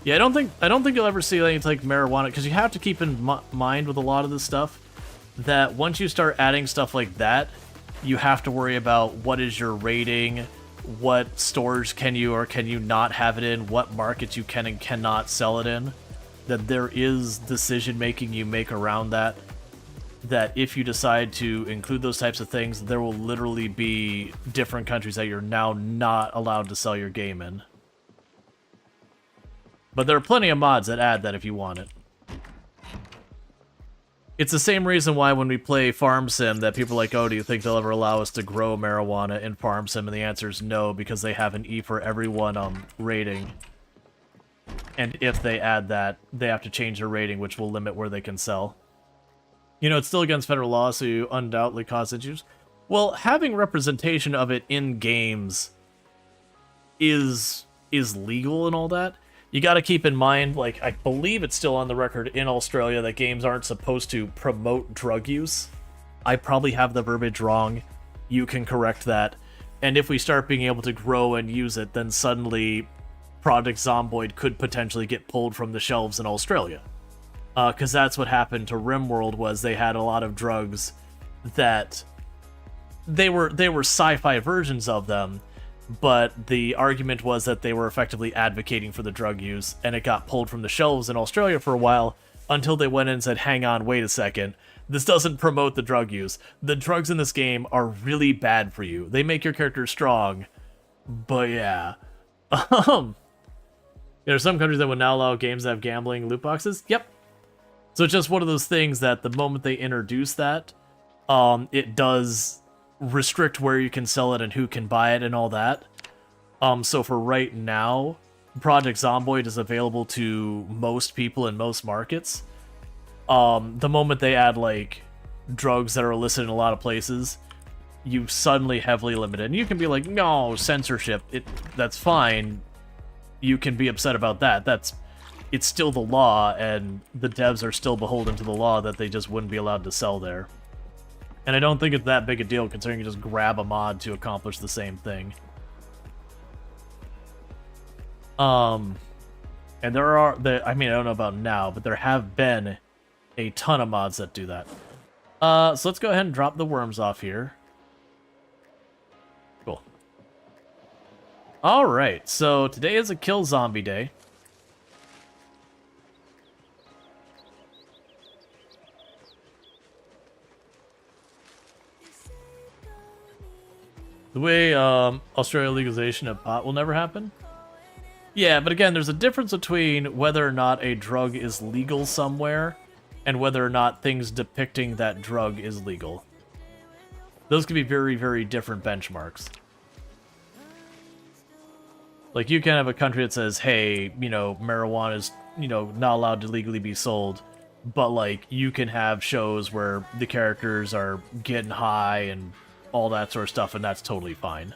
Yeah, I don't think you'll ever see anything like marijuana, because you have to keep in mind with a lot of this stuff that once you start adding stuff like that, you have to worry about what is your rating, what stores can you or can you not have it in, what markets you can and cannot sell it in. That there is decision making you make around that. That if you decide to include those types of things, there will literally be different countries that you're now not allowed to sell your game in. But there are plenty of mods that add that if you want it. It's the same reason why when we play Farm Sim that people are like, oh, do you think they'll ever allow us to grow marijuana in Farm Sim? And the answer is no, because they have an E for everyone rating. And if they add that, they have to change their rating, which will limit where they can sell. You know, it's still against federal law, so you undoubtedly cause issues. Well, having representation of it in games is legal and all that. You got to keep in mind, like, I believe it's still on the record in Australia that games aren't supposed to promote drug use. I probably have the verbiage wrong. You can correct that. And if we start being able to grow and use it, then suddenly Project Zomboid could potentially get pulled from the shelves in Australia. Because that's what happened to RimWorld, was they had a lot of drugs that they were sci-fi versions of them, but the argument was that they were effectively advocating for the drug use, and it got pulled from the shelves in Australia for a while until they went in and said, hang on, wait a second, this doesn't promote the drug use. The drugs in this game are really bad for you. They make your character strong, but yeah. There are some countries that would now allow games that have gambling loot boxes. Yep. So it's just one of those things that the moment they introduce that, it does restrict where you can sell it and who can buy it and all that. So for right now, Project Zomboid is available to most people in most markets. The moment they add, like, drugs that are illicit in a lot of places, you suddenly heavily limit it. And you can be like, no, censorship, that's fine. You can be upset about that. It's still the law, and the devs are still beholden to the law that they just wouldn't be allowed to sell there. And I don't think it's that big a deal, considering you just grab a mod to accomplish the same thing. And there are, I mean, I don't know about now, but there have been a ton of mods that do that. So let's go ahead and drop the worms off here. Cool. Alright, so today is a kill zombie day. The way Australia legalization of pot will never happen? Yeah, but again, there's a difference between whether or not a drug is legal somewhere and whether or not things depicting that drug is legal. Those can be very, very different benchmarks. Like, you can have a country that says, hey, you know, marijuana is, you know, not allowed to legally be sold, but, like, you can have shows where the characters are getting high and all that sort of stuff, and that's totally fine.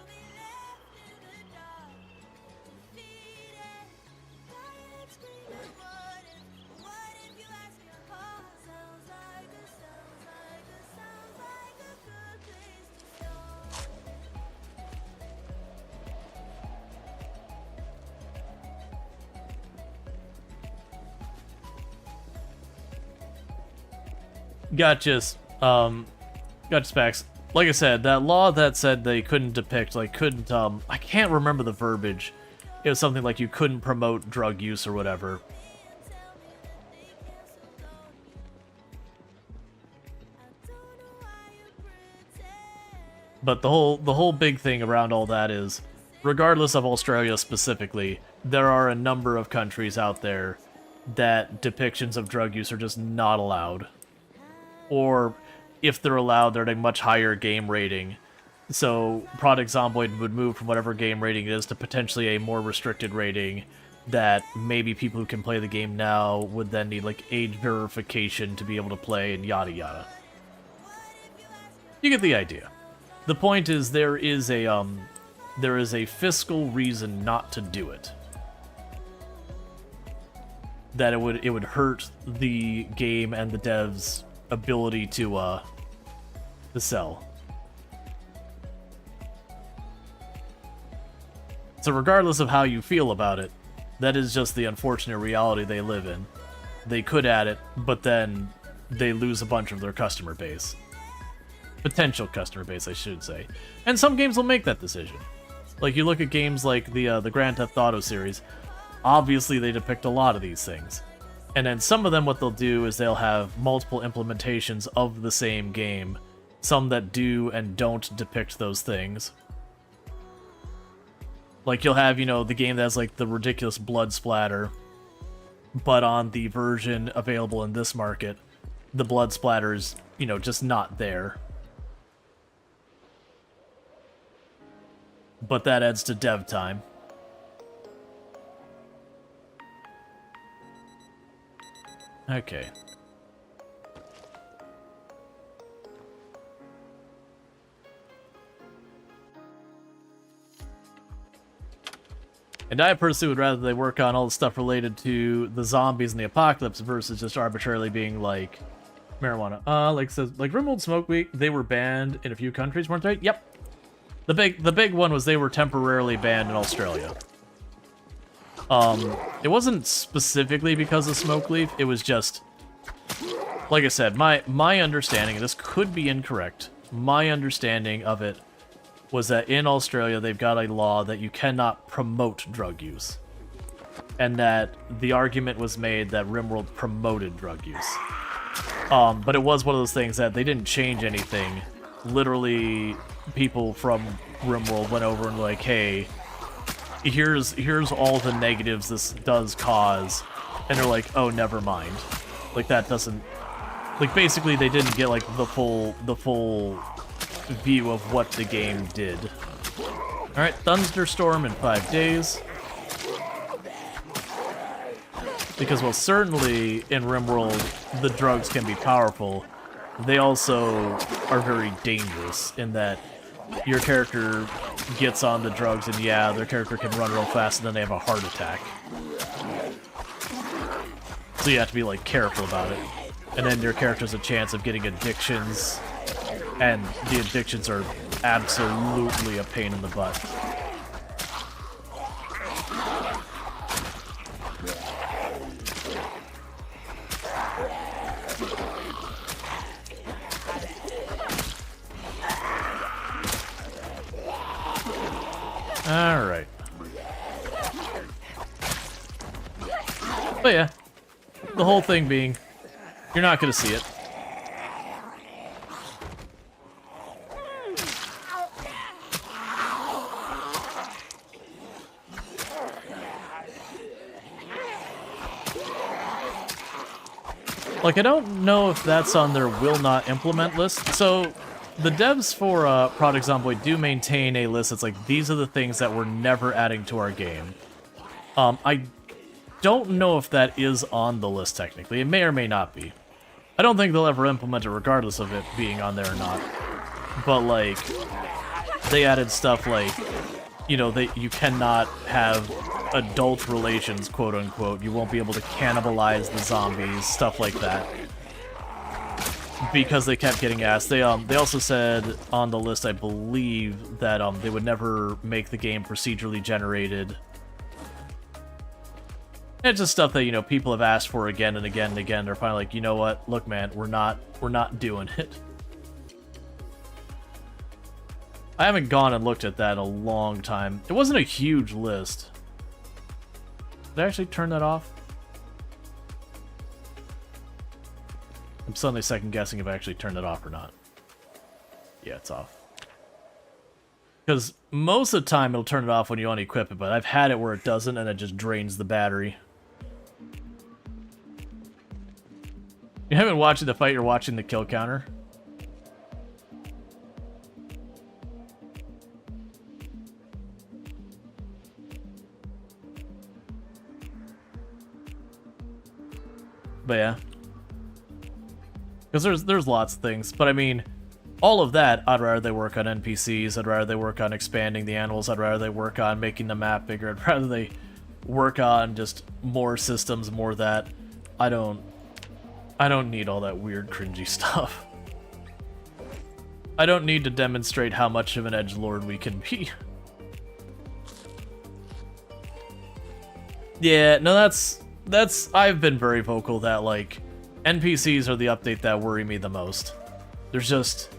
Gotcha, Specs. Like I said, that law that said they couldn't depict, like, couldn't, I can't remember the verbiage. It was something like you couldn't promote drug use or whatever. But the whole big thing around all that is, regardless of Australia specifically, there are a number of countries out there that depictions of drug use are just not allowed. Or if they're allowed, they're at a much higher game rating. So Project Zomboid would move from whatever game rating it is to potentially a more restricted rating that maybe people who can play the game now would then need, like, age verification to be able to play and yada yada. You get the idea. The point is there is a fiscal reason not to do it. That it would hurt the game and the devs' ability to sell. So regardless of how you feel about it, that is just the unfortunate reality they live in. They could add it, but then they lose a bunch of their customer base. Potential customer base, I should say. And some games will make that decision. Like, you look at games like the Grand Theft Auto series, obviously they depict a lot of these things. And then some of them, what they'll do is they'll have multiple implementations of the same game. Some that do and don't depict those things. Like, you'll have, you know, the game that has, like, the ridiculous blood splatter, but on the version available in this market, the blood splatter's, you know, just not there. But that adds to dev time. Okay. And I personally would rather they work on all the stuff related to the zombies and the apocalypse versus just arbitrarily being like marijuana. Like says like Rimworld Smoke Week, they were banned in a few countries, weren't they? Yep. The big one was they were temporarily banned in Australia. It wasn't specifically because of Smoke Leaf, it was just, like I said, my understanding, and this could be incorrect, my understanding of it was that in Australia they've got a law that you cannot promote drug use. And that the argument was made that RimWorld promoted drug use. But it was one of those things that they didn't change anything. Literally, people from RimWorld went over and like, hey, here's all the negatives this does cause. And they're like, oh, never mind. Like, that doesn't... Like, basically, they didn't get, like, the full view of what the game did. Alright, Thunderstorm in 5 days. Because, well, certainly in RimWorld, the drugs can be powerful. They also are very dangerous in that your character gets on the drugs and, yeah, their character can run real fast and then they have a heart attack. So you have to be, like, careful about it. And then your character has a chance of getting addictions, and the addictions are absolutely a pain in the butt. Alright. But yeah, the whole thing being, you're not gonna see it. Like, I don't know if that's on their will not implement list. So, the devs for Project Zomboid do maintain a list that's like, these are the things that we're never adding to our game. I don't know if that is on the list technically. It may or may not be. I don't think they'll ever implement it regardless of it being on there or not. But, like, they added stuff like, you know, you cannot have adult relations, quote unquote. You won't be able to cannibalize the zombies, stuff like that. Because they kept getting asked. They also said on the list, I believe, that they would never make the game procedurally generated. It's just stuff that, you know, people have asked for again and again and again. They're finally like, you know what? Look, man, we're not doing it. I haven't gone and looked at that in a long time. It wasn't a huge list. Did I actually turn that off? I'm suddenly second-guessing if I actually turned it off or not. Yeah, it's off. Because most of the time it'll turn it off when you unequip it, but I've had it where it doesn't and it just drains the battery. You haven't watched the fight, you're watching the kill counter. But yeah. Because there's lots of things. But I mean, all of that, I'd rather they work on NPCs, I'd rather they work on expanding the animals, I'd rather they work on making the map bigger, I'd rather they work on just more systems, more that. I don't need all that weird cringy stuff. I don't need to demonstrate how much of an edgelord we can be. Yeah, no, that's I've been very vocal that, like, NPCs are the update that worry me the most. There's just...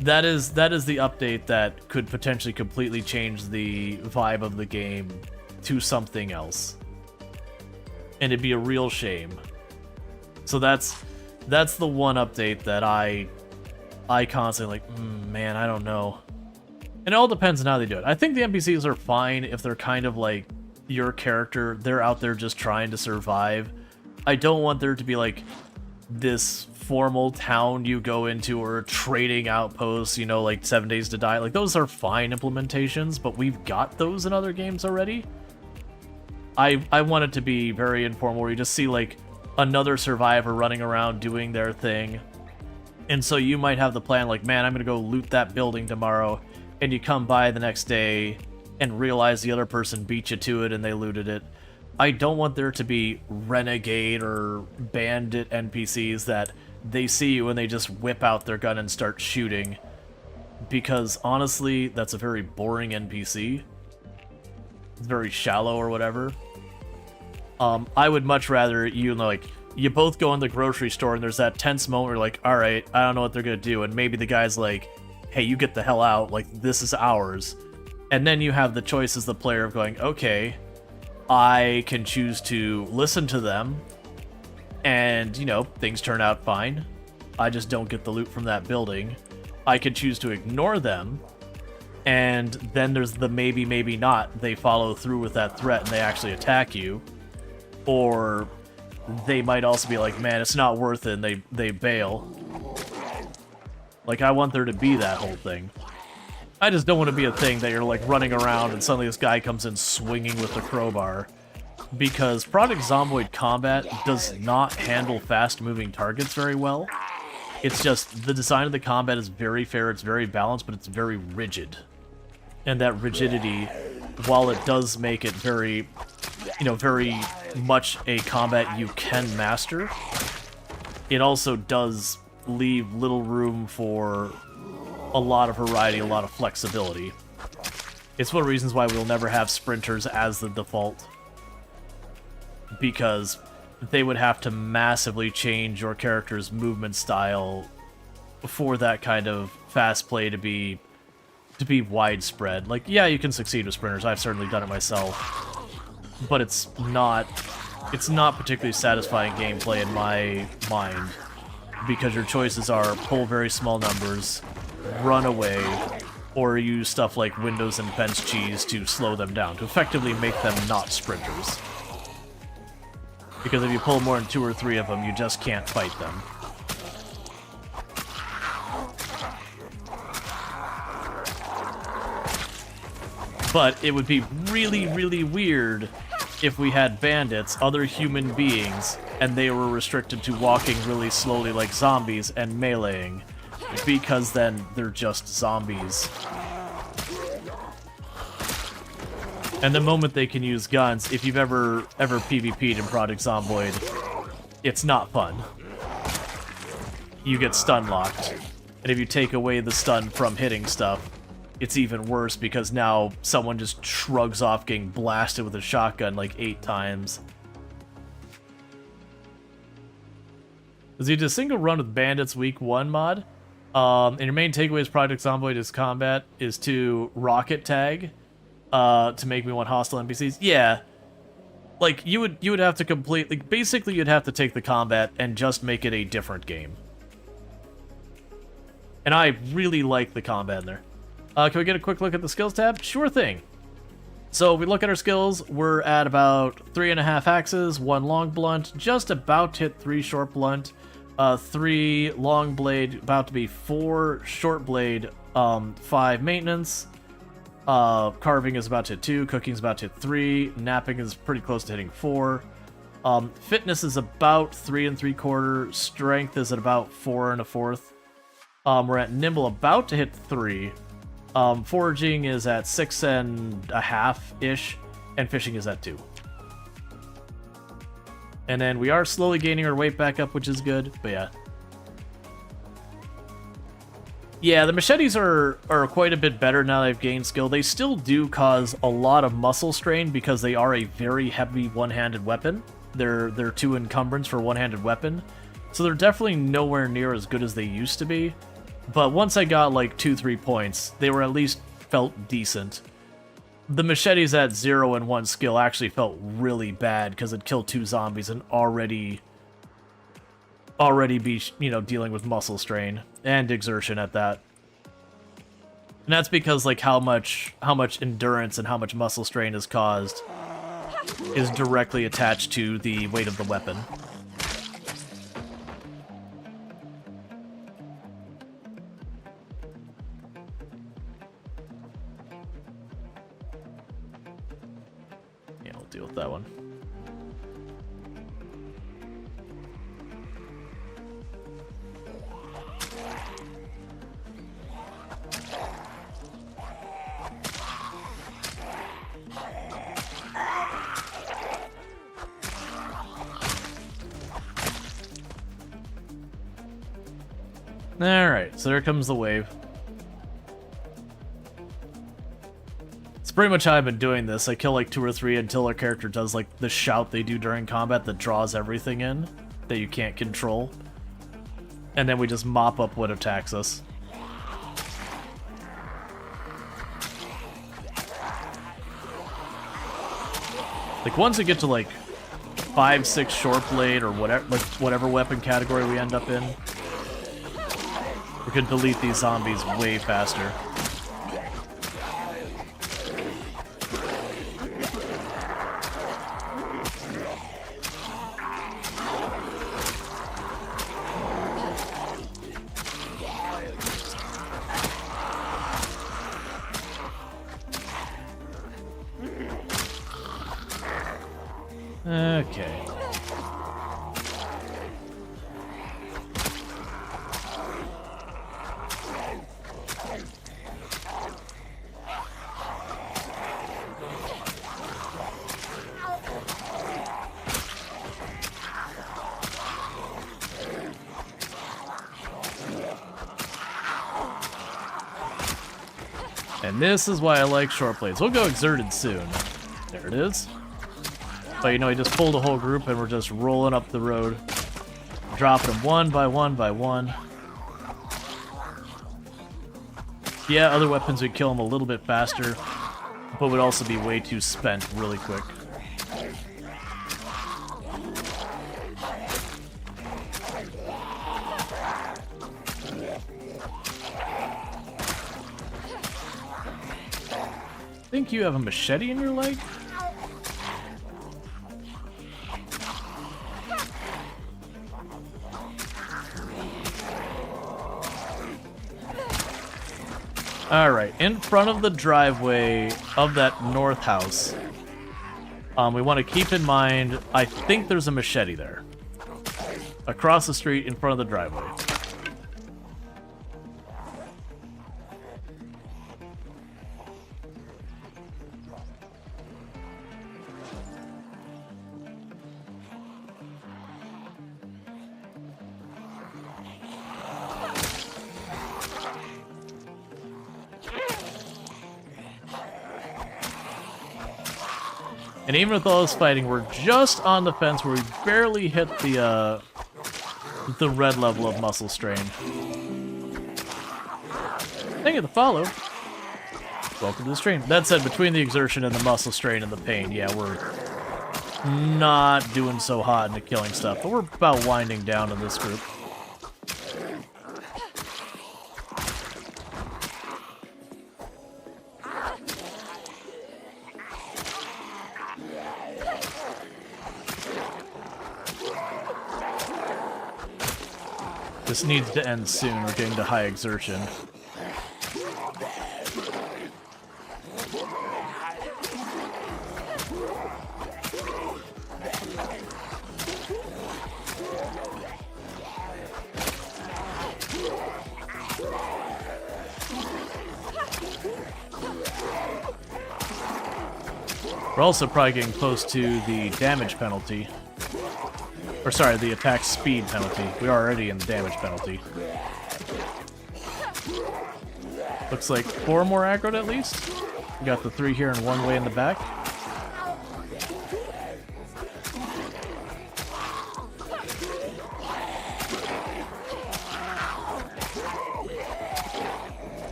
That is the update that could potentially completely change the vibe of the game to something else. And it'd be a real shame. So that's the one update that I constantly like, man, I don't know. And it all depends on how they do it. I think the NPCs are fine if they're kind of like your character. They're out there just trying to survive. I don't want there to be like this formal town you go into or trading outposts, you know, like 7 Days to Die. Like, those are fine implementations, but we've got those in other games already. I want it to be very informal, where you just see like another survivor running around doing their thing. And so you might have the plan like, man, I'm gonna go loot that building tomorrow, and you come by the next day and realize the other person beat you to it and they looted it. I don't want there to be renegade or bandit NPCs that they see you and they just whip out their gun and start shooting. Because honestly, that's a very boring NPC. It's very shallow or whatever. I would much rather you both go in the grocery store and there's that tense moment where you're like, alright, I don't know what they're gonna do, and maybe the guy's like, hey, you get the hell out, like, this is ours. And then you have the choice as the player of going, okay, I can choose to listen to them, and, you know, things turn out fine. I just don't get the loot from that building. I could choose to ignore them, and then there's the maybe, maybe not. They follow through with that threat and they actually attack you. Or they might also be like, man, it's not worth it, and they bail. Like, I want there to be that whole thing. I just don't want to be a thing that you're, like, running around and suddenly this guy comes in swinging with the crowbar. Because Project Zomboid combat does not handle fast-moving targets very well. It's just, the design of the combat is very fair, it's very balanced, but it's very rigid. And that rigidity, while it does make it very, you know, very much a combat you can master, it also does leave little room for a lot of variety, a lot of flexibility. It's one of the reasons why we'll never have sprinters as the default. Because they would have to massively change your character's movement style for that kind of fast play to be widespread. Like, yeah, you can succeed with sprinters. I've certainly done it myself. But it's not particularly satisfying gameplay in my mind, because your choices are pull very small numbers, run away, or use stuff like windows and fence cheese to slow them down, to effectively make them not sprinters. Because if you pull more than 2 or 3 of them, you just can't fight them. But it would be really, really weird if we had bandits, other human beings, and they were restricted to walking really slowly like zombies and meleeing, because then they're just zombies. And the moment they can use guns, if you've ever PvP'd in Project Zomboid, it's not fun. You get stun locked. And if you take away the stun from hitting stuff, it's even worse, because now someone just shrugs off getting blasted with a shotgun like 8 times. Is it a single run with bandits week 1 mod? And your main takeaway is Project Zomboid is combat is to rocket tag to make me want hostile NPCs. Yeah. Like, you would have to completely, basically you'd have to take the combat and just make it a different game. And I really like the combat in there. Can we get a quick look at the skills tab? Sure thing. So we look at our skills, we're at about 3.5 axes, 1 long blunt, just about to hit 3 short blunt, 3 long blade, about to be 4 short blade, 5 maintenance, carving is about to hit 2, cooking is about to hit 3, napping is pretty close to hitting 4, fitness is about 3 3/4, strength is at about 4 1/4, we're at nimble about to hit 3, foraging is at 6 1/2-ish, and fishing is at 2. And then we are slowly gaining our weight back up, which is good, but yeah. Yeah, the machetes are quite a bit better now they've gained skill. They still do cause a lot of muscle strain because they are a very heavy one-handed weapon. They're too encumbrance for a one-handed weapon. So they're definitely nowhere near as good as they used to be. But once I got like 2-3 points, they were at least felt decent. The machetes at 0 and 1 skill actually felt really bad because it killed 2 zombies and already be, you know, dealing with muscle strain and exertion at that. And that's because like how much endurance and how much muscle strain is caused is directly attached to the weight of the weapon. Yeah, we'll deal with that one. Alright, so there comes the wave. It's pretty much how I've been doing this. I kill like 2 or 3 until our character does like the shout they do during combat that draws everything in that you can't control. And then we just mop up what attacks us. Like once we get to like 5, 6 short blade or whatever, like whatever weapon category we end up in, we can delete these zombies way faster. Okay. And this is why I like short blades. We'll go exerted soon. There it is. But you know, he just pulled a whole group and we're just rolling up the road. Dropping them one by one by one. Yeah, other weapons would kill them a little bit faster, but would also be way too spent really quick. Think you have a machete in your leg? Alright, in front of the driveway of that north house, we want to keep in mind, I think there's a machete there. Across the street in front of the driveway. And even with all this fighting, we're just on the fence where we barely hit the red level of muscle strain. Thank you for the follow. Welcome to the stream. That said, between the exertion and the muscle strain and the pain, yeah, we're not doing so hot into killing stuff, but we're about winding down in this group. This needs to end soon. We're getting to high exertion. We're also probably getting close to the damage penalty. Or sorry, the attack speed penalty. We're already in the damage penalty. Looks like 4 more aggroed at least. We got the 3 here and 1 way in the back.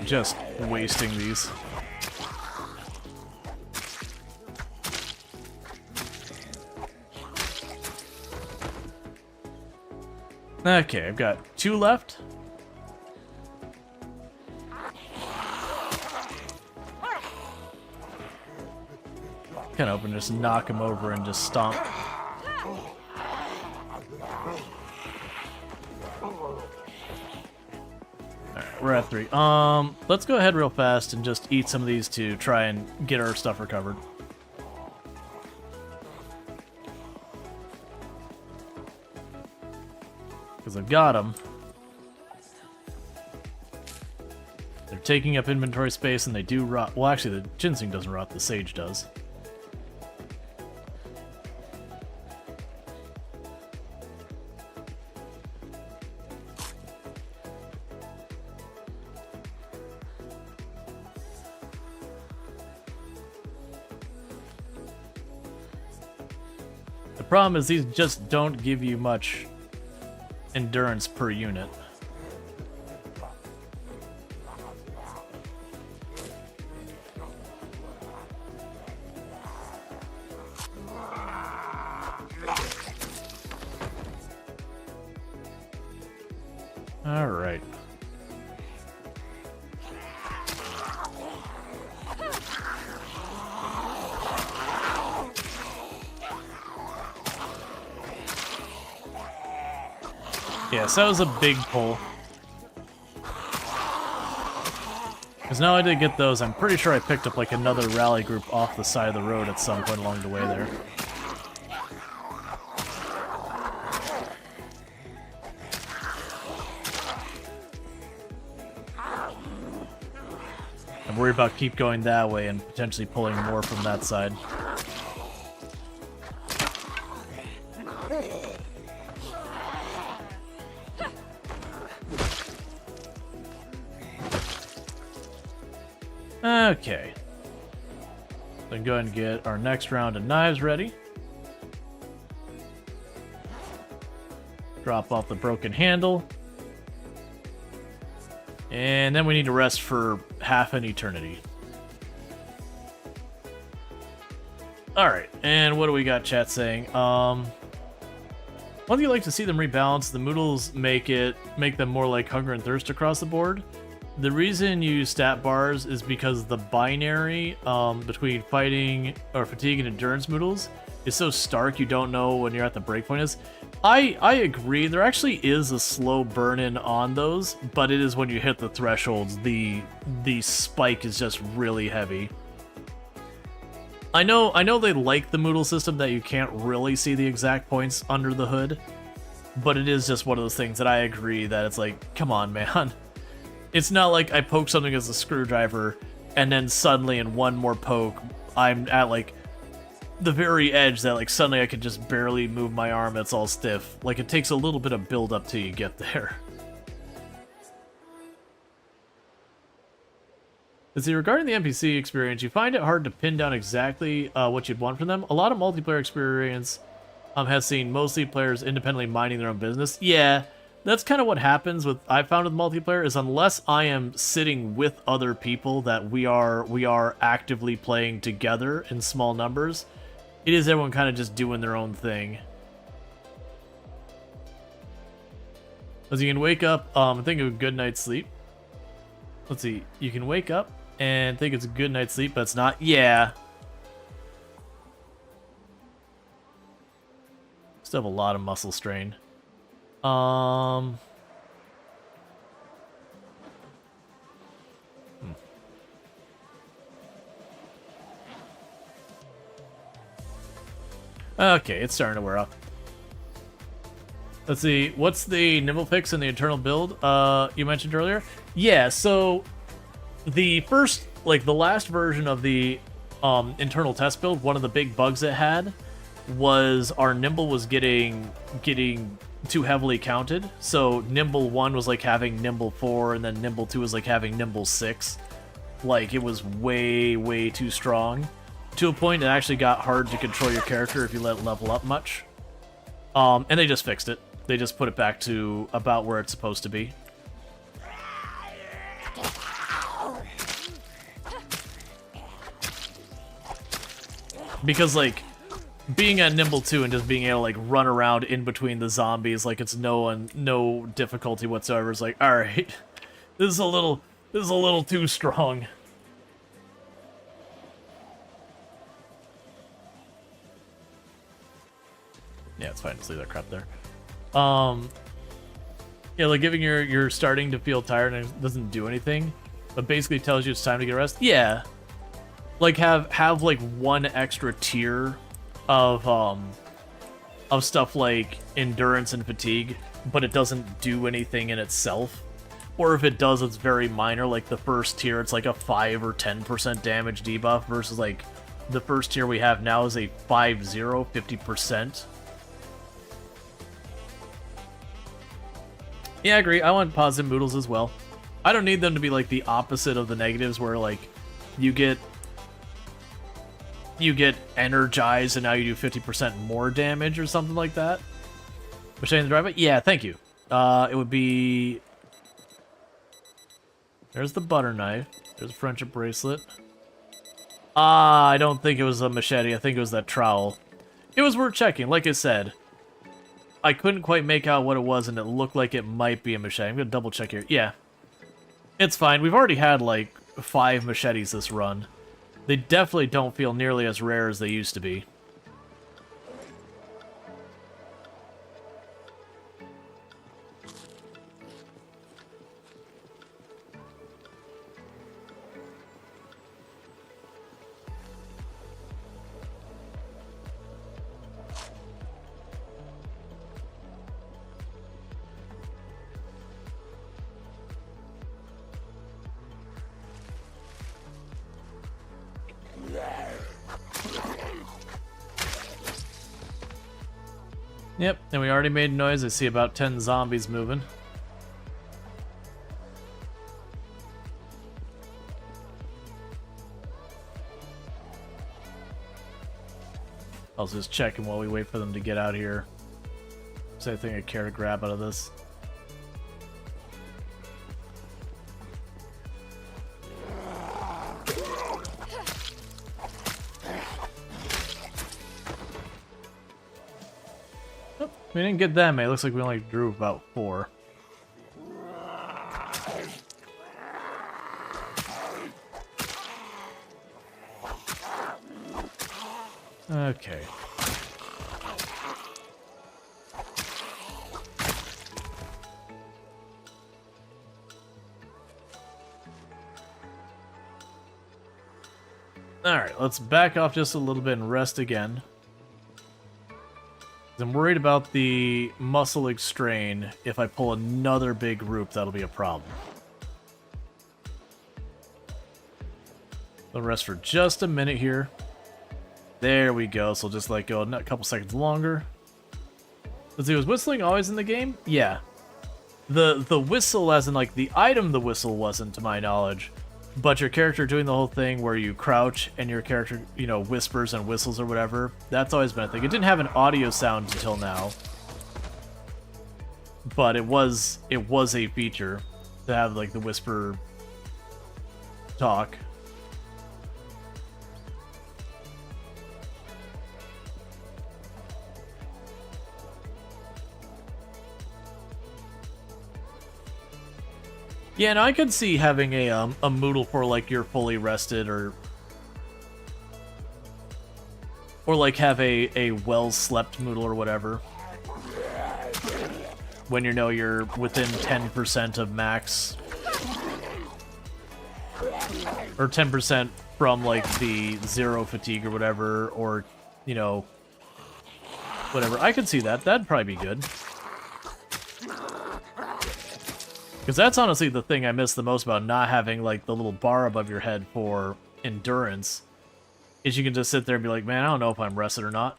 Just wasting these. Okay, I've got 2 left. Kind of open, just knock him over and just stomp. We're at 3. Let's go ahead real fast and just eat some of these to try and get our stuff recovered. Because I've got them. They're taking up inventory space and they do rot. Well, actually, the ginseng doesn't rot, the sage does. The problem is these just don't give you much endurance per unit. All right. Yes, that was a big pull. Because now I did get those, I'm pretty sure I picked up like another rally group off the side of the road at some point along the way there. I'm worried about keep going that way and potentially pulling more from that side. Okay. Then go ahead and get our next round of knives ready. Drop off the broken handle. And then we need to rest for half an eternity. Alright, and what do we got chat saying? One thing you like to see them rebalance, the Moodles make them more like Hunger and Thirst across the board. The reason you use stat bars is because the binary between fighting or fatigue and endurance Moodles is so stark you don't know when you're at the breakpoint is. I agree, there actually is a slow burn-in on those, but it is when you hit the thresholds, the spike is just really heavy. I know they like the Moodle system that you can't really see the exact points under the hood, but it is just one of those things that I agree that it's like, come on, man. It's not like I poke something as a screwdriver, and then suddenly in one more poke, I'm at like the very edge that like suddenly I can just barely move my arm, it's all stiff. Like it takes a little bit of build up till you get there. Let's see, regarding the NPC experience, you find it hard to pin down exactly what you'd want from them. A lot of multiplayer experience has seen mostly players independently minding their own business. Yeah, that's kind of what happens with I found with multiplayer is unless I am sitting with other people that we are actively playing together in small numbers, it is everyone kind of just doing their own thing. As you can wake up and think of a good night's sleep. Let's see, you can wake up and think it's a good night's sleep, but it's not. Yeah. Still have a lot of muscle strain. Okay, it's starting to wear off. Let's see, what's the nimble fix in the internal build you mentioned earlier? Yeah, so the first, like the last version of the internal test build, one of the big bugs it had was our nimble was getting too heavily counted. So nimble 1 was like having nimble 4, and then nimble 2 was like having nimble 6. Like it was way too strong. To a point it actually got hard to control your character if you let it level up much. And they just fixed it. They just put it back to about where it's supposed to be. Because like being at nimble 2 and just being able to like run around in between the zombies like it's no difficulty whatsoever is like, all right, this is a little too strong. Yeah, it's fine. Just leave that crap there. Yeah, like giving you're starting to feel tired and it doesn't do anything, but basically tells you it's time to get rest. Yeah, like have like one extra tier of stuff like endurance and fatigue, but it doesn't do anything in itself. Or if it does, it's very minor. Like the first tier, it's like a 5 or 10% damage debuff versus like the first tier we have now is a 50%. Yeah, I agree. I want positive Moodles as well. I don't need them to be like the opposite of the negatives where like you get you get energized and now you do 50% more damage or something like that. Machete the drive it? Yeah, thank you. It would be... There's the butter knife. There's a friendship bracelet. I don't think it was a machete. I think it was that trowel. It was worth checking. Like I said, I couldn't quite make out what it was, and it looked like it might be a machete. I'm going to double check here. Yeah. It's fine. We've already had, like, 5 machetes this run. They definitely don't feel nearly as rare as they used to be. Yep, and we already made noise. I see about 10 zombies moving. I was just checking while we wait for them to get out here. Is there anything I care to grab out of this? We didn't get that many. Looks like we only drew about 4. Okay. Alright, let's back off just a little bit and rest again. I'm worried about the muscle strain. If I pull another big group, that'll be a problem. I'll rest for just a minute here. There we go. So just let go a couple seconds longer. Let's see, was whistling always in the game? Yeah. The whistle, as in like the item the whistle wasn't, to my knowledge. But your character doing the whole thing where you crouch and your character, you know, whispers and whistles or whatever, that's always been a thing. It didn't have an audio sound until now. But it was a feature to have like the whisper talk. Yeah, and I could see having a moodle for like you're fully rested, or like have a well slept moodle or whatever. When you know you're within 10% of max, or 10% from like the 0 fatigue or whatever, or you know, whatever. I could see that. That'd probably be good. Because that's honestly the thing I miss the most about not having, like, the little bar above your head for endurance. Is you can just sit there and be like, man, I don't know if I'm rested or not.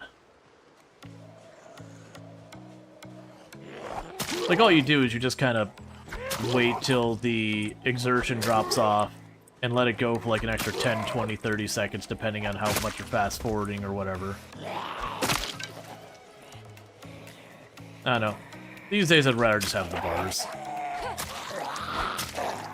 Like, all you do is you just kind of wait till the exertion drops off and let it go for, like, an extra 10, 20, 30 seconds, depending on how much you're fast-forwarding or whatever. I don't know. These days, I'd rather just have the bars.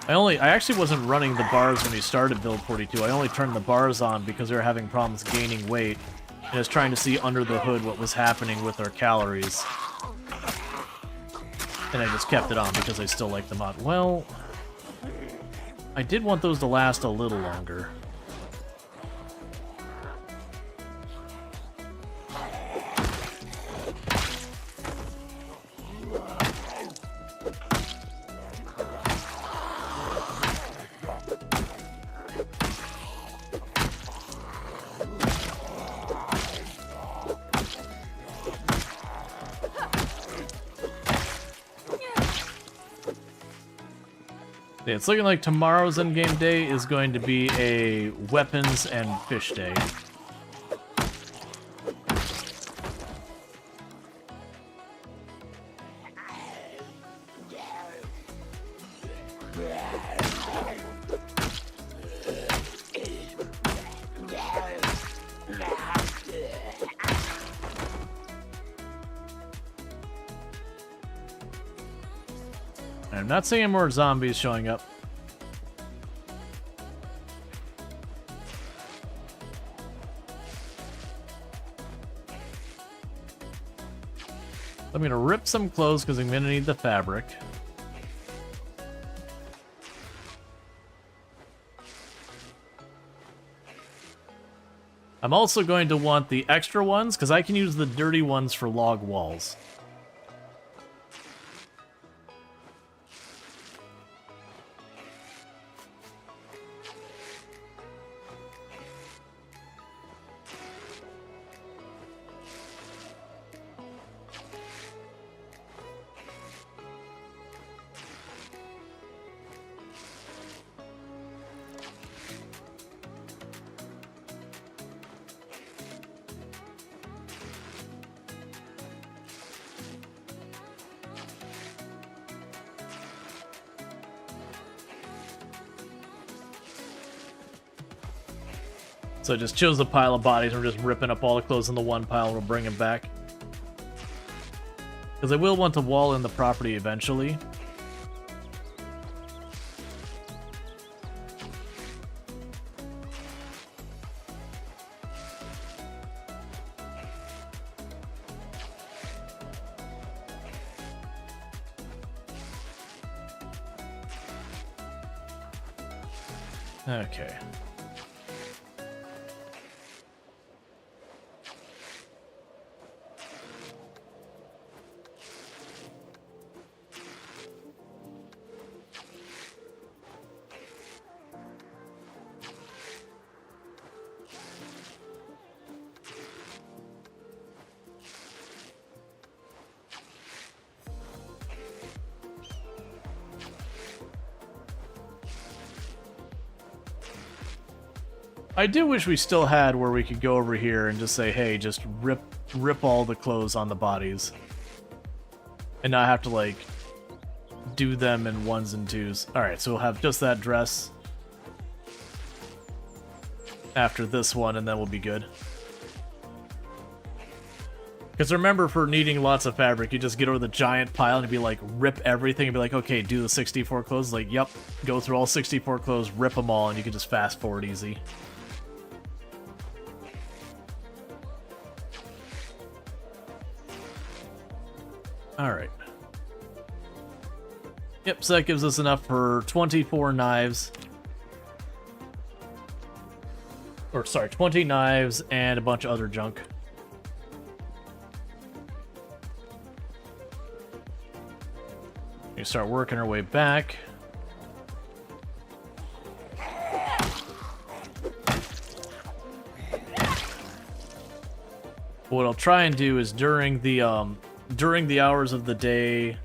I actually wasn't running the bars when we started Build 42. I only turned the bars on because we were having problems gaining weight, and I was trying to see under the hood what was happening with our calories. And I just kept it on because I still like the mod. Well, I did want those to last a little longer. Yeah, it's looking like tomorrow's endgame day is going to be a weapons and fish day. I'm not seeing more zombies showing up. I'm gonna rip some clothes because I'm gonna need the fabric. I'm also going to want the extra ones because I can use the dirty ones for log walls. So I just chose a pile of bodies and we're just ripping up all the clothes in the one pile and we'll bring them back. Because I will want to wall in the property eventually. Okay. I do wish we still had where we could go over here and just say, hey, just rip all the clothes on the bodies. And not have to, like, do them in ones and twos. Alright, so we'll have just that dress after this one, and then we'll be good. Because remember, for needing lots of fabric, you just get over the giant pile and be like, rip everything and be like, okay, do the 64 clothes. Like, yep, go through all 64 clothes, rip them all, and you can just fast forward easy. Alright. Yep, so that gives us enough for 24 knives. Or, sorry, 20 knives and a bunch of other junk. We start working our way back. What I'll try and do is during the hours of the day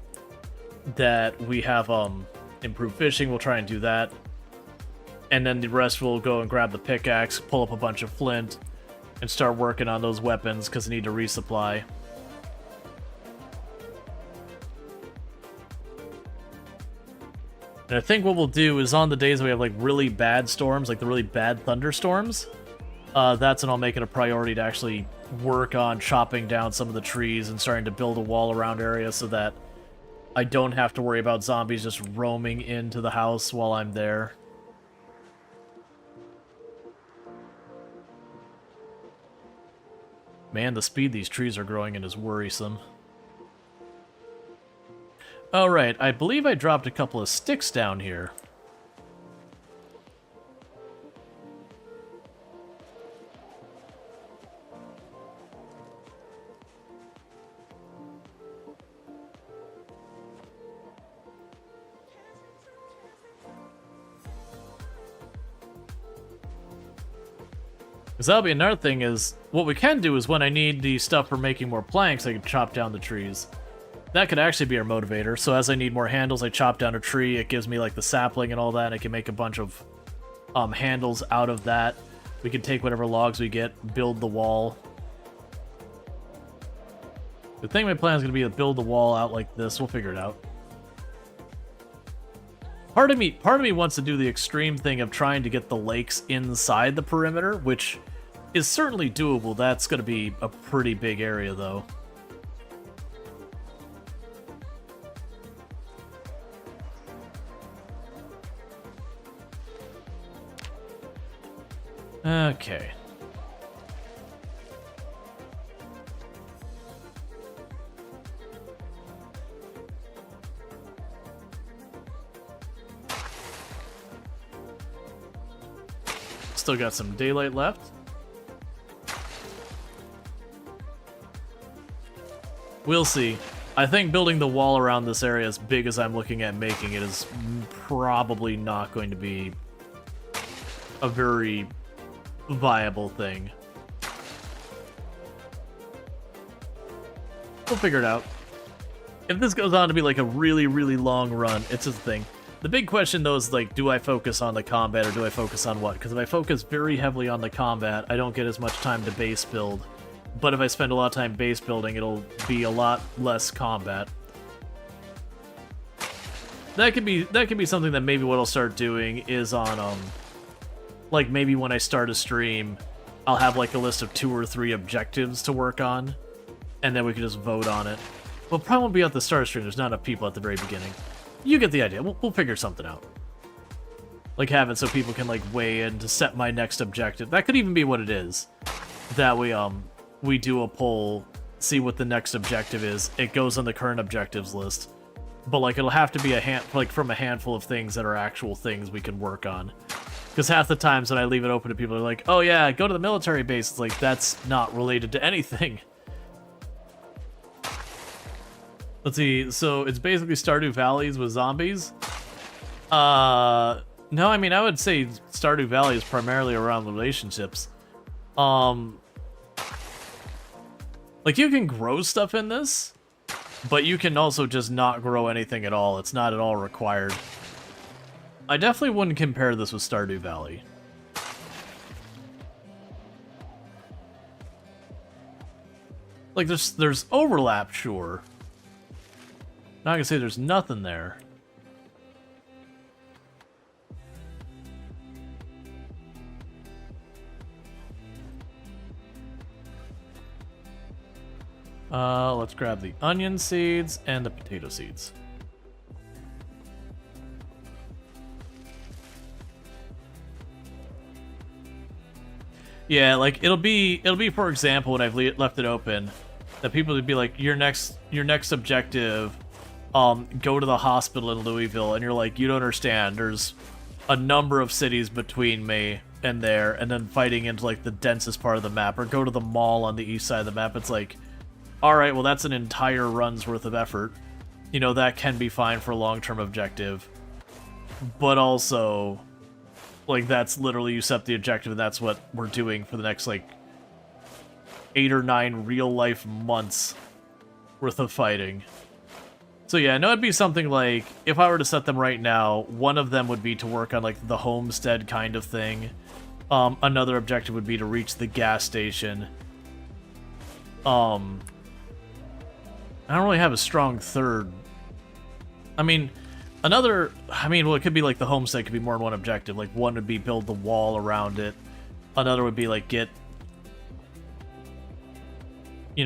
that we have improved fishing, we'll try and do that. And then the rest will go and grab the pickaxe, pull up a bunch of flint, and start working on those weapons because I need to resupply. And I think what we'll do is on the days we have like really bad storms, like the really bad thunderstorms, that's when I'll make it a priority to actually work on chopping down some of the trees and starting to build a wall around areas so that I don't have to worry about zombies just roaming into the house while I'm there. Man, the speed these trees are growing in is worrisome. Alright, I believe I dropped a couple of sticks down here. Because that'll be another thing is, what we can do is when I need the stuff for making more planks, I can chop down the trees. That could actually be our motivator. So as I need more handles, I chop down a tree, it gives me like the sapling and all that, and I can make a bunch of handles out of that. We can take whatever logs we get, build the wall. The thing my plan is going to be to build the wall out like this. We'll figure it out. Part of me wants to do the extreme thing of trying to get the lakes inside the perimeter, which is certainly doable. That's going to be a pretty big area, though. Okay. Still got some daylight left. We'll see. I think building the wall around this area as big as I'm looking at making it is probably not going to be a very viable thing. We'll figure it out. If this goes on to be like a really, really long run, it's just a thing. The big question though is like, do I focus on the combat or do I focus on what? Because if I focus very heavily on the combat, I don't get as much time to base build. But if I spend a lot of time base building, it'll be a lot less combat. That could be something that maybe what I'll start doing is on like maybe when I start a stream, I'll have like a list of 2 or 3 objectives to work on, and then we can just vote on it. Well, probably won't be at the start of stream. There's not enough people at the very beginning. You get the idea. We'll figure something out. Like have it so people can like weigh in to set my next objective. That could even be what it is. That we do a poll, see what the next objective is. It goes on the current objectives list. But like it'll have to be from a handful of things that are actual things we can work on. Because half the times when I leave it open to people, they're like, oh yeah, go to the military base. It's like, that's not related to anything. Let's see, so it's basically Stardew Valleys with zombies? No, I mean, I would say Stardew Valley is primarily around relationships. Like, you can grow stuff in this, but you can also just not grow anything at all. It's not at all required. I definitely wouldn't compare this with Stardew Valley. Like, there's overlap, sure. Not gonna say there's nothing there. Let's grab the onion seeds and the potato seeds. Yeah, like it'll be for example when I've left it open, that people would be like, your next objective, go to the hospital in Louisville, and you're like, you don't understand. There's a number of cities between me and there, and then fighting into like the densest part of the map, or go to the mall on the east side of the map. It's like, all right, well that's an entire run's worth of effort. You know, that can be fine for a long-term objective, but also, like, that's literally you set the objective, and that's what we're doing for the next like 8 or 9 real-life months worth of fighting. So yeah, no, it'd be something like, if I were to set them right now, one of them would be to work on like the homestead kind of thing. Another objective would be to reach the gas station. I don't really have a strong third. I mean, well, it could be like the homestead could be more than one objective. Like, one would be build the wall around it. Another would be like get the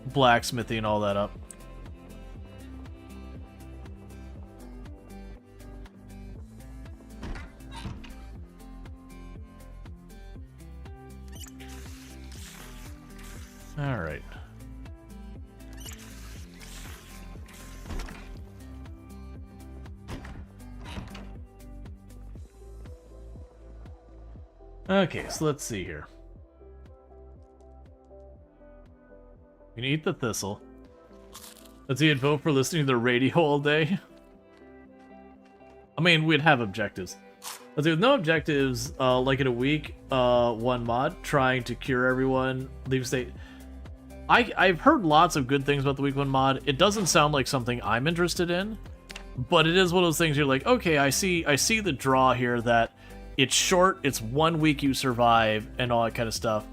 blacksmithy and all that up. All right. Okay, so let's see here. You can eat the thistle. Let's see, you'd vote for listening to the radio all day. I mean, we'd have objectives. Let's see, with no objectives, like in a week, one mod, trying to cure everyone, leave state. I've heard lots of good things about the week 1 mod. It doesn't sound like something I'm interested in, but it is one of those things you're like, okay, I see the draw here that it's short, it's 1 week you survive, and all that kind of stuff.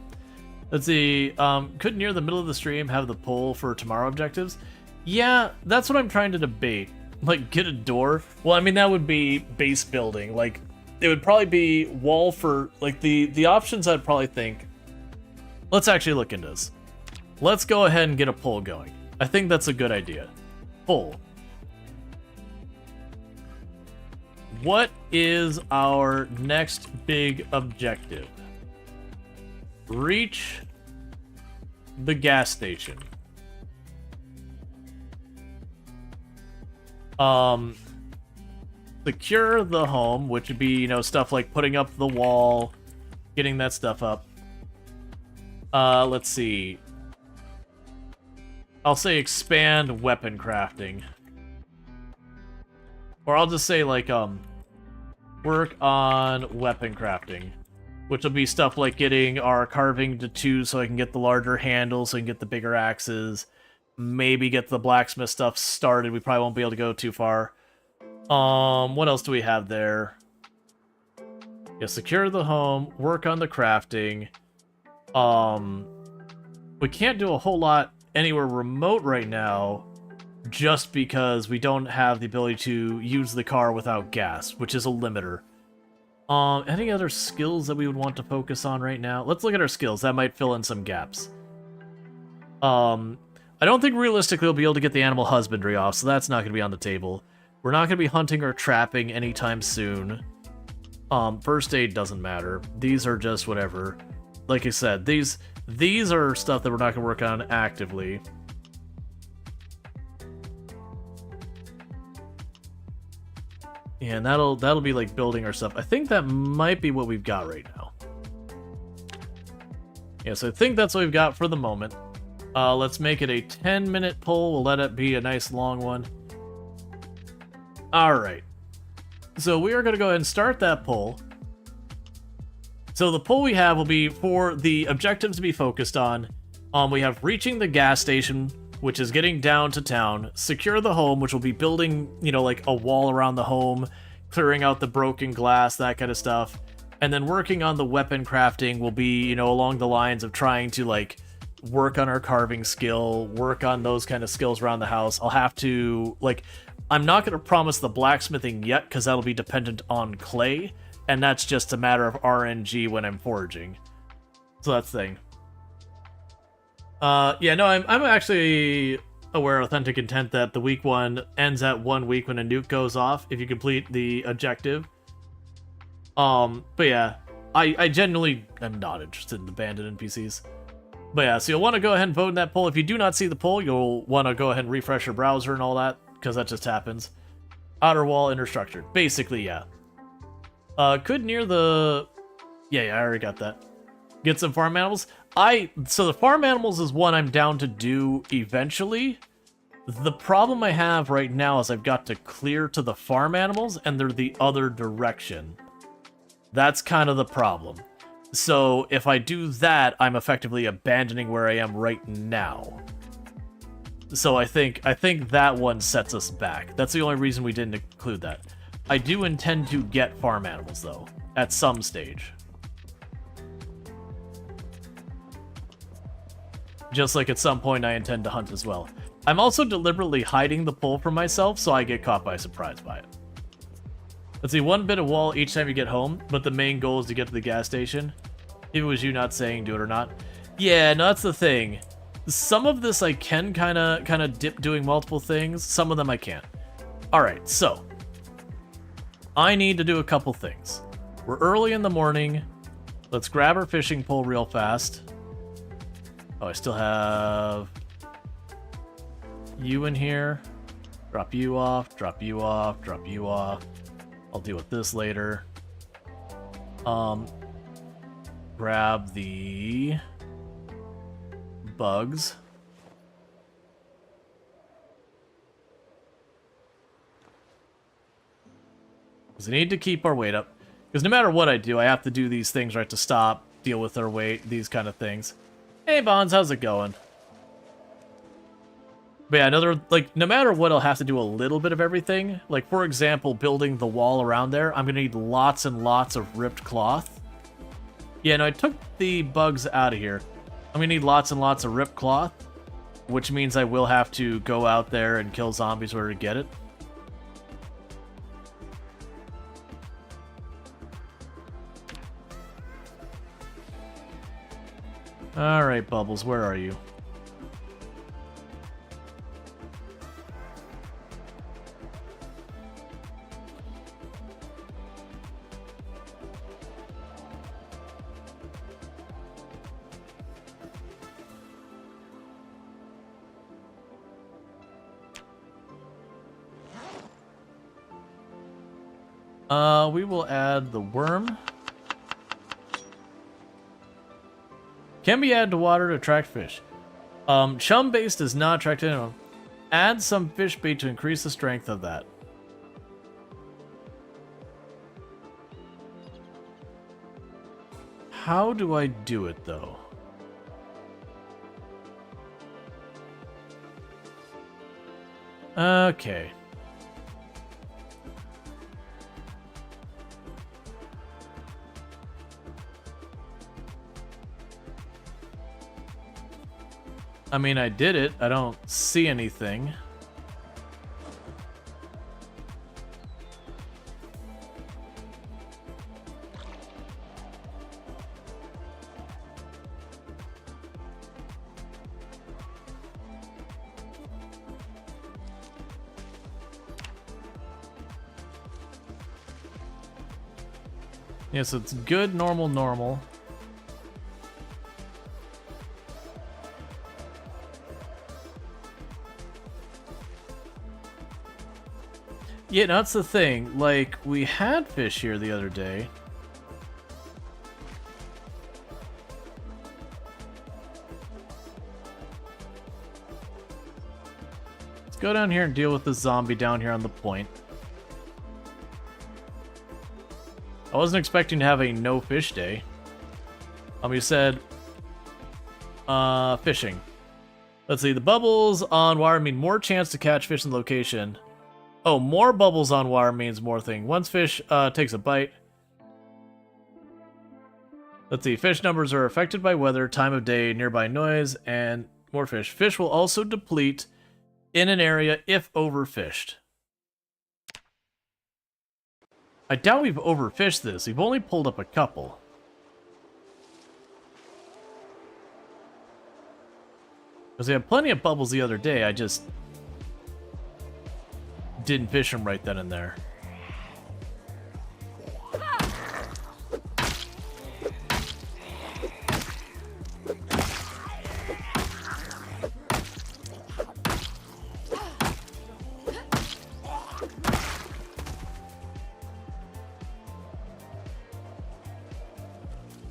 Let's see, could near the middle of the stream have the poll for tomorrow objectives? Yeah, that's what I'm trying to debate. Like, get a door? Well, I mean, that would be base building. Like, it would probably be wall for, like, the options I'd probably think. Let's actually look into this. Let's go ahead and get a poll going. I think that's a good idea. Poll. what is our next big objective? Reach the gas station. Secure the home, which would be, you know, stuff like putting up the wall, getting that stuff up. Let's see. I'll say expand weapon crafting. Or I'll just say, like, work on weapon crafting. Which will be stuff like getting our carving to 2 so I can get the larger handles, so I can get the bigger axes. Maybe get the blacksmith stuff started. We probably won't be able to go too far. What else do we have there? Yeah, secure the home, work on the crafting. We can't do a whole lot anywhere remote right now, just because we don't have the ability to use the car without gas, which is a limiter. Any other skills that we would want to focus on right now? Let's look at our skills. That might fill in some gaps. I don't think realistically we'll be able to get the animal husbandry off, so that's not going to be on the table. We're not going to be hunting or trapping anytime soon. First aid doesn't matter. These are just whatever. Like I said, these are stuff that we're not going to work on actively. And that'll be like building our stuff. I think that might be what we've got right now. Yeah, so I think that's what we've got for the moment. Let's make it a 10-minute pull. We'll let it be a nice long one. Alright. So we are going to go ahead and start that pull. So the pull we have will be for the objectives to be focused on. We have reaching the gas station, which is getting down to town. Secure the home, which will be building, you know, like a wall around the home, clearing out the broken glass, that kind of stuff. And then working on the weapon crafting will be, you know, along the lines of trying to, like, work on our carving skill, work on those kind of skills around the house. I'll have to, like, I'm not going to promise the blacksmithing yet, because that'll be dependent on clay, and that's just a matter of RNG when I'm foraging. So that's the thing. Yeah, no, I'm actually aware of Authentic Intent that the week 1 ends at 1 week when a nuke goes off, if you complete the objective. But yeah, I genuinely am not interested in abandoned NPCs. But yeah, so you'll want to go ahead and vote in that poll. If you do not see the poll, you'll want to go ahead and refresh your browser and all that, because that just happens. Outer wall, inner structure. Basically, yeah. Could near the... Yeah, I already got that. Get some farm animals. So the farm animals is one I'm down to do eventually. The problem I have right now is I've got to clear to the farm animals, and they're the other direction. That's kind of the problem. So if I do that, I'm effectively abandoning where I am right now. So I think that one sets us back. That's the only reason we didn't include that. I do intend to get farm animals, though, at some stage. Just like at some point I intend to hunt as well. I'm also deliberately hiding the pole from myself so I get caught by surprise by it. Let's see, 1 bit of wall each time you get home, but the main goal is to get to the gas station. If it was you not saying do it or not. Yeah, no, that's the thing. Some of this I can kind of dip doing multiple things. Some of them I can't. Alright, so. I need to do a couple things. We're early in the morning. Let's grab our fishing pole real fast. Oh, I still have you in here. Drop you off, drop you off, drop you off. I'll deal with this later. Grab the bugs. Because I need to keep our weight up. Because no matter what I do, I have to do these things right to stop, deal with our weight, these kind of things. Hey, Bonds, how's it going? But yeah, no matter what, I'll have to do a little bit of everything. Like, for example, building the wall around there, I'm going to need lots and lots of ripped cloth. Yeah, no, I took the bugs out of here. I'm going to need lots and lots of ripped cloth, which means I will have to go out there and kill zombies in order to get it. Alright, Bubbles, where are you? We will add the worm. Can be added to water to attract fish. Chum base does not attract anyone. Add some fish bait to increase the strength of that. How do I do it, though? Okay. I mean, I did it. I don't see anything. Yeah, so it's good, normal, normal. Yeah, that's the thing. Like, we had fish here the other day. Let's go down here and deal with the zombie down here on the point. I wasn't expecting to have a no fish day. You said fishing. Let's see, the bubbles on water mean more chance to catch fish in location. Oh, more bubbles on water means more thing. Once fish takes a bite. Let's see, fish numbers are affected by weather, time of day, nearby noise, and more fish. Fish will also deplete in an area if overfished. I doubt we've overfished this. We've only pulled up a couple. Because we had plenty of bubbles the other day, I just didn't fish them right then and there.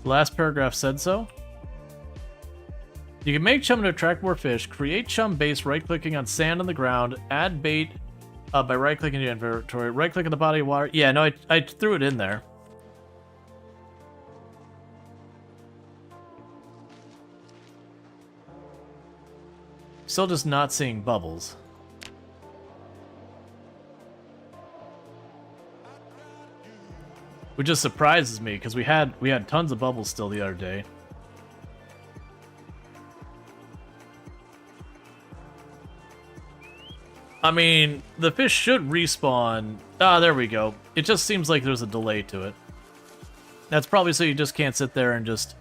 The last paragraph said so. You can make chum to attract more fish. Create chum base right-clicking on sand on the ground. Add bait by right-clicking your inventory. Right-click on the body of water. Yeah, no, I threw it in there. Still just not seeing bubbles. Which just surprises me, because we had tons of bubbles still the other day. I mean, the fish should respawn. Ah, there we go. It just seems like there's a delay to it. That's probably so you just can't sit there and just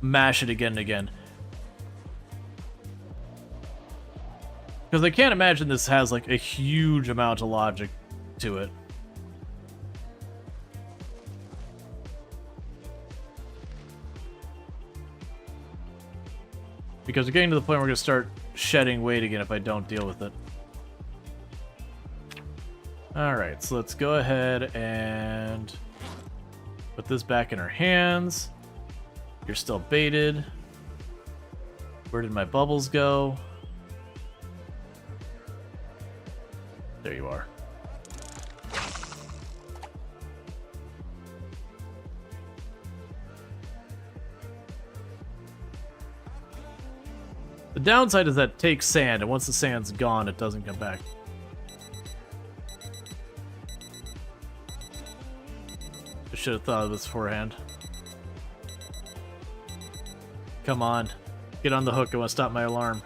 mash it again and again. Because I can't imagine this has like a huge amount of logic to it. Because we're getting to the point where we're going to start shedding weight again if I don't deal with it. Alright, so let's go ahead and put this back in our hands. You're still baited. Where did my bubbles go? There you are. The downside is that it takes sand, and once the sand's gone, it doesn't come back. I should have thought of this beforehand. Come on. Get on the hook. I want to stop my alarm.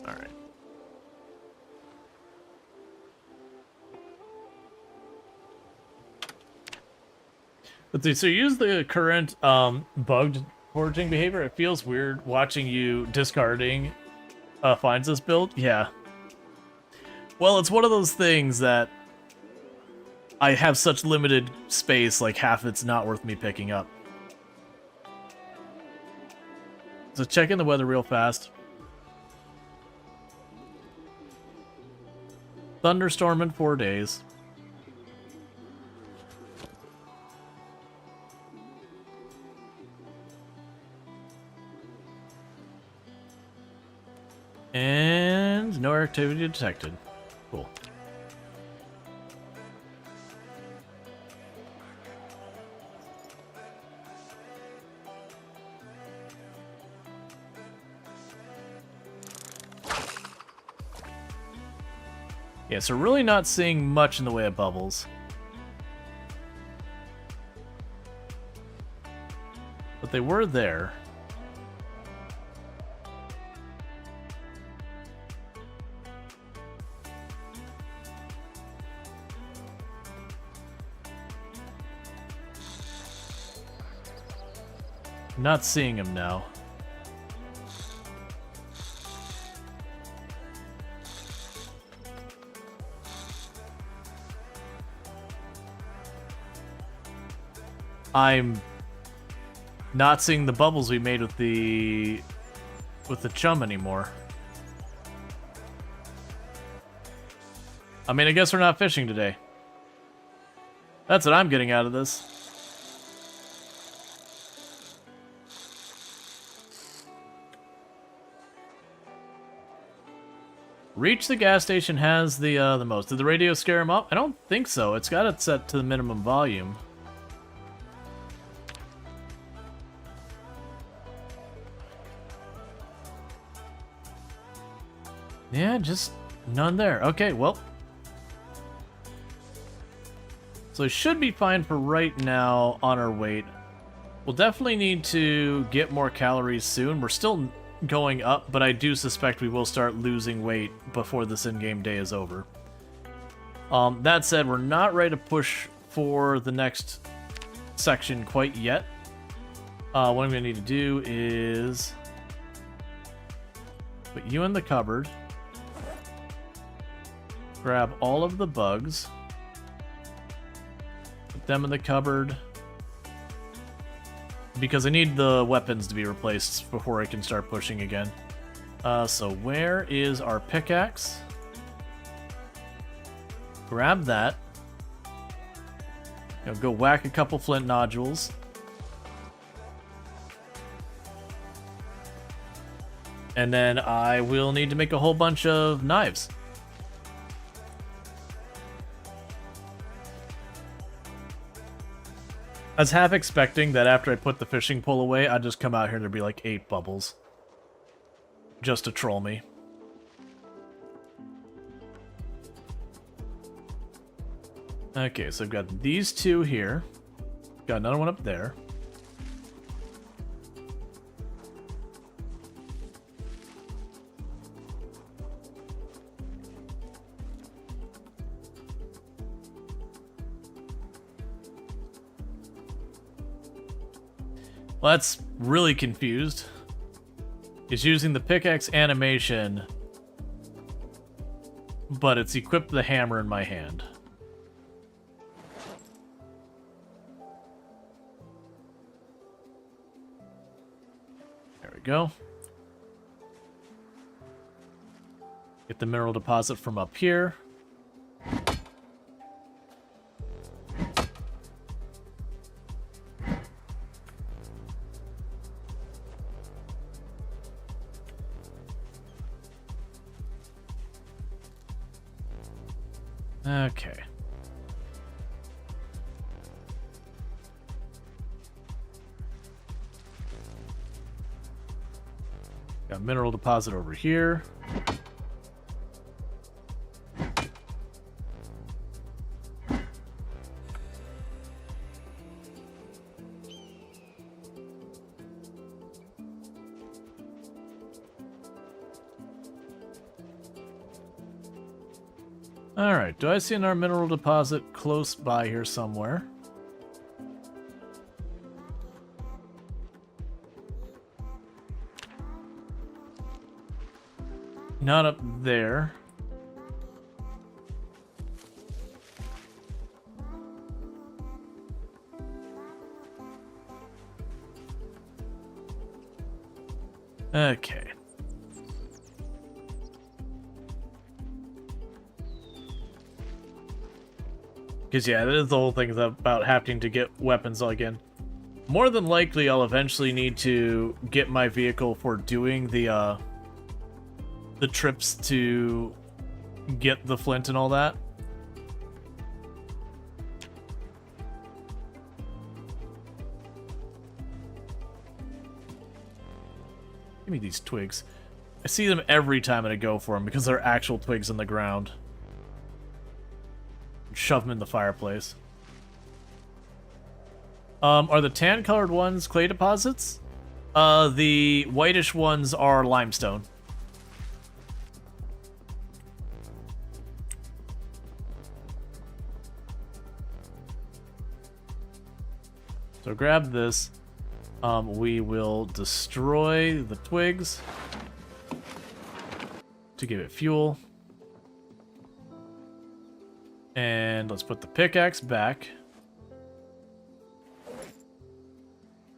Alright. Let's see, so use the current bugged foraging behavior. It feels weird watching you discarding finds this build. Yeah. Well, it's one of those things that I have such limited space, like half it's not worth me picking up. So checking the weather real fast. Thunderstorm in 4 days. And no activity detected. Cool. Yeah, so really not seeing much in the way of bubbles. But they were there. Not seeing him now. I'm not seeing the bubbles we made with the chum anymore. I mean, I guess we're not fishing today. That's what I'm getting out of this. Reach the gas station has the most. Did the radio scare him up? I don't think so. It's got it set to the minimum volume. Yeah, just none there. Okay, well. So it should be fine for right now on our weight. We'll definitely need to get more calories soon. We're still going up, but I do suspect we will start losing weight before this in-game day is over. That said, we're not ready to push for the next section quite yet. What I'm going to need to do is put you in the cupboard. Grab all of the bugs. Put them in the cupboard. Because I need the weapons to be replaced before I can start pushing again. So where is our pickaxe? Grab that. Go whack a couple flint nodules. And then I will need to make a whole bunch of knives. I was half expecting that after I put the fishing pole away, I'd just come out here and there'd be like 8 bubbles. Just to troll me. Okay, so I've got these 2 here. Got another one up there. Well, that's really confused. It's using the pickaxe animation, but it's equipped the hammer in my hand. There we go. Get the mineral deposit from up here. Okay. Got mineral deposit over here. Alright, do I see another mineral deposit close by here somewhere? Not up there. Okay. Because, yeah, that is the whole thing about having to get weapons again. More than likely, I'll eventually need to get my vehicle for doing the trips to get the flint and all that. Give me these twigs. I see them every time I go for them because they're actual twigs in the ground. Shove them in the fireplace. Are the tan-colored ones clay deposits? The whitish ones are limestone. So grab this. We will destroy the twigs to give it fuel. And let's put the pickaxe back.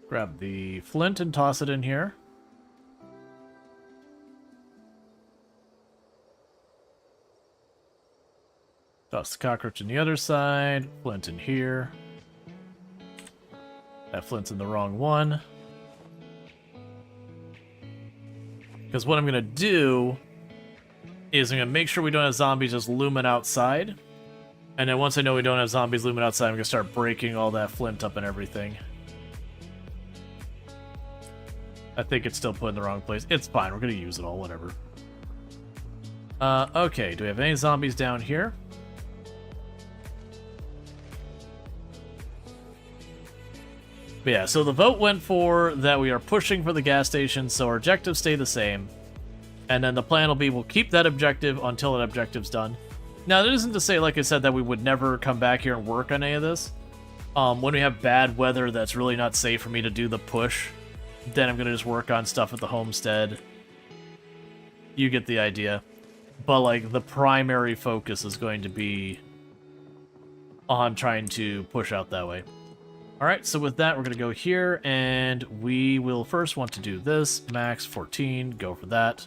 Grab the flint and toss it in here. Toss the cockroach on the other side. Flint in here. That flint's in the wrong one. Because what I'm going to do is I'm going to make sure we don't have zombies just looming outside. And then once I know we don't have zombies looming outside, I'm going to start breaking all that flint up and everything. I think it's still put in the wrong place. It's fine. We're going to use it all. Whatever. Okay. Do we have any zombies down here? But yeah, so the vote went for that we are pushing for the gas station, so our objectives stay the same. And then the plan will be we'll keep that objective until that objective's done. Now, that isn't to say, like I said, that we would never come back here and work on any of this. When we have bad weather that's really not safe for me to do the push, then I'm going to just work on stuff at the homestead. You get the idea. But, like, the primary focus is going to be on trying to push out that way. Alright, so with that, we're going to go here, and we will first want to do this. Max 14, go for that.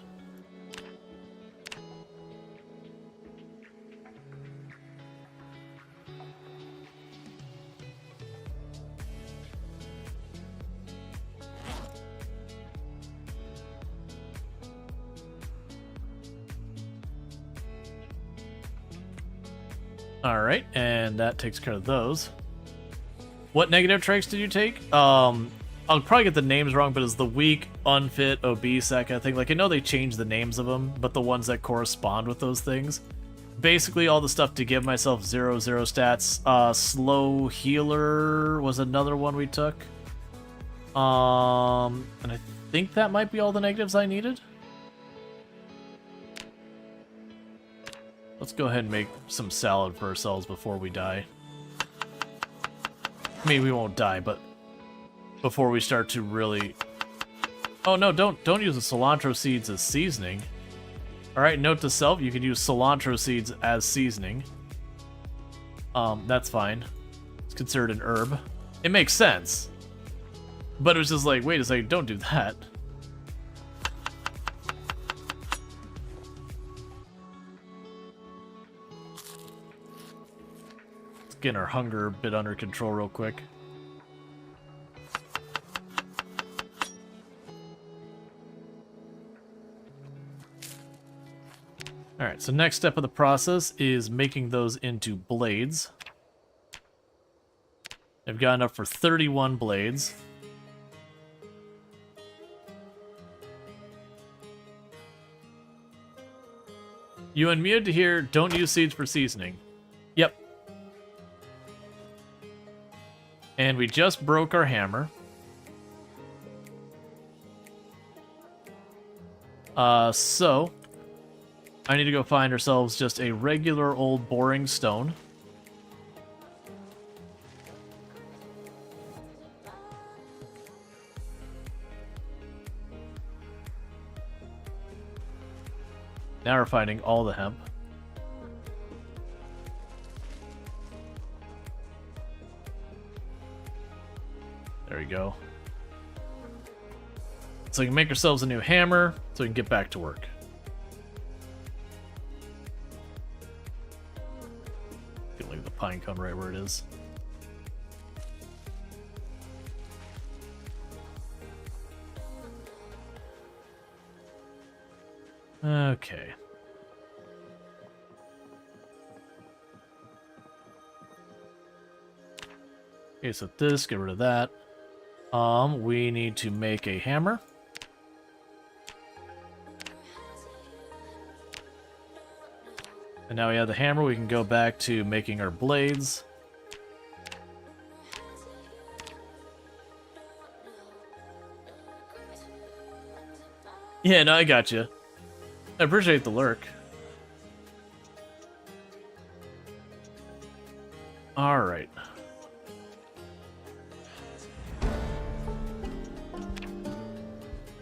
Alright, and that takes care of those. What negative traits did you take? I'll probably get the names wrong, but it's the weak, unfit, obese, that kind of thing. Like, I know they changed the names of them, but the ones that correspond with those things. Basically, all the stuff to give myself 0/0 stats. Slow healer was another one we took. And I think that might be all the negatives I needed. Let's go ahead and make some salad for ourselves before we die. I mean, we won't die, but before we start to really... Oh no, don't use the cilantro seeds as seasoning. Alright, note to self, you can use cilantro seeds as seasoning. That's fine. It's considered an herb. It makes sense. But it was just like, wait a second, don't do that. Getting our hunger a bit under control real quick. Alright, so next step of the process is making those into blades. I've got enough for 31 blades. You unmuted to hear, don't use seeds for seasoning. Yep. And we just broke our hammer. So I need to go find ourselves just a regular old boring stone. Now we're finding all the hemp. There we go. So we can make ourselves a new hammer so we can get back to work. Get like the pine cone right where it is. Okay. Okay, so this, get rid of that. We need to make a hammer. And now we have the hammer, we can go back to making our blades. Yeah, no, I got you. I appreciate the lurk. All right.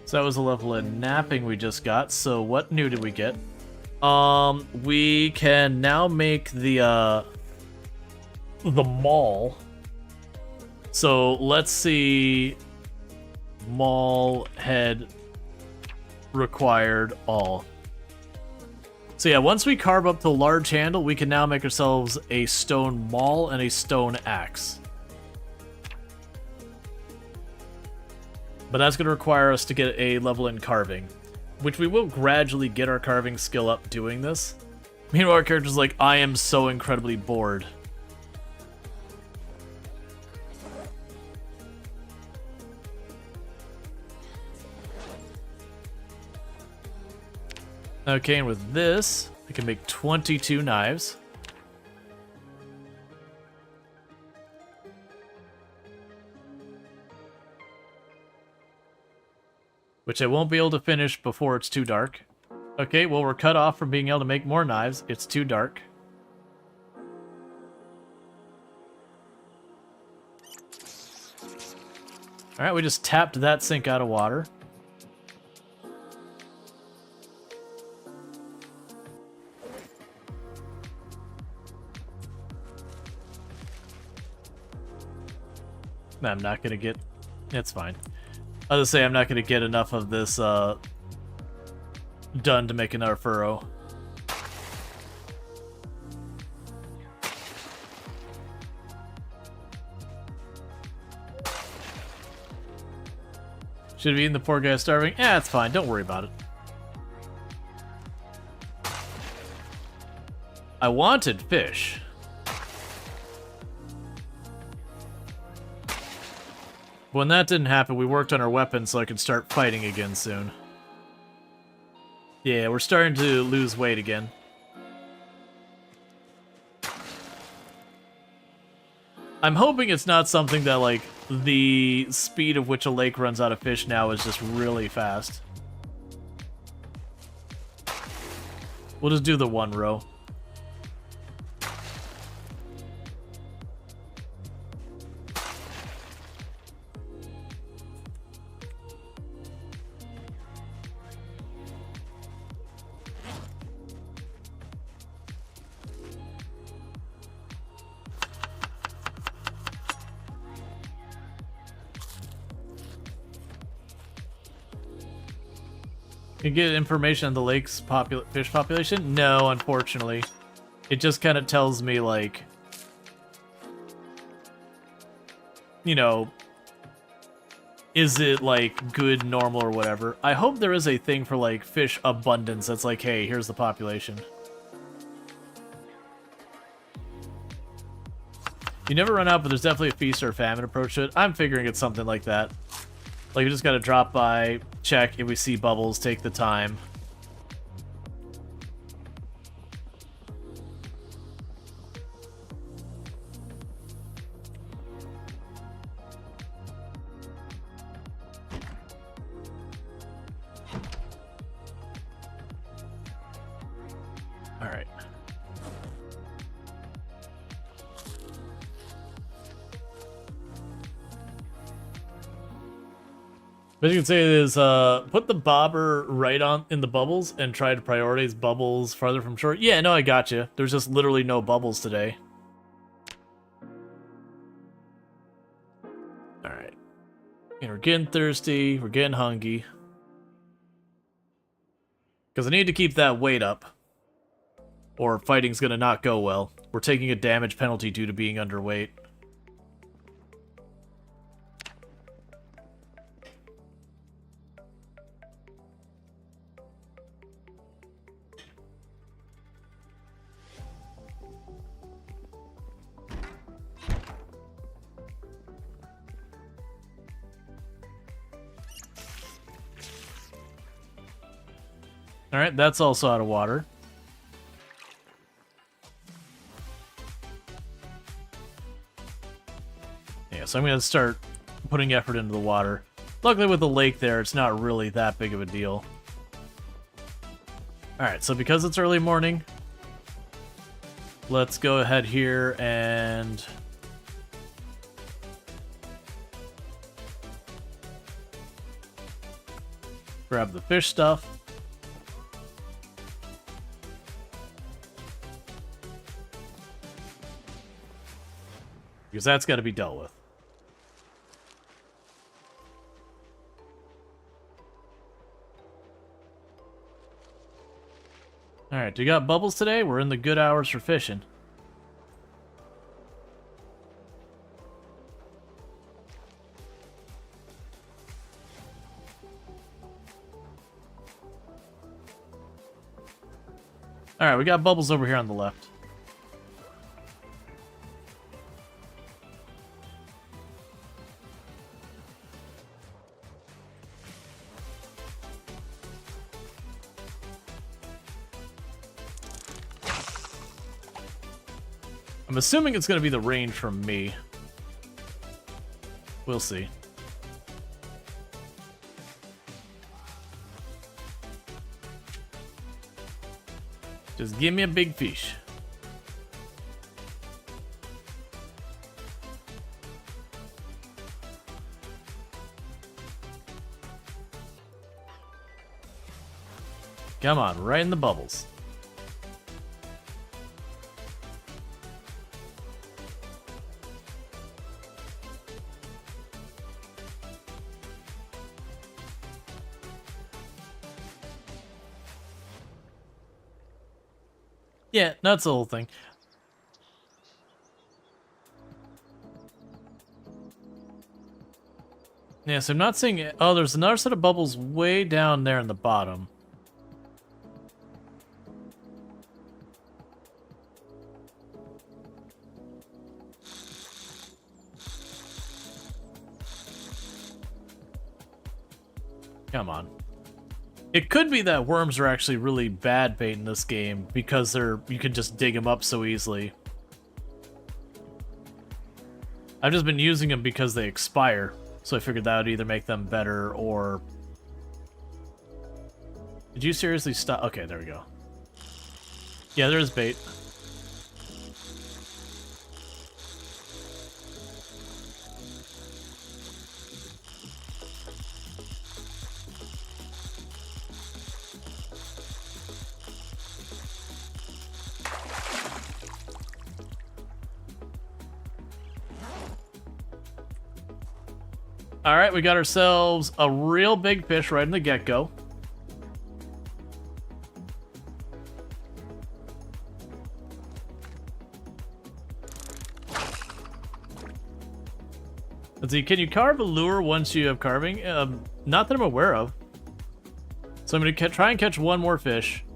So that was a level of napping we just got. So what new did we get? We can now make the mall. So let's see. Mall head required all. So yeah, once we carve up the large handle, we can now make ourselves a stone maul and a stone axe. But that's going to require us to get a level in carving, which we will gradually get our carving skill up doing this. Meanwhile, our character's like, I am so incredibly bored. Okay, and with this, I can make 22 knives. Which I won't be able to finish before it's too dark. Okay, well, we're cut off from being able to make more knives. It's too dark. Alright, we just tapped that sink out of water. I'm not gonna get... It's fine. I was gonna say I'm not gonna get enough of this done to make another furrow. Should have eaten the poor guy starving. Eh, it's fine. Don't worry about it. I wanted fish. When that didn't happen, we worked on our weapons so I could start fighting again soon. Yeah, we're starting to lose weight again. I'm hoping it's not something that, like, the speed of which a lake runs out of fish now is just really fast. We'll just do the one row. You get information on the lake's fish population? No, unfortunately. It just kind of tells me, like, you know, is it, like, good, normal, or whatever. I hope there is a thing for, like, fish abundance that's like, hey, here's the population. You never run out, but there's definitely a feast or a famine approach to it. I'm figuring it's something like that. Like, we just gotta drop by, check, if we see bubbles, take the time. Alright. What you can say is, put the bobber right on in the bubbles and try to prioritize bubbles farther from shore. Yeah, no, I got you. There's just literally no bubbles today. Alright. And we're getting thirsty. We're getting hungry. Because I need to keep that weight up. Or fighting's gonna not go well. We're taking a damage penalty due to being underweight. Alright, that's also out of water. Yeah, so I'm going to start putting effort into the water. Luckily with the lake there, it's not really that big of a deal. Alright, so because it's early morning, let's go ahead here and... grab the fish stuff. Because that's got to be dealt with. Alright, do you got bubbles today? We're in the good hours for fishing. Alright, we got bubbles over here on the left. I'm assuming it's going to be the range from me. We'll see. Just give me a big fish. Come on, right in the bubbles. Yeah, that's the whole thing. Yeah, so I'm not seeing it. Oh, there's another set of bubbles way down there in the bottom. Come on. It could be that worms are actually really bad bait in this game because you can just dig them up so easily. I've just been using them because they expire, so I figured that would either make them better or... Did you seriously stop? Okay, there we go. Yeah, there's bait. Alright, we got ourselves a real big fish right in the get-go. Let's see, can you carve a lure once you have carving? Not that I'm aware of. So I'm going to try and catch one more fish.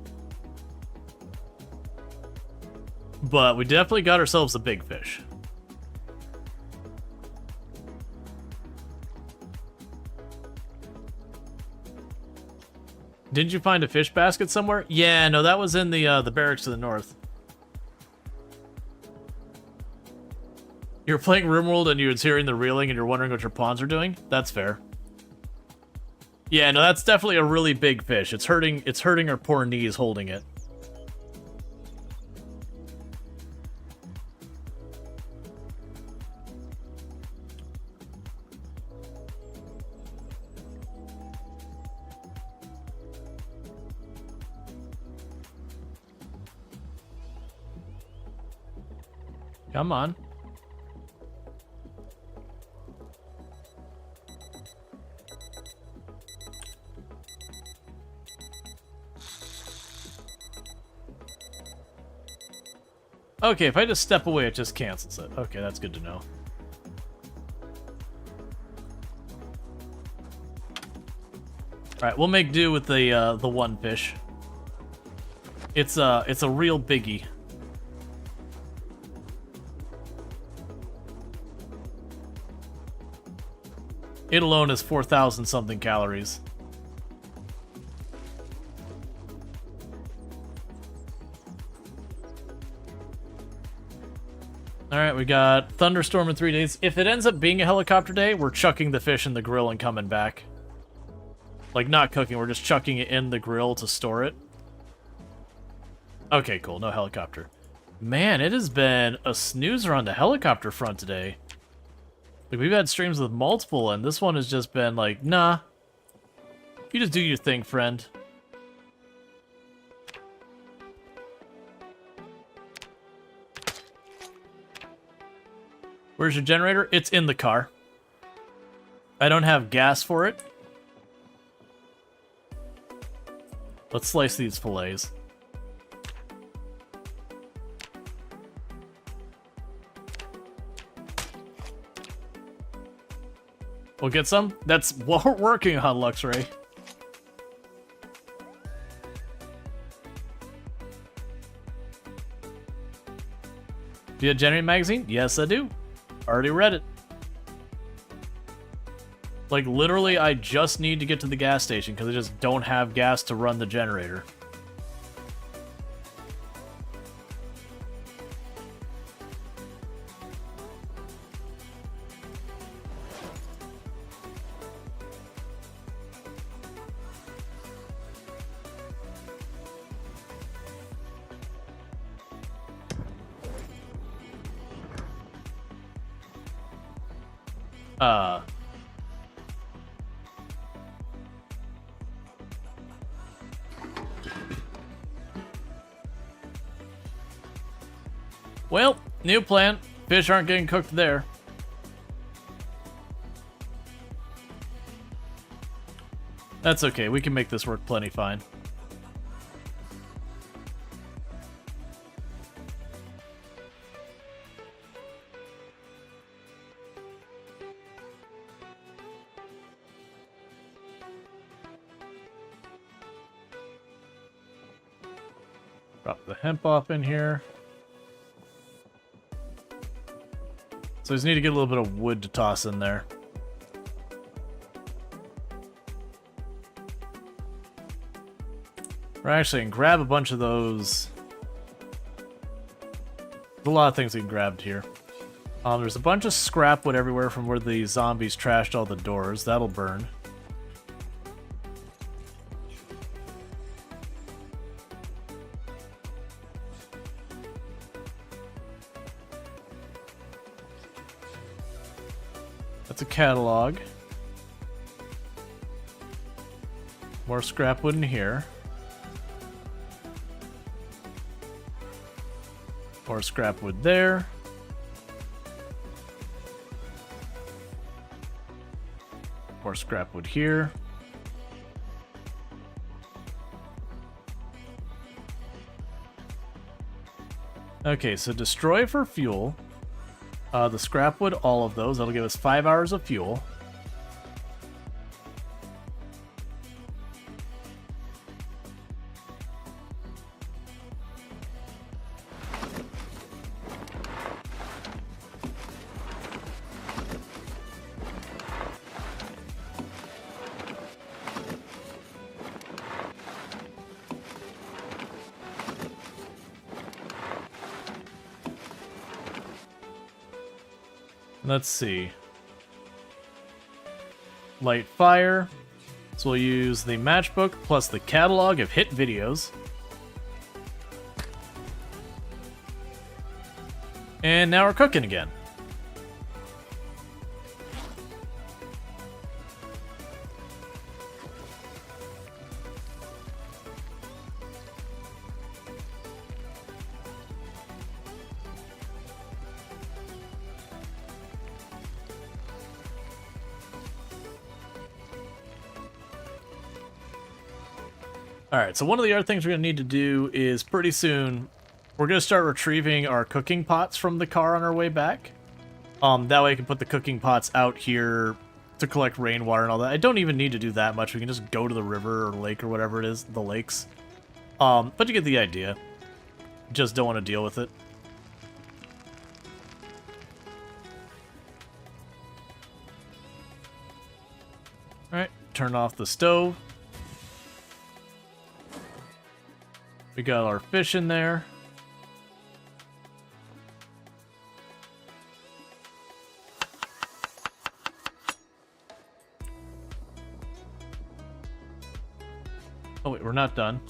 But we definitely got ourselves a big fish. Didn't you find a fish basket somewhere? Yeah, no, that was in the barracks to the north. You're playing RimWorld and you're hearing the reeling and you're wondering what your pawns are doing? That's fair. Yeah, no, that's definitely a really big fish. It's hurting our poor knees holding it. Come on. Okay, if I just step away, it just cancels it. Okay, that's good to know. All right, we'll make do with the one fish. It's a real biggie. It alone is 4,000 something calories. Alright, we got thunderstorm in 3 days. If it ends up being a helicopter day, we're chucking the fish in the grill and coming back. Like, not cooking, we're just chucking it in the grill to store it. Okay, cool, no helicopter. Man, it has been a snoozer on the helicopter front today. Like, we've had streams with multiple, and this one has just been like, nah. You just do your thing, friend. Where's your generator? It's in the car. I don't have gas for it. Let's slice these fillets. We'll get some? That's what we're working on, Luxray. Do you have Generate Magazine? Yes, I do. Already read it. Like, literally, I just need to get to the gas station because I just don't have gas to run the generator. Well, new plan. Fish aren't getting cooked there. That's okay. We can make this work plenty fine. Drop the hemp off in here. So I just need to get a little bit of wood to toss in there. Or actually, I can grab a bunch of those. There's a lot of things we can grab here. There's a bunch of scrap wood everywhere from where the zombies trashed all the doors. That'll burn. That's a catalog. More scrap wood in here. More scrap wood there. More scrap wood here. Okay, so destroy for fuel. The scrap wood, all of those. That'll give us 5 hours of fuel. Let's see. Light fire. So we'll use the matchbook plus the catalog of hit videos. And now we're cooking again. Alright, so one of the other things we're going to need to do is pretty soon We're gonna start retrieving our cooking pots from the car on our way back. That way I can put the cooking pots out here to collect rainwater and all that. I don't even need to do that much. We can just go to the river or lake or whatever it is, the lakes. But you get the idea. Just don't want to deal with it. Alright, turn off the stove. We got our fish in there. Oh wait, we're not done.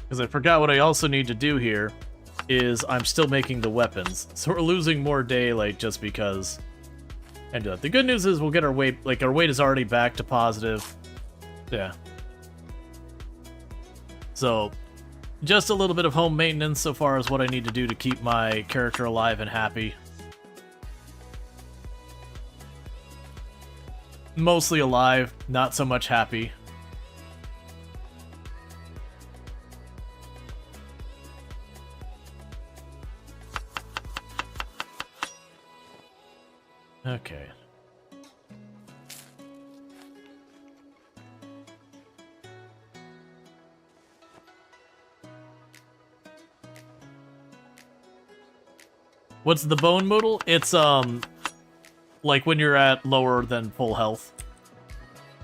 Because I forgot what I also need to do here is I'm still making the weapons. So we're losing more daylight just because I do that. The good news is we'll get our weight, like our weight is already back to positive. Yeah. So just a little bit of home maintenance so far as what I need to do to keep my character alive and happy. Mostly alive, not so much happy. Okay. What's the bone modal? It's like when you're at lower than full health.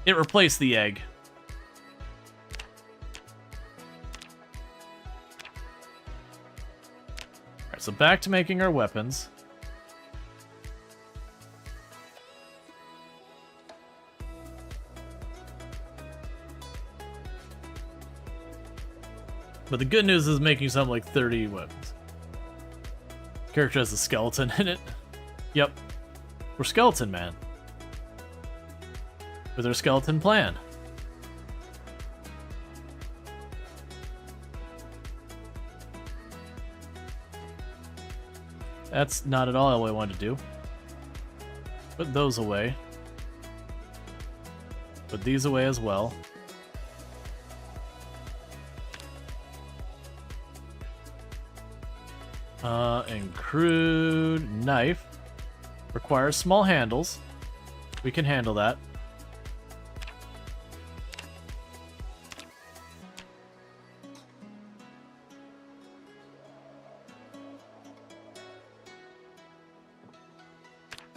It replaced the egg. Alright, so back to making our weapons. But the good news is making something like 30 weapons. Character has a skeleton in it. Yep. We're skeleton man. With our skeleton plan. That's not at all what I wanted to do. Put those away. Put these away as well. And crude knife requires small handles. We can handle that.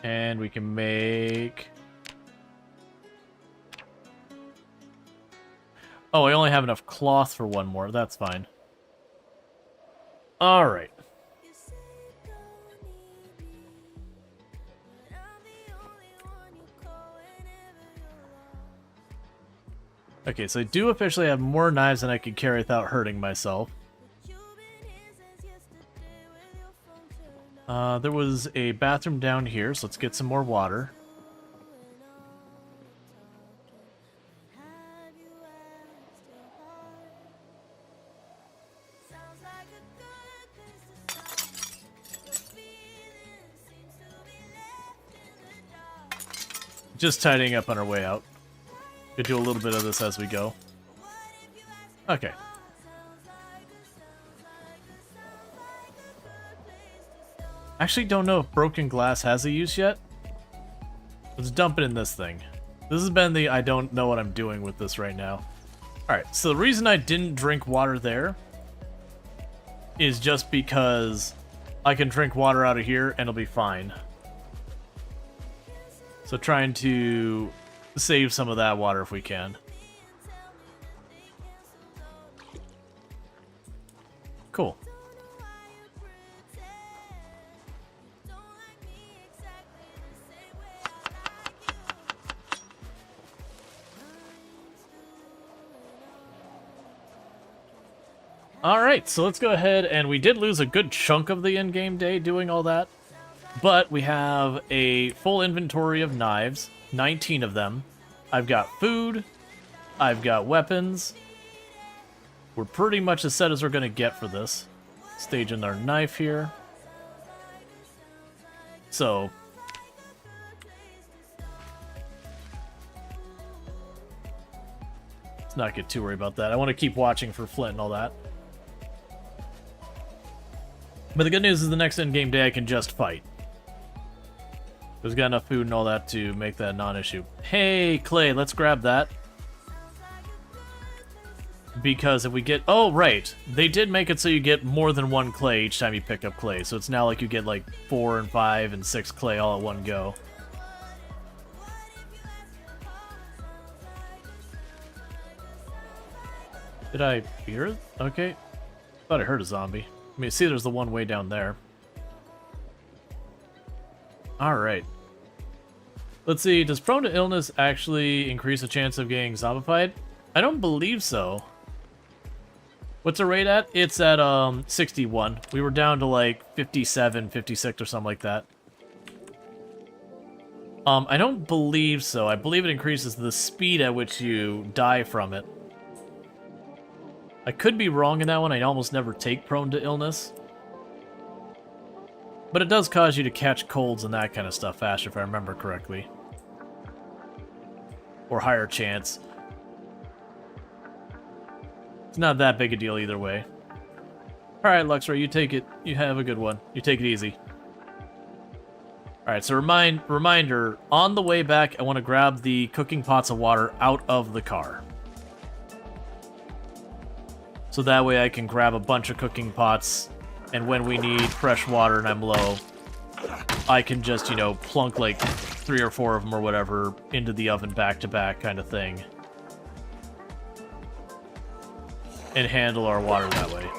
And we can make... Oh, I only have enough cloth for one more. That's fine. Alright. Okay, so I do officially have more knives than I could carry without hurting myself. There was a bathroom down here, so let's get some more water. Just tidying up on our way out. Could do a little bit of this as we go. Okay. Actually, don't know if broken glass has a use yet. Let's dump it in this thing. This has been the I don't know what I'm doing with this right now. Alright, so the reason I didn't drink water there is just because I can drink water out of here and it'll be fine. So trying to save some of that water if we can. Cool. Alright, so let's go ahead, and we did lose a good chunk of the in-game day doing all that. But we have a full inventory of knives, 19 of them. I've got food, I've got weapons. We're pretty much as set as we're going to get for this. Staging our knife here. So... Let's not get too worried about that. I want to keep watching for Flint and all that. But the good news is the next in-game day I can just fight. There's got enough food and all that to make that a non-issue. Hey, Clay, let's grab that. Because if we get... Oh, right. They did make it so you get more than one clay each time you pick up clay. So it's now like you get like 4 and 5 and 6 clay all at one go. Did I hear it? Okay. Thought I heard a zombie. I mean, see, there's the one way down there. Alright. Let's see, does prone to illness actually increase the chance of getting zombified? I don't believe so. What's our rate at? It's at 61. We were down to like 57, 56 or something like that. I don't believe so. I believe it increases the speed at which you die from it. I could be wrong in that one. I almost never take prone to illness. But it does cause you to catch colds and that kind of stuff faster, if I remember correctly. Or higher chance. It's not that big a deal either way. Alright, Luxray, you take it. You have a good one. You take it easy. Alright, so reminder, on the way back, I want to grab the cooking pots of water out of the car. So that way I can grab a bunch of cooking pots, and when we need fresh water and I'm low, I can just, you know, plunk like 3 or 4 of them or whatever into the oven back-to-back kind of thing. And handle our water that way.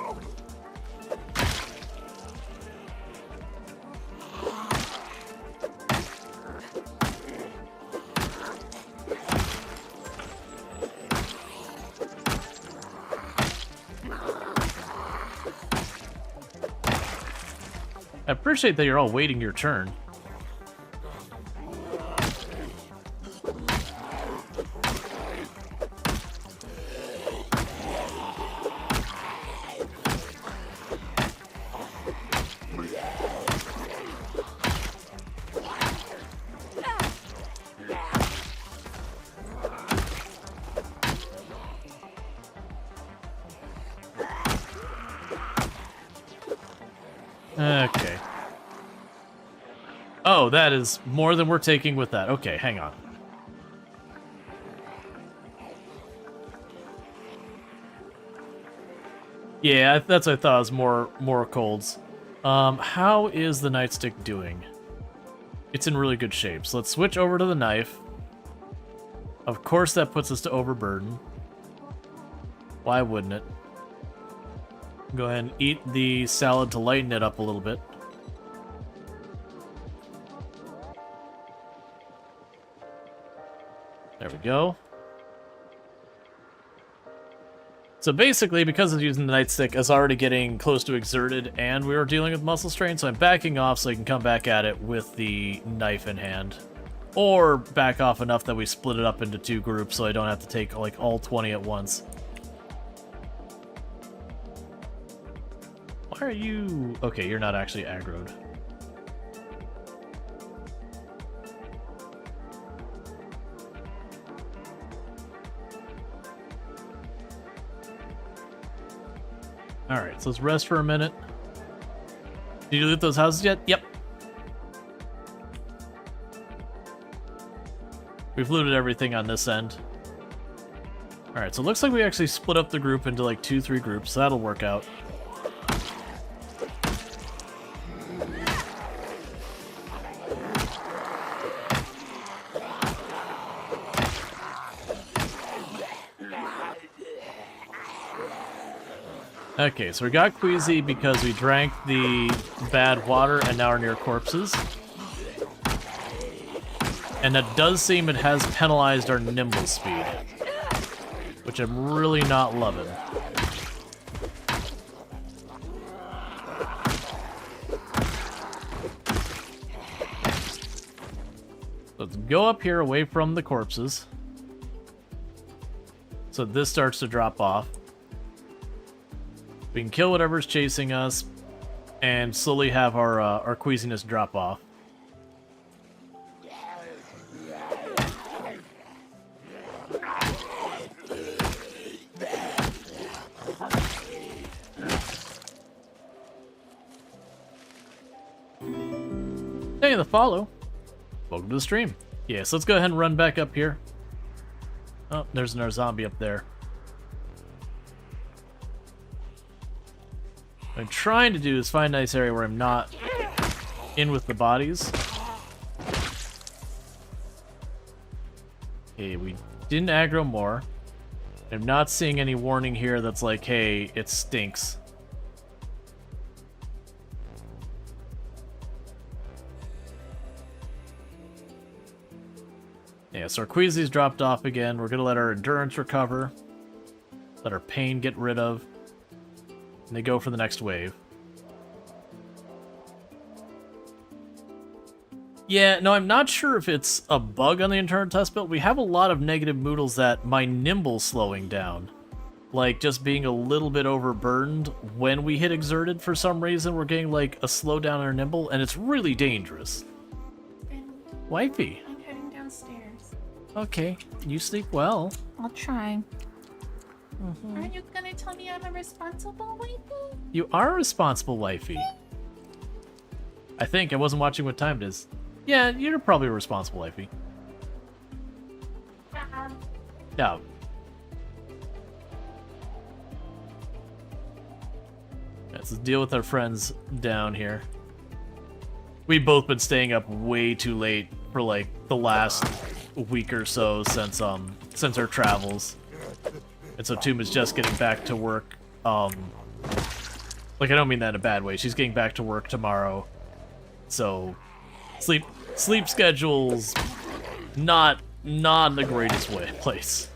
I appreciate that you're all waiting your turn. Okay. Oh, that is more than we're taking with that. Okay, hang on. Yeah, that's what I thought. It was more colds. How is the nightstick doing? It's in really good shape. So let's switch over to the knife. Of course, that puts us to overburden. Why wouldn't it? Go ahead and eat the salad to lighten it up a little bit. There we go. So basically, because I was using the nightstick, I was already getting close to exerted, and we were dealing with muscle strain, so I'm backing off so I can come back at it with the knife in hand. Or back off enough that we split it up into 2 groups so I don't have to take, like, all 20 at once. Why are you... Okay, you're not actually aggroed. Alright, so let's rest for a minute. Did you loot those houses yet? Yep. We've looted everything on this end. Alright, so it looks like we actually split up the group into like 2-3 groups, so that'll work out. Okay, so we got queasy because we drank the bad water and now are near corpses. And that does seem it has penalized our nimble speed, which I'm really not loving. Let's go up here away from the corpses. So this starts to drop off. We can kill whatever's chasing us, and slowly have our queasiness drop off. Hey, the follow. Welcome to the stream. Yeah, so let's go ahead and run back up here. Oh, there's another zombie up there. What I'm trying to do is find a nice area where I'm not in with the bodies. Okay, we didn't aggro more. I'm not seeing any warning here that's like, hey, it stinks. Yeah, so our Queasy's dropped off again. We're gonna let our endurance recover. Let our pain get rid of. And they go for the next wave. Yeah, no, I'm not sure if it's a bug on the internal test build. We have a lot of negative moodles that my nimble's slowing down. Like, just being a little bit overburdened when we hit exerted for some reason. We're getting, like, a slowdown in our nimble, and it's really dangerous. And Wifey. I'm heading downstairs. Okay, you sleep well. I'll try. Are you gonna tell me I'm a responsible wifey? You are a responsible wifey. I think. I wasn't watching what time it is. Yeah, you're probably a responsible wifey. No. Let's deal with our friends down here. We've both been staying up way too late for like the last week or so since our travels. And so Toom is just getting back to work. Like, I don't mean that in a bad way. She's getting back to work tomorrow. So sleep schedule's not in the greatest place.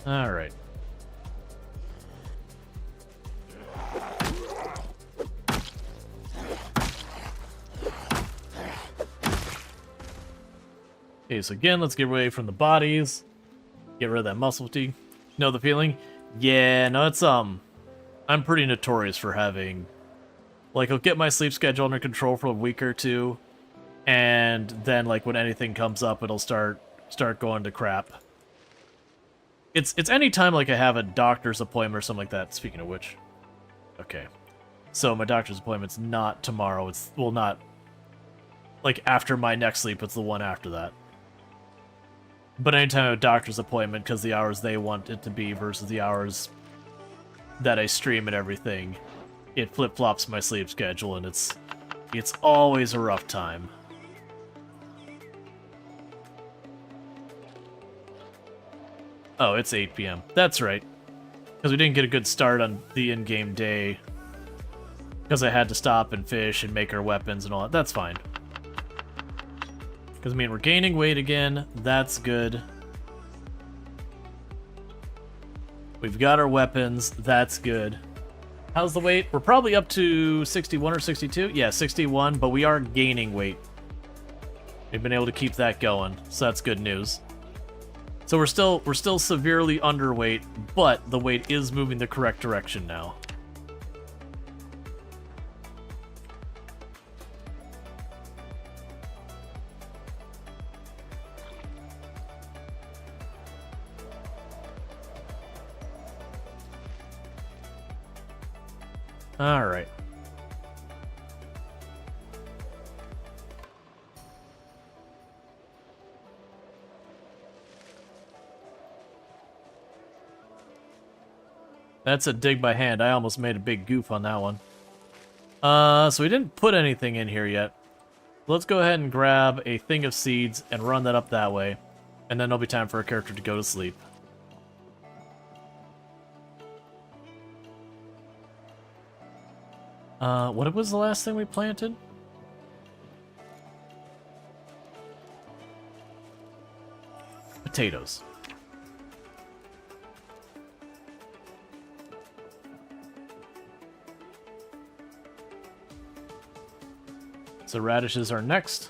All right. Okay, so again, let's get away from the bodies. Get rid of that muscle fatigue. Know the feeling? Yeah, no, it's, I'm pretty notorious for having... Like, I'll get my sleep schedule under control for a week or two, and then, like, when anything comes up, it'll start going to crap. It's any time, like, I have a doctor's appointment or something like that, speaking of which. Okay. So, my doctor's appointment's not tomorrow, it's, well, not... Like, after my next sleep, it's the one after that. But anytime I have a doctor's appointment, because the hours they want it to be versus the hours that I stream and everything, it flip-flops my sleep schedule, and it's always a rough time. Oh, it's 8 p.m. That's right. Because we didn't get a good start on the in-game day. Because I had to stop and fish and make our weapons and all that. That's fine. Because, I mean, we're gaining weight again. That's good. We've got our weapons. That's good. How's the weight? We're probably up to 61 or 62. Yeah, 61, but we are gaining weight. We've been able to keep that going, so that's good news. So we're still severely underweight, but the weight is moving the correct direction now. All right. That's a dig by hand. I almost made a big goof on that one. So we didn't put anything in here yet. Let's go ahead and grab a thing of seeds and run that up that way. And then it'll be time for our character to go to sleep. What was the last thing we planted? Potatoes. So radishes are next.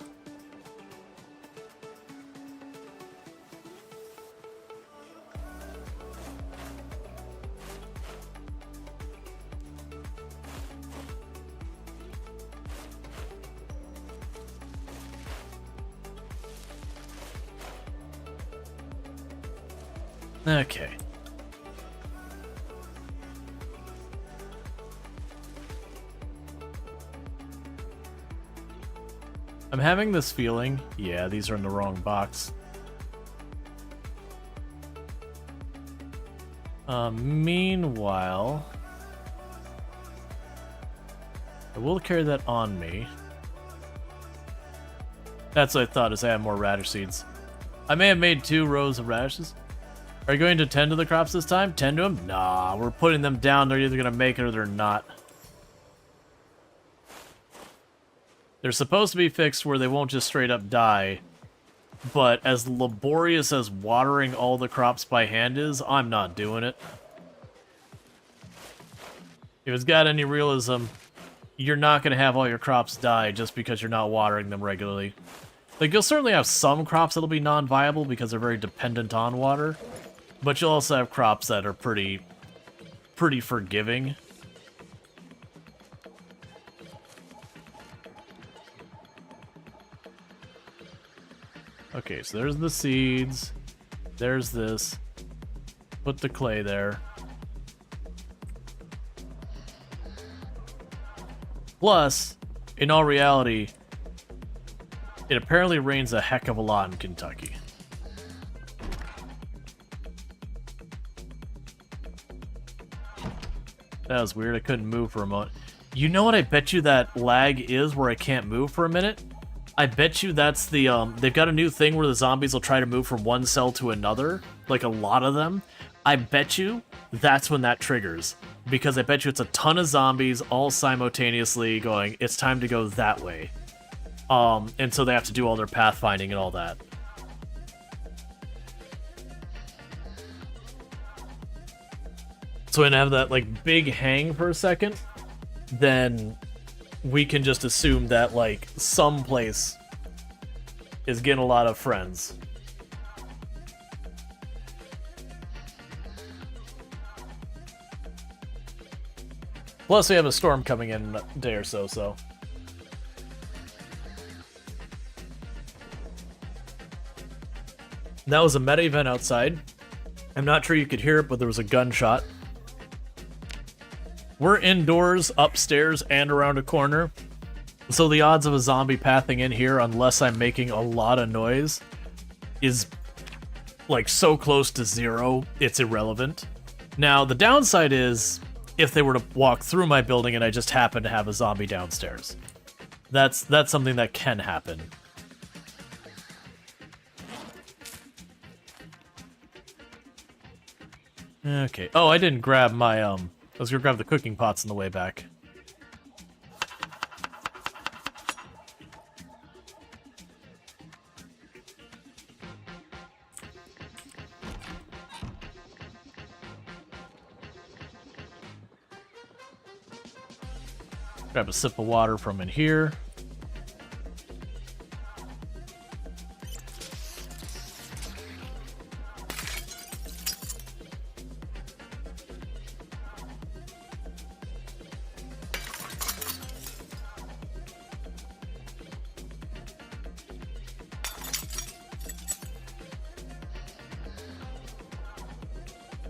Okay. I'm having this feeling. Yeah, these are in the wrong box. Meanwhile, I will carry that on me. That's what I thought, is I have more radish seeds. I may have made 2 rows of radishes. Are you going to tend to the crops this time? Tend to them? Nah, we're putting them down. They're either going to make it or they're not. They're supposed to be fixed where they won't just straight up die. But as laborious as watering all the crops by hand is, I'm not doing it. If it's got any realism, you're not going to have all your crops die just because you're not watering them regularly. Like, you'll certainly have some crops that'll be non-viable because they're very dependent on water. But you'll also have crops that are pretty forgiving. Okay, so there's the seeds. There's this. Put the clay there. Plus, in all reality, it apparently rains a heck of a lot in Kentucky. That was weird. I couldn't move for a moment. You know what I bet you that lag is where I can't move for a minute? I bet you that's the, they've got a new thing where the zombies will try to move from one cell to another. Like, a lot of them. I bet you that's when that triggers. Because I bet you it's a ton of zombies all simultaneously going, it's time to go that way. And so they have to do all their pathfinding and all that. So when I have that, like, big hang for a second, then we can just assume that, like, someplace is getting a lot of friends. Plus, we have a storm coming in a day or so, so. That was a meta event outside. I'm not sure you could hear it, but there was a gunshot. We're indoors, upstairs, and around a corner. So the odds of a zombie pathing in here, unless I'm making a lot of noise, is, like, so close to 0, it's irrelevant. Now, the downside is, if they were to walk through my building and I just happen to have a zombie downstairs. That's something that can happen. Okay. Oh, I didn't grab my, I was gonna grab the cooking pots on the way back. Grab a sip of water from in here.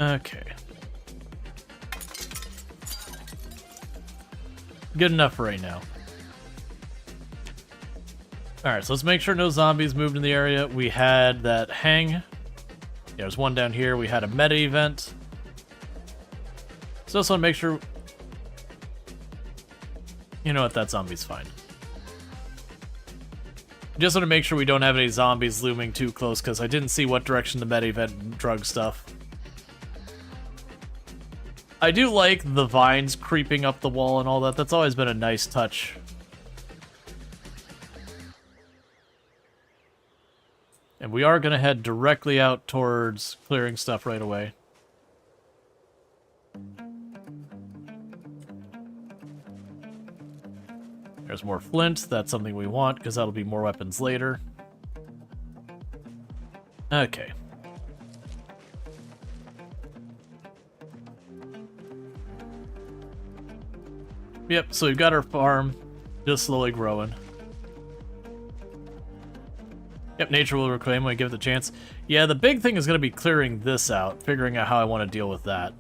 Okay. Good enough for right now. Alright, so let's make sure no zombies moved in the area. We had that hang. There's one down here. We had a meta event. So just want to make sure... You know what? That zombie's fine. Just want to make sure we don't have any zombies looming too close, because I didn't see what direction the meta event drug stuff. I do like the vines creeping up the wall and all that. That's always been a nice touch. And we are going to head directly out towards clearing stuff right away. There's more flint. That's something we want, because that'll be more weapons later. Okay. Yep, so we've got our farm just slowly growing. Yep, nature will reclaim when we give it the chance. Yeah, the big thing is going to be clearing this out, figuring out how I want to deal with that.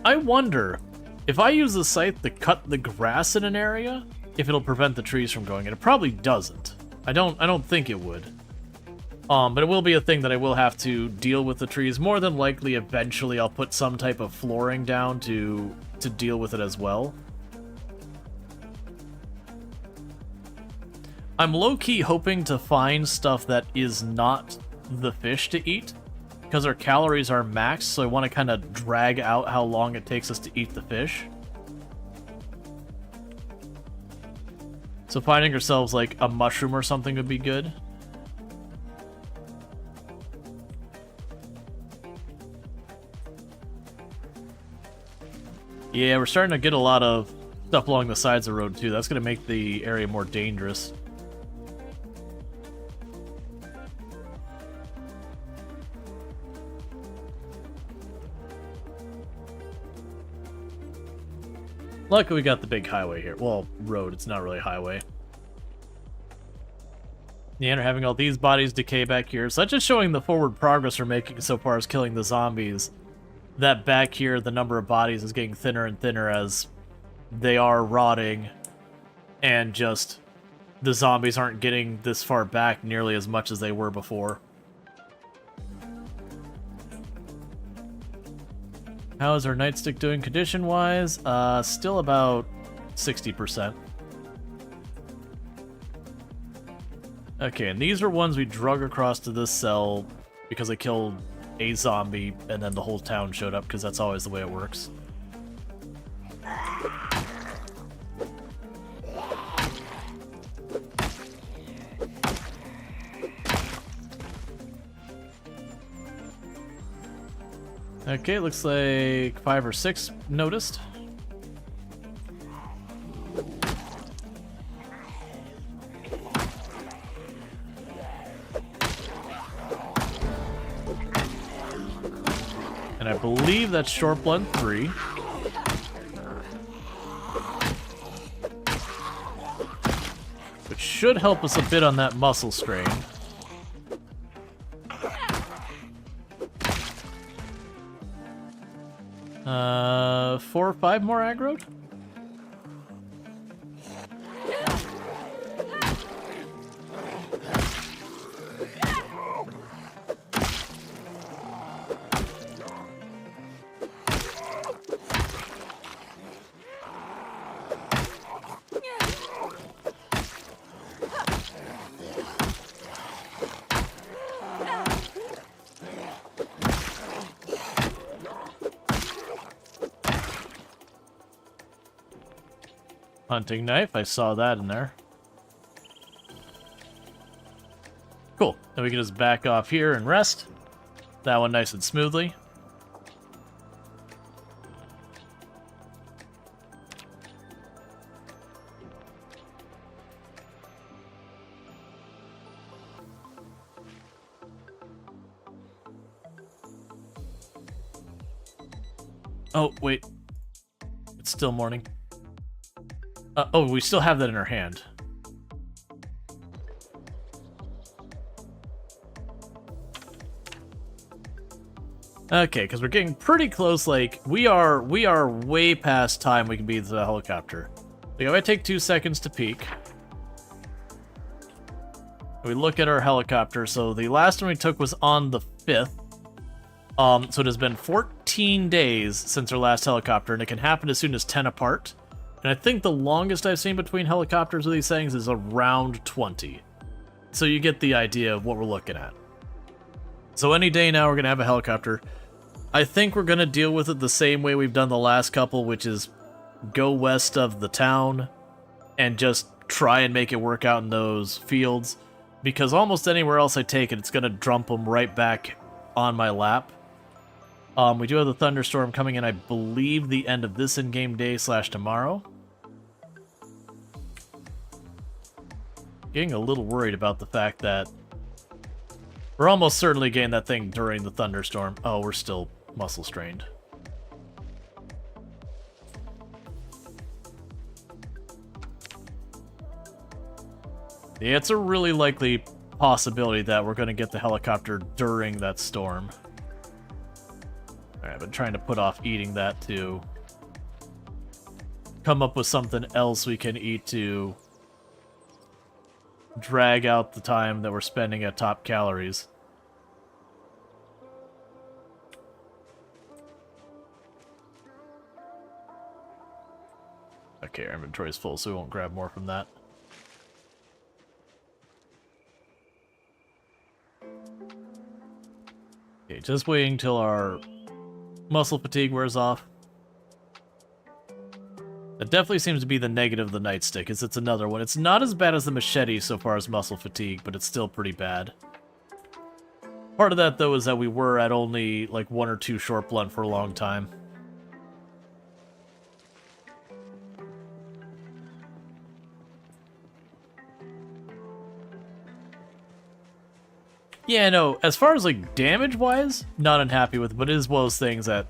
I wonder, if I use the scythe to cut the grass in an area, if it'll prevent the trees from going, and it probably doesn't. I don't think it would. But it will be a thing that I will have to deal with the trees. More than likely, eventually, I'll put some type of flooring down to deal with it as well. I'm low-key hoping to find stuff that is not the fish to eat, because our calories are maxed, so I want to kind of drag out how long it takes us to eat the fish. So finding ourselves like a mushroom or something would be good. Yeah, we're starting to get a lot of stuff along the sides of the road too. That's going to make the area more dangerous. Luckily, we got the big highway here. Well, road. It's not really a highway. Yeah, and we're having all these bodies decay back here. So that's just showing the forward progress we're making so far as killing the zombies. That back here, the number of bodies is getting thinner and thinner as they are rotting. And just the zombies aren't getting this far back nearly as much as they were before. How is our nightstick doing condition-wise? Still about 60%. Okay, and these are ones we drug across to this cell because I killed a zombie and then the whole town showed up, because that's always the way it works. Okay, looks like 5 or 6 noticed. And I believe that's short blunt 3. Which should help us a bit on that muscle strain. 4 or 5 more aggroed? Hunting knife, I saw that in there. Cool. Then we can just back off here and rest. That one nice and smoothly. Oh, wait. It's still morning. Oh, we still have that in our hand. Okay, because we're getting pretty close. Like we are way past time we can be the helicopter. So I take 2 seconds to peek. We look at our helicopter. So the last one we took was on the 5th. So it has been 14 days since our last helicopter, and it can happen as soon as 10 apart. And I think the longest I've seen between helicopters with these things is around 20. So you get the idea of what we're looking at. So any day now we're going to have a helicopter. I think we're going to deal with it the same way we've done the last couple, which is go west of the town and just try and make it work out in those fields. Because almost anywhere else I take it, it's going to dump them right back on my lap. We do have the thunderstorm coming in, I believe, the end of this in-game day / tomorrow. Getting a little worried about the fact that we're almost certainly getting that thing during the thunderstorm. Oh, we're still muscle strained. Yeah, it's a really likely possibility that we're going to get the helicopter during that storm. Alright, I've been trying to put off eating that too. come up with something else we can eat to drag out the time that we're spending at top calories. Okay, our inventory is full, so we won't grab more from that. Okay, just waiting till our muscle fatigue wears off. That definitely seems to be the negative of the nightstick, is it's another one. It's not as bad as the machete so far as muscle fatigue, but it's still pretty bad. Part of that, though, is that we were at only, like, 1 or 2 short blunt for a long time. Yeah, no, as far as, like, damage-wise, not unhappy with it, but it is one of those things that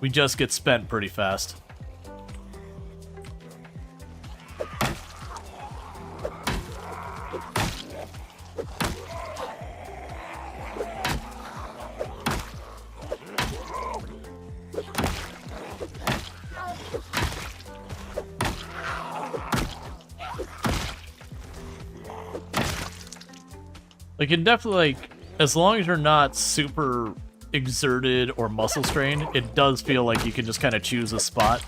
we just get spent pretty fast. Like, it definitely, like, as long as you're not super exerted or muscle strained, it does feel like you can just kind of choose a spot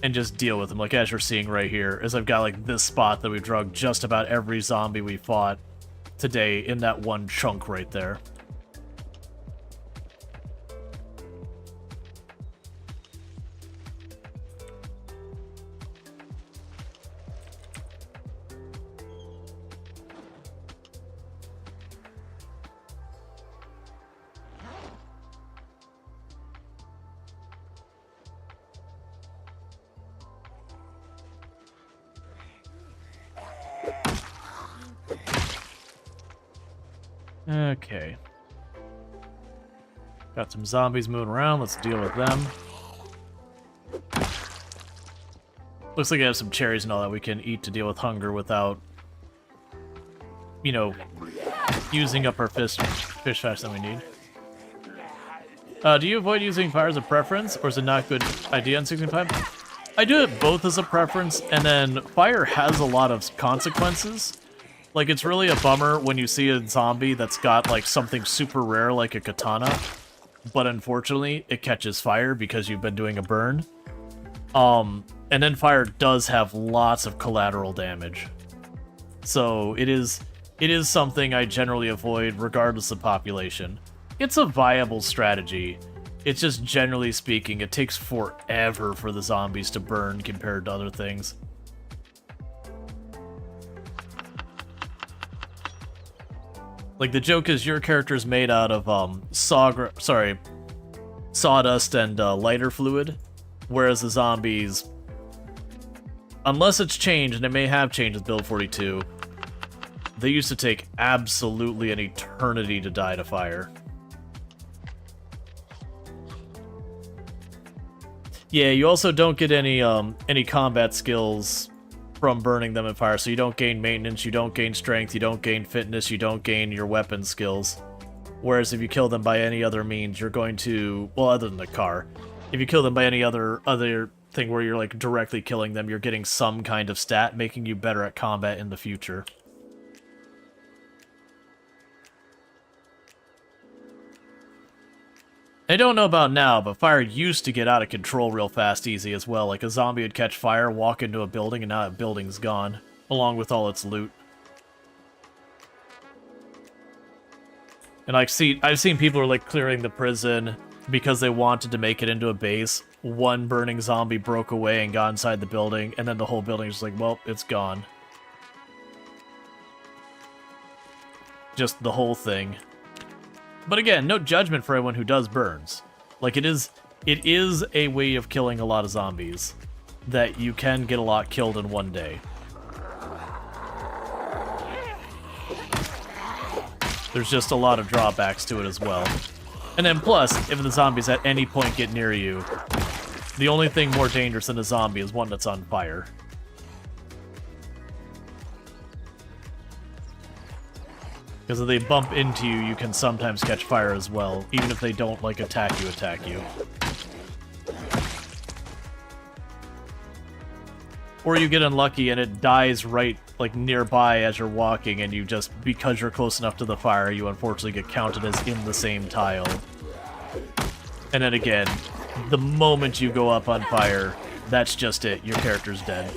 and just deal with them. Like, as you're seeing right here, is I've got, like, this spot that we drug just about every zombie we fought today in that one chunk right there. Okay. Got some zombies moving around. Let's deal with them. Looks like I have some cherries and all that we can eat to deal with hunger without, you know, using up our fish fast that we need. Do you avoid using fire as a preference, or is it not a good idea on 65? I do it both as a preference, and then fire has a lot of consequences. Like, it's really a bummer when you see a zombie that's got, like, something super rare like a katana, but unfortunately, it catches fire because you've been doing a burn. And then fire does have lots of collateral damage. So, it is something I generally avoid regardless of population. It's a viable strategy. It's just, generally speaking, it takes forever for the zombies to burn compared to other things. Like, the joke is your character's made out of, sawdust and, lighter fluid, whereas the zombies, unless it's changed, and it may have changed with Build 42, they used to take absolutely an eternity to die to fire. Yeah, you also don't get any combat skills from burning them in fire, so you don't gain maintenance, you don't gain strength, you don't gain fitness, you don't gain your weapon skills. Whereas if you kill them by any other means, you're going to, well, other than the car, if you kill them by any other thing where you're, like, directly killing them, you're getting some kind of stat, making you better at combat in the future. I don't know about now, but fire used to get out of control real fast easy as well. Like, a zombie would catch fire, walk into a building, and now that building's gone, along with all its loot. And I've seen people who are, like, clearing the prison because they wanted to make it into a base. One burning zombie broke away and got inside the building, and then the whole building's just like, well, it's gone. Just the whole thing. But again, no judgment for anyone who does burns. Like, it is a way of killing a lot of zombies that you can get a lot killed in one day. There's just a lot of drawbacks to it as well. And then plus, if the zombies at any point get near you, the only thing more dangerous than a zombie is one that's on fire. Because if they bump into you, you can sometimes catch fire as well, even if they don't, like, attack you. Or you get unlucky and it dies right, like, nearby as you're walking, and you just, because you're close enough to the fire, you unfortunately get counted as in the same tile. And then again, the moment you go up on fire, that's just it. Your character's dead.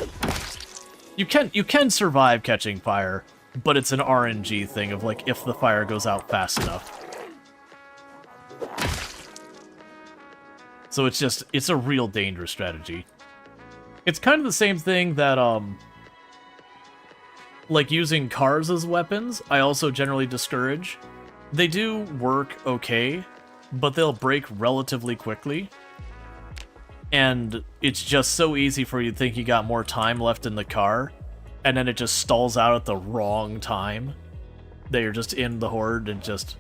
You can survive catching fire, but it's an RNG thing of, like, if the fire goes out fast enough. So it's a real dangerous strategy. It's kind of the same thing that, like using cars as weapons, I also generally discourage. They do work okay, but they'll break relatively quickly. And it's just so easy for you to think you got more time left in the car, and then it just stalls out at the wrong time. That you're just in the horde, and just...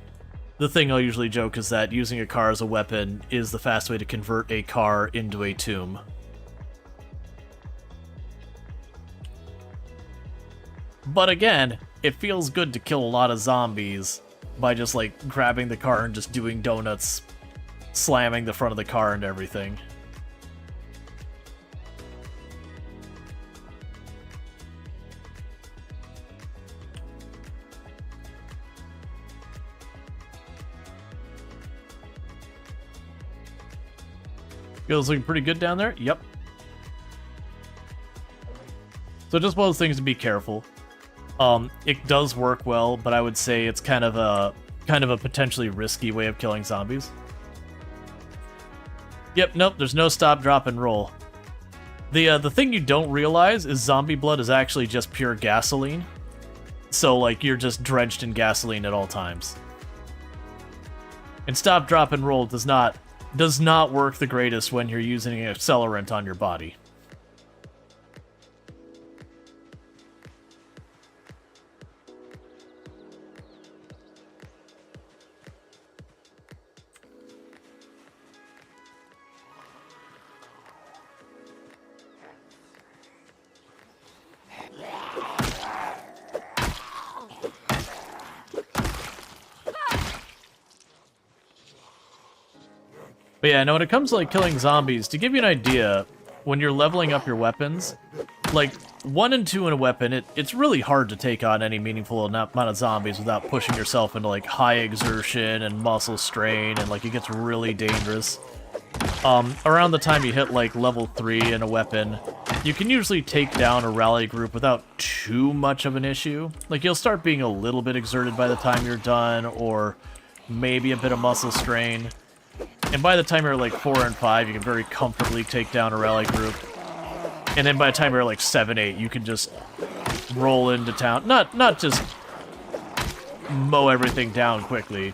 The thing I'll usually joke is that using a car as a weapon is the fast way to convert a car into a tomb. But again, it feels good to kill a lot of zombies by just, like, grabbing the car and just doing donuts, slamming the front of the car and everything. Feels looking pretty good down there? Yep. So just one of those things to be careful. It does work well, but I would say it's kind of a potentially risky way of killing zombies. Yep, nope, there's no stop, drop, and roll. The thing you don't realize is zombie blood is actually just pure gasoline. So, like, you're just drenched in gasoline at all times. And stop, drop, and roll does not work the greatest when you're using an accelerant on your body. But yeah, no, when it comes to, like, killing zombies, to give you an idea, when you're leveling up your weapons, like, 1 and 2 in a weapon, it's really hard to take on any meaningful amount of zombies without pushing yourself into, like, high exertion and muscle strain, and, like, it gets really dangerous. Around the time you hit, like, level 3 in a weapon, you can usually take down a rally group without too much of an issue. Like, you'll start being a little bit exerted by the time you're done, or maybe a bit of muscle strain. And by the time you're like 4 and 5, you can very comfortably take down a rally group. And then by the time you're like 7, 8, you can just roll into town. Not just mow everything down quickly,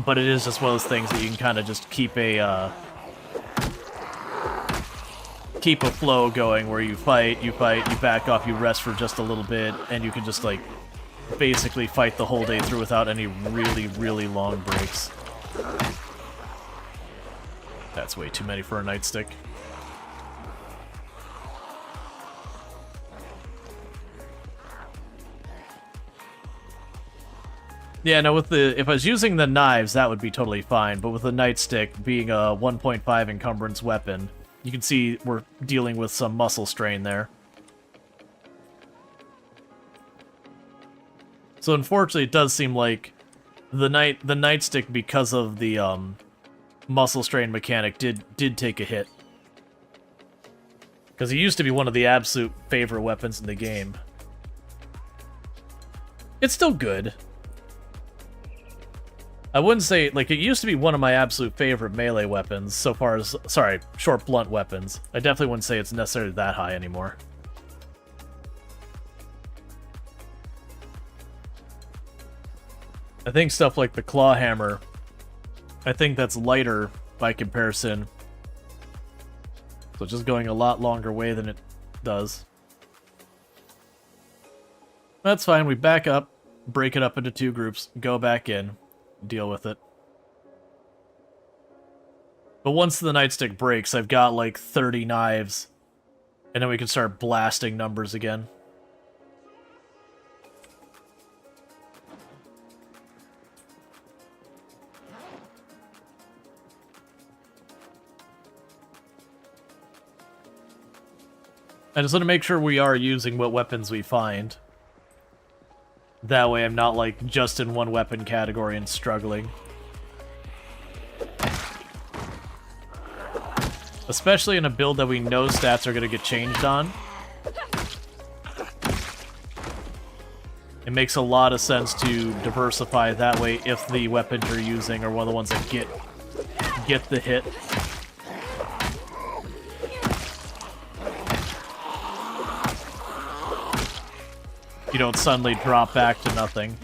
but it is just one of those things that you can kind of just keep a flow going where you fight, you back off, you rest for just a little bit, and you can just, like, basically fight the whole day through without any really, really long breaks. That's way too many for a nightstick. Yeah, no, if I was using the knives, that would be totally fine, but with the nightstick being a 1.5 encumbrance weapon, you can see we're dealing with some muscle strain there. So unfortunately, it does seem like the nightstick, because of the muscle strain mechanic, did take a hit. Because it used to be one of the absolute favorite weapons in the game. It's still good. I wouldn't say, like, it used to be one of my absolute favorite melee weapons, so far as, sorry, short blunt weapons. I definitely wouldn't say it's necessarily that high anymore. I think stuff like the claw hammer, I think that's lighter by comparison. So it's just going a lot longer way than it does. That's fine, we back up, break it up into 2 groups, go back in, deal with it. But once the nightstick breaks, I've got like 30 knives, and then we can start blasting numbers again. I just want to make sure we are using what weapons we find. That way I'm not, like, just in one weapon category and struggling. Especially in a build that we know stats are going to get changed on. It makes a lot of sense to diversify that way if the weapons you're using are one of the ones that get the hit. You don't suddenly drop back to nothing.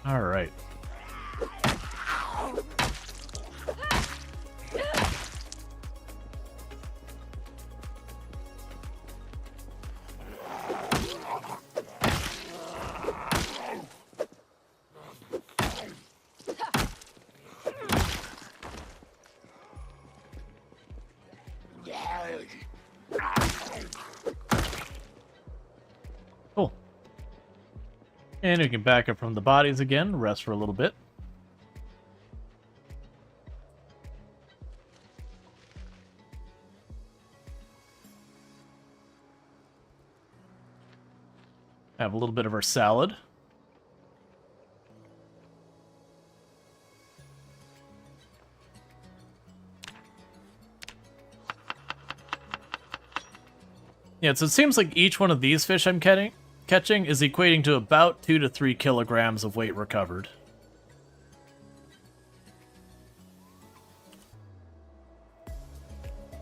Alright. Cool. And we can back up from the bodies again, rest for a little bit. Have a little bit of our salad. Yeah, so it seems like each one of these fish I'm catching is equating to about 2 to 3 kilograms of weight recovered.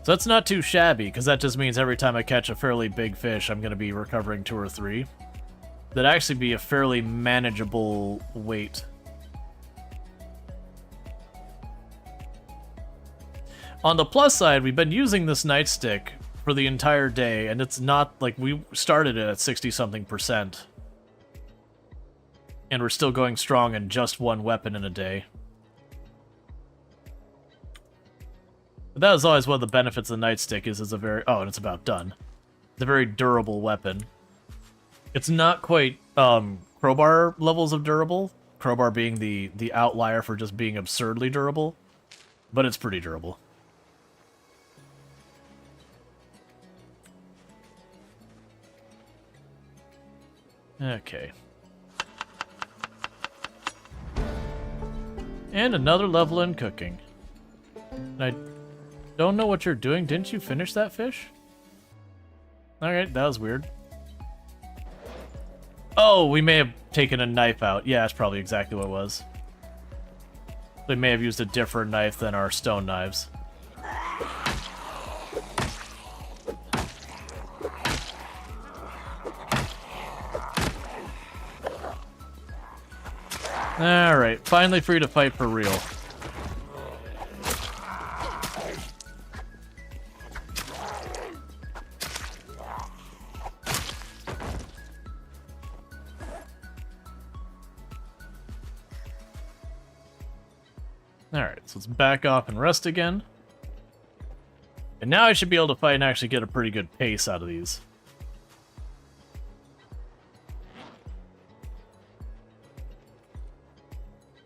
So that's not too shabby, because that just means every time I catch a fairly big fish, I'm going to be recovering 2 or 3. That'd actually be a fairly manageable weight. On the plus side, we've been using this nightstick for the entire day, and it's not like we started it at 60-something%. And we're still going strong in just one weapon in a day. But that is always one of the benefits of the nightstick is it's a very... Oh, and it's about done. It's a very durable weapon. It's not quite crowbar levels of durable. Crowbar being the outlier for just being absurdly durable. But it's pretty durable. Okay. And another level in cooking. And I don't know what you're doing. Didn't you finish that fish? Alright, that was weird. Oh, we may have taken a knife out. Yeah, that's probably exactly what it was. They may have used a different knife than our stone knives. Alright, finally free to fight for real. Alright, so let's back off and rest again. And now I should be able to fight and actually get a pretty good pace out of these.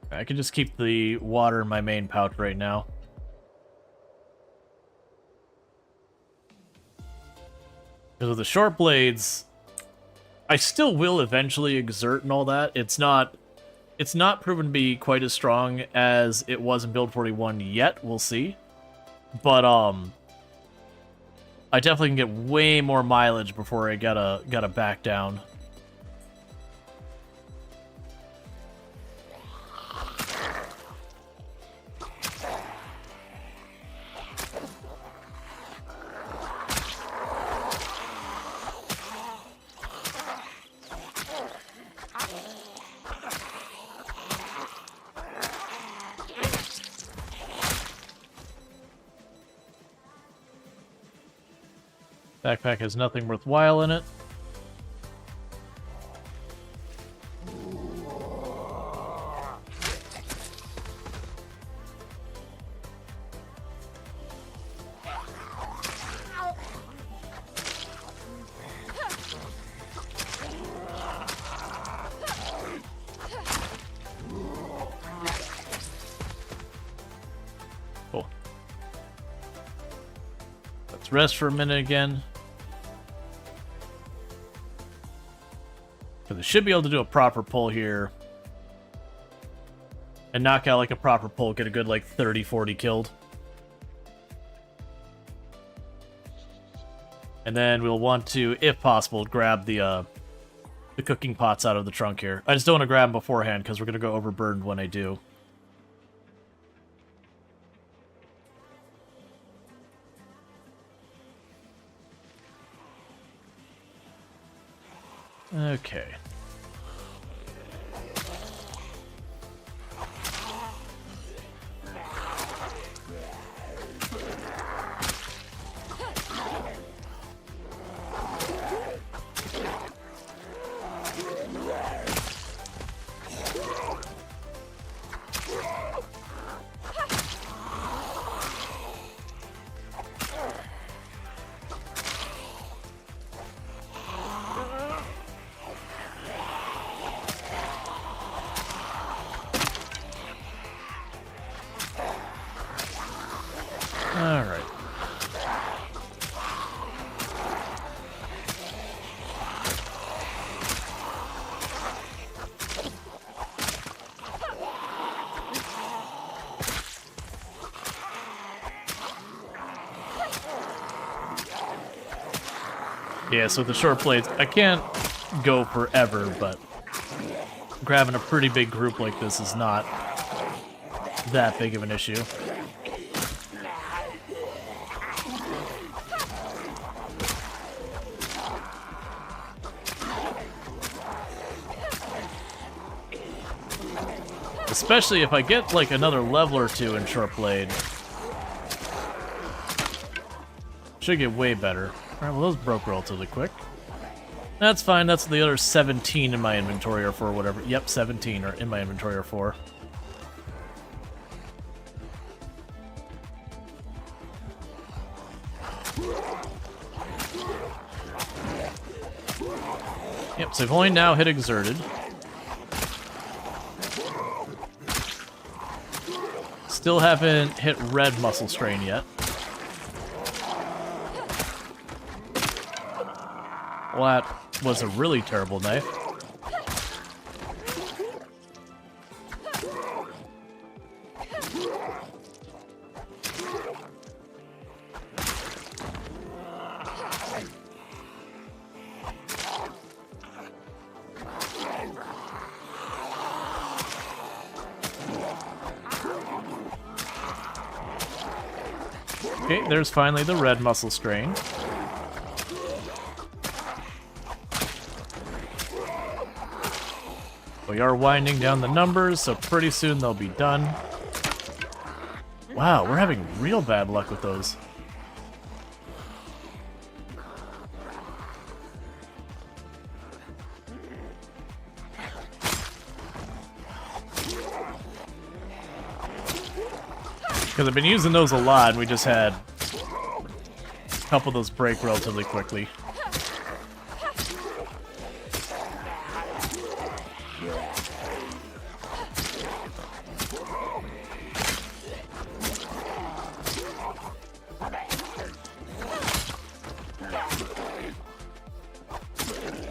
I can just keep the water in my main pouch right now. Because with the short blades, I still will eventually exert and all that. It's not proven to be quite as strong as it was in Build 41 yet. We'll see. But I definitely can get way more mileage before I gotta back down. Backpack has nothing worthwhile in it. Cool. Let's rest for a minute again. Because I should be able to do a proper pull here. And knock out like a proper pull, get a good like 30, 40 killed. And then we'll want to, if possible, grab the cooking pots out of the trunk here. I just don't want to grab them beforehand because we're going to go overburdened when I do. Okay. Alright. Yeah, so the short blades, I can't go forever, but grabbing a pretty big group like this is not that big of an issue. Especially if I get like another level or two in short blade. Should get way better. Alright, well those broke relatively quick. That's fine, that's the other 17 in my inventory or for whatever. Yep, 17 are in my inventory or for. Yep, so I've only now hit exerted. Still haven't hit red muscle strain yet. Well, that was a really terrible knife. Okay, there's finally the red muscle strain. We are winding down the numbers, so pretty soon they'll be done. Wow, we're having real bad luck with those. Because I've been using those a lot, and we just had a couple of those break relatively quickly.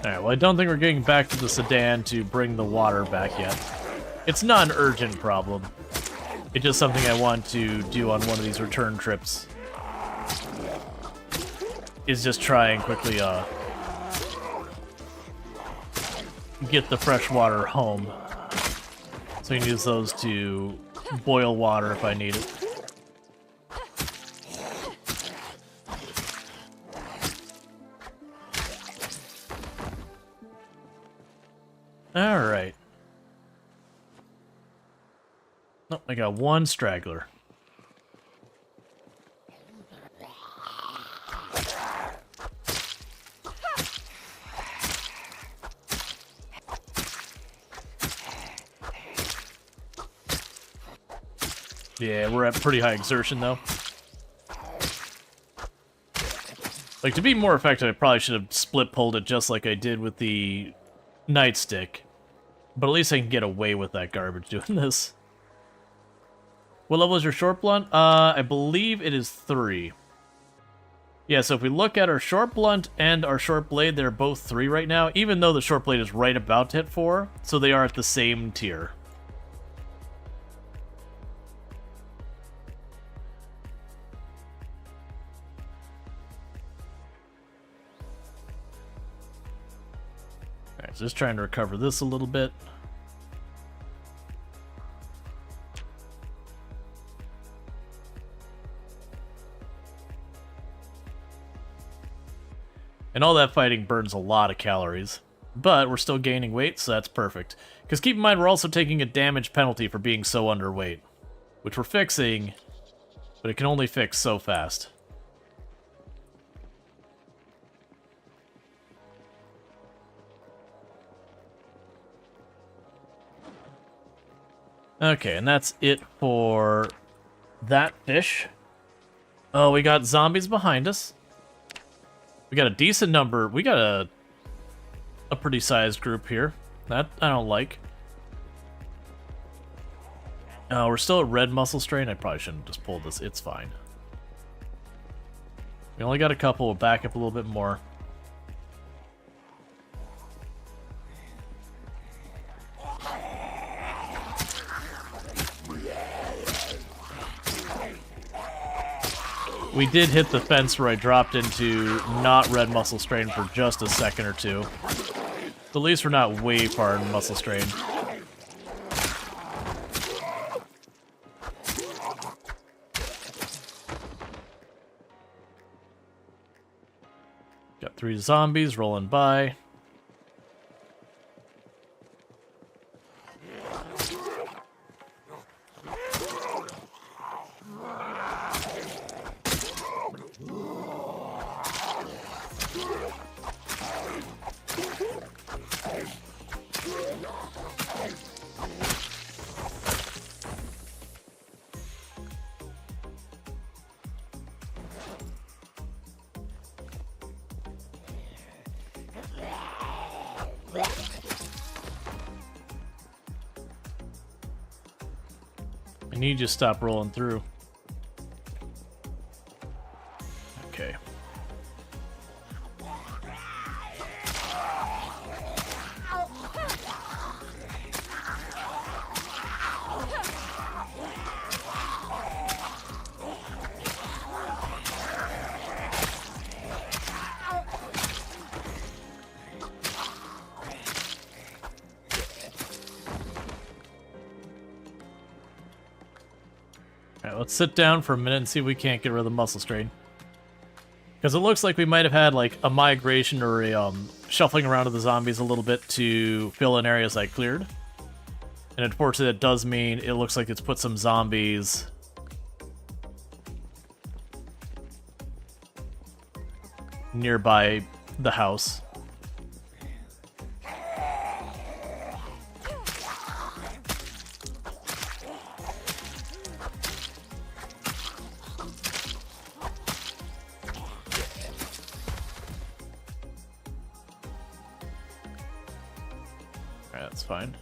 Alright, well I don't think we're getting back to the sedan to bring the water back yet. It's not an urgent problem. It's just something I want to do on one of these return trips. Is just try and quickly get the fresh water home. So you can use those to boil water if I need it. Alright. Oh, I got one straggler. Yeah, we're at pretty high exertion, though. Like, to be more effective, I probably should have split-pulled it just like I did with the nightstick. But at least I can get away with that garbage doing this. What level is your short blunt? I believe it is 3. Yeah, so if we look at our short blunt and our short blade, they're both 3 right now, even though the short blade is right about to hit 4, so they are at the same tier. Alright, so just trying to recover this a little bit. And all that fighting burns a lot of calories. But we're still gaining weight, so that's perfect. Because keep in mind, we're also taking a damage penalty for being so underweight. Which we're fixing, but it can only fix so fast. Okay, and that's it for that fish. Oh, we got zombies behind us. We got a decent number. We got a pretty sized group here. That I don't like. We're still at red muscle strain. I probably shouldn't have just pulled this. It's fine. We only got a couple. We'll back up a little bit more. We did hit the fence where I dropped into not red muscle strain for just a second or two. At least we're not way far in muscle strain. Got 3 zombies rolling by. I need you to stop rolling through. Okay. Alright, let's sit down for a minute and see if we can't get rid of the muscle strain. Because it looks like we might have had like a migration or a shuffling around of the zombies a little bit to fill in areas I cleared. And unfortunately that does mean it looks like it's put some zombies nearby the house. That's fine.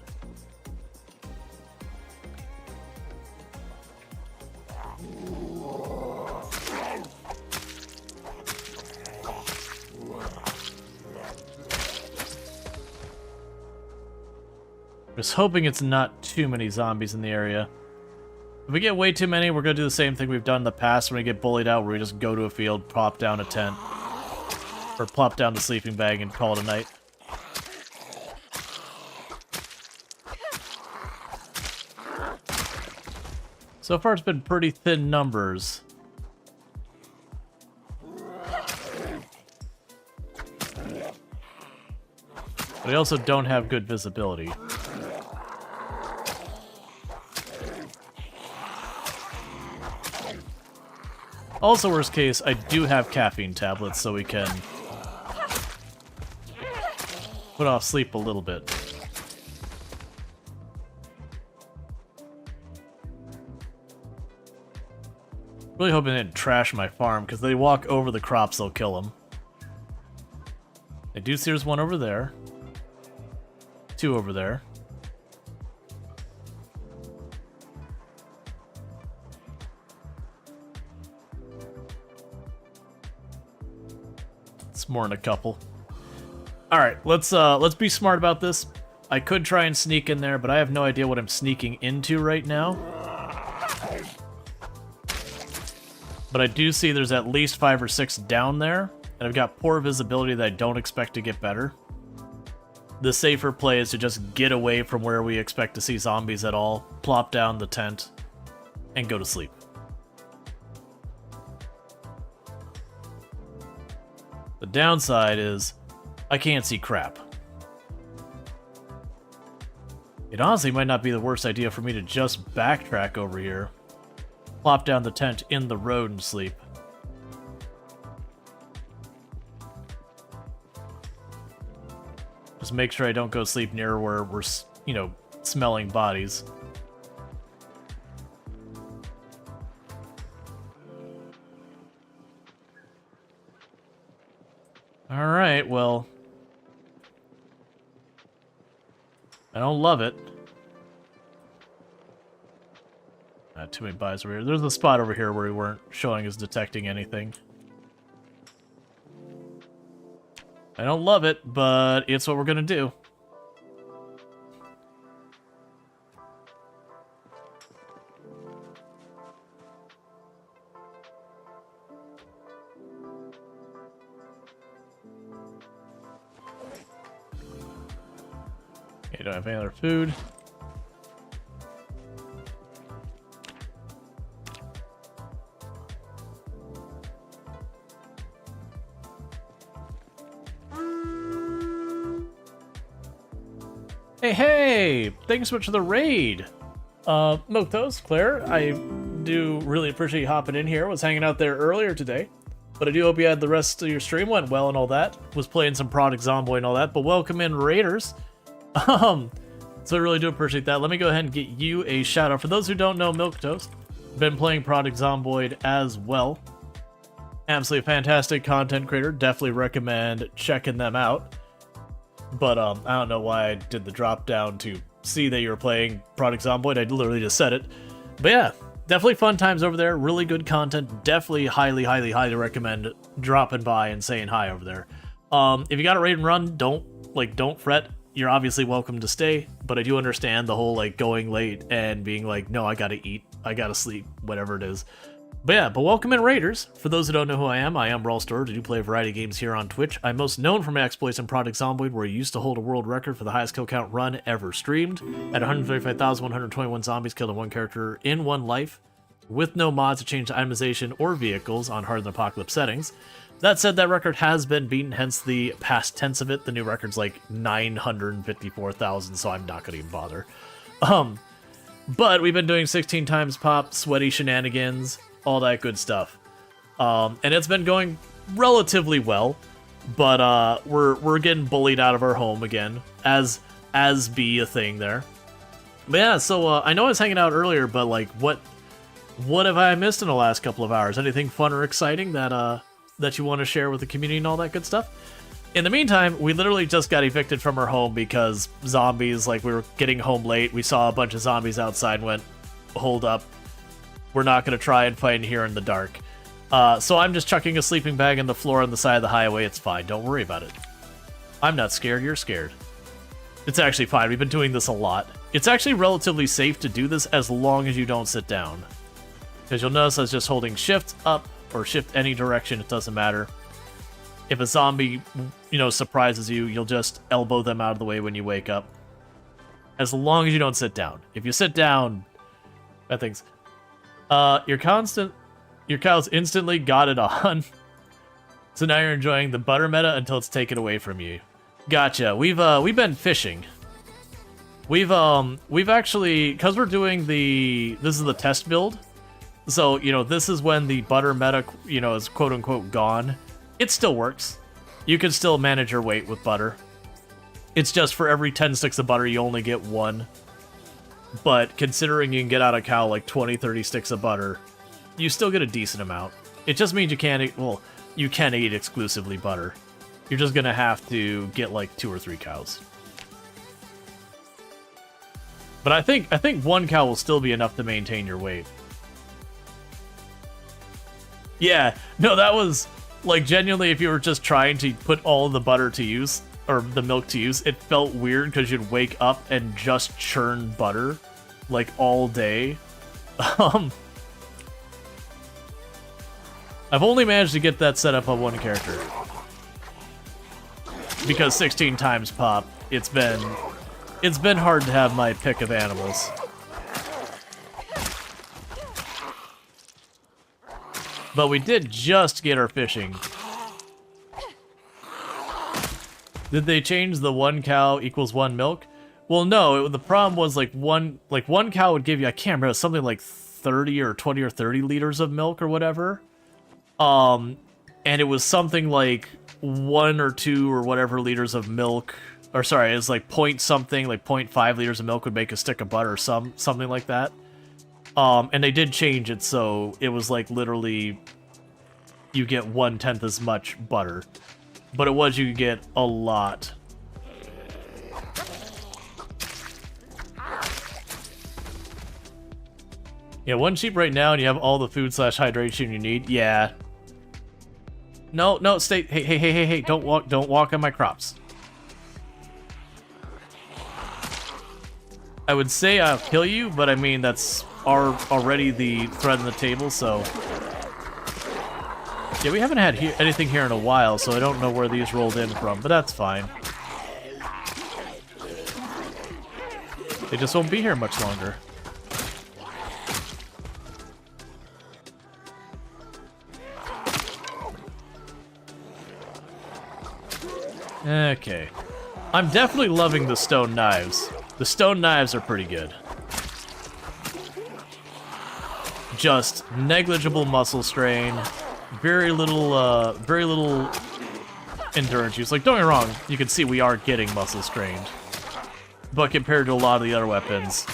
Just hoping it's not too many zombies in the area. If we get way too many, we're gonna do the same thing we've done in the past when we get bullied out, where we just go to a field, plop down a tent, or plop down the sleeping bag and call it a night. So far, it's been pretty thin numbers. But I also don't have good visibility. Also, worst case, I do have caffeine tablets, so we can put off sleep a little bit. Really hoping they didn't trash my farm, because they walk over the crops, they'll kill them. I do see there's one over there. 2 over there. It's more than a couple. All right, let's be smart about this. I could try and sneak in there, but I have no idea what I'm sneaking into right now. But I do see there's at least 5 or 6 down there, and I've got poor visibility that I don't expect to get better. The safer play is to just get away from where we expect to see zombies at all, plop down the tent, and go to sleep. The downside is I can't see crap. It honestly might not be the worst idea for me to just backtrack over here, plop down the tent in the road and sleep. Just make sure I don't go sleep near where we're, you know, smelling bodies. Alright, well, I don't love it. Not too many buys over here. There's a spot over here where we weren't showing us detecting anything. I don't love it, but it's what we're gonna do. Okay, don't have any other food. Hey, thanks so much for the raid. Milk Toast, Claire, I do really appreciate you hopping in here. Was hanging out there earlier today, but I do hope you had the rest of your stream went well and all that. Was playing some Product Zomboid and all that, but welcome in, Raiders. So I really do appreciate that. Let me go ahead and get you a shout out. For those who don't know Milk Toast, been playing Product Zomboid as well. Absolutely fantastic content creator. Definitely recommend checking them out. But I don't know why I did the drop down to see that you were playing Product Zomboid. I literally just said it. But yeah, definitely fun times over there. Really good content. Definitely highly recommend dropping by and saying hi over there. If you got a raid and run, don't fret. You're obviously welcome to stay, but I do understand the whole like going late and being like, no, I gotta eat, I gotta sleep, whatever it is. But yeah, but welcome in, Raiders. For those who don't know who I am Rual Storge. I do play a variety of games here on Twitch. I'm most known for my exploits in Product Zomboid, where I used to hold a world record for the highest kill count run ever streamed, at 135,121 zombies killed in one character in one life, with no mods to change the itemization or vehicles on hard and apocalypse settings. That said, that record has been beaten, hence the past tense of it. The new record's like 954,000, so I'm not gonna even bother. But we've been doing 16 times pop, sweaty shenanigans, all that good stuff. And it's been going relatively well, but we're getting bullied out of our home again, as be a thing there. But yeah, so I know I was hanging out earlier, but like, what have I missed in the last couple of hours? Anything fun or exciting that you want to share with the community and all that good stuff? In the meantime, we literally just got evicted from our home because zombies, like, we were getting home late, we saw a bunch of zombies outside and went, hold up, we're not going to try and fight in here in the dark. So I'm just chucking a sleeping bag on the floor on the side of the highway. It's fine, don't worry about it. I'm not scared, you're scared. It's actually fine, we've been doing this a lot. It's actually relatively safe to do this as long as you don't sit down. Because you'll notice I was just holding shift up, or shift any direction, it doesn't matter. If a zombie, surprises you, you'll just elbow them out of the way when you wake up. As long as you don't sit down. If you sit down, bad things. Your cow's instantly got it on. So now you're enjoying the butter meta until it's taken away from you. Gotcha. We've been fishing. We've actually, because we're doing this is the test build. So, this is when the butter meta, is quote-unquote gone. It still works. You can still manage your weight with butter. It's just for every 10 sticks of butter, you only get 1. But considering you can get out a cow like 20, 30 sticks of butter, you still get a decent amount. It just means you can't eat, you can eat exclusively butter. You're just gonna have to get like 2 or 3 cows. But I think 1 cow will still be enough to maintain your weight. Yeah, no, that was Like, genuinely, if you were just trying to put all the butter to use, or the milk to use, it felt weird because you'd wake up and just churn butter, like, all day. I've only managed to get that set up on one character. Because 16 times pop, it's been hard to have my pick of animals. But we did just get our fishing. Did they change the 1 cow equals 1 milk? Well, no. The problem was like one cow would give you, I can't remember, something like 30 or 20 or 30 liters of milk or whatever. And it was something like 1 or 2 or whatever liters of milk. Or sorry, it was like point something, like 0.5 liters of milk would make a stick of butter, something like that. And they did change it, so it was like literally you get 1/10 as much butter. But it was you get a lot. Yeah, 1 sheep right now and you have all the food / hydration you need. Yeah. No, stay. Hey, don't walk on my crops. I would say I'll kill you, but I mean, that's already the threat on the table, so... Yeah, we haven't had anything here in a while, so I don't know where these rolled in from, but that's fine. They just won't be here much longer. Okay. I'm definitely loving the stone knives. The stone knives are pretty good. Just negligible muscle strain, very little endurance use. Like, don't get me wrong, you can see we are getting muscle strained. But compared to a lot of the other weapons,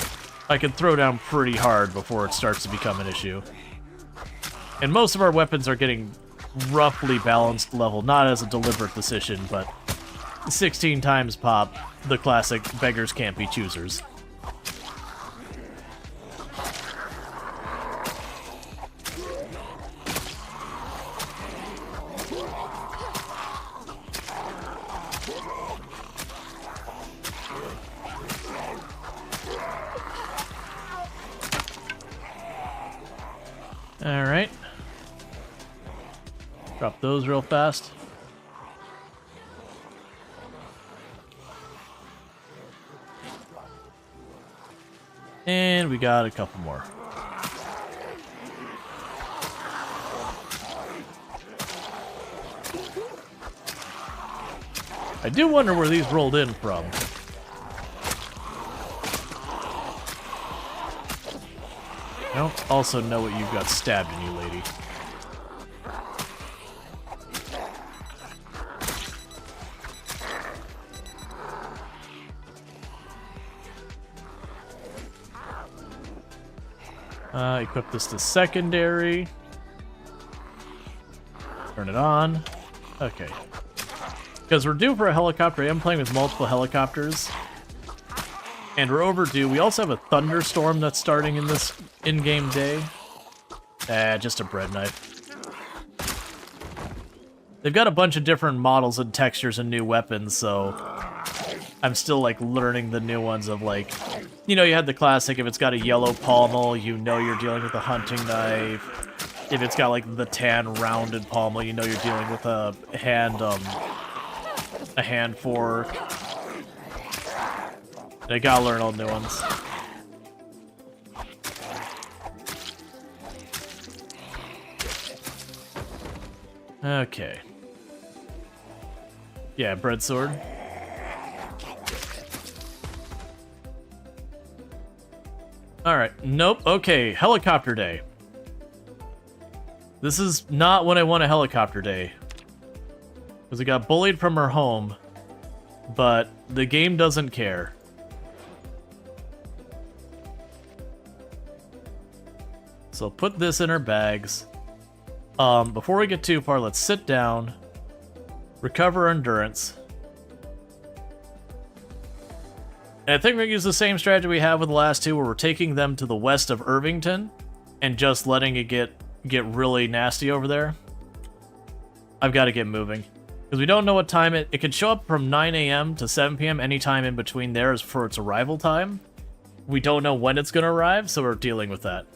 I can throw down pretty hard before it starts to become an issue. And most of our weapons are getting roughly balanced level, not as a deliberate decision, but 16 times pop, the classic beggars can't be choosers. Alright. Drop those real fast. And we got a couple more. I do wonder where these rolled in from. I don't also know what you've got stabbed in you, lady. Equip this to secondary. Turn it on. Okay. Because we're due for a helicopter. I am playing with multiple helicopters. And we're overdue. We also have a thunderstorm that's starting in this in-game day. Just a bread knife. They've got a bunch of different models and textures and new weapons, so... I'm still, like, learning the new ones of, like... You know, you had the classic, if it's got a yellow pommel, you know you're dealing with a hunting knife. If it's got, like, the tan rounded pommel, you know you're dealing with a hand fork. I gotta learn all new ones. Okay. Yeah, bread sword. Alright, nope, okay, helicopter day. This is not when I want a helicopter day. Because we got bullied from our home, but the game doesn't care. So put this in our bags. Before we get too far, let's sit down, recover our endurance. And I think we're going to use the same strategy we have with the last two, where we're taking them to the west of Irvington and just letting it get really nasty over there. I've got to get moving. Because we don't know what time it can show up from 9 a.m. to 7 p.m. Anytime in between there is for its arrival time. We don't know when it's going to arrive, so we're dealing with that.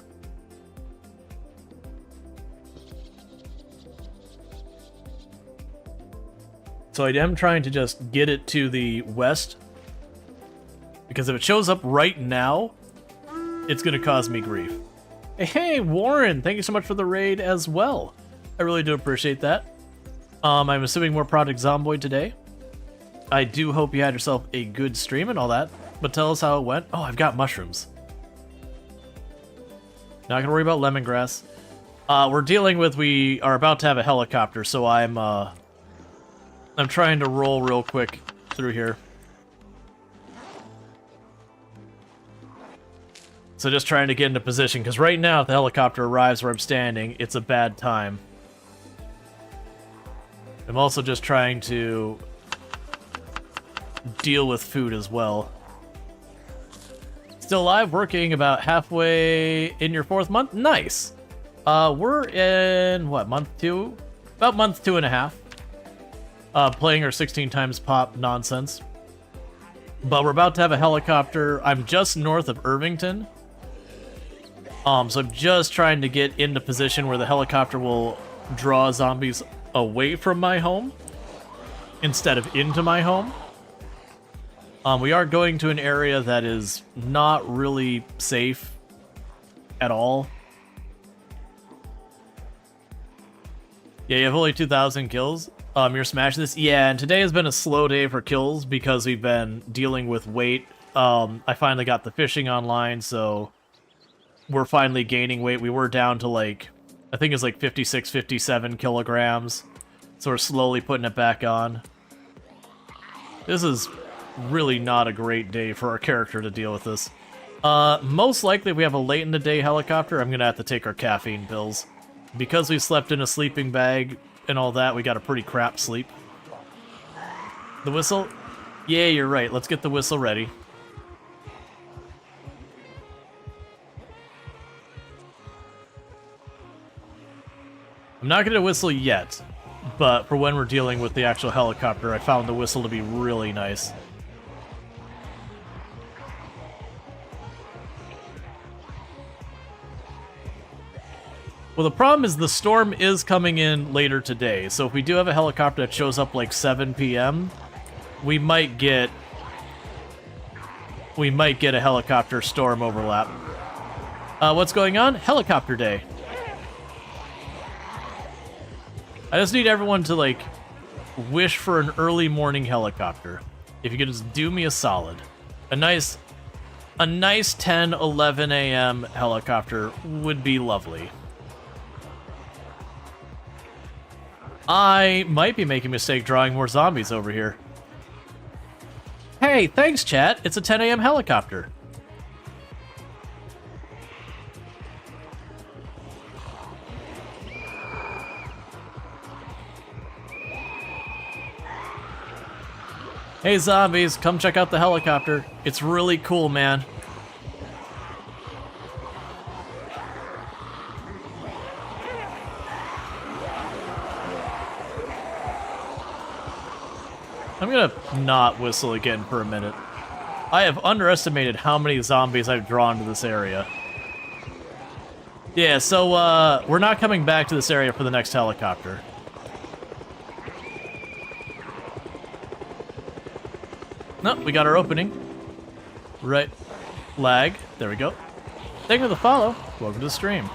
So I am trying to just get it to the west. Because if it shows up right now, it's going to cause me grief. Hey, Warren, thank you so much for the raid as well. I really do appreciate that. I'm assuming more Project Zomboid today. I do hope you had yourself a good stream and all that, but tell us how it went. Oh, I've got mushrooms. Not gonna worry about lemongrass. We're dealing with, we are about to have a helicopter, so I'm trying to roll real quick through here. So just trying to get into position, because right now if the helicopter arrives where I'm standing, it's a bad time. I'm also just trying to deal with food as well. Still alive, working about halfway in your 4th month? Nice! We're in, what, month 2? About month 2.5. Playing our 16 times pop nonsense. But we're about to have a helicopter. I'm just north of Irvington. So I'm just trying to get into position where the helicopter will draw zombies away from my home instead of into my home. We are going to an area that is not really safe at all. Yeah, you have only 2,000 kills. You're smashing this? Yeah, and today has been a slow day for kills because we've been dealing with weight. I finally got the fishing online, so we're finally gaining weight. We were down to like, I think it's like 56, 57 kilograms. So we're slowly putting it back on. This is really not a great day for our character to deal with this. Most likely if we have a late in the day helicopter, I'm gonna have to take our caffeine pills. Because we slept in a sleeping bag and all that, we got a pretty crap sleep. The whistle? Yeah, you're right. Let's get the whistle ready. I'm not gonna whistle yet, but for when we're dealing with the actual helicopter, I found the whistle to be really nice. Well, the problem is the storm is coming in later today, so if we do have a helicopter that shows up like 7 p.m., we might get a helicopter storm overlap. What's going on? Helicopter day. I just need everyone to, like, wish for an early morning helicopter. If you could just do me a solid. A nice 10, 11 a.m. helicopter would be lovely. I might be making a mistake drawing more zombies over here. Hey, thanks, chat. It's a 10 a.m. helicopter. Hey zombies, come check out the helicopter. It's really cool, man. I'm gonna not whistle again for a minute. I have underestimated how many zombies I've drawn to this area. Yeah, so we're not coming back to this area for the next helicopter. No, we got our opening. Right. Lag. There we go. Thank you for the follow. Welcome to the stream.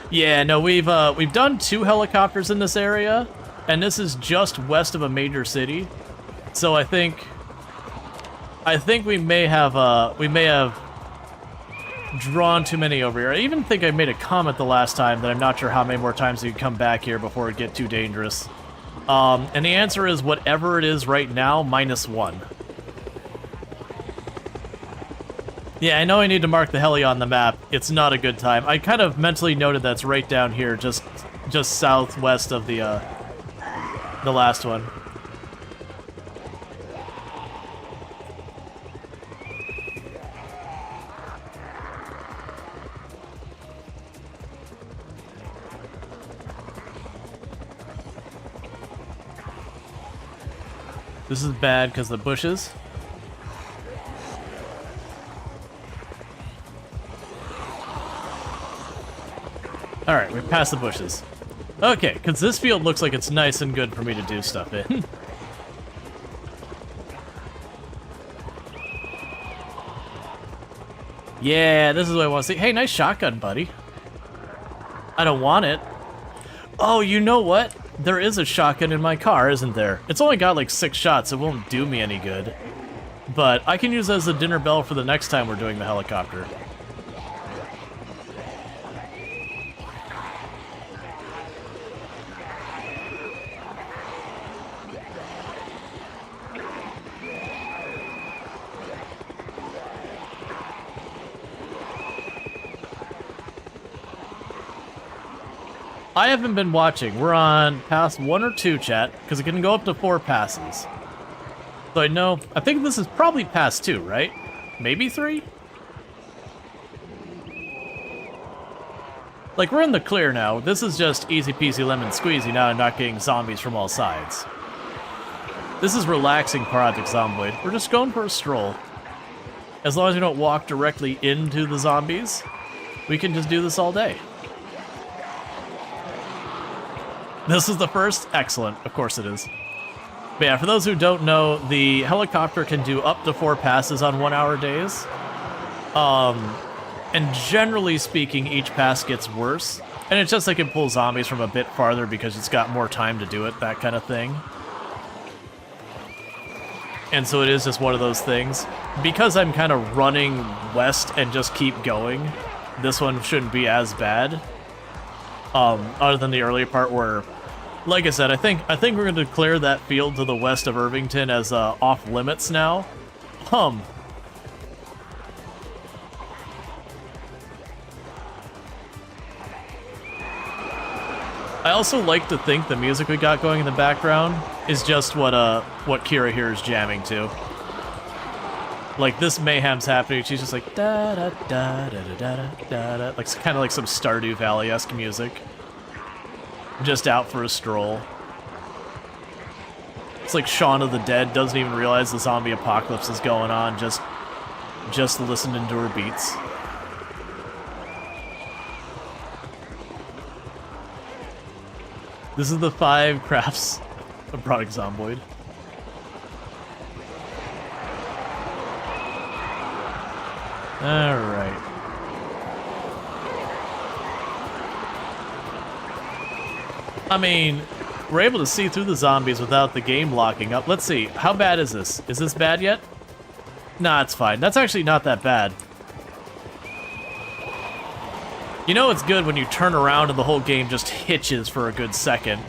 Yeah, no, we've done 2 helicopters in this area, and this is just west of a major city. So I think we may have drawn too many over here. I even think I made a comment the last time that I'm not sure how many more times we can come back here before it get too dangerous. And the answer is whatever it is right now, -1. Yeah, I know I need to mark the heli on the map. It's not a good time. I kind of mentally noted that's right down here, just southwest of the last one. This is bad because the bushes. Alright, we passed the bushes. Okay, because this field looks like it's nice and good for me to do stuff in. Yeah, this is what I want to see. Hey, nice shotgun, buddy. I don't want it. Oh, you know what? There is a shotgun in my car, isn't there? It's only got like 6 shots. It won't do me any good. But I can use it as a dinner bell for the next time we're doing the helicopter. I haven't been watching. We're on pass 1 or 2, chat, because it can go up to 4 passes. So I know, I think this is probably pass 2, right? Maybe 3? Like, we're in the clear now. This is just easy peasy lemon squeezy now and not getting zombies from all sides. This is relaxing Project Zomboid. We're just going for a stroll. As long as we don't walk directly into the zombies, we can just do this all day. This is the first? Excellent. Of course it is. But yeah, for those who don't know, the helicopter can do up to 4 passes on 1-hour days. And generally speaking, each pass gets worse. And it's just like it can pull zombies from a bit farther because it's got more time to do it, that kind of thing. And so it is just one of those things. Because I'm kind of running west and just keep going, this one shouldn't be as bad. Other than the earlier part where, like I said, I think we're going to declare that field to the west of Irvington as off limits now. I also like to think the music we got going in the background is just what Kira here is jamming to. Like, this mayhem's happening, she's just like da da da da da da da da, like kind of like some Stardew Valley-esque music. Just out for a stroll. It's like Shaun of the Dead doesn't even realize the zombie apocalypse is going on, just listening to her beats. This is the 5 crafts of Project Zomboid. Alright. I mean, we're able to see through the zombies without the game locking up. Let's see, how bad is this? Is this bad yet? Nah, it's fine. That's actually not that bad. You know it's good when you turn around and the whole game just hitches for a good second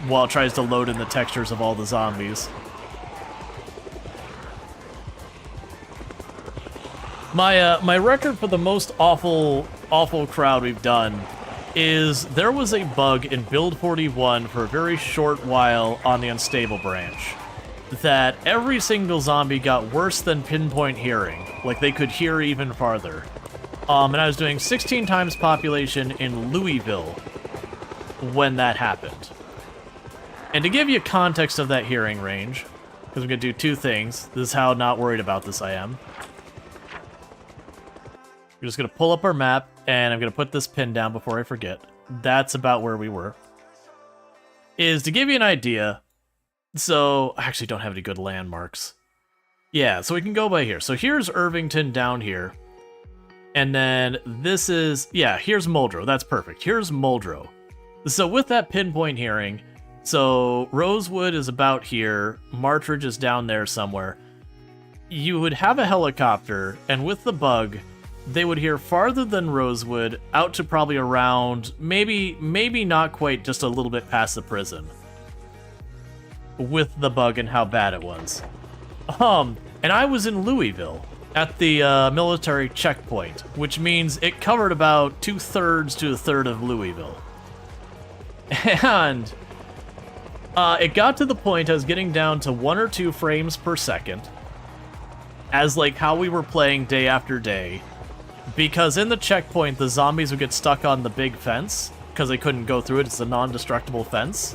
while it tries to load in the textures of all the zombies. My record for the most awful crowd we've done is there was a bug in Build 41 for a very short while on the Unstable branch that every single zombie got worse than pinpoint hearing. Like, they could hear even farther. And I was doing 16 times population in Louisville when that happened. And to give you context of that hearing range, because I'm going to do 2 things. This is how not worried about this I am. We're just going to pull up our map, and I'm going to put this pin down before I forget. That's about where we were. Is to give you an idea, so I actually don't have any good landmarks. Yeah, so we can go by here. So here's Irvington down here. And then this is, yeah, here's Muldrow. That's perfect. Here's Muldrow. So with that pinpoint hearing, so Rosewood is about here, Martridge is down there somewhere. You would have a helicopter, and with the bug, they would hear farther than Rosewood, out to probably around, maybe not quite, just a little bit past the prison. With the bug and how bad it was. And I was in Louisville at the military checkpoint, which means it covered about 2/3 to 1/3 of Louisville. And it got to the point I was getting down to 1 or 2 frames per second, as like how we were playing day after day. Because in the checkpoint, the zombies would get stuck on the big fence, because they couldn't go through it. It's a non-destructible fence.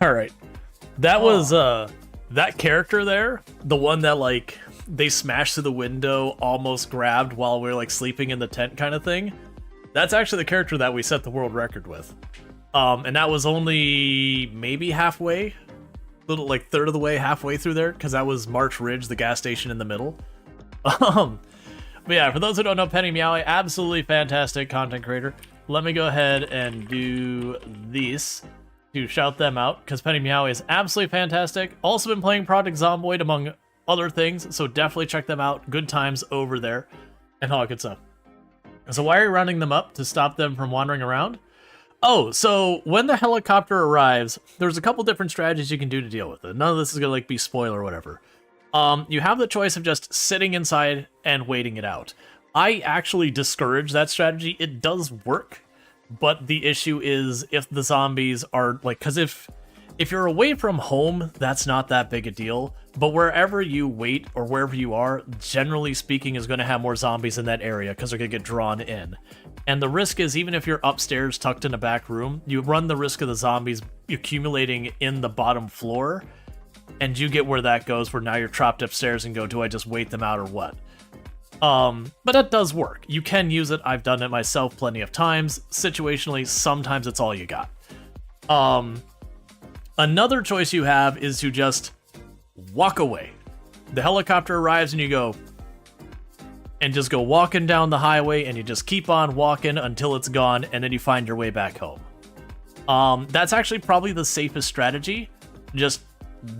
All right. That was that character there, the one that like they smashed through the window, almost grabbed while we were like sleeping in the tent kind of thing. That's actually the character that we set the world record with. And that was only maybe halfway, little like third of the way, halfway through there, because that was March Ridge, the gas station in the middle. But yeah, for those who don't know, Penny Meowie, absolutely fantastic content creator. Let me go ahead and do these to shout them out, because Penny Meowie is absolutely fantastic. Also been playing Project Zomboid, among other things, so definitely check them out. Good times over there, and all that good stuff. So why are you rounding them up? To stop them from wandering around? Oh, so when the helicopter arrives, there's a couple different strategies you can do to deal with it. None of this is gonna like be spoiler or whatever. You have the choice of just sitting inside and waiting it out. I actually discourage that strategy. It does work, but the issue is if the zombies are like, because if you're away from home, that's not that big a deal. But wherever you wait or wherever you are, generally speaking, is going to have more zombies in that area because they're going to get drawn in. And the risk is, even if you're upstairs tucked in a back room, you run the risk of the zombies accumulating in the bottom floor. And you get where that goes, where now you're trapped upstairs and go, do I just wait them out or what? But that does work. You can use it. I've done it myself plenty of times. Situationally, sometimes it's all you got. Another choice you have is to just walk away. The helicopter arrives and you go, and just go walking down the highway, and you just keep on walking until it's gone, and then you find your way back home. That's actually probably the safest strategy. Just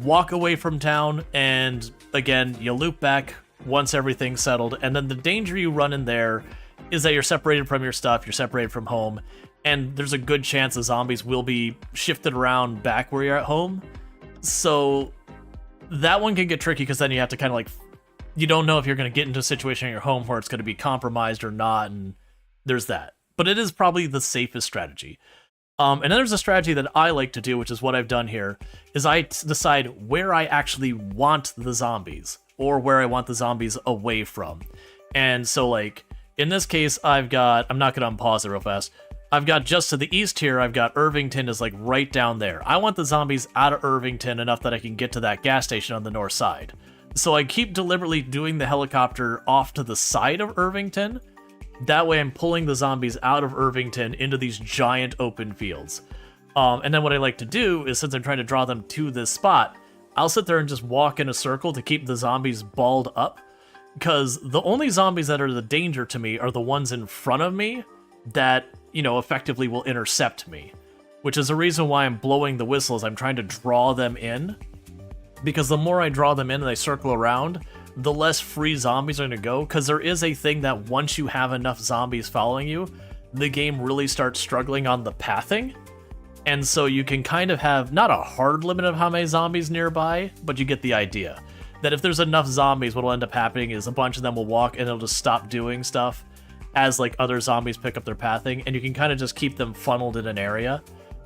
walk away from town, and again, you loop back once everything's settled, and then the danger you run in there is that you're separated from your stuff, you're separated from home, and there's a good chance the zombies will be shifted around back where you're at home. So that one can get tricky, because then you have to kind of like, you don't know if you're going to get into a situation in your home where it's going to be compromised or not, and there's that. But it is probably the safest strategy. And then there's a strategy that I like to do, which is what I've done here, is I decide where I actually want the zombies, or where I want the zombies away from. And so, like, in this case, I've got, I'm not going to unpause it real fast, I've got just to the east here, I've got Irvington is like right down there. I want the zombies out of Irvington enough that I can get to that gas station on the north side. So I keep deliberately doing the helicopter off to the side of Irvington. That way I'm pulling the zombies out of Irvington into these giant open fields. And then what I like to do is, since I'm trying to draw them to this spot, I'll sit there and just walk in a circle to keep the zombies balled up. Because the only zombies that are the danger to me are the ones in front of me that, you know, effectively will intercept me. Which is the reason why I'm blowing the whistles. I'm trying to draw them in. Because the more I draw them in and they circle around, the less free zombies are going to go. Because there is a thing that once you have enough zombies following you, the game really starts struggling on the pathing. And so you can kind of have, not a hard limit of how many zombies nearby, but you get the idea. That if there's enough zombies, what will end up happening is a bunch of them will walk and it'll just stop doing stuff as like other zombies pick up their pathing, and you can kind of just keep them funneled in an area.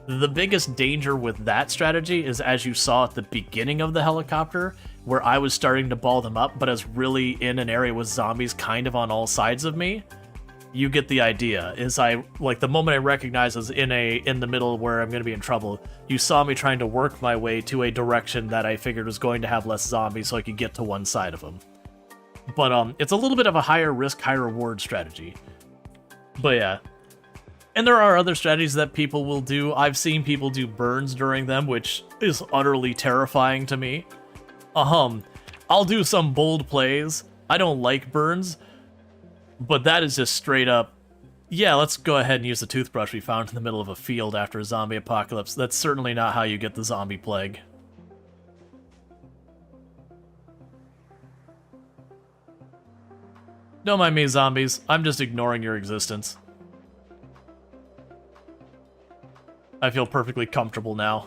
The biggest danger with that strategy is, as you saw at the beginning of the helicopter, where I was starting to ball them up, but I was really in an area with zombies kind of on all sides of me. You get the idea. Is I, like, the moment I recognize I was in the middle where I'm going to be in trouble, you saw me trying to work my way to a direction that I figured was going to have less zombies so I could get to one side of them. But it's a little bit of a higher risk, high reward strategy. But yeah. And there are other strategies that people will do. I've seen people do burns during them, which is utterly terrifying to me. I'll do some bold plays. I don't like burns, but that is just straight up, yeah, let's go ahead and use the toothbrush we found in the middle of a field after a zombie apocalypse. That's certainly not how you get the zombie plague. Don't mind me, zombies. I'm just ignoring your existence. I feel perfectly comfortable now.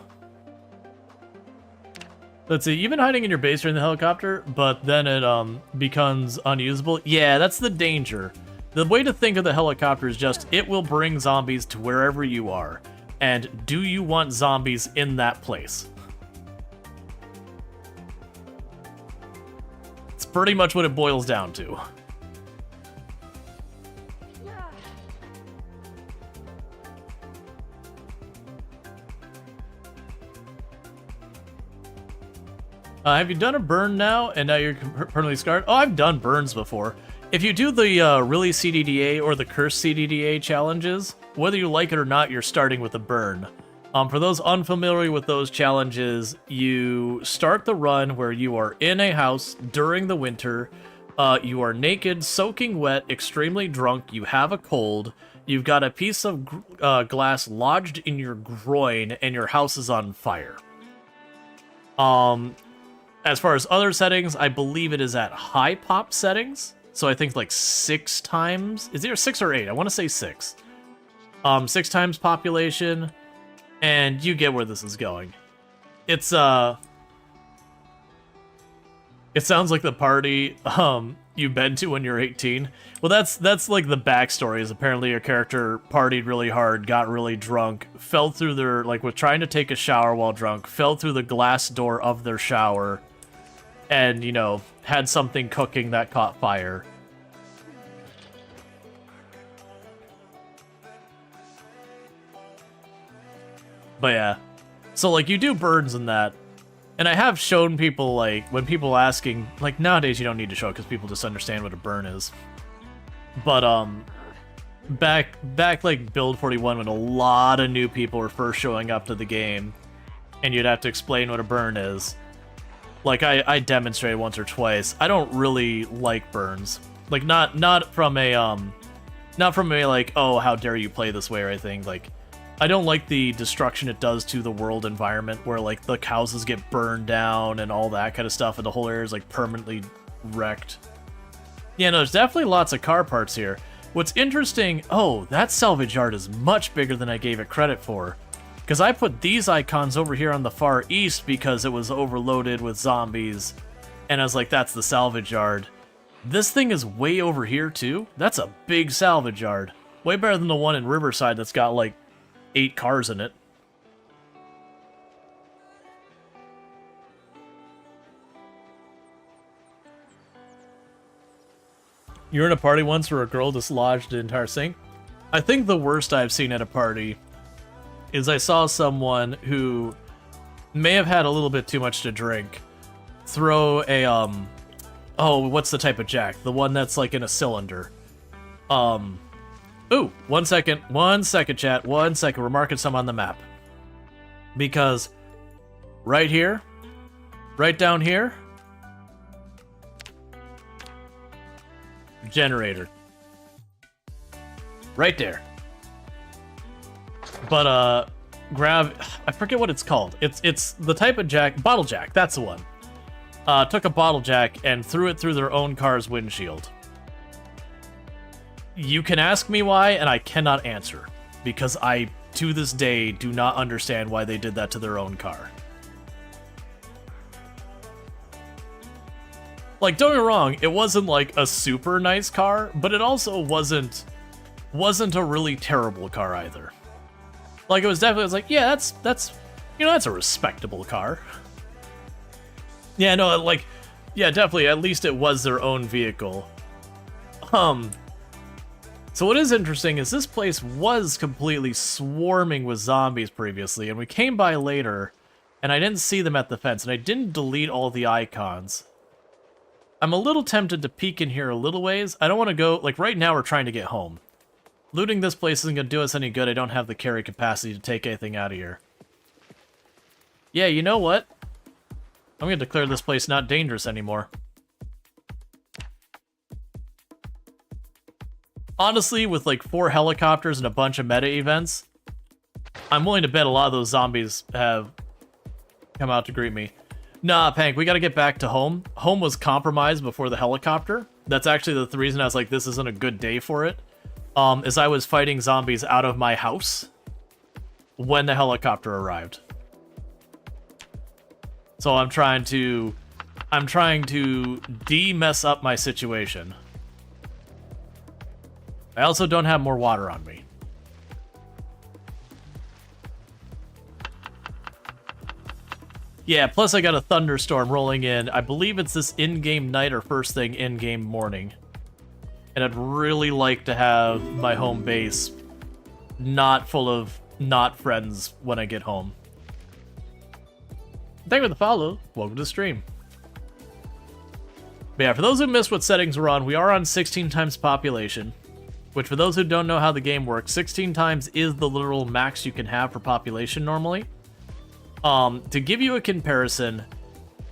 Let's see, you've been hiding in your base during the helicopter, but then it becomes unusable. Yeah, that's the danger. The way to think of the helicopter is just, it will bring zombies to wherever you are. And do you want zombies in that place? It's pretty much what it boils down to. Have you done a burn now, and now you're permanently scarred? Oh, I've done burns before. If you do the really CDDA or the curse CDDA challenges, whether you like it or not, you're starting with a burn. For those unfamiliar with those challenges, you start the run where you are in a house during the winter. You are naked, soaking wet, extremely drunk, you have a cold, you've got a piece of glass lodged in your groin, and your house is on fire. As far as other settings, I believe it is at high pop settings. So I think like 6 times. Is there 6 or 8? I want to say 6. 6 times population, and you get where this is going. It's it sounds like the party you've been to when you're 18. Well, that's like the backstory. Is apparently your character partied really hard, got really drunk, fell through their was trying to take a shower while drunk, fell through the glass door of their shower, and had something cooking that caught fire. But yeah, so you do burns in that. And I have shown people, when people asking, nowadays you don't need to show it because people just understand what a burn is. But, back Build 41 when a lot of new people were first showing up to the game, and you'd have to explain what a burn is. I demonstrated once or twice. I don't really like burns. Not from a, oh, how dare you play this way or anything. I don't like the destruction it does to the world environment where, the houses get burned down and all that kind of stuff, and the whole area is, permanently wrecked. Yeah, no, there's definitely lots of car parts here. What's interesting... Oh, that salvage yard is much bigger than I gave it credit for. Because I put these icons over here on the far east because it was overloaded with zombies, and I was like, that's the salvage yard. This thing is way over here, too? That's a big salvage yard. Way better than the one in Riverside that's got, 8 cars in it. You were in a party once where a girl dislodged an entire sink? I think the worst I've seen at a party is I saw someone who may have had a little bit too much to drink throw a, oh, what's the type of jack? The one that's in a cylinder. Ooh, one second, chat, 1 second. We're marking some on the map. Because right here, right down here, generator. Right there. But, grab, I forget what it's called. It's the type of jack, bottle jack, that's the one. Took a bottle jack and threw it through their own car's windshield. You can ask me why, and I cannot answer, because I, to this day, do not understand why they did that to their own car. Don't get me wrong, it wasn't a super nice car, but it also wasn't a really terrible car either. It was definitely, yeah, that's a respectable car. Yeah, no, yeah, definitely, at least it was their own vehicle. So what is interesting is this place was completely swarming with zombies previously, and we came by later, and I didn't see them at the fence, and I didn't delete all the icons. I'm a little tempted to peek in here a little ways. I don't want to go, right now we're trying to get home. Looting this place isn't going to do us any good. I don't have the carry capacity to take anything out of here. Yeah, you know what? I'm going to declare this place not dangerous anymore. Honestly, with 4 helicopters and a bunch of meta events, I'm willing to bet a lot of those zombies have come out to greet me. Nah, Pank, we gotta get back to home. Home was compromised before the helicopter. That's actually the reason I was like, this isn't a good day for it. Is I was fighting zombies out of my house when the helicopter arrived. So I'm trying to de-mess up my situation. I also don't have more water on me. Yeah, plus I got a thunderstorm rolling in. I believe it's this in-game night or first thing in-game morning. And I'd really like to have my home base not full of not friends when I get home. Thank you for the follow. Welcome to the stream. But yeah, for those who missed what settings we're on, we are on 16 times population, which for those who don't know how the game works, 16 times is the literal max you can have for population normally. To give you a comparison,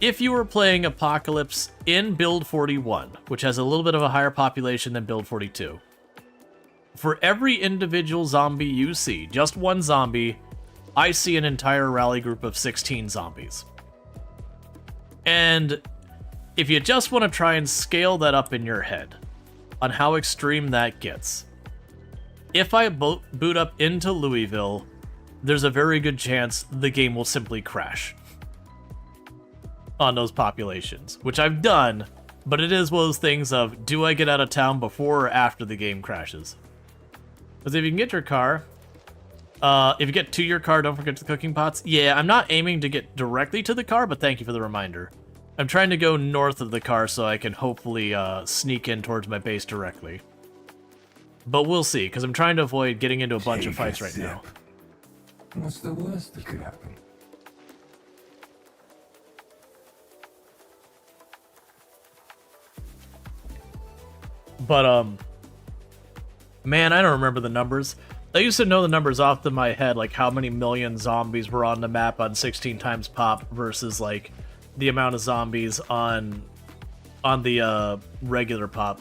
if you were playing Apocalypse in build 41, which has a little bit of a higher population than build 42, for every individual zombie you see, just one zombie, I see an entire rally group of 16 zombies. And if you just want to try and scale that up in your head on how extreme that gets, if I boot up into Louisville, there's a very good chance the game will simply crash on those populations, which I've done, but it is one of those things of, do I get out of town before or after the game crashes? Because if you can get your car, if you get to your car, don't forget the cooking pots. Yeah, I'm not aiming to get directly to the car, but thank you for the reminder. I'm trying to go north of the car so I can hopefully sneak in towards my base directly. But we'll see, because I'm trying to avoid getting into a bunch of fights right now. What's the worst that could happen? But, man, I don't remember the numbers. I used to know the numbers off the top of my head, like how many million zombies were on the map on 16 times pop versus, like, the amount of zombies on the regular pop.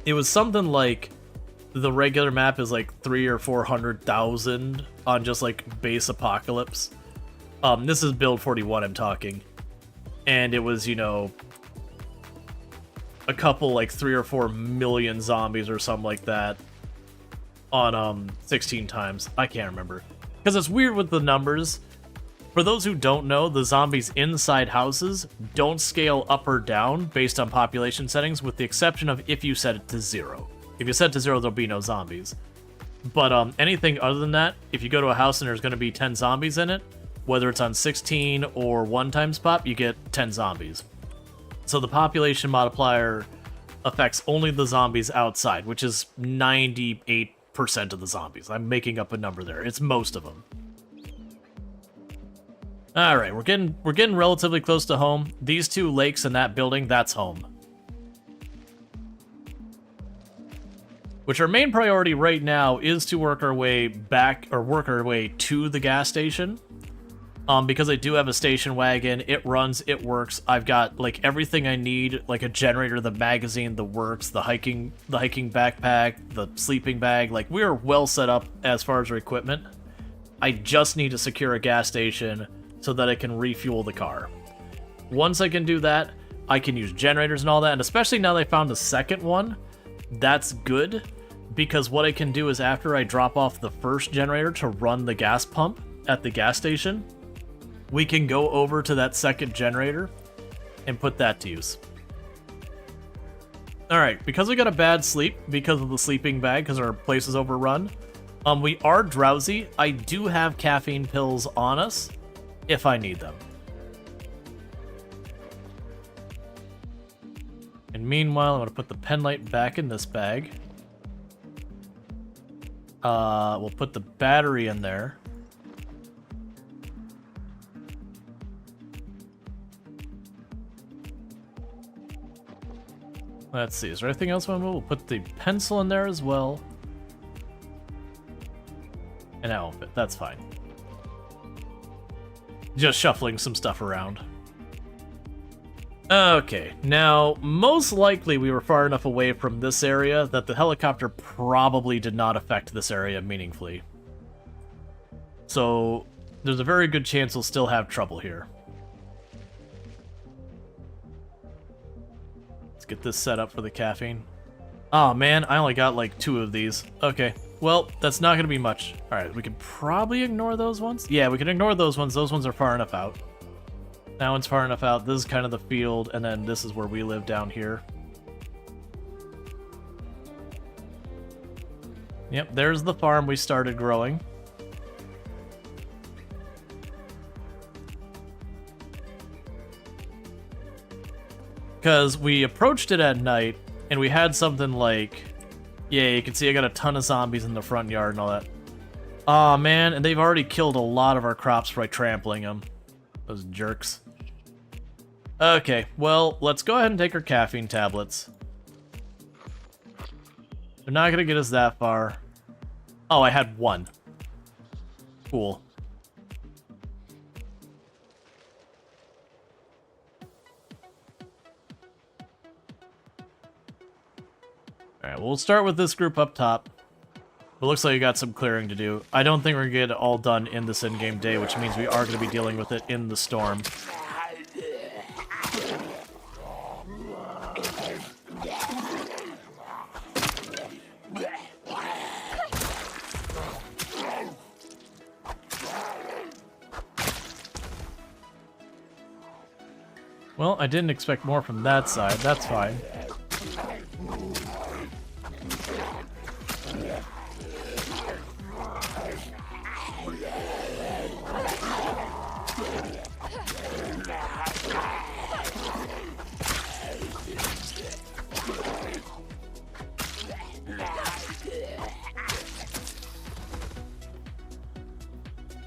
It was something like the regular map is like 300,000 or 400,000 on just like base Apocalypse. This is build 41 I'm talking, and it was, you know, a couple like 3 or 4 million zombies or something like that on 16 times. I can't remember because it's weird with the numbers. For those who don't know, the zombies inside houses don't scale up or down based on population settings, with the exception of if you set it to 0. If you set it to 0, there'll be no zombies. But anything other than that, if you go to a house and there's going to be 10 zombies in it, whether it's on 16 or 1 times pop, you get 10 zombies. So the population multiplier affects only the zombies outside, which is 98% of the zombies. I'm making up a number there. It's most of them. All right, we're getting relatively close to home. These 2 lakes in that building, that's home. Which our main priority right now is to work our way back, or work our way to the gas station. Because I do have a station wagon, it runs, it works. I've got like everything I need, like a generator, the magazine, the works, the hiking backpack, the sleeping bag. Like, we are well set up as far as our equipment. I just need to secure a gas station so that I can refuel the car. Once I can do that, I can use generators and all that, and especially now that I found a second one, that's good, because what I can do is after I drop off the first generator to run the gas pump at the gas station, we can go over to that second generator and put that to use. Alright, because we got a bad sleep because of the sleeping bag, because our place is overrun, we are drowsy. I do have caffeine pills on us if I need them. And meanwhile, I'm going to put the penlight back in this bag. We'll put the battery in there. Let's see, is there anything else we'll put the pencil in there as well. An outfit, that's fine. Just shuffling some stuff around. Okay, now, most likely we were far enough away from this area that the helicopter probably did not affect this area meaningfully. So, there's a very good chance we'll still have trouble here. Let's get this set up for the caffeine. Oh man, I only got like 2 of these. Okay, well, that's not going to be much. Alright, we can probably ignore those ones. Yeah, we can ignore those ones. Those ones are far enough out. That one's far enough out. This is kind of the field, and then this is where we live down here. Yep, there's the farm we started growing. Because we approached it at night, and we had something like... Yeah, you can see I got a ton of zombies in the front yard and all that. Aw, man, and they've already killed a lot of our crops by trampling them. Those jerks. Okay, well, let's go ahead and take our caffeine tablets. They're not gonna get us that far. Oh, I had one. Cool. Alright, well, we'll start with this group up top. It looks like we got some clearing to do. I don't think we're gonna get it all done in this in-game day, which means we are gonna be dealing with it in the storm. Well, I didn't expect more from that side. That's fine.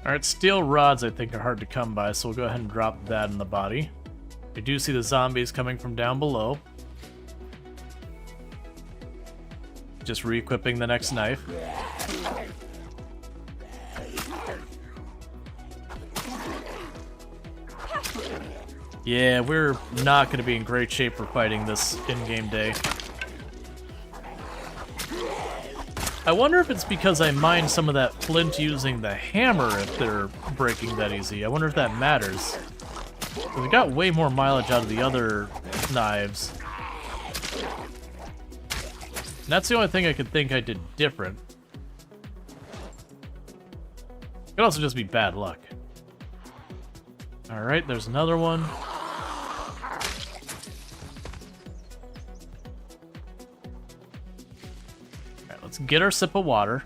Alright, steel rods I think are hard to come by, so we'll go ahead and drop that in the body. I do see the zombies coming from down below. Just re-equipping the next knife. Yeah, we're not going to be in great shape for fighting this in-game day. I wonder if it's because I mined some of that flint using the hammer if they're breaking that easy. I wonder if that matters. We got way more mileage out of the other knives. And that's the only thing I could think I did different. It could also just be bad luck. Alright, there's another one. Alright, let's get our sip of water.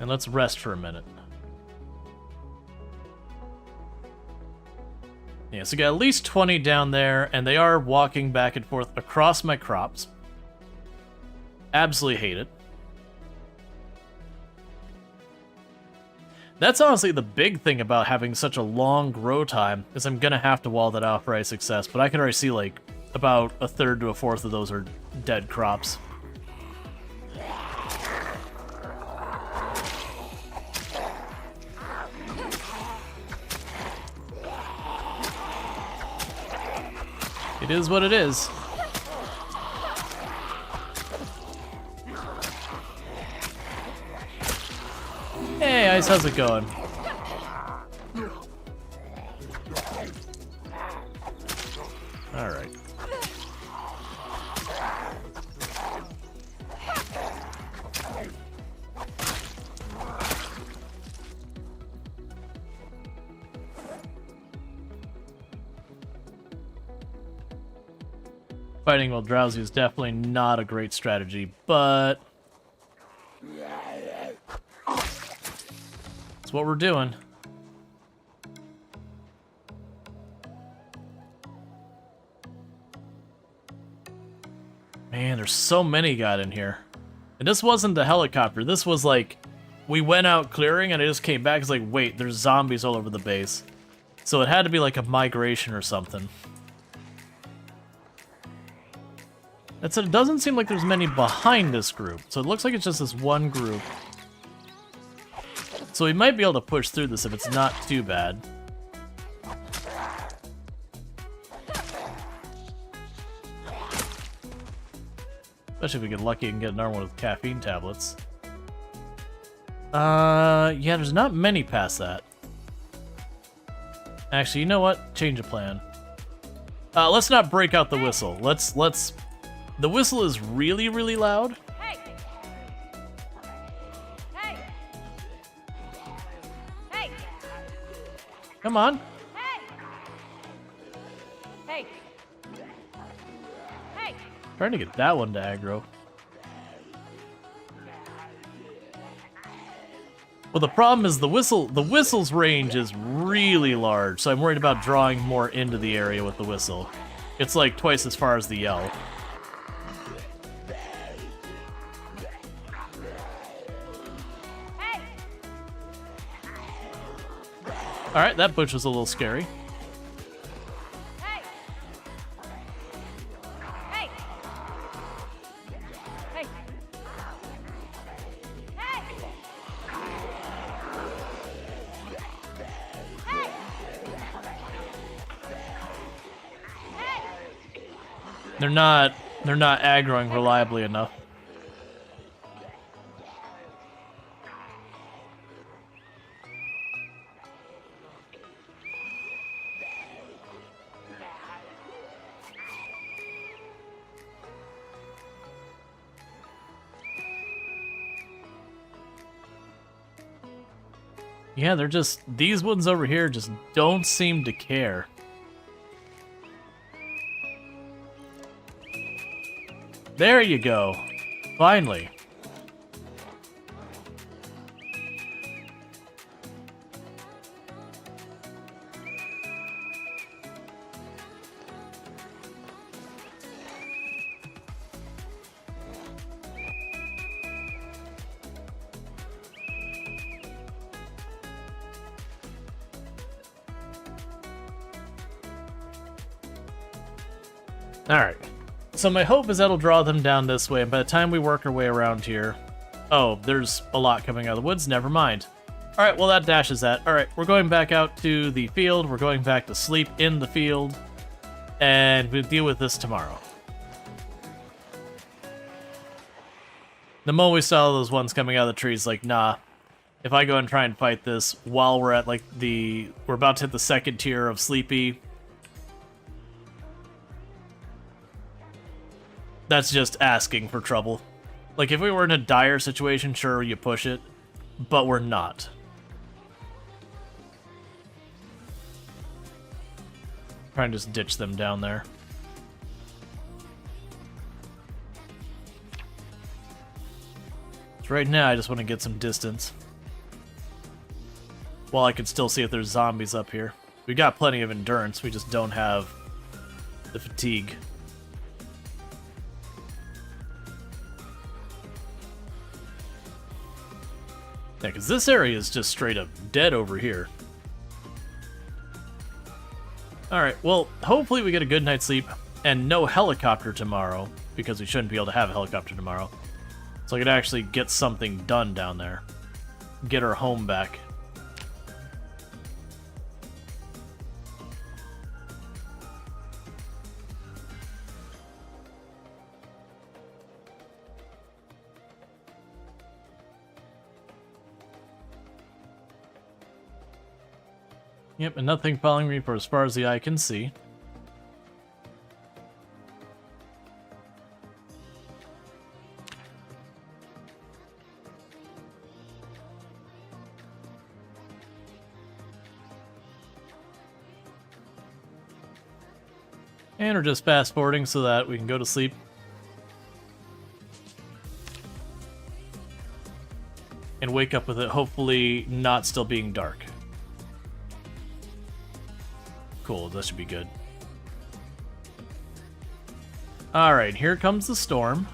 And let's rest for a minute. Yeah, so we got at least 20 down there, and they are walking back and forth across my crops. Absolutely hate it. That's honestly the big thing about having such a long grow time, is I'm gonna have to wall that off for success, but I can already see like about a third to a fourth of those are dead crops. It is what it is. Hey, Ice, how's it going? Alright. Fighting while drowsy is definitely not a great strategy, but that's what we're doing. Man, there's so many got in here. And this wasn't the helicopter. This was like, we went out clearing and I just came back. It's like, wait, there's zombies all over the base. So it had to be like a migration or something. That said, it doesn't seem like there's many behind this group, so it looks like it's just this one group. So we might be able to push through this if it's not too bad. Especially if we get lucky and get another one with caffeine tablets. Yeah, there's not many past that. Actually, you know what? Change of plan. Let's not break out the whistle. Let's... The whistle is really, really loud. Hey! Hey! Hey! Come on. Hey! Hey! Hey! Trying to get that one to aggro. Well, the problem is the whistle's range is really large, so I'm worried about drawing more into the area with the whistle. It's like twice as far as the yell. Alright, that bush was a little scary. Hey! Hey! Hey! Hey! Hey! They're not aggroing reliably enough. Yeah, they're just, these ones over here just don't seem to care. There you go. Finally. Alright. So my hope is that'll draw them down this way, and by the time we work our way around here... Oh, there's a lot coming out of the woods, never mind. Alright, well that dashes that. Alright, we're going back out to the field, we're going back to sleep in the field, and we'll deal with this tomorrow. The moment we saw those ones coming out of the trees, like, nah. If I go and try and fight this while we're at, like, we're about to hit the second tier of Sleepy... That's just asking for trouble. Like, if we were in a dire situation, sure, you push it. But we're not. Try and just ditch them down there. So right now, I just want to get some distance. While I can still see if there's zombies up here. We got plenty of endurance, we just don't have the fatigue. Yeah, because this area is just straight up dead over here. Alright, well, hopefully we get a good night's sleep and no helicopter tomorrow, because we shouldn't be able to have a helicopter tomorrow. So I could actually get something done down there. Get our home back. Yep, and nothing following me for as far as the eye can see. And we're just fast forwarding so that we can go to sleep. And wake up with it hopefully not still being dark. Cool, that should be good. Alright, here comes the storm.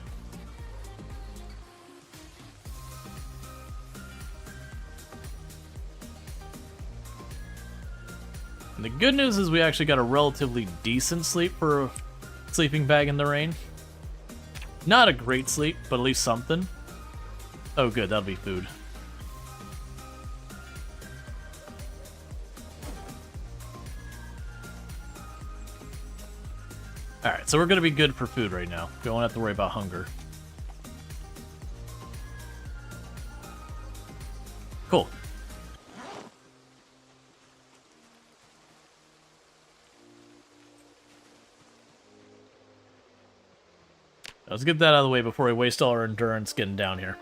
And the good news is we actually got a relatively decent sleep for a sleeping bag in the rain. Not a great sleep, but at least something. Oh good, that'll be food. Alright, so we're gonna be good for food right now. We won't have to worry about hunger. Cool. Let's get that out of the way before we waste all our endurance getting down here.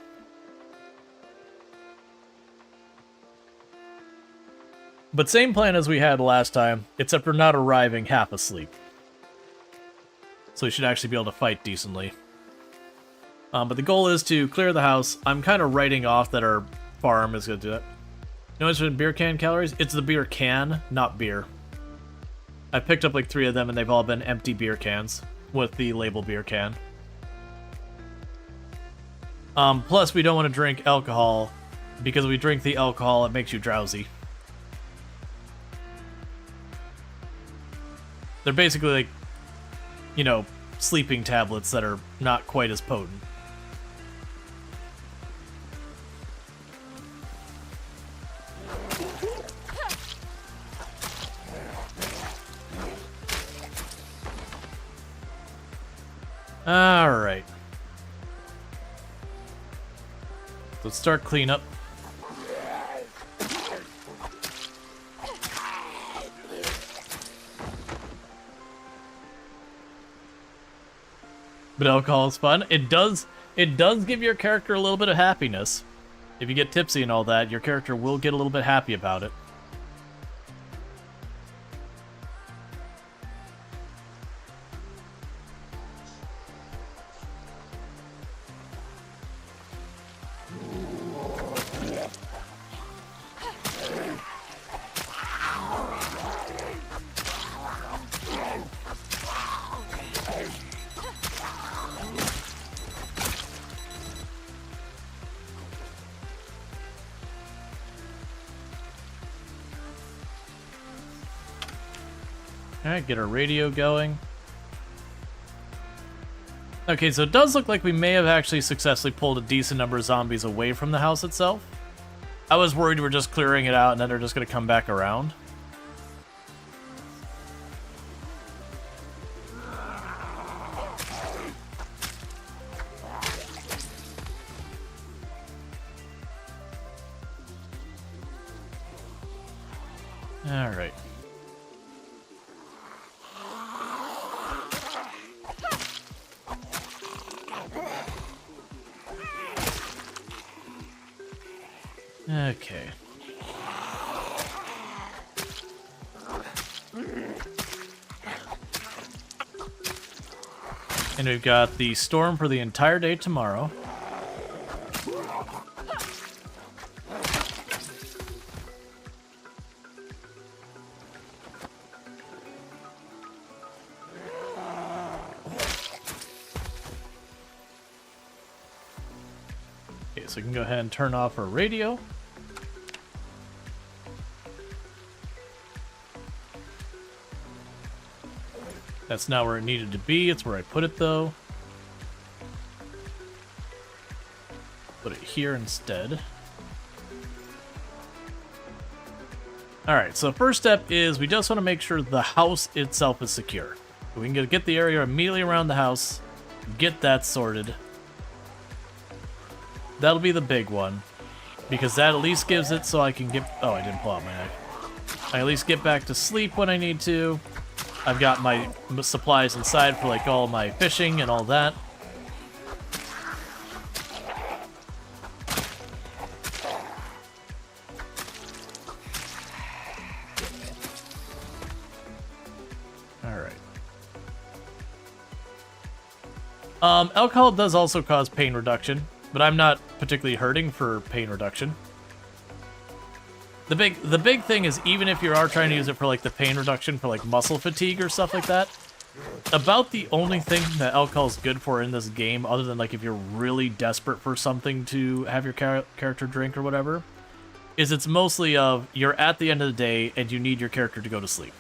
But same plan as we had last time, except we're not arriving half asleep. So we should actually be able to fight decently. But the goal is to clear the house. I'm kind of writing off that our farm is going to do that. You know what's in beer can calories? It's the beer can, not beer. I picked up like 3 of them and they've all been empty beer cans with the label beer can. Plus we don't want to drink alcohol because if we drink the alcohol it makes you drowsy. They're basically like, you know, sleeping tablets that are not quite as potent. Alright. Let's start cleanup. But alcohol is fun. It does give your character a little bit of happiness. If you get tipsy and all that, your character will get a little bit happy about it. Alright, get our radio going. Okay, so it does look like we may have actually successfully pulled a decent number of zombies away from the house itself. I was worried we were just clearing it out and then they're just going to come back around. Alright. Okay. And we've got the storm for the entire day tomorrow. Okay, so we can go ahead and turn off our radio. That's not where it needed to be. It's where I put it, though. Put it here instead. Alright, so first step is we just want to make sure the house itself is secure. We can get the area immediately around the house, get that sorted. That'll be the big one, because that at least gives it so I can get... Oh, I didn't pull out my knife. I at least get back to sleep when I need to. I've got my supplies inside for like all my fishing and all that. Alright. Alcohol does also cause pain reduction, but I'm not particularly hurting for pain reduction. The big thing is, even if you are trying to use it for like the pain reduction for like muscle fatigue or stuff like that, about the only thing that alcohol is good for in this game, other than like if you're really desperate for something to have your character drink or whatever, is it's mostly of you're at the end of the day and you need your character to go to sleep.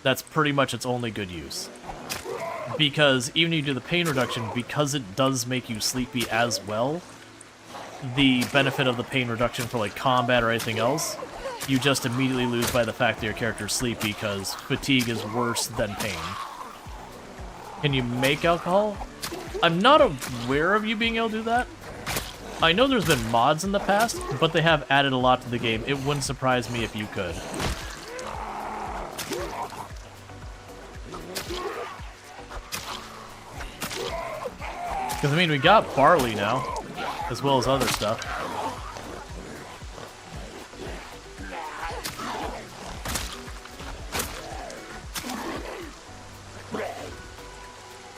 That's pretty much its only good use. Because even if you do the pain reduction, because it does make you sleepy as well, the benefit of the pain reduction for like combat or anything else, you just immediately lose by the fact that your character's sleepy because fatigue is worse than pain. Can you make alcohol? I'm not aware of you being able to do that. I know there's been mods in the past, but they have added a lot to the game. It wouldn't surprise me if you could. Because, I mean, we got barley now, as well as other stuff.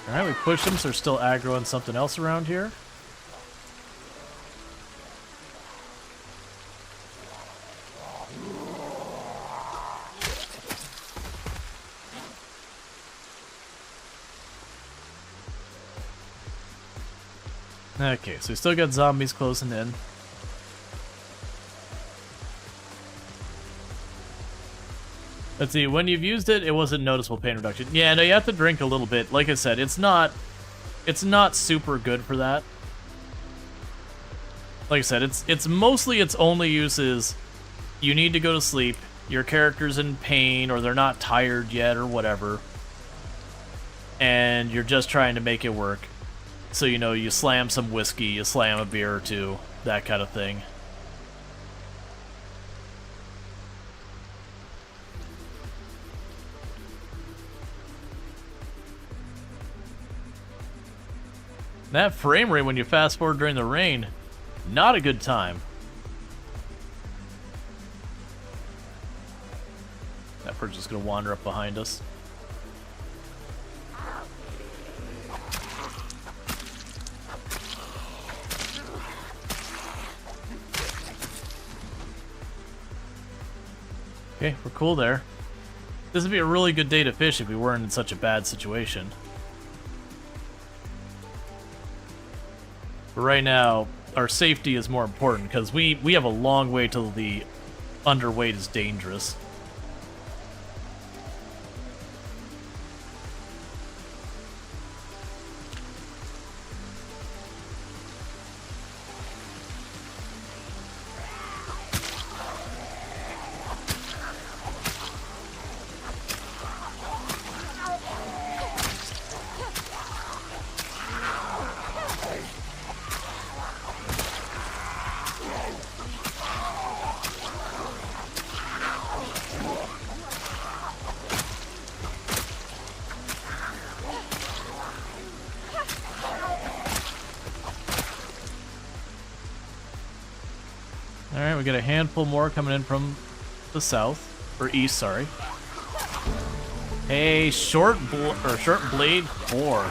Alright, we pushed them, so they're still aggroing something else around here. Okay, so we still got zombies closing in. Let's see, when you've used it, it wasn't noticeable pain reduction. Yeah, no, you have to drink a little bit. Like I said, it's not super good for that. Like I said, it's mostly its only use is you need to go to sleep, your character's in pain, or they're not tired yet, or whatever. And you're just trying to make it work. So, you know, you slam some whiskey, you slam a beer or two, that kind of thing. That frame rate when you fast forward during the rain, not a good time. That bird's just gonna wander up behind us. Okay, we're cool there. This would be a really good day to fish if we weren't in such a bad situation. But right now, our safety is more important because we have a long way till the underweight is dangerous. Alright, we got a handful more coming in from the south. Or east, sorry. Hey, short blade 4.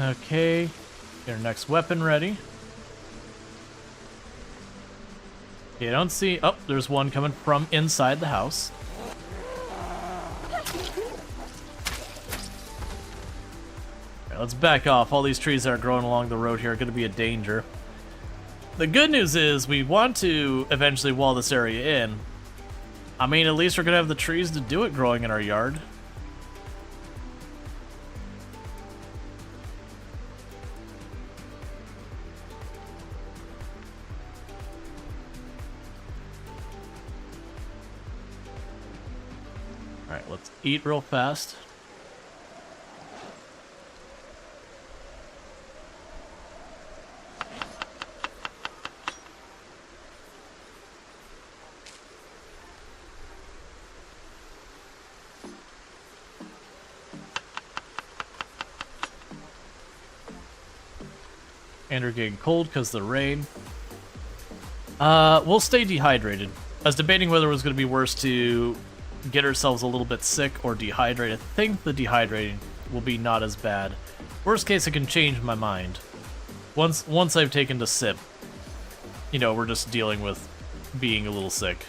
Okay, get our next weapon ready. Okay, I don't see... Oh, there's one coming from inside the house. Alright, let's back off. All these trees that are growing along the road here are going to be a danger. The good news is we want to eventually wall this area in. I mean, at least we're going to have the trees to do it growing in our yard. Alright, let's eat real fast. And we're getting cold because of the rain. We'll stay dehydrated. I was debating whether it was going to be worse to get ourselves a little bit sick or dehydrate. I think the dehydrating will be not as bad. Worst case, I can change my mind. Once I've taken the sip, you know, we're just dealing with being a little sick.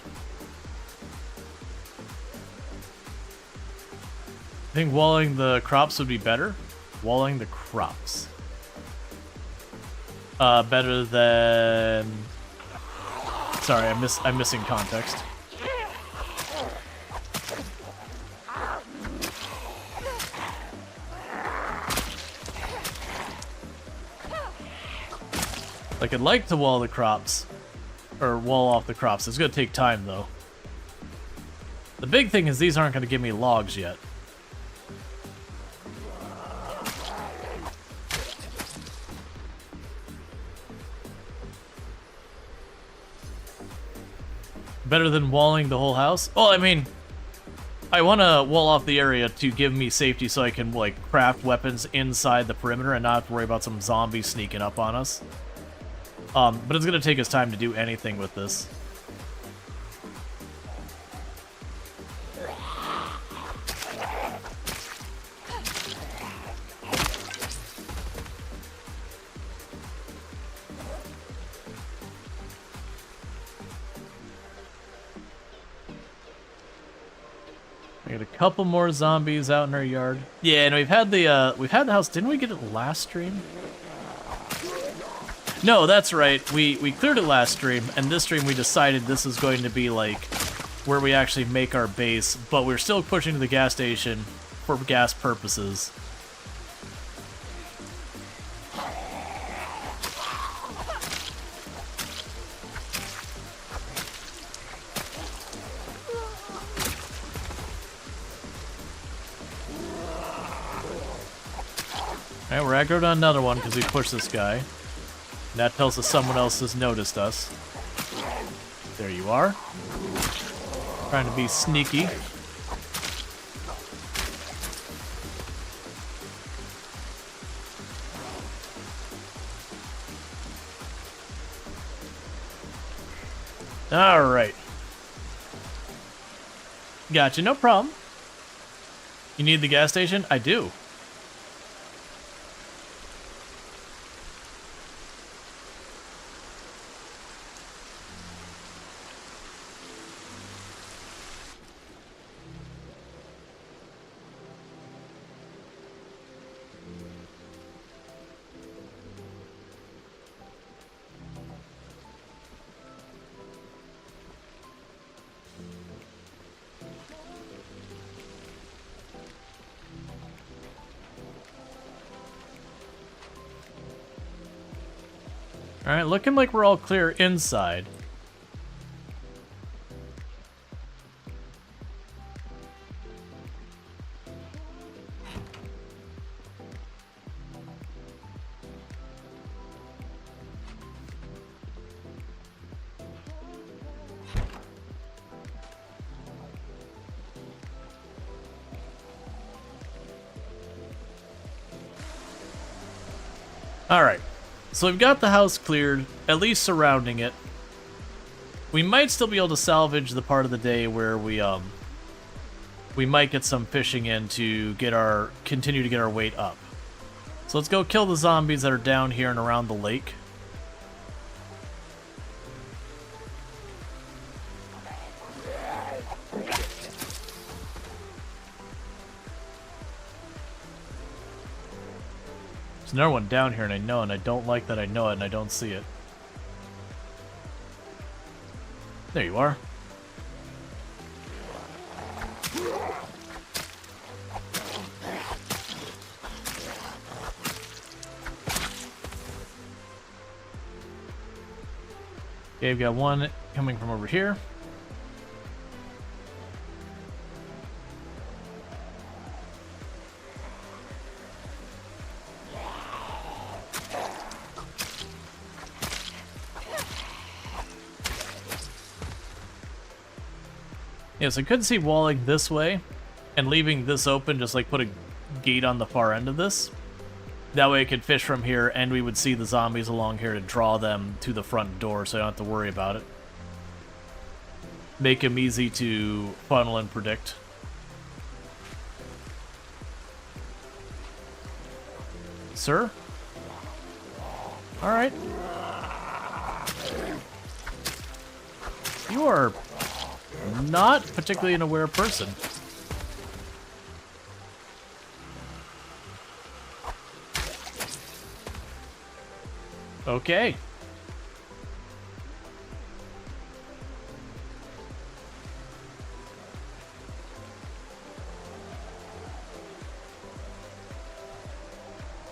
I think walling the crops would be better. Walling the crops. Better than... Sorry, I'm missing context. Like, I'd like to wall the crops, or wall off the crops. It's gonna take time, though. The big thing is these aren't gonna give me logs yet. Better than walling the whole house? Well, I mean, I want to wall off the area to give me safety so I can, like, craft weapons inside the perimeter and not have to worry about some zombies sneaking up on us. But it's going to take us time to do anything with this. We got a couple more zombies out in our yard. Yeah, and we've had the house. Didn't we get it last stream? No, that's right. We cleared it last stream, and this stream we decided this is going to be like where we actually make our base, but we're still pushing to the gas station for gas purposes. Alright, we're aggroed on another one because we pushed this guy. And that tells us someone else has noticed us. There you are. Trying to be sneaky. Alright. Gotcha, no problem. You need the gas station? I do. Alright, looking like we're all clear inside. Alright. So we've got the house cleared, at least surrounding it. We might still be able to salvage the part of the day where we might get some fishing in to continue to get our weight up. So let's go kill the zombies that are down here and around the lake. There's another one down here, and I don't like that I know it, and I don't see it. There you are. Okay, we've got one coming from over here. Yes, I could see walling this way and leaving this open, just like put a gate on the far end of this. That way I could fish from here and we would see the zombies along here to draw them to the front door so I don't have to worry about it. Make them easy to funnel and predict. Sir? Alright. You are not particularly an aware person. Okay.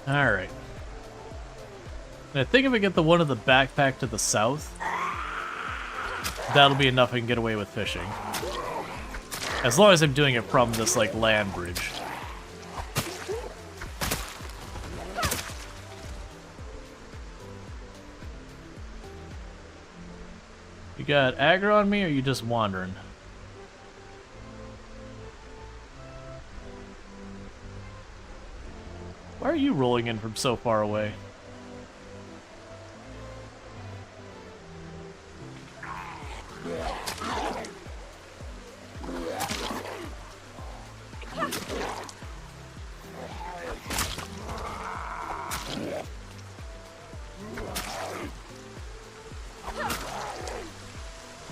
Alright. I think if I get the one in the backpack to the south, that'll be enough I can get away with fishing. As long as I'm doing it from this, like, land bridge. You got aggro on me, or are you just wandering? Why are you rolling in from so far away?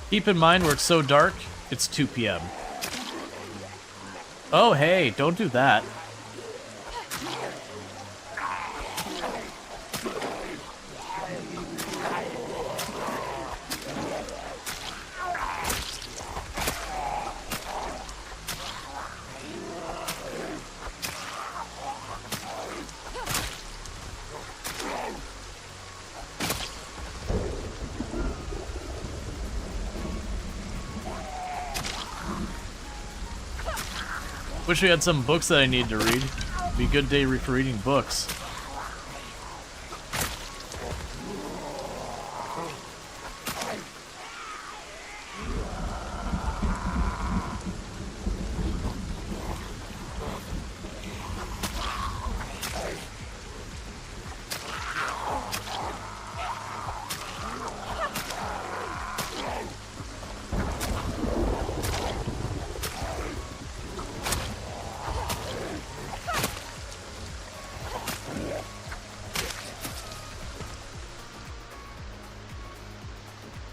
Keep in mind, where it's so dark, it's 2 p.m. Oh, hey, don't do that. Wish we had some books that I need to read. Be a good day for reading books.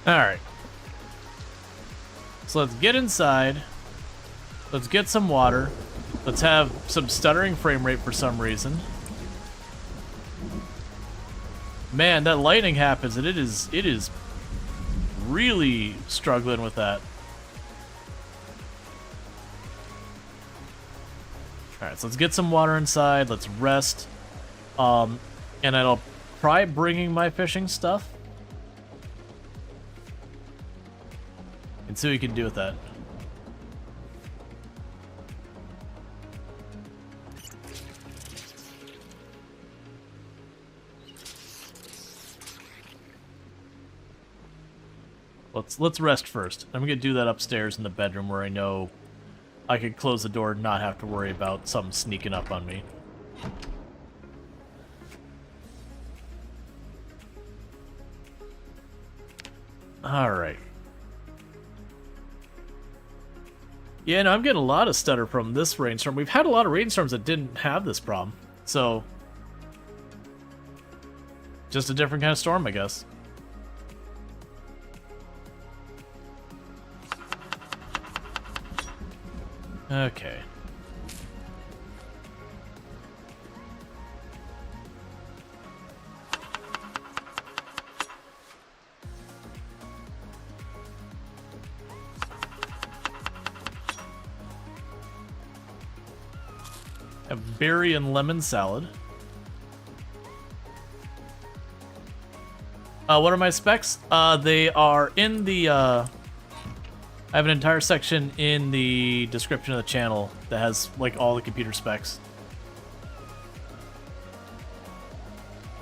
Alright. So let's get inside. Let's get some water. Let's have some stuttering frame rate for some reason. Man, that lightning happens and it is really struggling with that. Alright, so let's get some water inside. Let's rest. And I'll try bringing my fishing stuff. And see what we can do with that. Let's rest first. I'm gonna do that upstairs in the bedroom where I know I could close the door and not have to worry about something sneaking up on me. Alright. Yeah, no, I'm getting a lot of stutter from this rainstorm. We've had a lot of rainstorms that didn't have this problem. So, just a different kind of storm, I guess. Okay. A berry and lemon salad. What are my specs? They are in the, I have an entire section in the description of the channel that has, like, all the computer specs.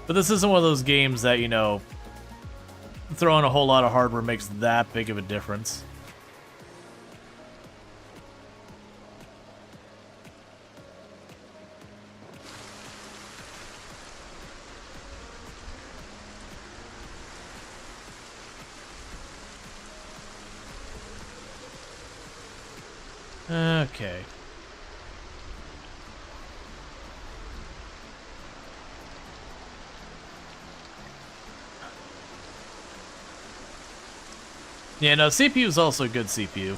But this isn't one of those games that, you know, throwing a whole lot of hardware makes that big of a difference. Okay. Yeah, no, CPU is also a good CPU.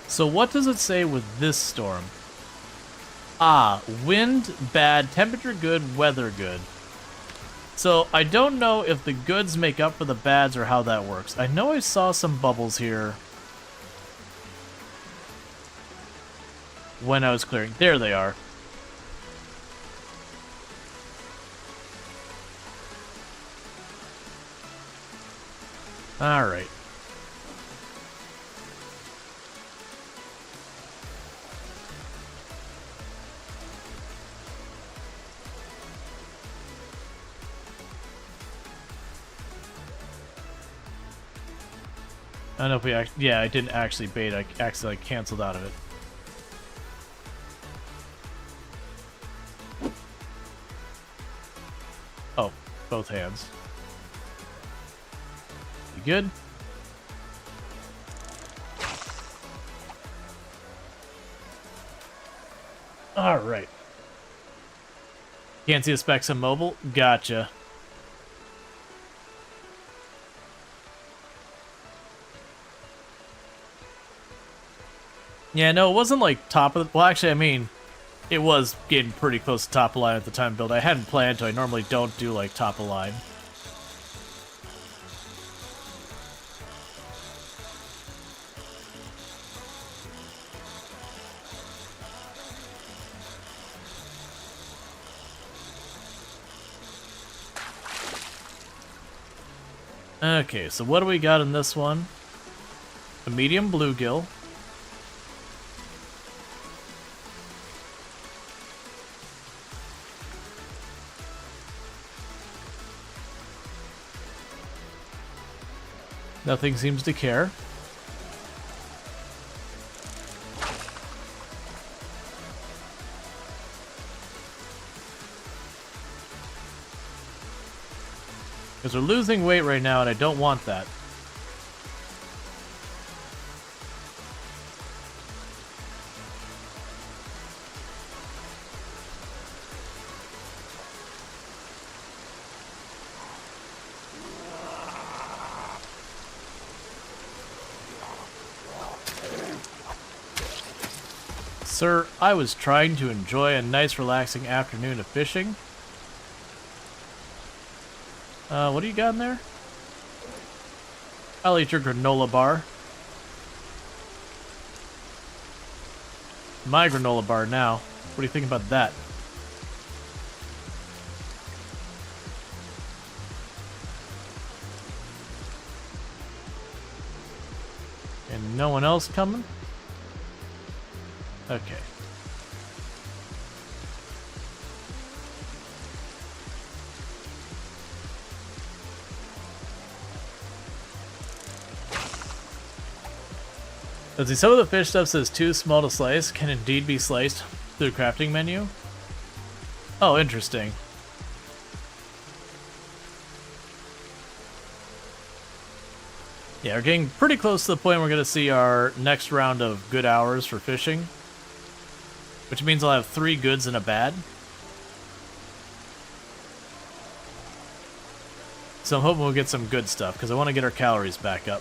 So what does it say with this storm? Ah, wind bad, temperature good, weather good. So I don't know if the goods make up for the bads or how that works. I know I saw some bubbles here when I was clearing. There they are. All right. I don't know if we actually... Yeah, I didn't actually bait. I accidentally canceled out of it. Oh, both hands. You good? Alright. Can't see the specs on mobile? Gotcha. Yeah, no, it wasn't like top of the... Well, actually, I mean, it was getting pretty close to top of line at the time build. I hadn't planned to. I normally don't do, like, top of line. Okay, so what do we got in this one? A medium bluegill. Nothing seems to care. Because we're losing weight right now, and I don't want that. Sir, I was trying to enjoy a nice relaxing afternoon of fishing. What do you got in there? I'll eat your granola bar. My granola bar now. What do you think about that? And no one else coming? Okay. Let's see, some of the fish stuff says too small to slice, can indeed be sliced through the crafting menu. Oh, interesting. Yeah, we're getting pretty close to the point we're going to see our next round of good hours for fishing. Which means I'll have 3 goods and a bad. So I'm hoping we'll get some good stuff, because I want to get our calories back up.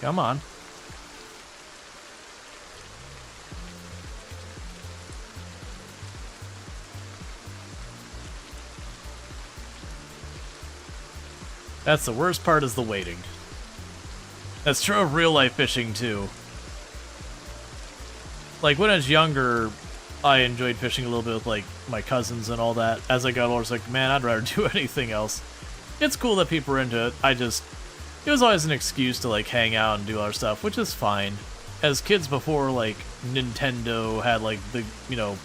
Come on. That's the worst part, is the waiting. That's true of real life fishing too. Like when I was younger, I enjoyed fishing a little bit with like my cousins and all that. As I got older, I was like, man, I'd rather do anything else. It's cool that people are into it. It was always an excuse to like hang out and do other stuff, which is fine. As kids before, like Nintendo had like the, you know,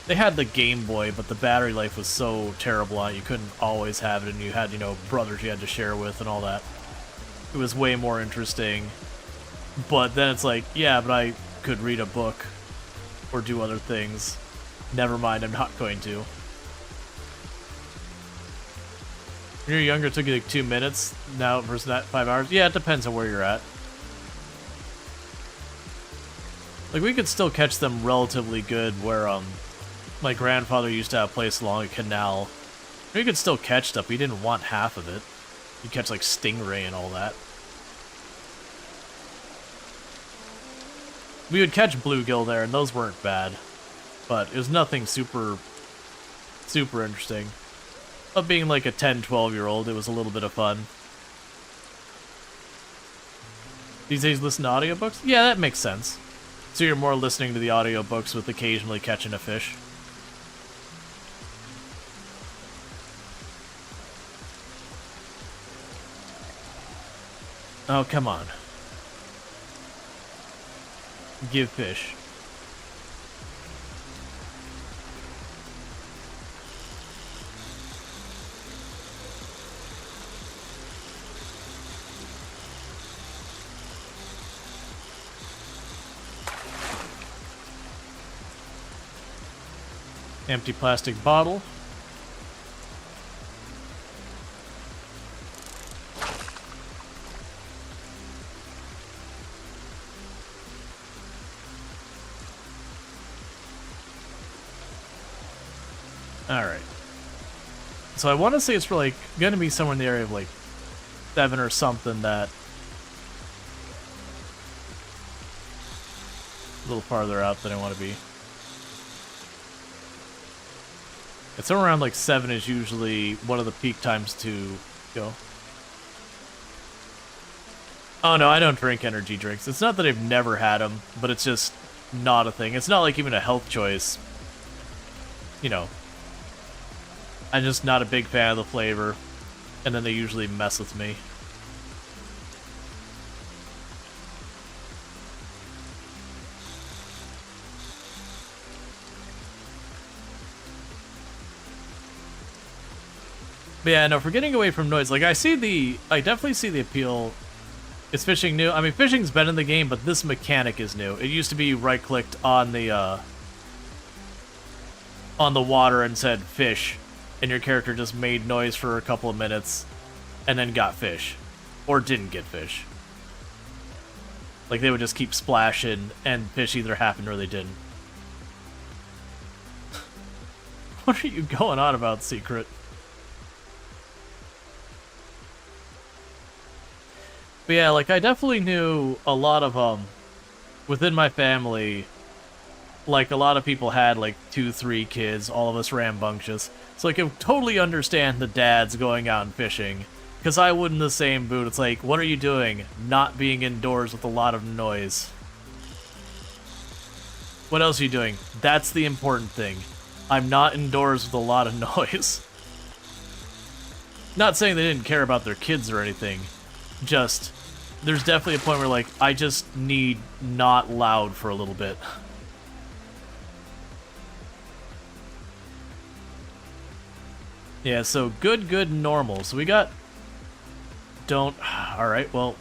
they had the Game Boy, but the battery life was so terrible on it, you couldn't always have it, and you had, you know, brothers you had to share with and all that. It was way more interesting. But then it's like, yeah, but I could read a book or do other things. Never mind, I'm not going to. When you were younger, it took you like 2 minutes. Now versus that 5 hours. Yeah, it depends on where you're at. Like, we could still catch them relatively good where, my grandfather used to have a place along a canal. We could still catch stuff, but he didn't want half of it. You'd catch, like, stingray and all that. We would catch bluegill there, and those weren't bad. But it was nothing super interesting. But being like a 10, 12-year-old, it was a little bit of fun. These days listen to audiobooks? Yeah, that makes sense. So you're more listening to the audiobooks with occasionally catching a fish. Oh, come on. Give fish. Empty plastic bottle. Alright. So I want to say it's like going to be somewhere in the area of like 7 or something that... a little farther out than I want to be. It's somewhere around like 7 is usually one of the peak times to go. Oh no, I don't drink energy drinks. It's not that I've never had them, but it's just not a thing. It's not like even a health choice. You know. I'm just not a big fan of the flavor, and then they usually mess with me. But yeah, no, for getting away from noise, like, I definitely see the appeal. Is fishing new? I mean, fishing's been in the game, but this mechanic is new. It used to be right-clicked on the water and said fish, and your character just made noise for a couple of minutes, and then got fish. Or didn't get fish. Like, they would just keep splashing, and fish either happened or they didn't. What are you going on about, Secret? But yeah, like, I definitely knew a lot of, within my family, like, a lot of people had, like, 2, 3 kids, all of us rambunctious. So I can totally understand the dads going out and fishing, because I would in the same boot. It's like, what are you doing? Not being indoors with a lot of noise. What else are you doing? That's the important thing. I'm not indoors with a lot of noise. Not saying they didn't care about their kids or anything, just... there's definitely a point where, like, I just need not loud for a little bit. Yeah, so good, normal. So we got... don't... Alright, well...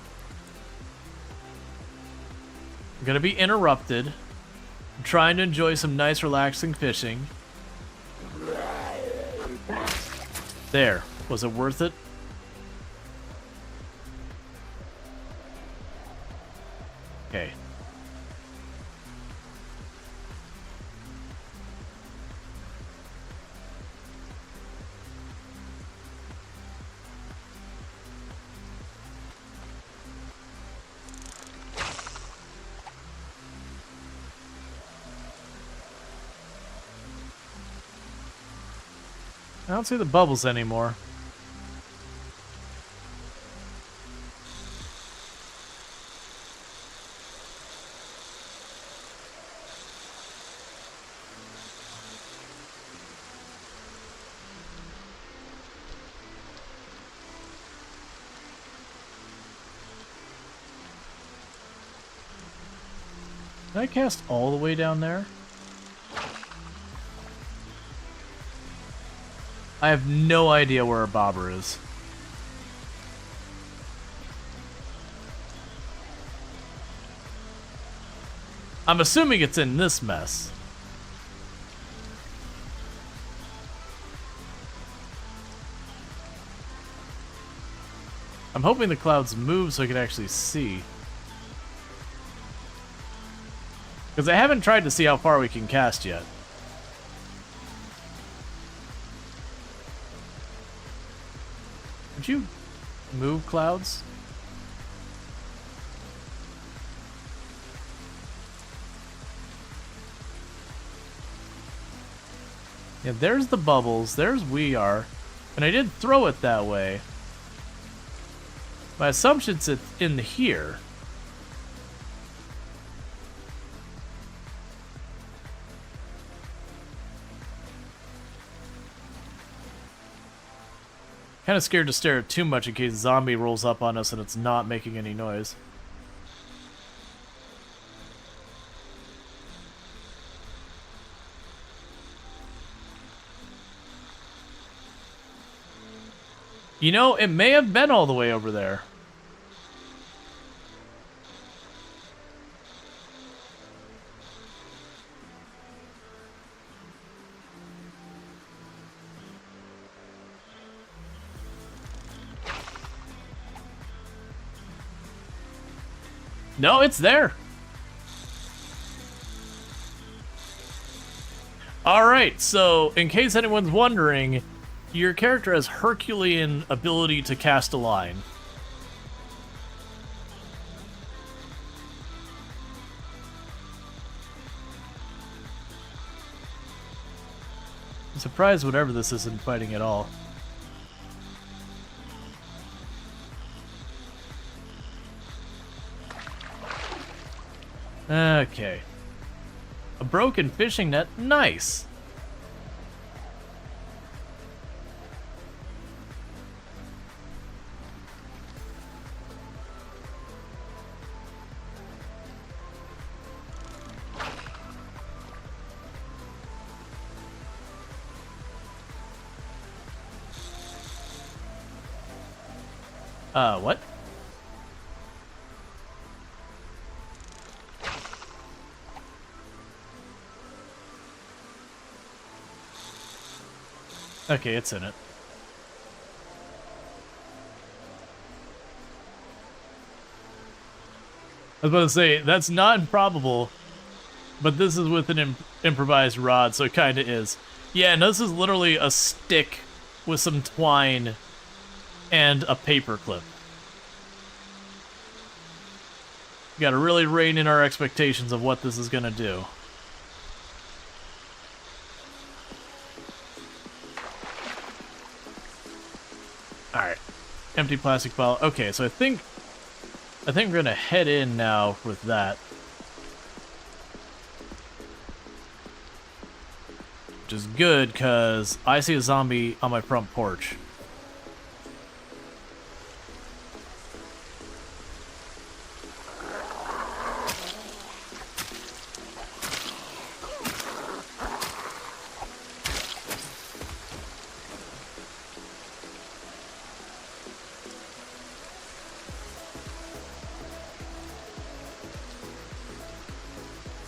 I'm gonna be interrupted. I'm trying to enjoy some nice, relaxing fishing. There. Was it worth it? Okay. I don't see the bubbles anymore. Did I cast all the way down there? I have no idea where a bobber is. I'm assuming it's in this mess. I'm hoping the clouds move so I can actually see. Because I haven't tried to see how far we can cast yet. Would you move clouds? Yeah, there's the bubbles. There's we are. And I did throw it that way. My assumption's it's in here. Kind of scared to stare at too much in case zombie rolls up on us and it's not making any noise. You know, it may have been all the way over there. No, it's there. Alright, so in case anyone's wondering, your character has Herculean ability to cast a line. I'm surprised whatever this isn't fighting at all. Okay. A broken fishing net? Nice! What? Okay, it's in it. I was about to say, that's not improbable, but this is with an improvised rod, so it kinda is. Yeah, no, this is literally a stick with some twine and a paper clip. We gotta really rein in our expectations of what this is gonna do. Alright. Empty plastic bottle. Okay, so I think we're gonna head in now with that. Which is good, because I see a zombie on my front porch.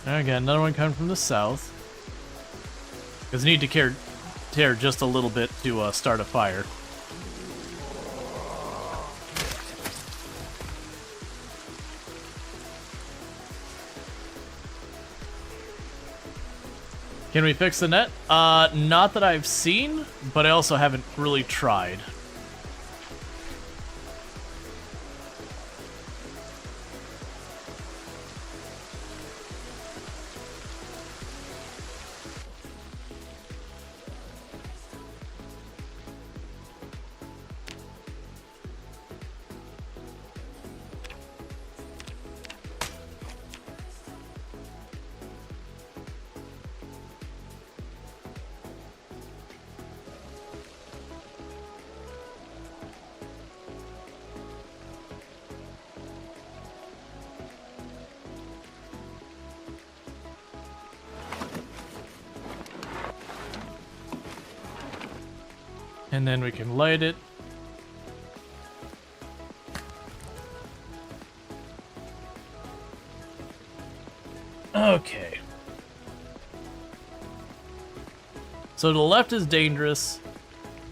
Again, another one coming from the south. Because I need to tear just a little bit to start a fire. Can we fix the net? Not that I've seen, but I also haven't really tried. And then we can light it. Okay. So to the left is dangerous.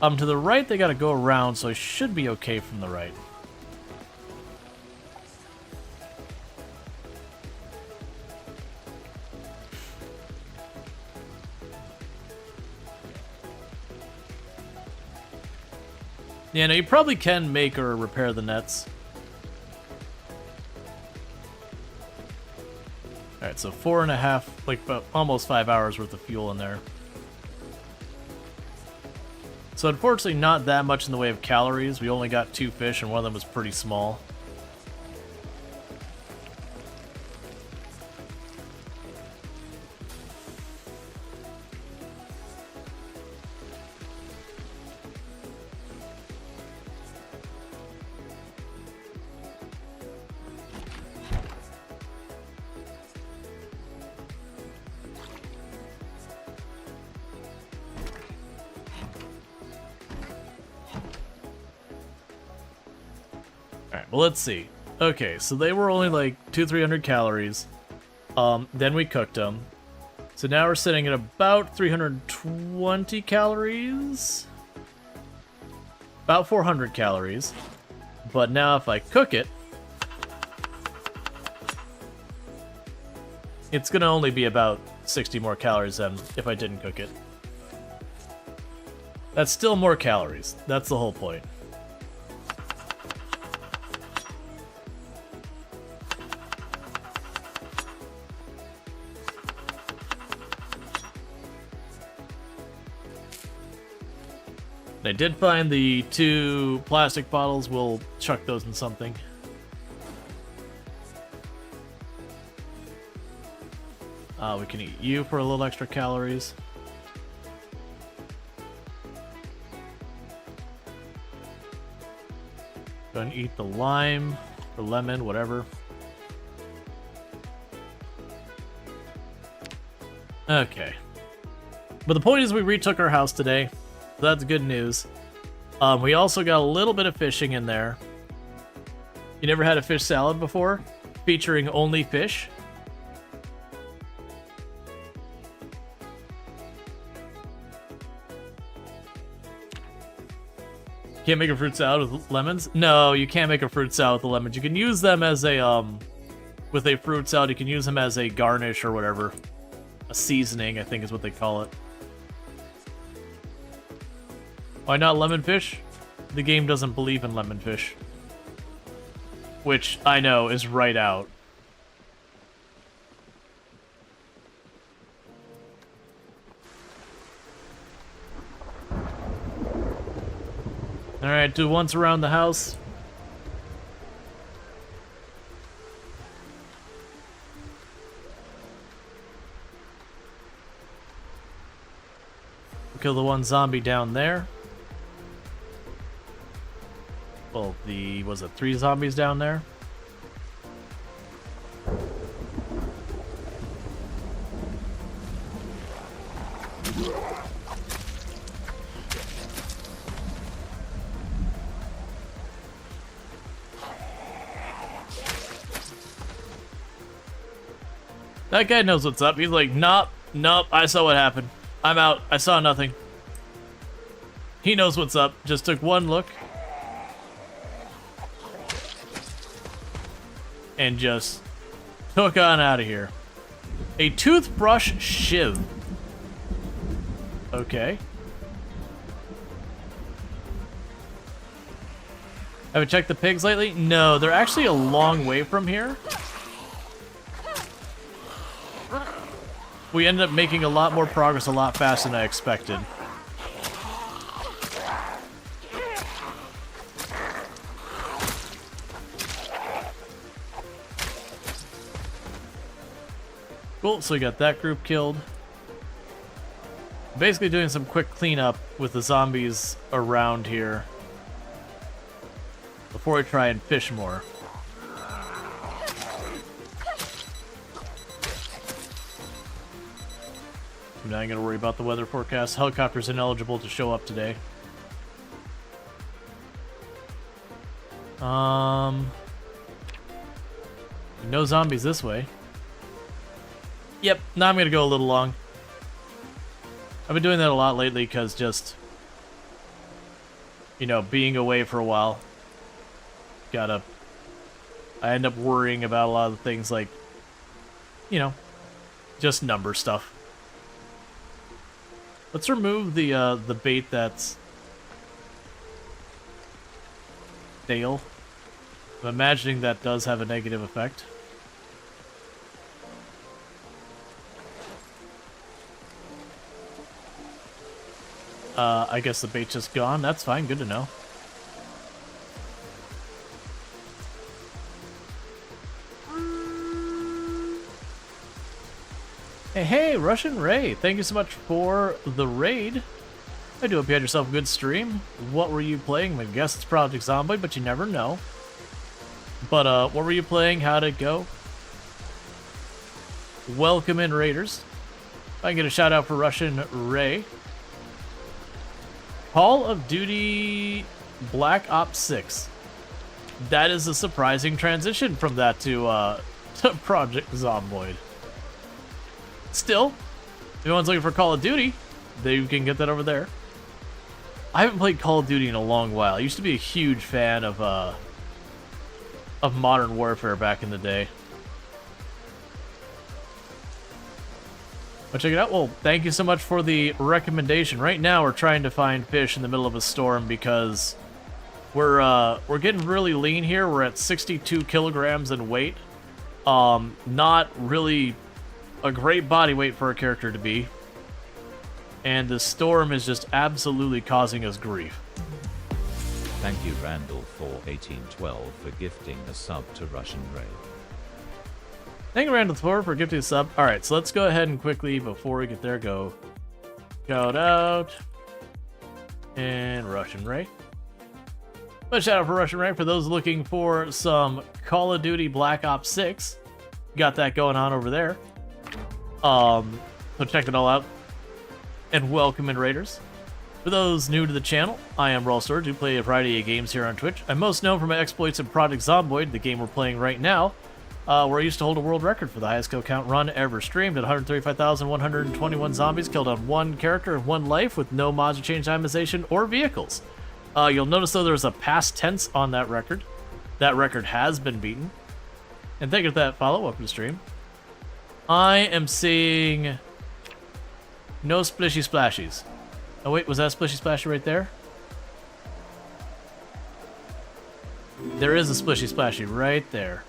To the right they gotta go around, so I should be okay from the right. Yeah, no, you probably can make or repair the nets. Alright, so 4.5, like about almost 5 hours worth of fuel in there. So unfortunately not that much in the way of calories. We only got 2 fish and one of them was pretty small. Alright, well let's see. Okay, so they were only like 200-300 calories. Then we cooked them. So now we're sitting at about 320 calories. About 400 calories. But now if I cook it, it's gonna only be about 60 more calories than if I didn't cook it. That's still more calories. That's the whole point. I did find the 2 plastic bottles. We'll chuck those in something. We can eat you for a little extra calories. Go and eat the lime or lemon, whatever. Okay. But the point is we retook our house today. So that's good news. We also got a little bit of fishing in there. You never had a fish salad before? Featuring only fish? Can't make a fruit salad with lemons? No, you can't make a fruit salad with the lemons. You can use them as a, with a fruit salad, you can use them as a garnish or whatever. A seasoning, I think is what they call it. Why not lemon fish? The game doesn't believe in lemon fish. Which, I know, is right out. Alright, do once around the house. Kill the one zombie down there. Well, was it 3 zombies down there? That guy knows what's up. He's like, nope, I saw what happened. I'm out. I saw nothing. He knows what's up. Just took one look. And just took on out of here. A toothbrush shiv. Okay. Have you checked the pigs lately? No, they're actually a long way from here. We ended up making a lot more progress a lot faster than I expected. Cool, so we got that group killed. Basically doing some quick cleanup with the zombies around here before we try and fish more. I'm not gonna worry about the weather forecast. Helicopter's ineligible to show up today. No zombies this way. Yep, now I'm gonna go a little long. I've been doing that a lot lately because just, you know, being away for a while. I end up worrying about a lot of the things like, you know, just number stuff. Let's remove the bait that's stale. I'm imagining that does have a negative effect. I guess the bait's just gone. That's fine. Good to know. Hey, Russian Ray. Thank you so much for the raid. I do hope you had yourself a good stream. What were you playing? I guess it's Project Zomboid, but you never know. But, what were you playing? How'd it go? Welcome in, Raiders. I can get a shout out for Russian Ray. Call of Duty Black Ops 6. That is a surprising transition from that to Project Zomboid. Still, if anyone's looking for Call of Duty, you can get that over there. I haven't played Call of Duty in a long while. I used to be a huge fan of Modern Warfare back in the day. But check it out. Well, thank you so much for the recommendation. Right now, we're trying to find fish in the middle of a storm because we're getting really lean here. We're at 62 kilograms in weight. Not really a great body weight for a character to be. And the storm is just absolutely causing us grief. Thank you, Randall, for 1812 for gifting a sub to Russian Ray. Thank you, Randall Thor, for gifting a sub. Alright, so let's go ahead and quickly, before we get there, go shout out and Russian Ray. But shout out for Russian Ray for those looking for some Call of Duty Black Ops 6. Got that going on over there. So check it all out. And welcome in, Raiders. For those new to the channel, I am Rual Storge, who play a variety of games here on Twitch. I'm most known for my exploits in Project Zomboid, the game we're playing right now, where I used to hold a world record for the highest kill count run ever streamed at 135,121 zombies killed on one character in one life with no mods or change itemization or vehicles. You'll notice, though, there's a past tense on that record. That record has been beaten. And thank you for that follow. Welcome to stream. I am seeing no splishy splashies. Oh wait, was that splishy splashy right there? There is a splishy splashy right there.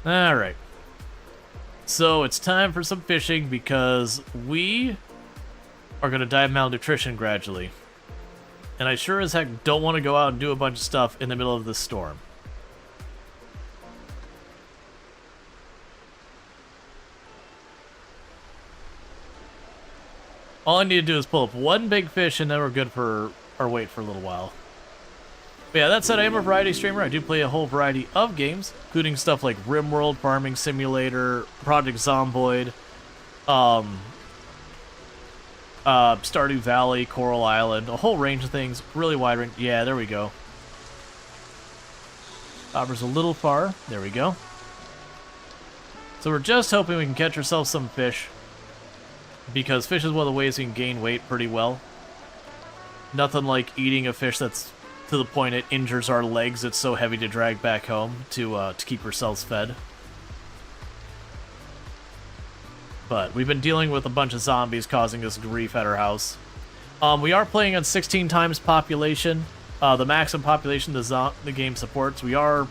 Alright. So it's time for some fishing because we are going to die of malnutrition gradually. And I sure as heck don't want to go out and do a bunch of stuff in the middle of this storm. All I need to do is pull up one big fish and then we're good for our wait for a little while. But yeah, that said, I am a variety streamer. I do play a whole variety of games, including stuff like RimWorld, Farming Simulator, Project Zomboid, Stardew Valley, Coral Island, a whole range of things. Really wide range. Yeah, there we go. Bobber's a little far. There we go. So we're just hoping we can catch ourselves some fish, because fish is one of the ways we can gain weight pretty well. Nothing like eating a fish that's to the point it injures our legs. It's so heavy to drag back home to keep ourselves fed. But we've been dealing with a bunch of zombies causing us grief at our house. We are playing on 16 times population, the maximum population the game supports. We are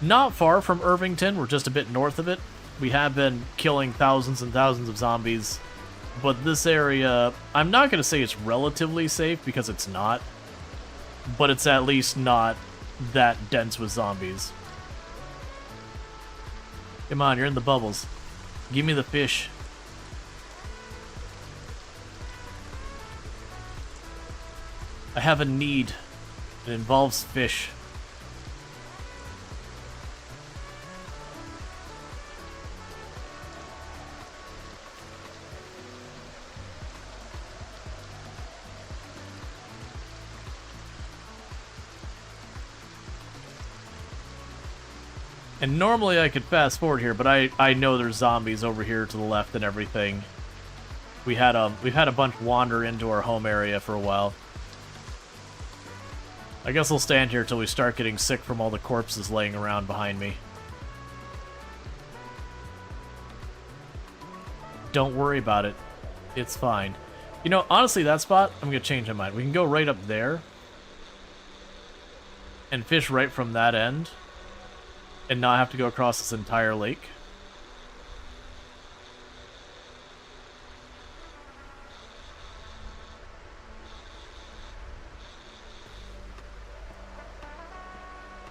not far from Irvington. We're just a bit north of it. We have been killing thousands and thousands of zombies. But this area, I'm not going to say it's relatively safe, because it's not. But it's at least not that dense with zombies. Come on, you're in the bubbles. Give me the fish. I have a need. It involves fish. And normally I could fast forward here, but I know there's zombies over here to the left and everything. We've had a bunch wander into our home area for a while. I guess I'll stand here till we start getting sick from all the corpses laying around behind me. Don't worry about it. It's fine. You know, honestly, that spot, I'm gonna change my mind. We can go right up there and fish right from that end, and not have to go across this entire lake.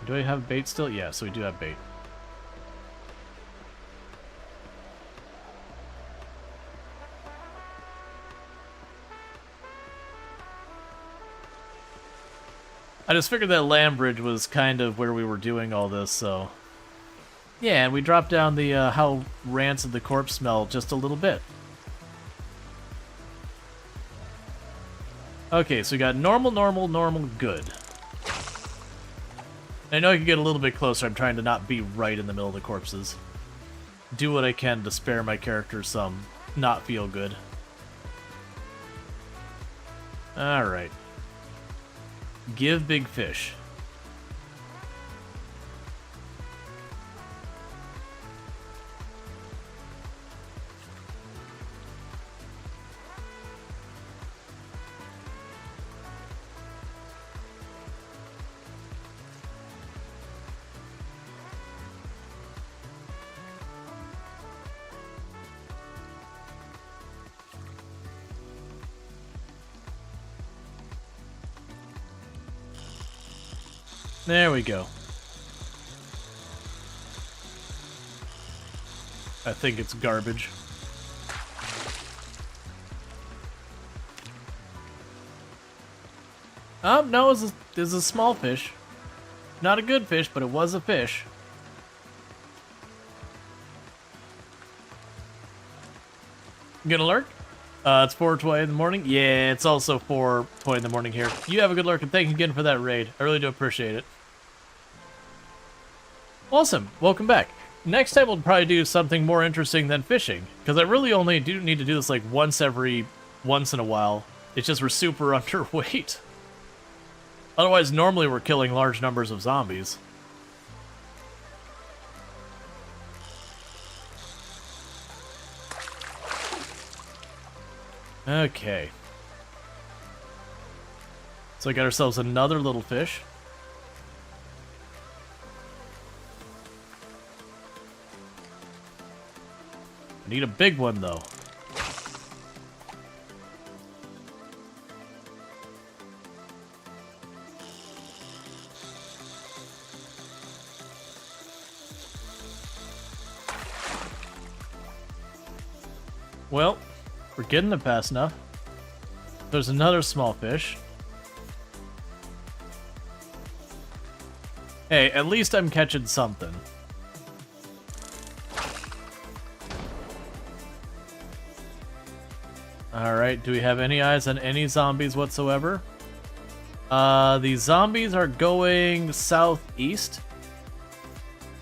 Do I have bait still? Yeah, so we do have bait. I just figured that land bridge was kind of where we were doing all this, so... Yeah, and we dropped down the how rancid the corpse smelled just a little bit. Okay, so we got normal, normal, normal, good. I know I can get a little bit closer. I'm trying to not be right in the middle of the corpses. Do what I can to spare my character some not feel good. Alright. Give big fish. There we go. I think it's garbage. No, it was a small fish. Not a good fish, but it was a fish. You gonna lurk? It's 4:20 in the morning. Yeah, it's also 4:20 in the morning here. You have a good lurk, and thank you again for that raid. I really do appreciate it. Awesome. Welcome back. Next time we'll probably do something more interesting than fishing, because I really only do need to do this like once in a while. It's just we're super underweight. Otherwise, normally we're killing large numbers of zombies. Okay. So we got ourselves another little fish. I need a big one, though. Well, we're getting them fast enough. There's another small fish. Hey, at least I'm catching something. Alright, do we have any eyes on any zombies whatsoever? The zombies are going southeast.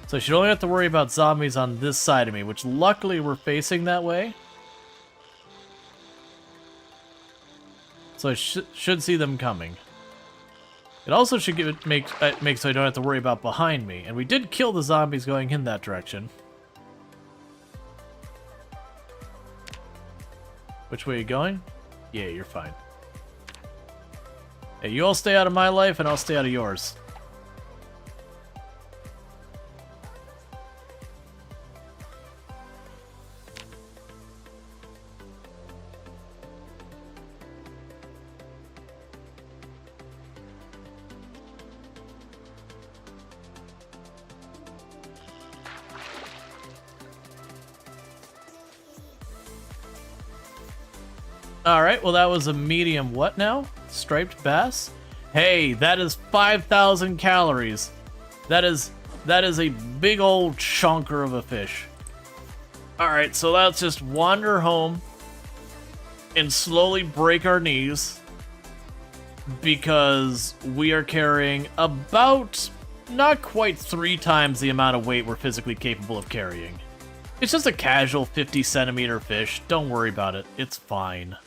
So I should only have to worry about zombies on this side of me, which luckily we're facing that way. So I should see them coming. It also should make so I don't have to worry about behind me. And we did kill the zombies going in that direction. Which way are you going? Yeah, you're fine. Hey, you all stay out of my life and I'll stay out of yours. Alright, well that was a medium what now? Striped bass? Hey, that is 5,000 calories. That is a big old chunker of a fish. Alright, so let's just wander home and slowly break our knees because we are carrying about not quite 3 times the amount of weight we're physically capable of carrying. It's just a casual 50 centimeter fish. Don't worry about it. It's fine.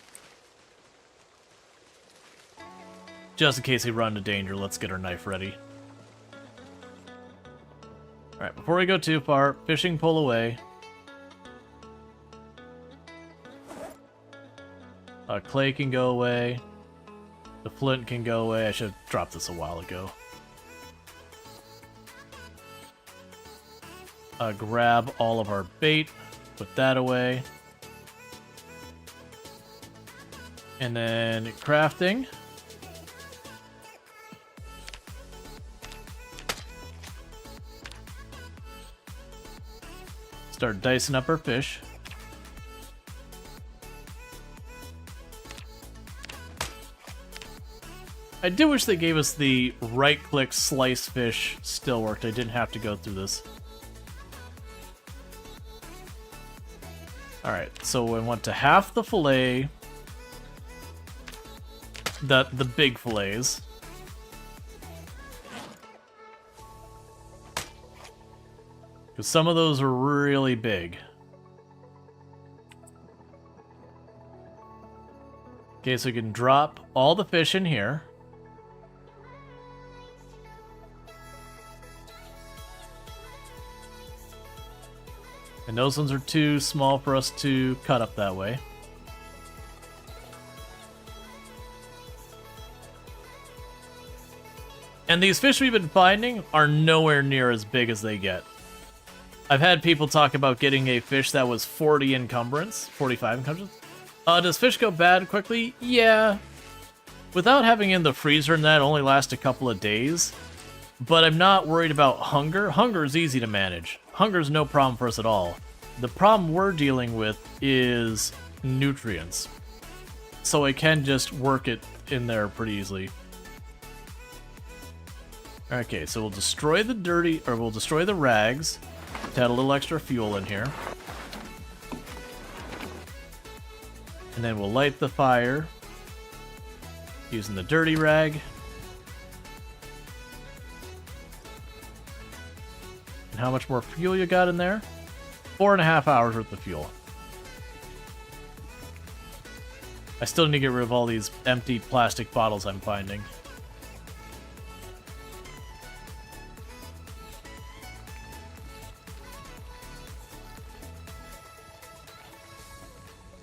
Just in case we run into danger, let's get our knife ready. Alright, before we go too far, fishing pole away. Clay can go away. The flint can go away. I should have dropped this a while ago. Grab all of our bait. Put that away. And then crafting. Start dicing up our fish. I do wish they gave us the right-click slice fish still worked. I didn't have to go through this. Alright, so I want to half the fillet. The big fillets. Because some of those are really big. Okay, so we can drop all the fish in here. And those ones are too small for us to cut up that way. And these fish we've been finding are nowhere near as big as they get. I've had people talk about getting a fish that was 40 encumbrance, 45 encumbrance. Does fish go bad quickly? Yeah. Without having in the freezer and that only last a couple of days, But I'm not worried about hunger. Hunger is easy to manage. Hunger is no problem for us at all. The problem we're dealing with is nutrients. So I can just work it in there pretty easily. Okay, so we'll destroy the rags to add a little extra fuel in here. And then we'll light the fire using the dirty rag. And how much more fuel you got in there? 4.5 hours worth of fuel. I still need to get rid of all these empty plastic bottles I'm finding.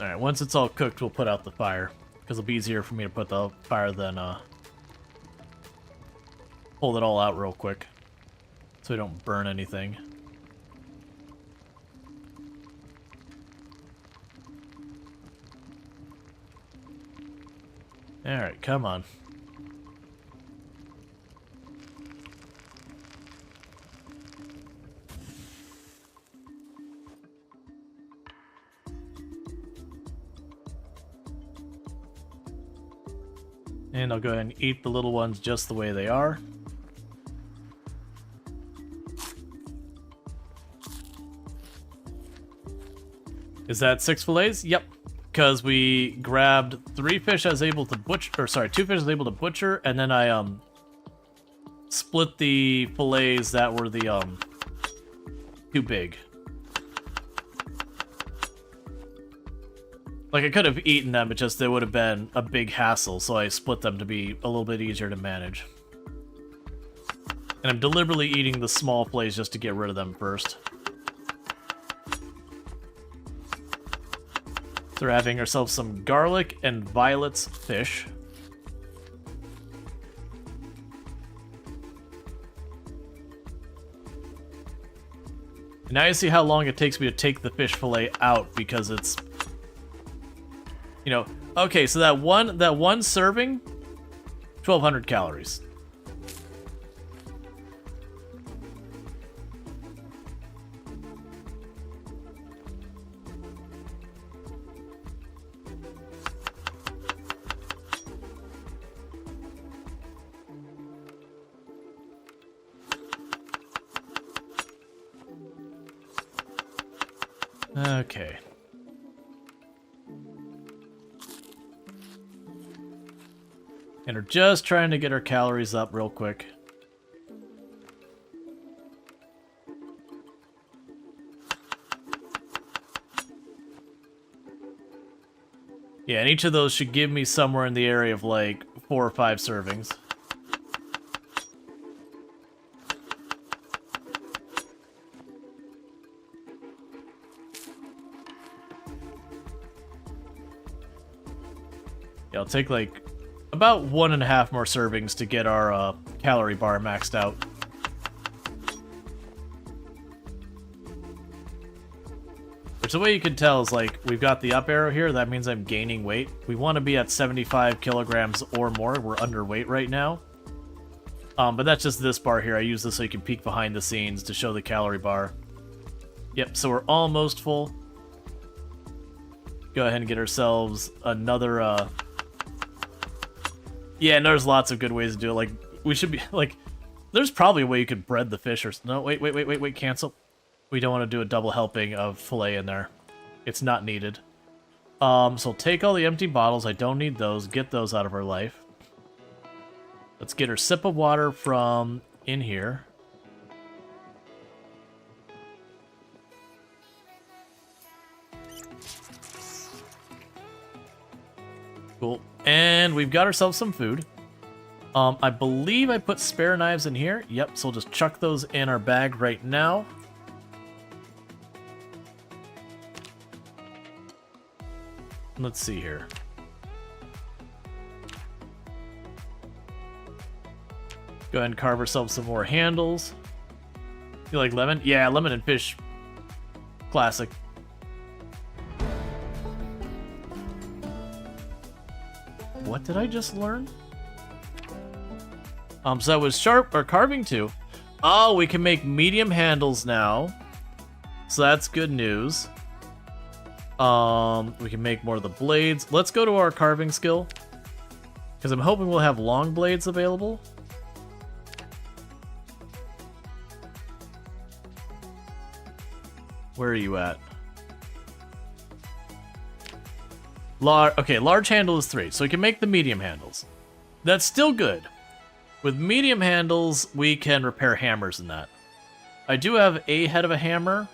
Alright, once it's all cooked, we'll put out the fire. Because it'll be easier for me to put the fire than pull it all out real quick. So we don't burn anything. Alright, come on. And I'll go ahead and eat the little ones just the way they are. Is that 6 fillets? Yep. Because we grabbed 3 fish I was able to butcher, or sorry, 2 fish I was able to butcher, and then I split the fillets that were the too big. Like I could have eaten them, but just they would have been a big hassle, so I split them to be a little bit easier to manage. And I'm deliberately eating the small fillets just to get rid of them first. So we're having ourselves some garlic and violets fish. And now you see how long it takes me to take the fish fillet out because it's, you know, okay, so that one serving, 1,200 calories. Okay. And we're just trying to get our calories up real quick. Yeah, and each of those should give me somewhere in the area of like 4 or 5 servings. Yeah, I'll take like about 1.5 more servings to get our calorie bar maxed out. Which the way you can tell is like, we've got the up arrow here, that means I'm gaining weight. We want to be at 75 kilograms or more, we're underweight right now. But that's just this bar here, I use this so you can peek behind the scenes to show the calorie bar. Yep, so we're almost full. Go ahead and get ourselves another, yeah, and there's lots of good ways to do it. Like, we should be, like, there's probably a way you could bread the fish or... No, wait, cancel. We don't want to do a double helping of fillet in there. It's not needed. So take all the empty bottles. I don't need those. Get those out of our life. Let's get her sip of water from in here. Cool. And we've got ourselves some food. I believe I put spare knives in here. Yep, so we'll just chuck those in our bag right now. Let's see here. Go ahead and carve ourselves some more handles. You like lemon? Yeah, lemon and fish. Classic. What did I just learn? So that was sharp or carving too. Oh, we can make medium handles now. So that's good news. We can make more of the blades. Let's go to our carving skill. Because I'm hoping we'll have long blades available. Where are you at? Okay, large handle is 3, so we can make the medium handles. That's still good. With medium handles, we can repair hammers in that. I do have a head of a hammer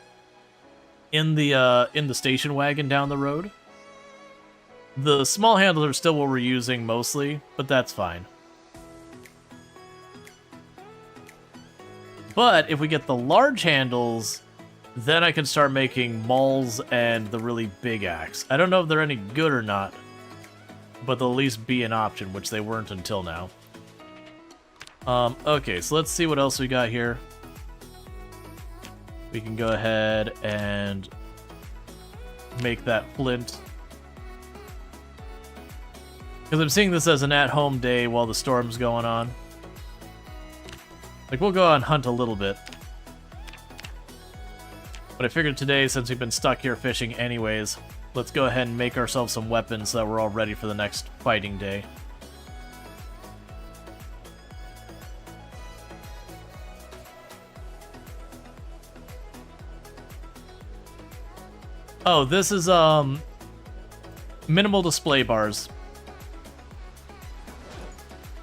in the station wagon down the road. The small handles are still what we're using mostly, but that's fine. But if we get the large handles, then I can start making mauls and the really big axe. I don't know if they're any good or not, but they'll at least be an option, which they weren't until now. Okay, so let's see what else we got here. We can go ahead and make that flint. Because I'm seeing this as an at-home day while the storm's going on. Like, we'll go out and hunt a little bit. But I figured today, since we've been stuck here fishing anyways, let's go ahead and make ourselves some weapons so that we're all ready for the next fighting day. Oh, this is, minimal display bars.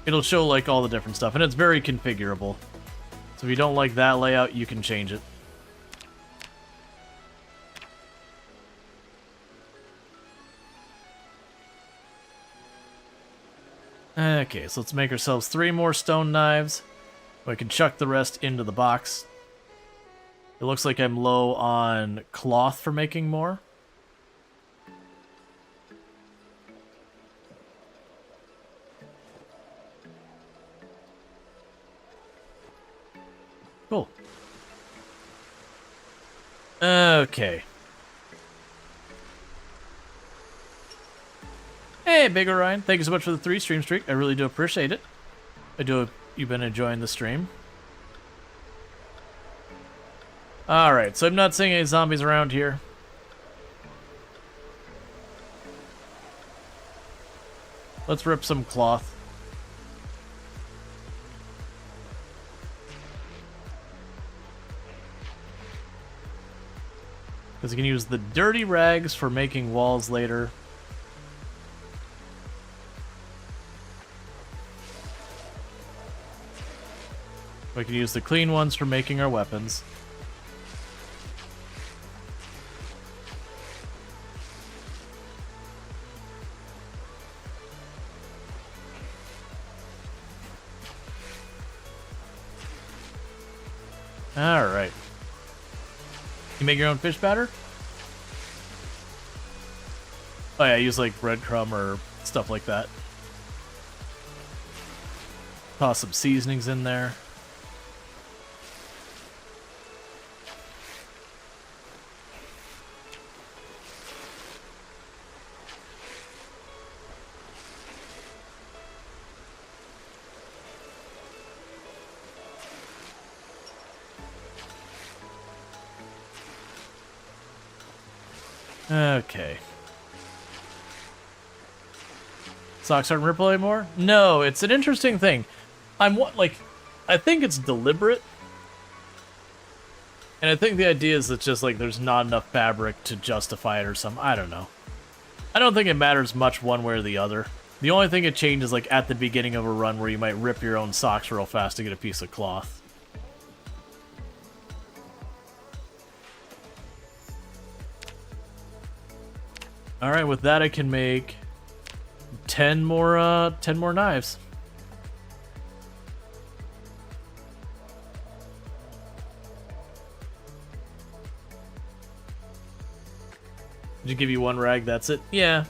It'll show, like, all the different stuff, and it's very configurable. So if you don't like that layout, you can change it. Okay, so let's make ourselves 3 more stone knives. We can chuck the rest into the box. It looks like I'm low on cloth for making more. Cool. Okay. Hey, Big Orion. Thank you so much for the 3 stream streak. I really do appreciate it. I do hope you've been enjoying the stream. Alright, so I'm not seeing any zombies around here. Let's rip some cloth. Because you can use the dirty rags for making walls later. We can use the clean ones for making our weapons. Alright. You make your own fish batter? Oh yeah, I use like breadcrumb or stuff like that. Toss some seasonings in there. Okay. Socks aren't ripple anymore? No, it's an interesting thing. I think it's deliberate. And I think the idea is that just like there's not enough fabric to justify it or something. I don't know. I don't think it matters much one way or the other. The only thing it changes like at the beginning of a run where you might rip your own socks real fast to get a piece of cloth. Alright, with that I can make 10 more knives. Did you give you one rag, that's it? Yeah.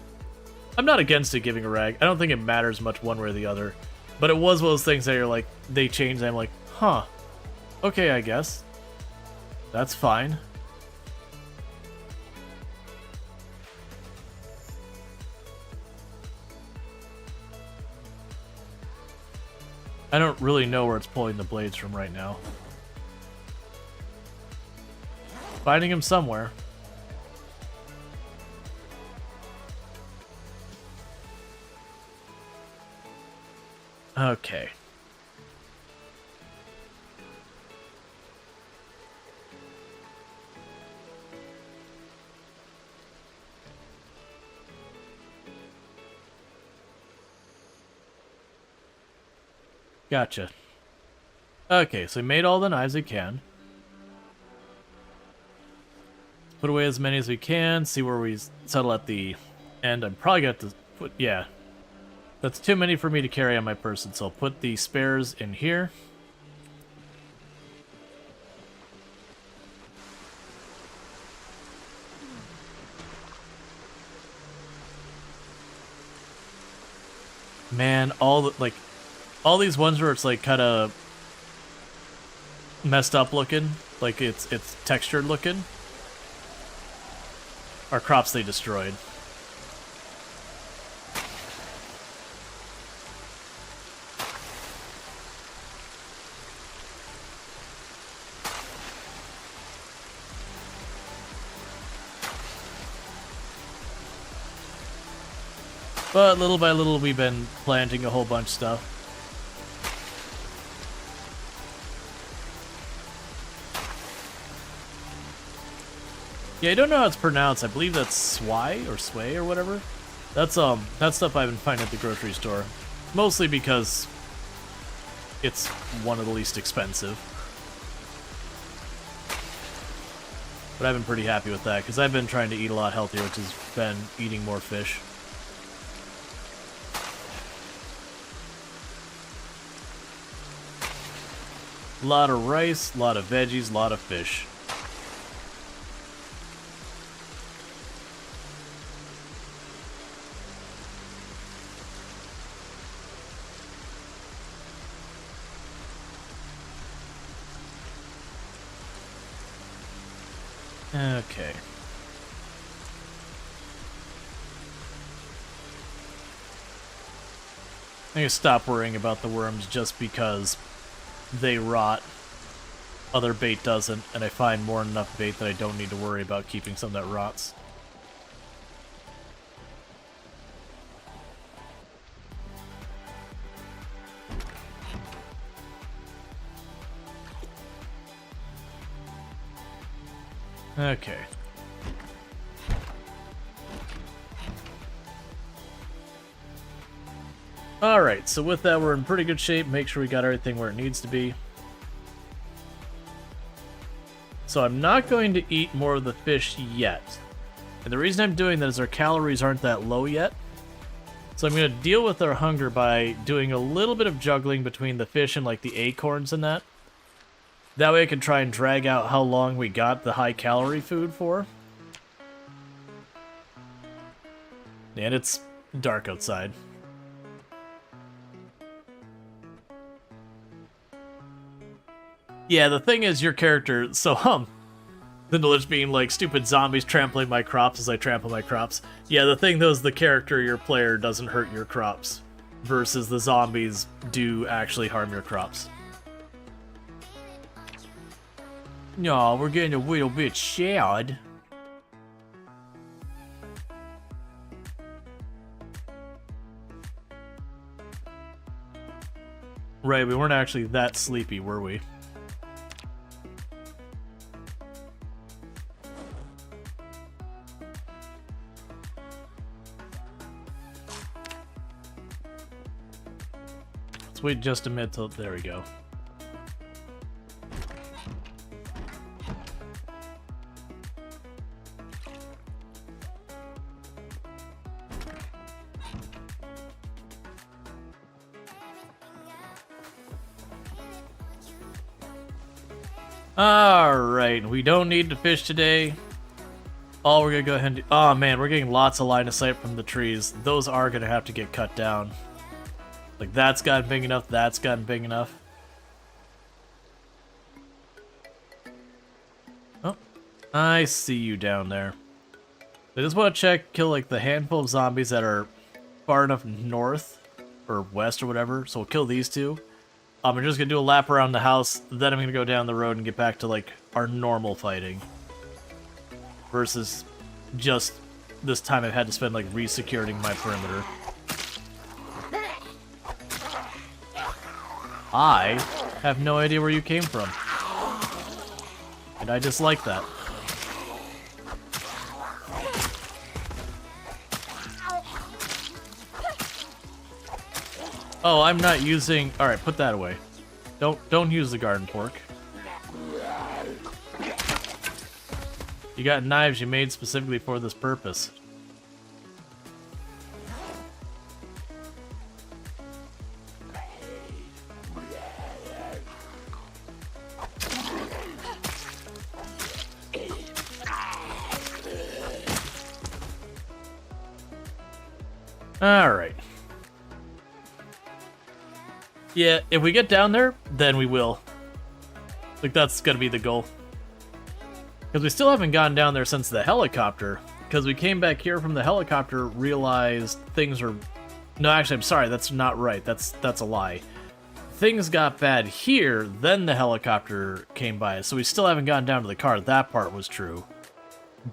I'm not against it giving a rag. I don't think it matters much one way or the other. But it was one of those things that you're like, they changed, and I'm like, huh. Okay, I guess. That's fine. I don't really know where it's pulling the blades from right now. Finding him somewhere. Okay. Gotcha. Okay, so we made all the knives we can. Put away as many as we can, see where we settle at the end. I'm probably got to put, yeah. That's too many for me to carry on my person, so I'll put the spares in here. Man, all these ones where it's like kind of messed up looking, like it's textured looking, are crops they destroyed. But little by little, we've been planting a whole bunch of stuff. Yeah, I don't know how it's pronounced. I believe that's sway or whatever. That's stuff I've been finding at the grocery store. Mostly because it's one of the least expensive. But I've been pretty happy with that, because I've been trying to eat a lot healthier, which has been eating more fish. A lot of rice, a lot of veggies, a lot of fish. Okay. I can stop worrying about the worms just because they rot. Other bait doesn't, and I find more than enough bait that I don't need to worry about keeping some that rots. Okay. Alright, so with that, we're in pretty good shape. Make sure we got everything where it needs to be. So I'm not going to eat more of the fish yet. And the reason I'm doing that is our calories aren't that low yet. So I'm going to deal with our hunger by doing a little bit of juggling between the fish and like the acorns and that. That way I can try and drag out how long we got the high calorie food for. And it's dark outside. Yeah, the thing is, your character, so, the knowledge being like stupid zombies trampling my crops as I trample my crops. Yeah, the thing though is the character, your player, doesn't hurt your crops. Versus the zombies do actually harm your crops. No, we're getting a little bit sad. Right, we weren't actually that sleepy, were we? Let's wait just a minute till... There we go. Alright, we don't need to fish today. All we're gonna go ahead and do... Oh man, we're getting lots of line of sight from the trees. Those are gonna have to get cut down. Like, that's gotten big enough, that's gotten big enough. Oh, I see you down there. I just want to check, kill like the handful of zombies that are far enough north, or west or whatever, so we'll kill these two. I'm just gonna do a lap around the house, then I'm gonna go down the road and get back to, like, our normal fighting. Versus just this time I've had to spend, like, re-securing my perimeter. I have no idea where you came from. And I dislike that. Oh, I'm not using... Alright, put that away. Don't use the garden fork. You got knives you made specifically for this purpose. Alright. Yeah, if we get down there, then we will. Like, that's gonna be the goal. Because we still haven't gone down there since the helicopter. Because we came back here from the helicopter, realized things are... No, actually, I'm sorry, that's not right. That's a lie. Things got bad here, then the helicopter came by. So we still haven't gone down to the car. That part was true.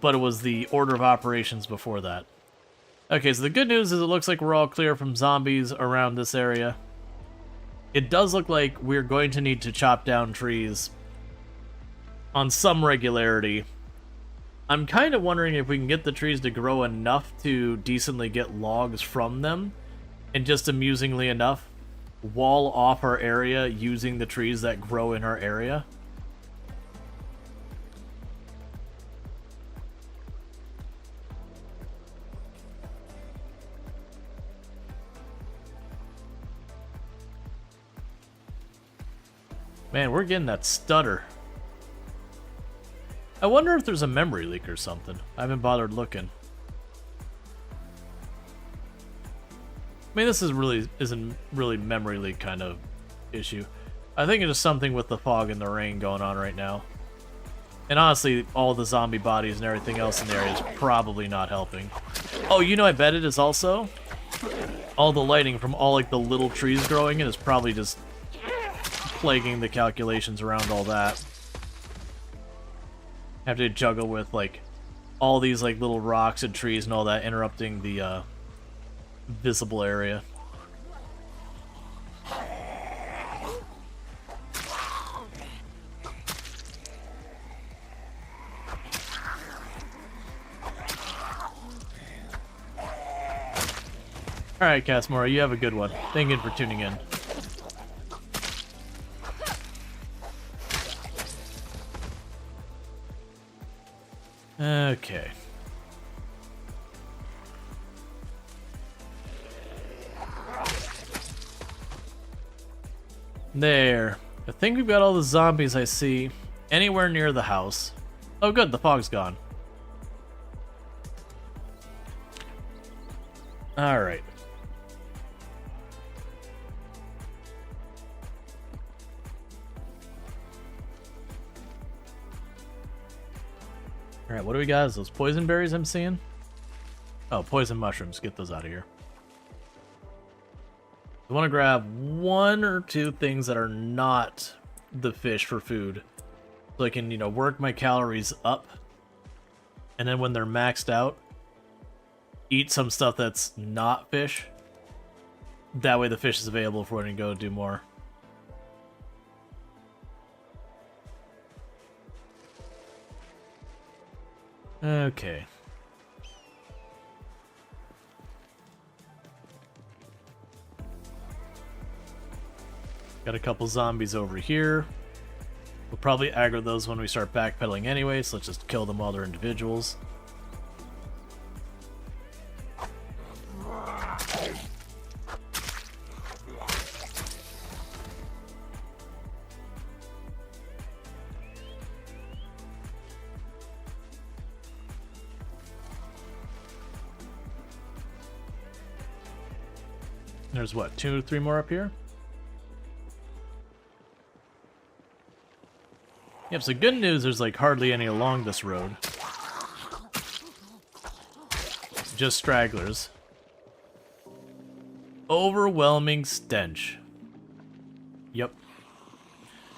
But it was the order of operations before that. Okay, so the good news is it looks like we're all clear from zombies around this area. It does look like we're going to need to chop down trees on some regularity. I'm kind of wondering if we can get the trees to grow enough to decently get logs from them, and just amusingly enough, wall off our area using the trees that grow in our area. Man, we're getting that stutter. I wonder if there's a memory leak or something. I haven't bothered looking. I mean, this isn't really memory leak kind of issue. I think it's just something with the fog and the rain going on right now. And honestly, all the zombie bodies and everything else in the area is probably not helping. Oh, you know, I bet it is also. All the lighting from all, like, the little trees growing in is probably just plaguing the calculations around all that. Have to juggle with, like, all these, like, little rocks and trees and all that interrupting the visible area. Alright, Casmora, you have a good one. Thank you for tuning in. Okay. There. I think we've got all the zombies I see anywhere near the house. Oh good, the fog's gone. Alright. Alright, what do we got? Is those poison berries I'm seeing? Oh, poison mushrooms. Get those out of here. I want to grab one or two things that are not the fish for food. So I can, you know, work my calories up. And then when they're maxed out, eat some stuff that's not fish. That way the fish is available for when you go do more. Okay. Got a couple zombies over here. We'll probably aggro those when we start backpedaling anyway, so let's just kill them while they're individuals. There's what, 2 or 3 more up here? Yep, so good news, there's like hardly any along this road. Just stragglers. Overwhelming stench. Yep.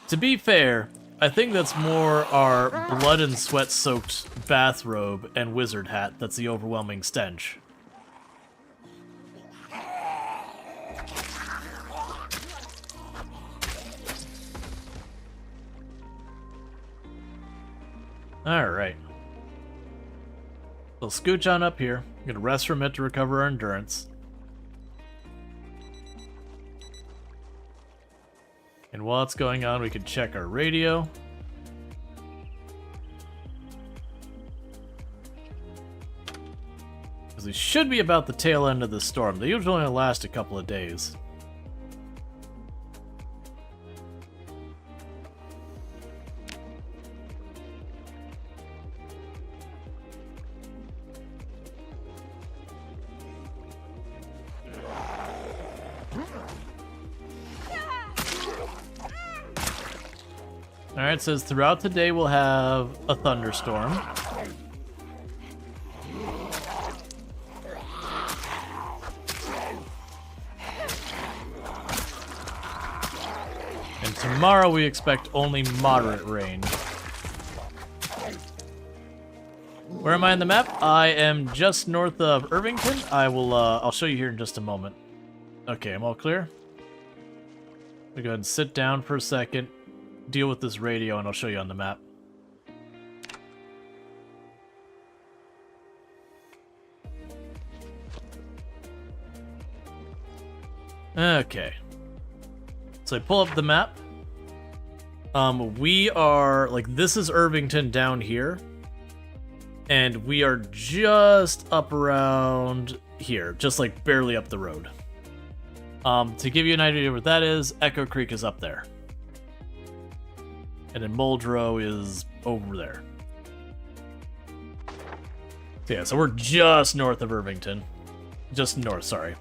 To be fair, I think that's more our blood and sweat-soaked bathrobe and wizard hat that's the overwhelming stench. Alright. We'll scooch on up here. I'm gonna rest for a minute to recover our endurance. And while it's going on, we can check our radio. Because we should be about the tail end of the storm. They usually only last a couple of days. Alright, it says throughout the day we'll have a thunderstorm. And tomorrow we expect only moderate rain. Where am I on the map? I am just north of Irvington. I'll show you here in just a moment. Okay, I'm all clear. I'll go ahead and sit down for a second. Deal with this radio and I'll show you on the map. Okay. So I pull up the map. We are, like, this is Irvington down here. And we are just up around here, just like barely up the road. To give you an idea of what that is, Echo Creek is up there. And then Muldrow is over there. So yeah, so we're just north of Irvington. Just north, sorry.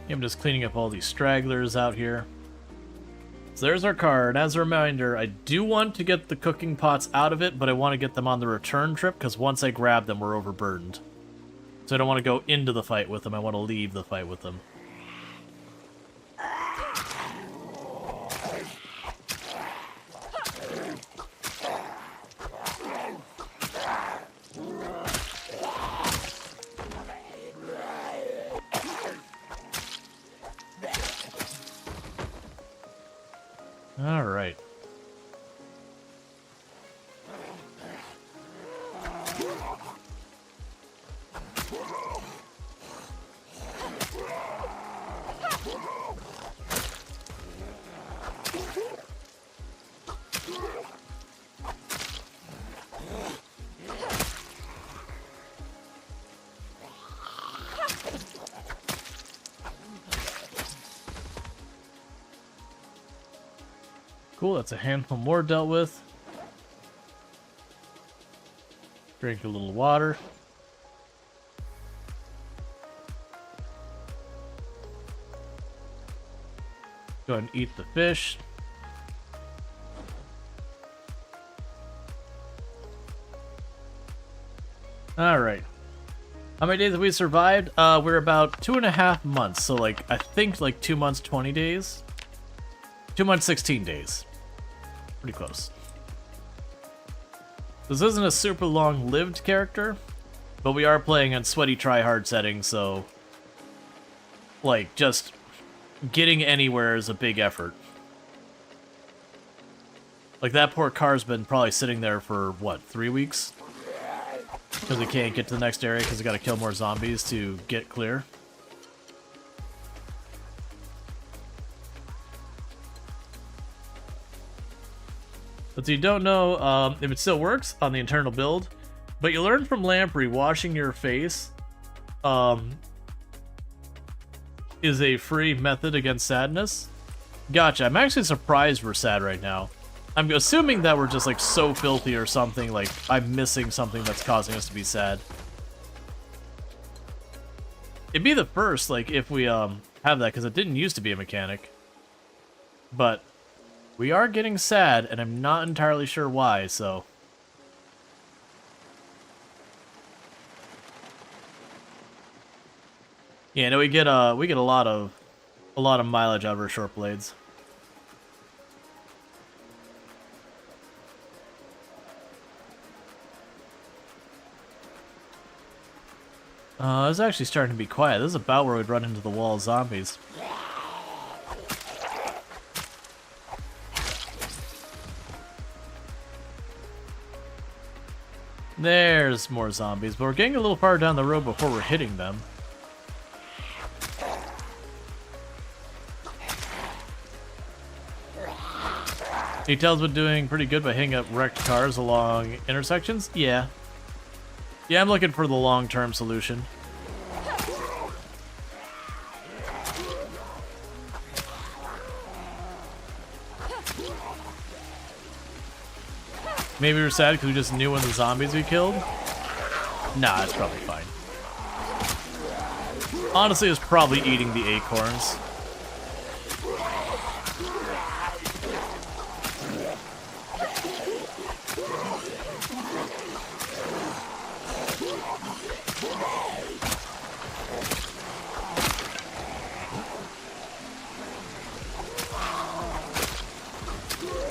I'm just cleaning up all these stragglers out here. So there's our card. As a reminder, I do want to get the cooking pots out of it, but I want to get them on the return trip, because once I grab them, we're overburdened. So I don't want to go into the fight with them, I want to leave the fight with them. All right. Cool, that's a handful more dealt with. Drink a little water. Go ahead and eat the fish. Alright. How many days have we survived? We're about 2.5 months, so like, I think like 2 months, 20 days. 2 months, 16 days. Pretty close. This isn't a super long-lived character, but we are playing on sweaty try-hard settings, so like, just getting anywhere is a big effort. Like, that poor car's been probably sitting there for, what, 3 weeks? Because we can't get to the next area because we gotta kill more zombies to get clear. But so you don't know if it still works on the internal build, but you learn from Lamprey washing your face is a free method against sadness. Gotcha. I'm actually surprised we're sad right now. I'm assuming that we're just like so filthy or something, like I'm missing something that's causing us to be sad. It'd be the first, like, if we have that, because it didn't used to be a mechanic. but we are getting sad, and I'm not entirely sure why, so... Yeah, no, we get a lot of mileage out of our short blades. It's actually starting to be quiet. This is about where we'd run into the wall of zombies. There's more zombies, but we're getting a little far down the road before we're hitting them. He tells we're doing pretty good by hitting up wrecked cars along intersections? Yeah. Yeah, I'm looking for the long-term solution. Maybe we're sad because we just knew when the zombies we killed? Nah, it's probably fine. Honestly, it's probably eating the acorns.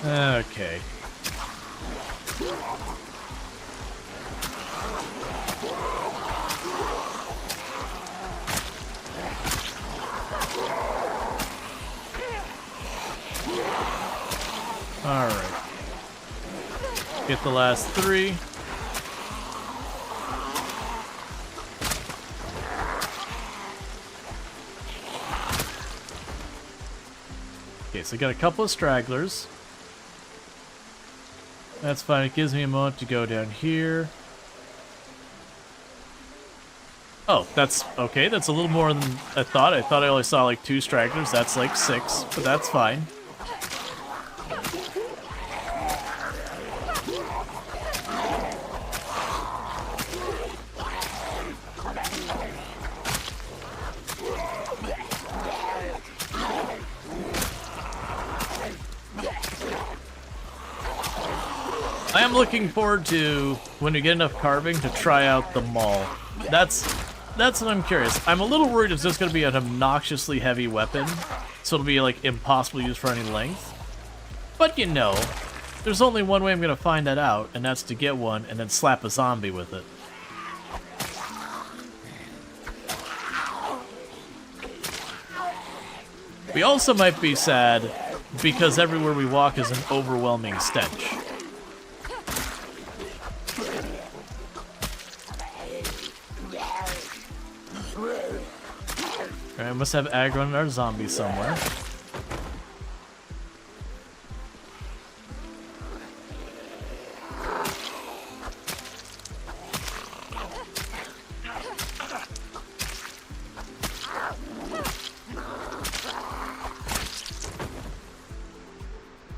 Okay. Alright. Get the last 3. Okay, so I got a couple of stragglers. That's fine, it gives me a moment to go down here. Oh, that's okay, that's a little more than I thought. I thought I only saw like 2 stragglers, that's like 6, but that's fine. I am looking forward to, when we get enough carving, to try out the maul. That's what I'm curious. I'm a little worried it's just going to be an obnoxiously heavy weapon, so it'll be like impossible to use for any length. But you know, there's only one way I'm going to find that out, and that's to get one and then slap a zombie with it. We also might be sad because everywhere we walk is an overwhelming stench. Alright, I must have aggro on our zombies somewhere.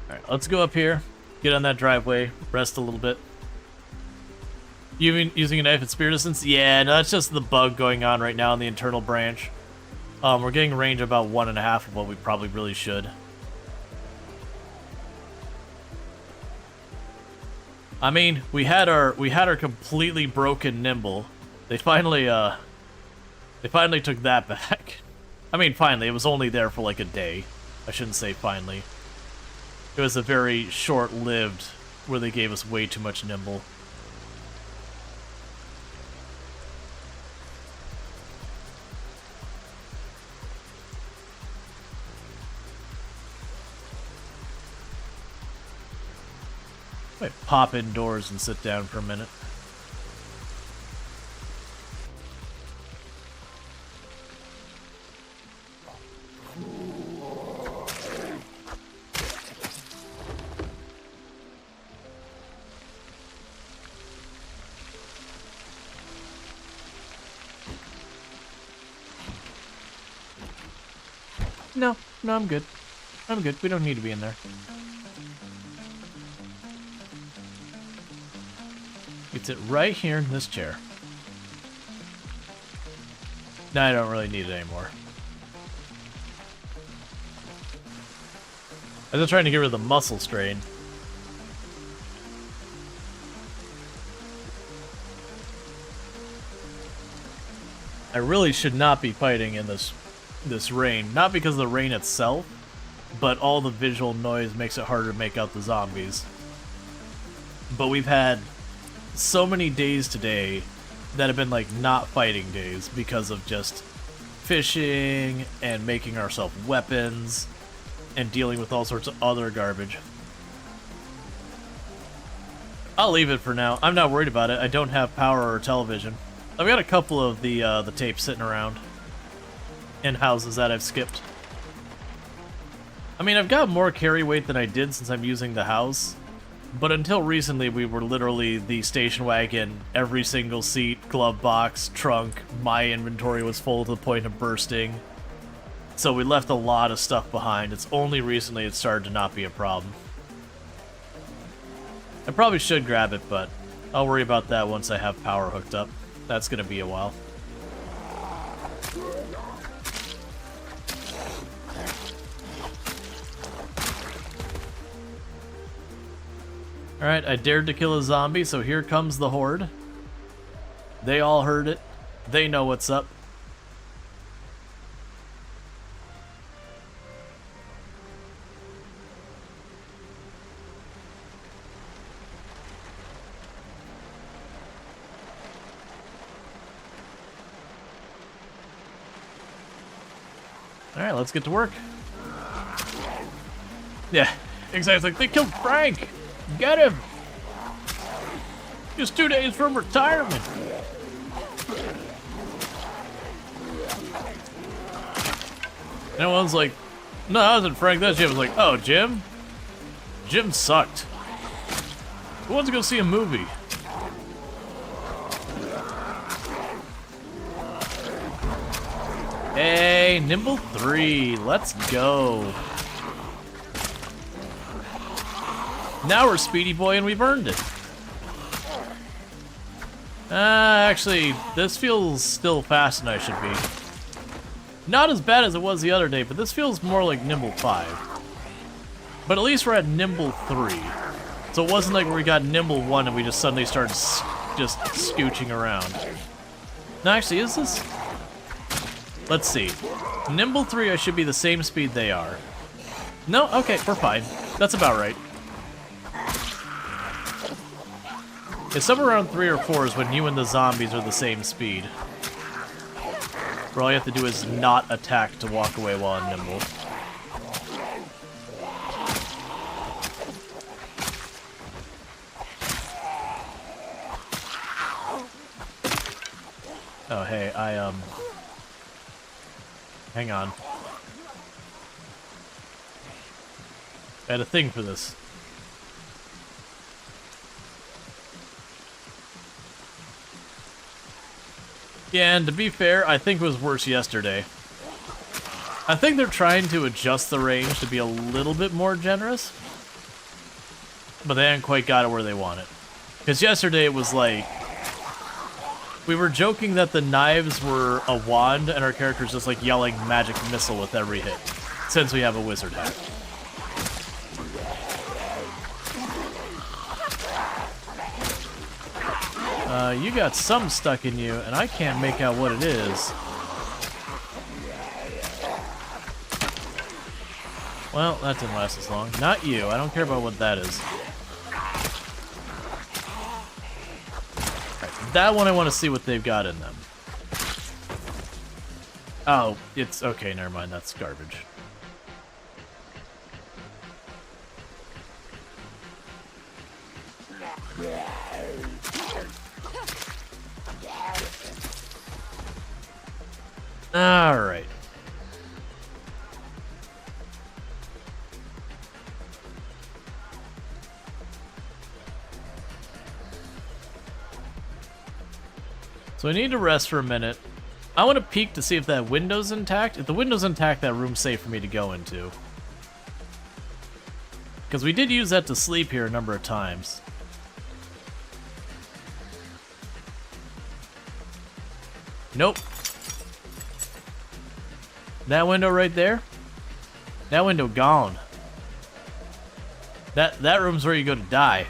Alright, let's go up here, get on that driveway, rest a little bit. You mean using a knife at spear distance? Yeah, no, that's just the bug going on right now in the internal branch. We're getting range about 1.5 of what we probably really should. I mean, we had our completely broken nimble. They finally took that back. I mean, finally, it was only there for like a day. I shouldn't say finally. It was a very short-lived where they gave us way too much nimble. Might pop indoors and sit down for a minute. No, I'm good. I'm good. We don't need to be in there. It's it right here in this chair. No, I don't really need it anymore. I'm just trying to get rid of the muscle strain. I really should not be fighting in this rain. Not because of the rain itself, but all the visual noise makes it harder to make out the zombies. But we've had so many days today that have been like not fighting days because of just fishing and making ourselves weapons and dealing with all sorts of other garbage. I'll leave it for now. I'm not worried about it. I don't have power or television. I've got a couple of the tapes sitting around in houses that I've skipped. I mean, I've got more carry weight than I did since I'm using the house, but until recently we were literally the station wagon, every single seat, glove box, trunk, my inventory was full to the point of bursting. So we left a lot of stuff behind. It's only recently it started to not be a problem. I probably should grab it, but I'll worry about that once I have power hooked up. That's gonna be a while. Alright, I dared to kill a zombie, so here comes the horde. They all heard it. They know what's up. Alright, let's get to work. Yeah, exactly. They killed Frank! Get him! Just 2 days from retirement! And one's like, no, that wasn't Frank, that's Jim. I was like, oh, Jim? Jim sucked. Who wants to go see a movie? Hey, Nimble 3, let's go. Now we're Speedy Boy and we've earned it. Actually, this feels still faster than I should be. Not as bad as it was the other day, but this feels more like Nimble 5. But at least we're at Nimble 3. So it wasn't like where we got Nimble 1 and we just suddenly started just scooching around. No, actually, is this... Let's see. Nimble 3, I should be the same speed they are. No? Okay, we're fine. That's about right. It's somewhere around 3 or 4 is when you and the zombies are the same speed. Where all you have to do is not attack to walk away while I'm nimble. Oh, hey, hang on. I had a thing for this. Yeah, and to be fair, I think it was worse yesterday. I think they're trying to adjust the range to be a little bit more generous, but they haven't quite got it where they want it. Because yesterday it was like, we were joking that the knives were a wand and our character's just like yelling magic missile with every hit, since we have a wizard hat. You got some stuck in you, and I can't make out what it is. Well, that didn't last as long. Not you. I don't care about what that is. Right, that one I want to see what they've got in them. Oh, it's... okay, never mind. That's garbage. Alright. So I need to rest for a minute. I want to peek to see if that window's intact. If the window's intact, that room's safe for me to go into. Because we did use that to sleep here a number of times. Nope. That window right there? That window gone. That room's where you go to die.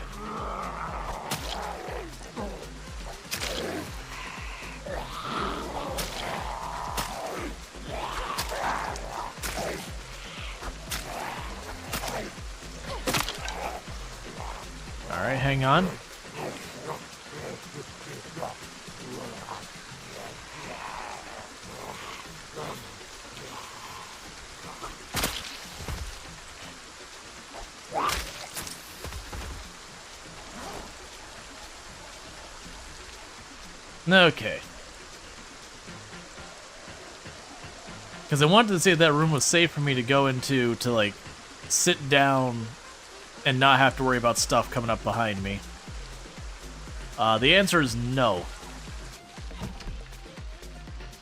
Alright, hang on. Okay. Because I wanted to see if that room was safe for me to go into to, like, sit down and not have to worry about stuff coming up behind me. The answer is no.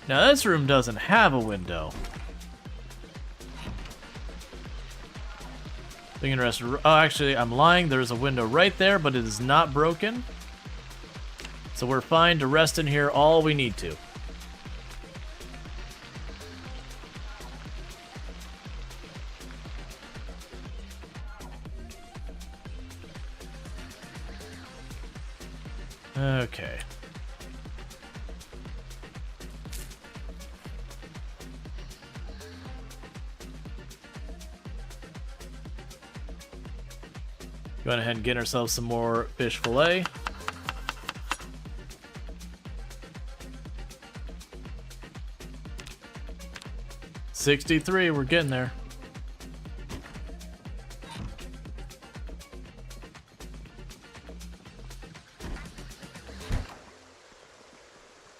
Now, this room doesn't have a window. Being interested. Oh, actually, I'm lying. There's a window right there, but it is not broken. So we're fine to rest in here all we need to. Okay. Going ahead and get ourselves some more fish fillet. $63, we're getting there.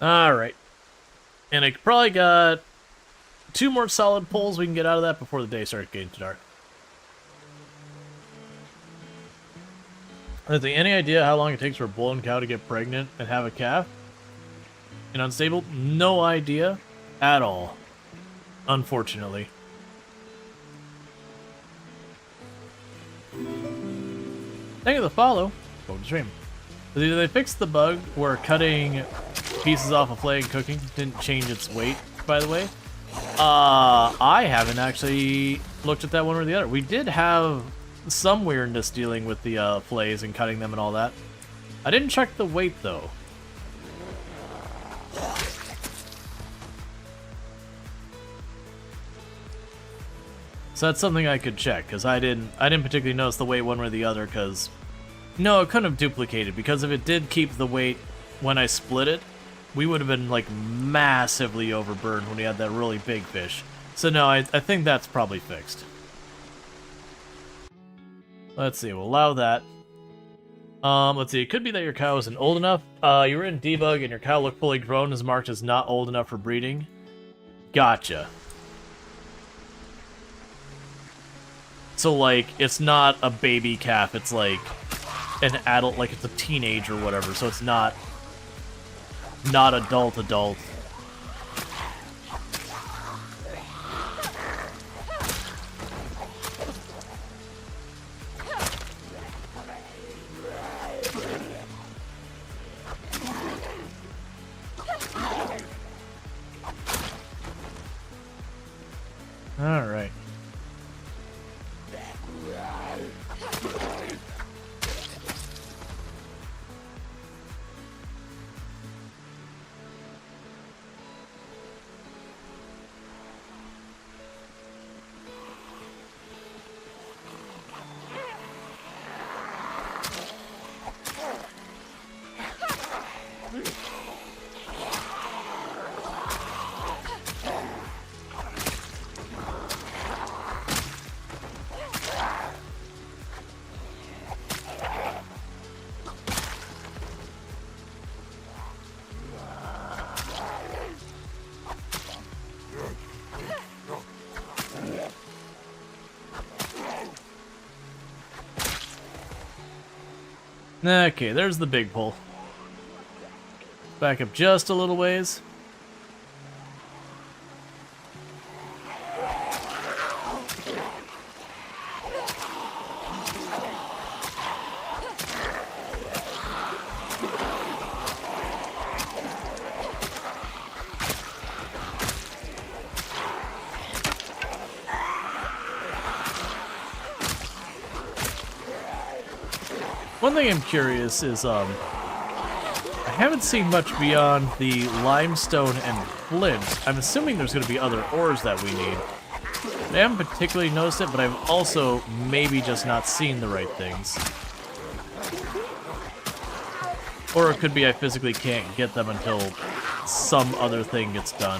Alright. And I probably got 2 more solid pulls we can get out of that before the day starts getting dark. Any idea how long it takes for a bull and cow to get pregnant and have a calf? And unstable? No idea at all. Unfortunately. Thank you for the follow. Go to stream. Did they fix the bug where cutting pieces off a fillet and cooking didn't change its weight, by the way? I haven't actually looked at that one or the other. We did have some weirdness dealing with the fillets and cutting them and all that. I didn't check the weight, though. So that's something I could check, because I didn't particularly notice the weight one way or the other, because... No, it couldn't have duplicated, because if it did keep the weight when I split it, we would have been, like, massively overburdened when we had that really big fish. So no, I think that's probably fixed. Let's see, we'll allow that. Let's see, it could be that your cow isn't old enough. You were in debug and your cow looked fully grown, is marked as not old enough for breeding. Gotcha. So, like, it's not a baby calf, it's like an adult, like it's a teenage or whatever, so it's not adult. All right. Okay, there's the big pull. Back up just a little ways. One thing I'm curious is, I haven't seen much beyond the limestone and flint. I'm assuming there's going to be other ores that we need. I haven't particularly noticed it, but I've also maybe just not seen the right things. Or it could be I physically can't get them until some other thing gets done.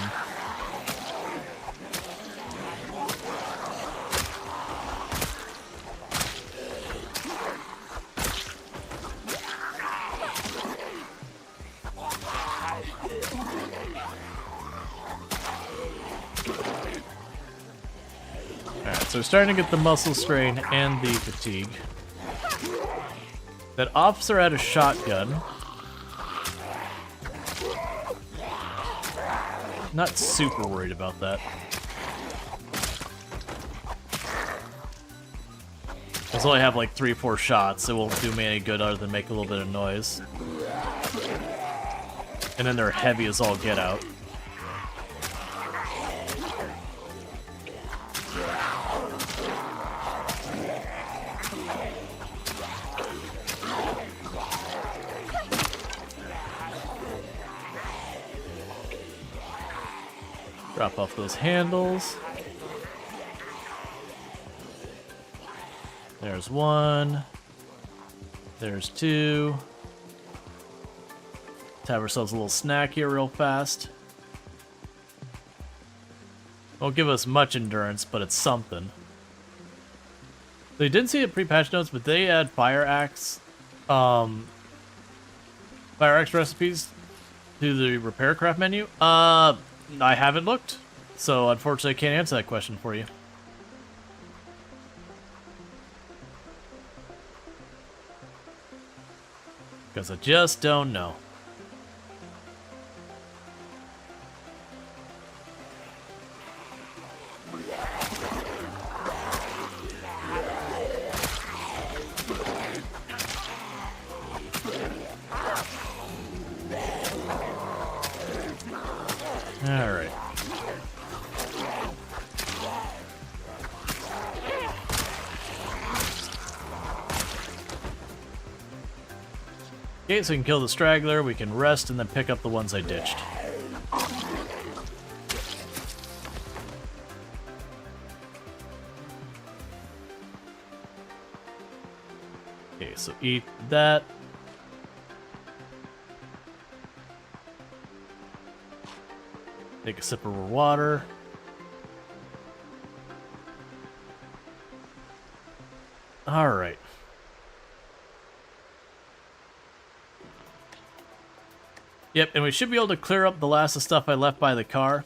So we're starting to get the muscle strain and the fatigue. That officer had a shotgun. Not super worried about that. As I have like 3 or 4 shots, it won't do me any good other than make a little bit of noise. And then they're heavy as all get out. Drop off those handles. There's 1. There's 2. Let's have ourselves a little snack here real fast. Won't give us much endurance, but it's something. They didn't see the pre-patch notes, but they add fire axe recipes to the repair craft menu. I haven't looked, so unfortunately I can't answer that question for you. Because I just don't know. Alright. Okay, so we can kill the straggler, we can rest, and then pick up the ones I ditched. Okay, so eat that. Take a sip of water. Alright. Yep, and we should be able to clear up the last of stuff I left by the car.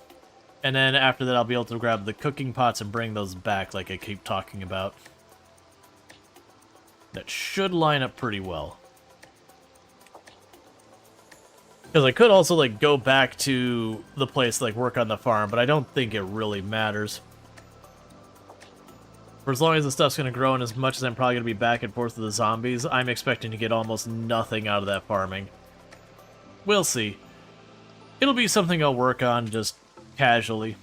And then after that I'll be able to grab the cooking pots and bring those back like I keep talking about. That should line up pretty well. Because I could also, like, go back to the place, like, work on the farm, but I don't think it really matters. For as long as the stuff's going to grow, and as much as I'm probably going to be back and forth with the zombies, I'm expecting to get almost nothing out of that farming. We'll see. It'll be something I'll work on, just casually.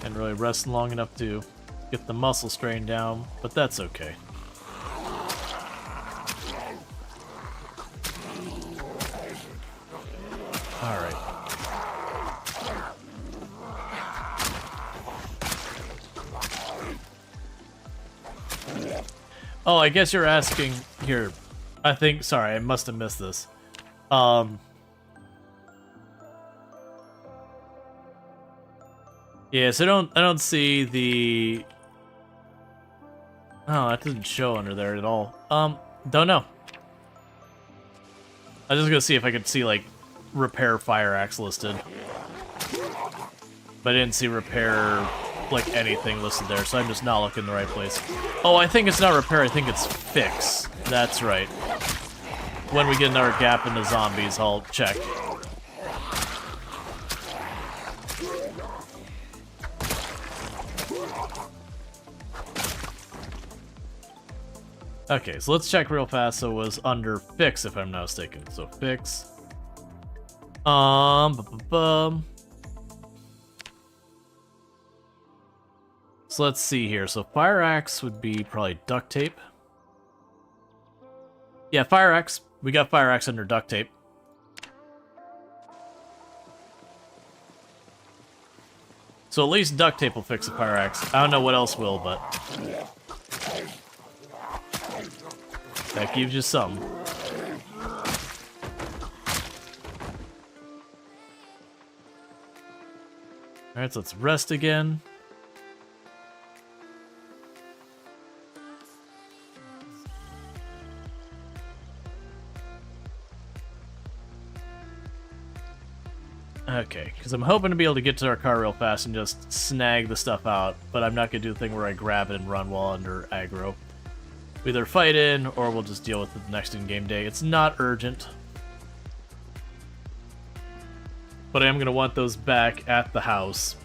And really resting long enough to get the muscle strain down, but that's okay. Alright. Oh, I guess you're asking here. I think, sorry, I must have missed this. Yeah, so I don't see the... Oh, that doesn't show under there at all. Don't know. I was just gonna see if I could see, like, repair fire axe listed. But I didn't see repair, like, anything listed there, so I'm just not looking in the right place. Oh, I think it's not repair, I think it's fix. That's right. When we get another gap in the zombies, I'll check. Okay, so let's check real fast. So it was under fix, if I'm not mistaken. So fix. So let's see here. So fire axe would be probably duct tape. Yeah, fire axe. We got fire axe under duct tape. So at least duct tape will fix the fire axe. I don't know what else will, but that gives you some. Alright, so let's rest again. Okay, because I'm hoping to be able to get to our car real fast and just snag the stuff out, but I'm not going to do the thing where I grab it and run while under aggro. We either fight in, or we'll just deal with it the next in-game day. It's not urgent. But I am going to want those back at the house,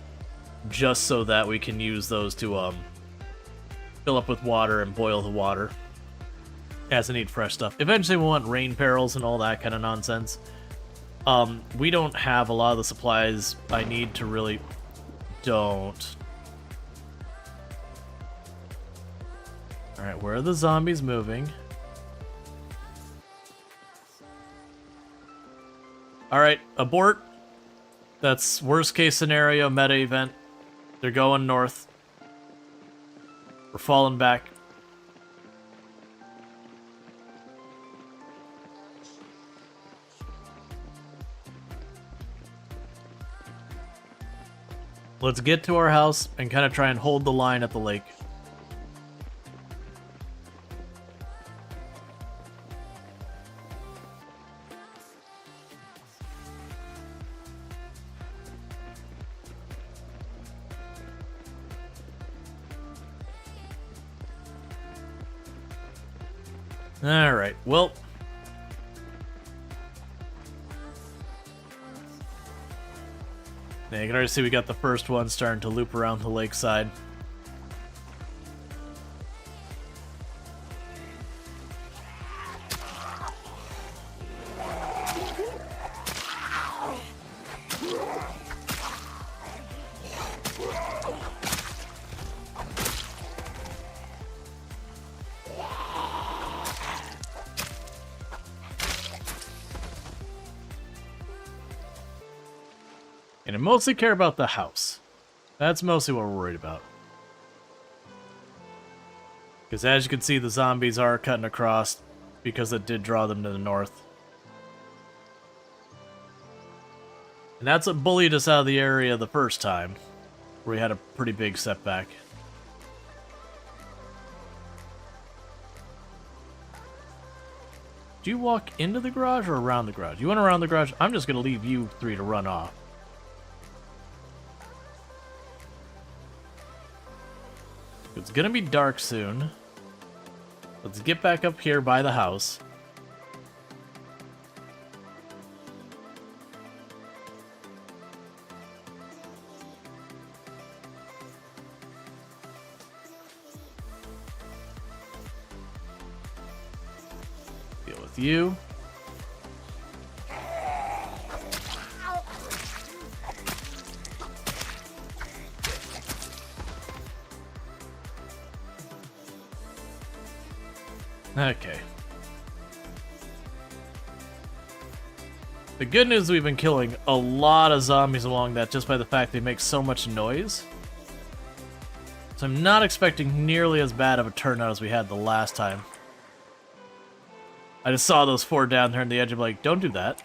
just so that we can use those to fill up with water and boil the water, as I need fresh stuff. Eventually we'll want rain perils and all that kind of nonsense. We don't have a lot of the supplies I need to really... Don't. Alright, where are the zombies moving? Alright, abort. That's worst case scenario meta event. They're going north. We're falling back. Let's get to our house and kind of try and hold the line at the lake. Alright, well... Yeah, you can already see we got the first one starting to loop around the lakeside. And I mostly care about the house. That's mostly what we're worried about. Because as you can see, the zombies are cutting across because it did draw them to the north. And that's what bullied us out of the area the first time, where we had a pretty big setback. Do you walk into the garage or around the garage? You went around the garage? I'm just going to leave you three to run off. It's gonna be dark soon. Let's get back up here by the house. Deal with you. Okay. The good news is we've been killing a lot of zombies along that just by the fact they make so much noise. So I'm not expecting nearly as bad of a turnout as we had the last time. I just saw those four down there on the edge. I'm like, don't do that.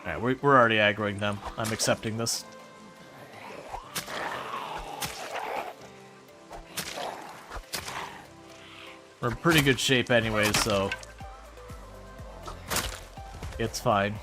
Alright, we're already aggroing them. I'm accepting this. We're in pretty good shape anyway, so it's fine.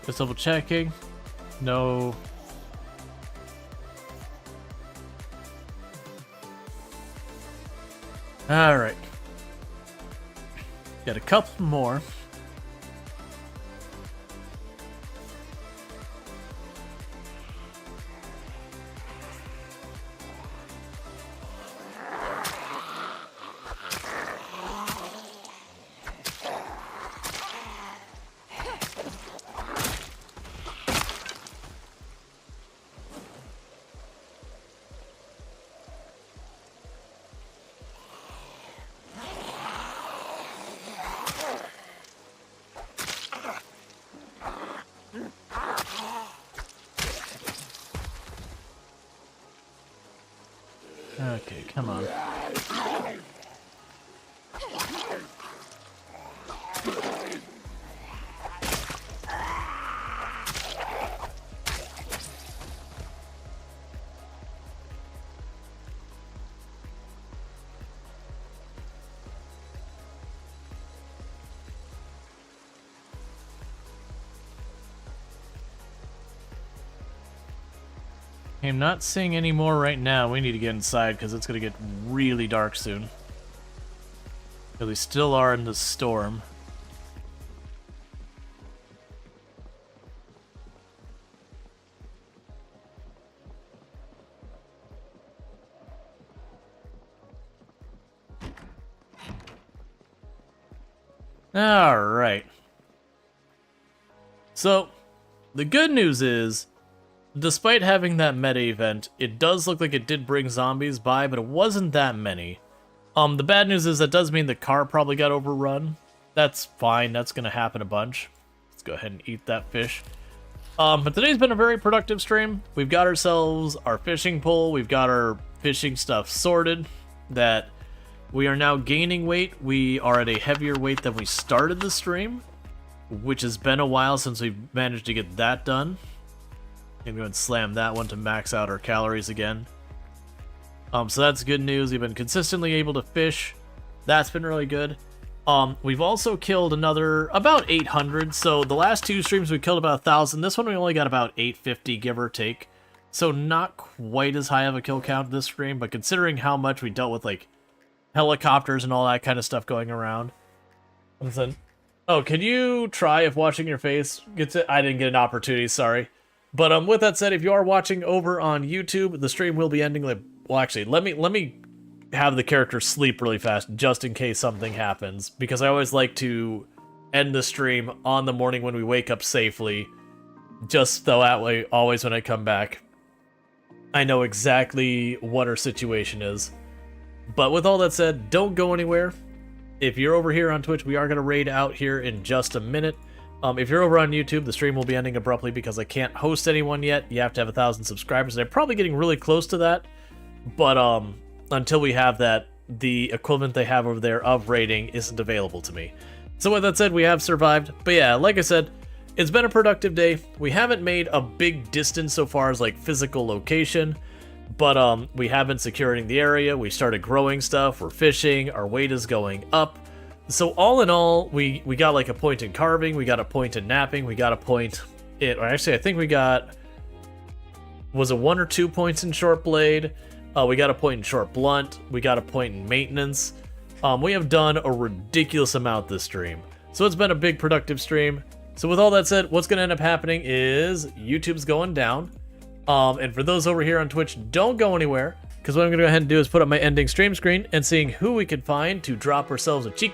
Just double checking. No. Alright. Got a couple more. Okay, come on. I'm not seeing any more right now. We need to get inside because it's going to get really dark soon. Because we still are in the storm. Alright. So, the good news is, despite having that meta event, it does look like it did bring zombies by, but it wasn't that many. The bad news is that does mean the car probably got overrun. That's fine, that's gonna happen a bunch. Let's go ahead and eat that fish. But today's been a very productive stream. We've got ourselves our fishing pole, we've got our fishing stuff sorted, that we are now gaining weight. We are at a heavier weight than we started the stream, which has been a while since we've managed to get that done. Gonna go and slam that one to max out our calories again. So that's good news. We've been consistently able to fish. That's been really good. We've also killed another about 800. So the last two streams we killed about 1,000. This one we only got about 850, give or take. So not quite as high of a kill count this stream, but considering how much we dealt with like helicopters and all that kind of stuff going around. Oh, can you try if watching your face gets it? I didn't get an opportunity, sorry. But with that said, if you are watching over on YouTube, the stream will be ending like, well, actually, let me have the character sleep really fast just in case something happens, because I always like to end the stream on the morning when we wake up safely, just so that way always when I come back I know exactly what our situation is. But with all that said, don't go anywhere. If you're over here on Twitch, we are going to raid out here in just a minute. If you're over on YouTube, the stream will be ending abruptly because I can't host anyone yet. You have to have 1,000 subscribers, and I'm probably getting really close to that. But until we have that, the equivalent they have over there of raiding isn't available to me. So with that said, we have survived. But yeah, like I said, it's been a productive day. We haven't made a big distance so far as like physical location, but we have been securing the area. We started growing stuff. We're fishing. Our weight is going up. So all in all, we got like a point in carving, we got a point in napping, we got a point in, or actually I think we got, was it 1 or 2 points in short blade? We got a point in short blunt, we got a point in maintenance. We have done a ridiculous amount this stream. So it's been a big productive stream. So with all that said, what's going to end up happening is YouTube's going down. And for those over here on Twitch, don't go anywhere, because what I'm going to go ahead and do is put up my ending stream screen and seeing who we can find to drop ourselves a cheeky